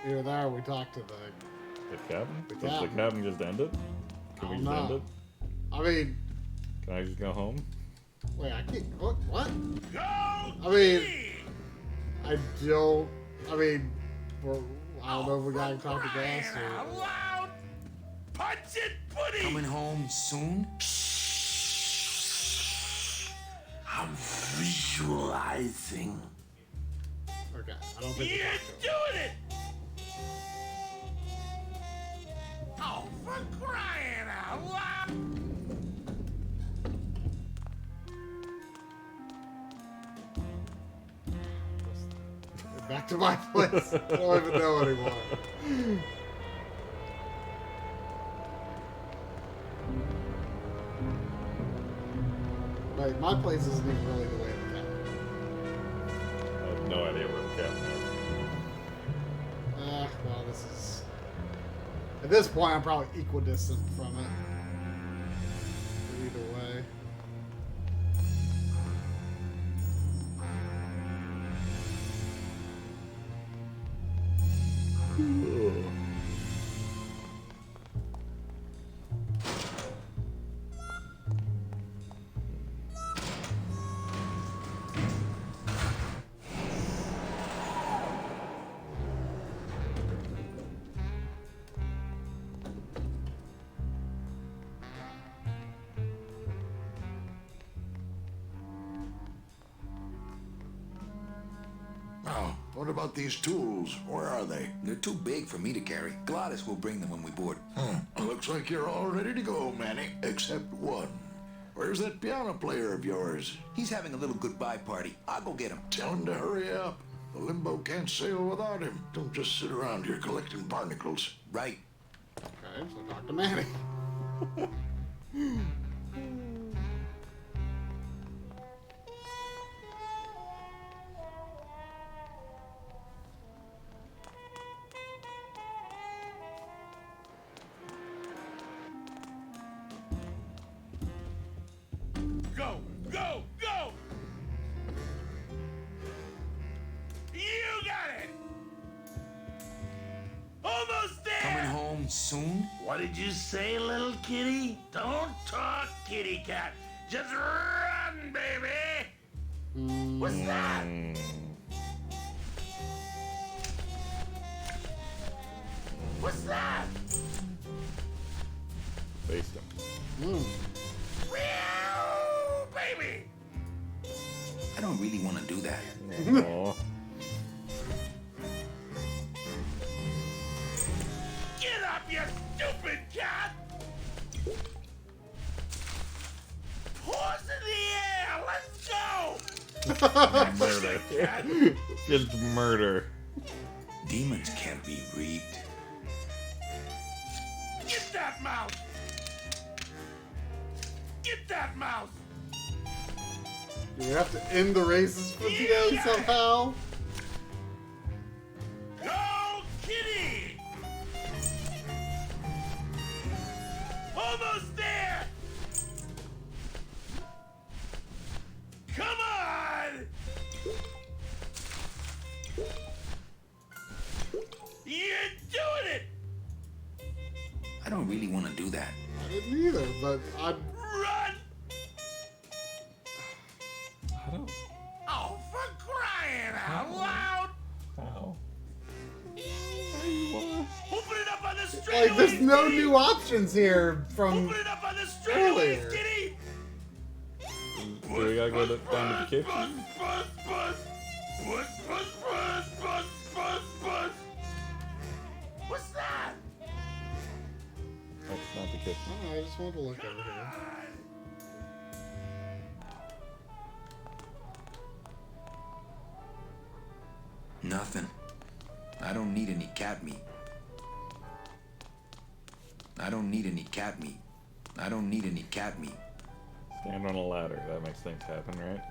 Either there or we talk to the cabin? The Does the cabin. cabin just ended? Could we just know. end it? I mean, Can I just go home? wait, I can't. What? I mean, I don't. I mean, I don't know if we gotta talk to Gas or. Loud! Punch it, buddy! Coming home soon? I'm visualizing. Okay, I don't think we You're talked to him. doing it! Oh, for crying out loud! Back to my place. I don't even know anymore. Wait, my place isn't even really the way of the cabin. I have no idea where the cabin is. Well, this is. At this point, I'm probably equidistant from it. Either way. Now, what about these tools? Where are they? They're too big for me to carry. Glottis will bring them when we board. Looks like you're all ready to go, Manny. Except one. Where's that piano player of yours? He's having a little goodbye party. I'll go get him. Tell him to hurry up. The limbo can't sail without him. Don't just sit around here collecting barnacles. Right. Okay, so talk to Manny. Go, go, go! You got it! Almost there! Coming home soon? What did you say, little kitty? Don't talk, kitty cat. Just run, baby! What's that? What's that? Faced him. Meow, baby! I don't really want to do that. Aw. Get up, you stupid cat! Paws in the air! Let's go! Murder. Cat. Just murder. Demons can't be reaped. Get that mouse! Get that mouse! Do we have to end the races for today somehow? Go, kitty! Almost there! Come on! You're doing it! I don't really want to do that. I didn't either, but I'm. Run! I don't. Oh, for crying out loud! How? Open it up on the straight. Like, there's no new options here from Open it up on the straight, earlier. kitty! Do we gotta go down to the kitchen? Buzz, buzz! Buzz, buzz, buzz, buzz, buzz, buzz! What's that? That's not the kitchen. Oh, I just wanted to look over here. Nothing. I don't need any cat meat. I don't need any cat meat. I don't need any cat meat. Stand on a ladder. That makes things happen, right?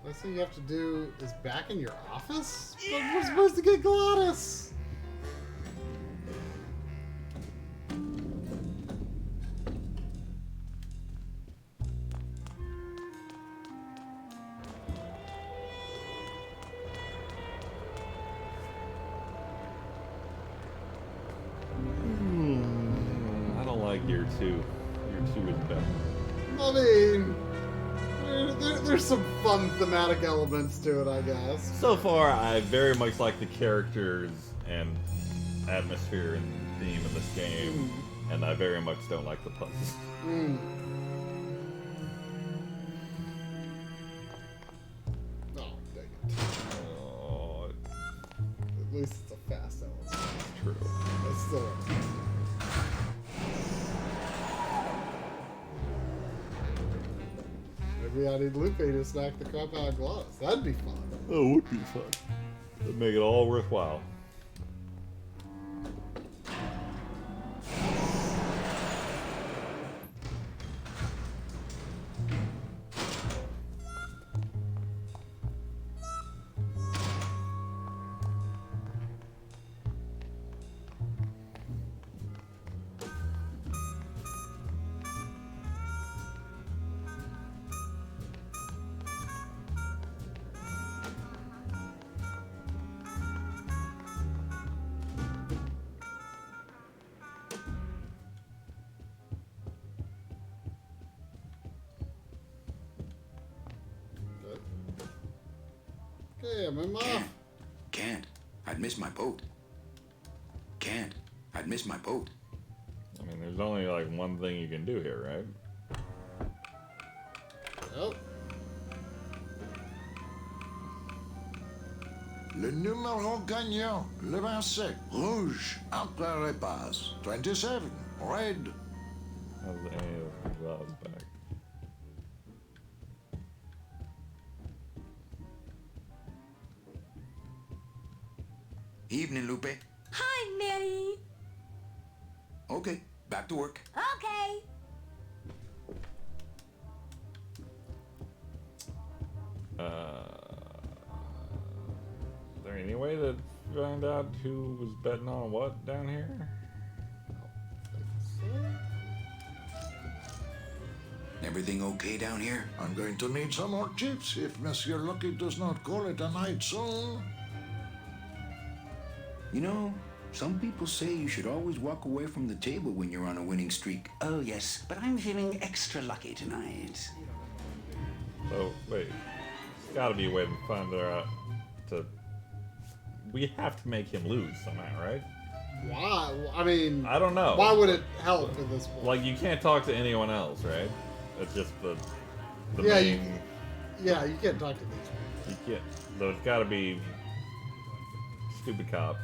That's what you have to do is back in your office? But we're supposed to get Gladys. I don't like year 2. Year 2 is better. I mean, there's some fun thematic elements to it, I guess. So far, I very much like the characters and atmosphere and theme of this game, and I very much don't like the puzzles. Oh, dang it. Oh, At least it's a fast element. true. It's still. Maybe I need Lupe to snack the crap out of Gladys. That'd be fun. That would be fun. That'd make it all worthwhile. Okay, I'm in my. Can't. I'd miss my boat. Can't. I'd miss my boat. I mean, there's only like one thing you can do here, right? Oh. Le numéro gagnant, le 27, rouge, après repasse. 27, red. How's any of the gloves back? Evening, Lupe. Hi, Manny. Okay, back to work. Okay. Is there any way to find out who was betting on what down here? Everything okay down here? I'm going to need some more chips if Monsieur Lucky does not call it a night soon. You know, some people say you should always walk away from the table when you're on a winning streak. Oh, yes, but I'm feeling extra lucky tonight. Oh, wait. There's gotta be a way to find out to... We have to make him lose somehow, right? Why? I mean, I don't know. Why would it help at this point? Like, you can't talk to anyone else, right? It's just the yeah, main... you can't talk to these people. You can't. So it's gotta be... Stupid cop.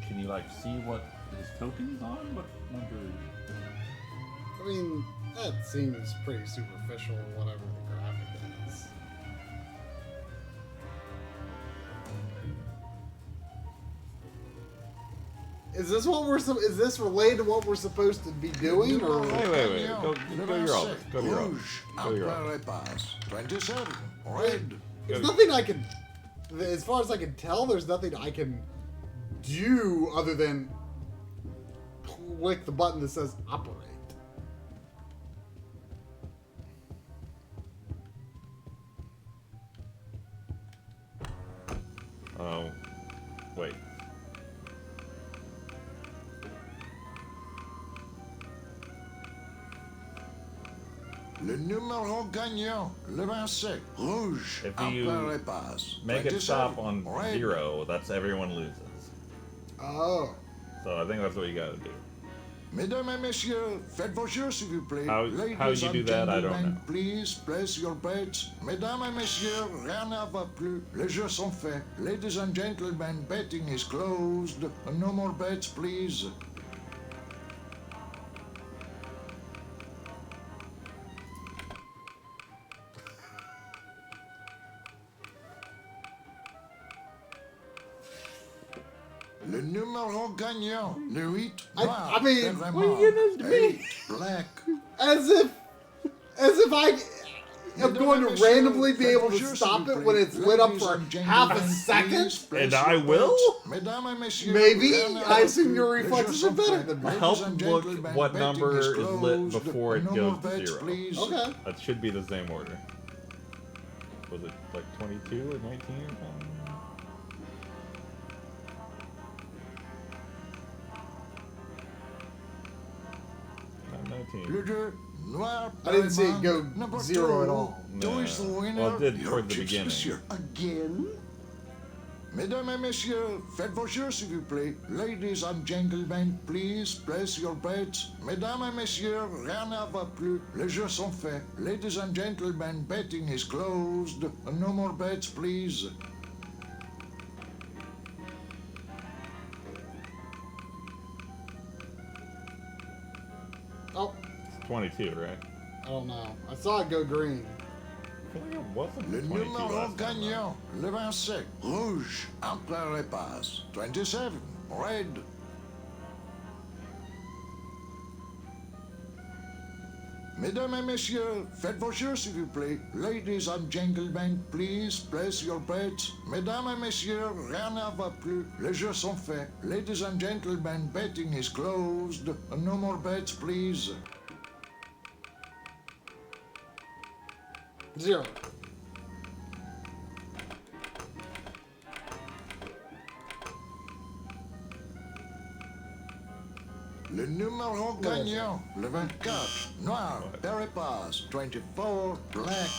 Can you, like, see what his token's on? What number? I mean, that seems pretty superficial, whatever the graphic is. Is this what we're? Is this related to what we're supposed to be doing? Or Wait. Go to your office. Go to your office. Go to your office. 27, red. There's nothing I can. As far as I can tell, there's nothing I can do other than click the button that says operate. Oh, wait. Le numéro gagnant, le 27, rouge, If après you repasse. make it 27, stop on red. 0, that's everyone loses. Oh. So I think that's what you gotta do. Mesdames et messieurs, faites vos jeux s'il vous plaît. How Ladies you do and that, I don't gentlemen, know. please place your bets. Mesdames et messieurs, rien ne va plus. Les jeux sont faits. Ladies and gentlemen, betting is closed. No more bets, please. Le numéro gagnant. Le 8. I mean, what are you gonna do? 8. Black. As if I am going to randomly be able to stop it when it's lit up for half a second. And I will? Maybe. I assume your reflexes are better than mine. Help look what number is lit before it goes to 0. Okay. That should be the same order. Was it like 22 or 19 or something? I didn't see it go 0 at all. No. Well, it did towards the beginning. Again? Mesdames et messieurs, faites vos jeux s'il vous plaît. Ladies and gentlemen, please place your bets. Mesdames et messieurs, rien ne va plus. Les jeux sont faits. Ladies and gentlemen, betting is closed. No more bets, please. Oh. It's 22, right? I don't know. I saw it go green. I feel like it wasn't Le 22 numéro last time. gagnant, le 27. Rouge, entre les passes. 27. Red. Mesdames et messieurs, faites vos jeux s'il vous plaît. Ladies and gentlemen, please place your bets. Mesdames et messieurs, rien ne va plus. Les jeux sont faits. Ladies and gentlemen, betting is closed. No more bets, please. 0. Le numéro gagnant, le 24. Noir, Peripass. 24. Black.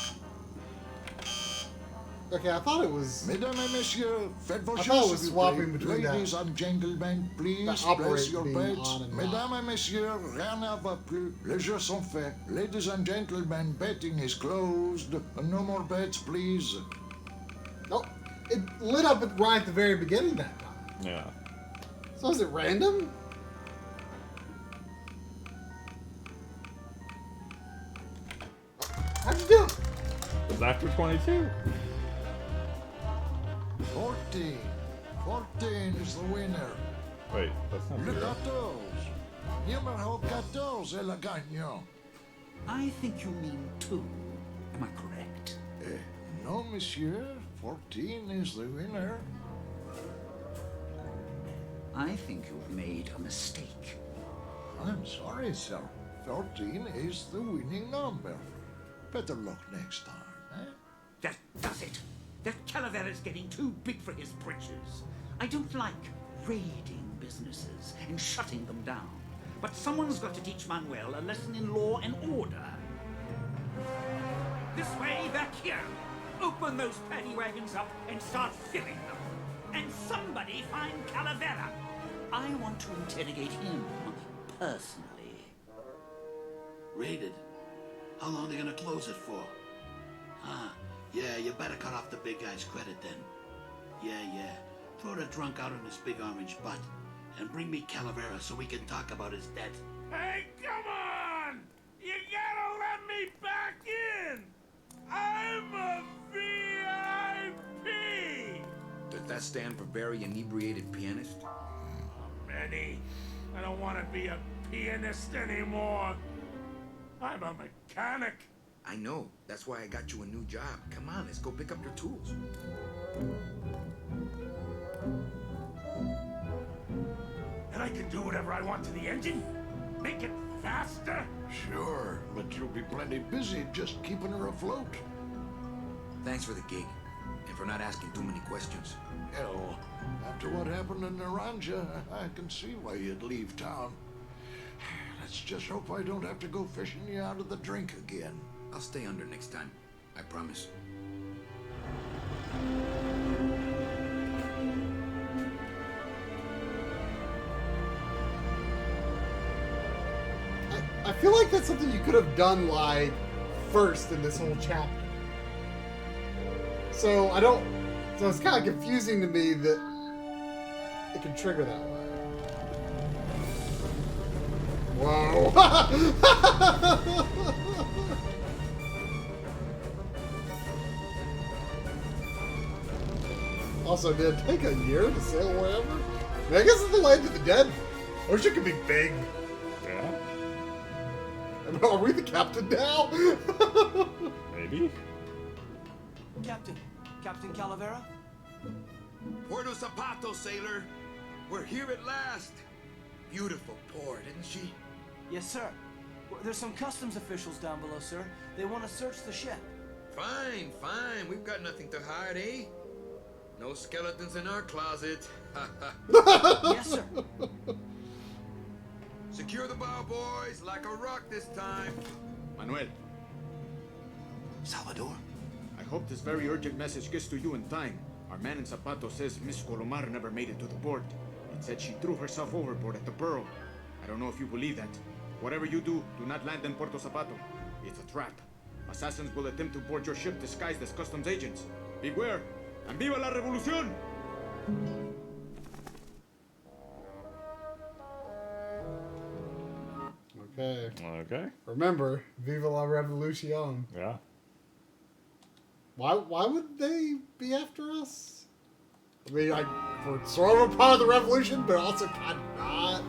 Okay, I thought it was. Mesdames et messieurs, faites vos I jeux thought it s'il was vous swapping plaît. between Ladies that. and gentlemen, please That place operate your being bets. on and Mesdames et messieurs, rien ne va plus. Les jeux sont faits. Ladies and gentlemen, betting is closed. No more bets, please. Oh, it lit up right at the very beginning that time. Yeah. So is it random? How'd you do it? It's after 22. 14. 14 is the winner. Wait, that's not Le 0. 14. Numéro 14 est le gagnant. I think you mean 2. Am I correct? No, monsieur. 14 is the winner. I think you've made a mistake. I'm sorry, sir. 14 is the winning number. Better luck next time, eh? That does it. That Calavera's getting too big for his britches. I don't like raiding businesses and shutting them down. But someone's got to teach Manuel a lesson in law and order. This way, back here. Open those paddy wagons up and start filling them. And somebody find Calavera. I want to interrogate him personally. Raided? How long are they gonna close it for? Ah, yeah, you better cut off the big guy's credit then. Yeah. Throw the drunk out on his big orange butt. And bring me Calavera so we can talk about his debt. Hey, come on! You gotta let me back in! I'm a VIP! Does that stand for very inebriated pianist? Manny, I don't want to be a pianist anymore. I'm a mechanic. I know. That's why I got you a new job. Come on, let's go pick up your tools. And I can do whatever I want to the engine? Make it faster? Sure, but you'll be plenty busy just keeping her afloat. Thanks for the gig, and for not asking too many questions. Hell, after what happened in Naranja, I can see why you'd leave town. Let's just hope I don't have to go fishing you out of the drink again. I'll stay under next time. I promise. I feel like that's something you could have done, like, first in this whole chapter. So it's kind of confusing to me that it can trigger that way. Whoa. Also, did it take a year to sail wherever? I guess it's the Land of the Dead. Ocean could be big. Yeah. Are we the captain now? Maybe. Captain Calavera? Puerto Zapato, sailor. We're here at last. Beautiful port, isn't she? Yes, sir. Well, there's some customs officials down below, sir. They want to search the ship. Fine, fine. We've got nothing to hide, eh? No skeletons in our closet. Yes, sir. Secure the bow, boys, like a rock this time. Manuel. Salvador? I hope this very urgent message gets to you in time. Our man in Zapato says Miss Colomar never made it to the port. It said she threw herself overboard at the Pearl. I don't know if you believe that. Whatever you do not land in Puerto Zapato. It's a trap. Assassins will attempt to board your ship disguised as customs agents. Beware, and viva la revolución! Okay. Okay. Remember, Viva la Revolution. Yeah. Why would they be after us? I mean, we're sort of a part of the revolution, but also kind of not.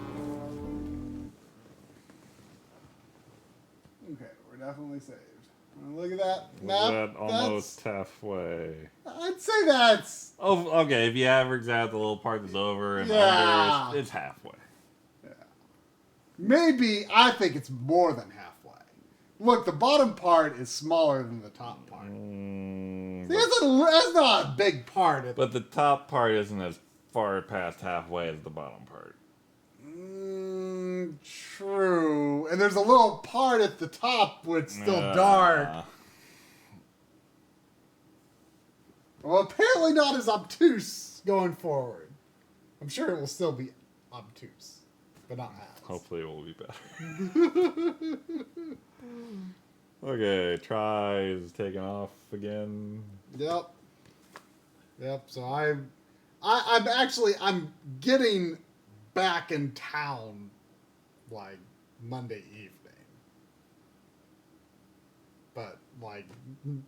Okay, we're definitely saved. Look at that map. That almost halfway. I'd say that's... Oh, okay. If you average out the little part that's over and Yeah. under, it's halfway. Maybe, I think it's more than halfway. Look, the bottom part is smaller than the top part. That's not a big part. But the top part isn't as far past halfway as the bottom part. True. And there's a little part at the top where it's still dark. Well, apparently not as obtuse going forward. I'm sure it will still be obtuse, but not as. Hopefully it will be better. Okay, try is taking off again. Yep. So I'm getting back in town like Monday evening. But like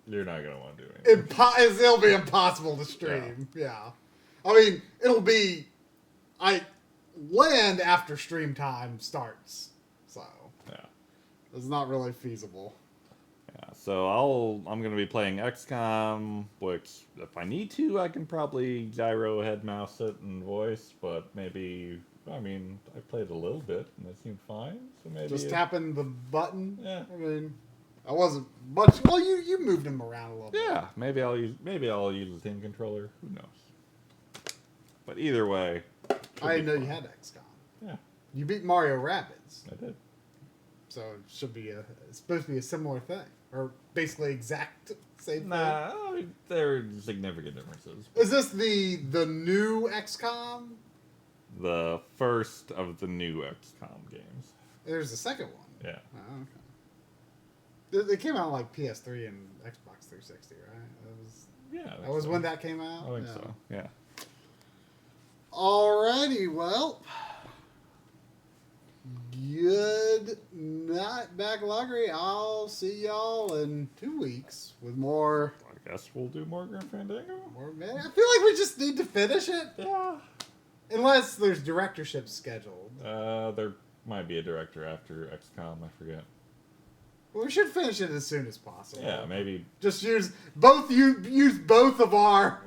you're not gonna want to do anything. It'll be impossible to stream. Yeah. I mean, I land after stream time starts. So yeah. It's not really feasible. Yeah, so I'm gonna be playing XCOM, which if I need to, I can probably gyro head mouse it and voice, but maybe I played a little bit and it seemed fine. So maybe just tapping the button. Yeah. I mean, I wasn't much. Well, you moved him around a little bit. Yeah, maybe I'll use the Steam controller. Who knows? But either way, I didn't know you had XCOM. Yeah. You beat Mario Rabbids. I did. So it should be it's supposed to be a similar thing, or basically exact same Nah, thing. I mean, there are significant differences. Is this the new XCOM? The first of the new XCOM games. There's the second one. Yeah. Oh, okay. They came out like PS3 and Xbox 360, right? That was when that came out. I think so. Yeah. Alrighty, well. Good night, Backloggery. I'll see y'all in 2 weeks with more. I guess we'll do more Grand Fandango. Man, I feel like we just need to finish it. Yeah. Unless there's directorship scheduled. There might be a director after XCOM. I forget. Well, we should finish it as soon as possible. Yeah, maybe. Just use both of our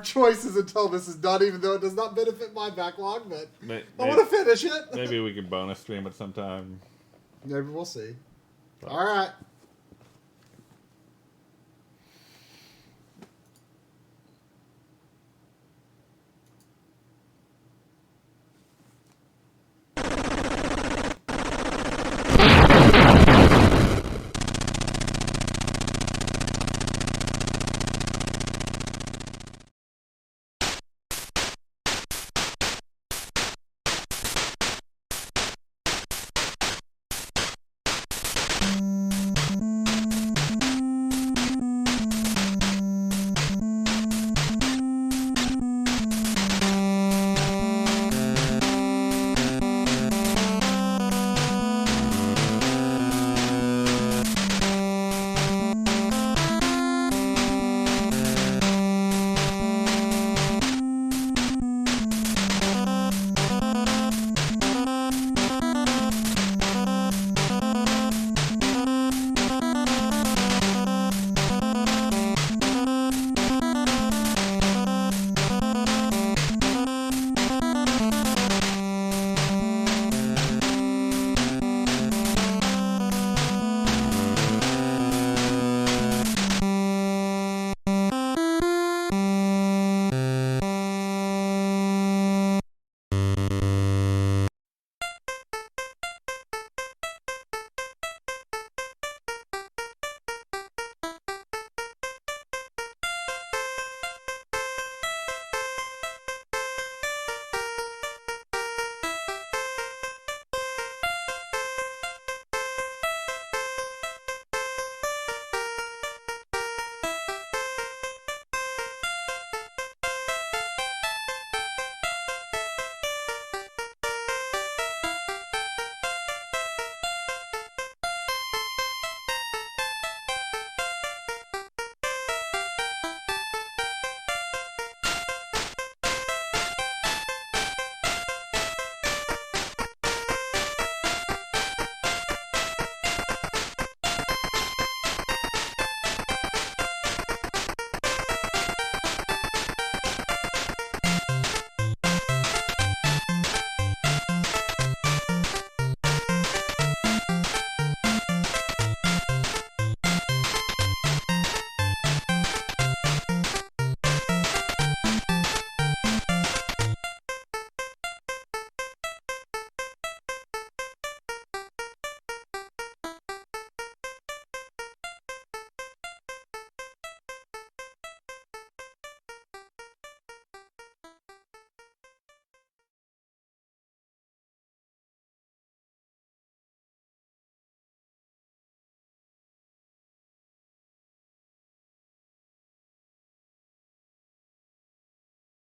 choices until this is done, even though it does not benefit my backlog. But I want to finish it. Maybe we can bonus stream it sometime. Maybe we'll see. All right.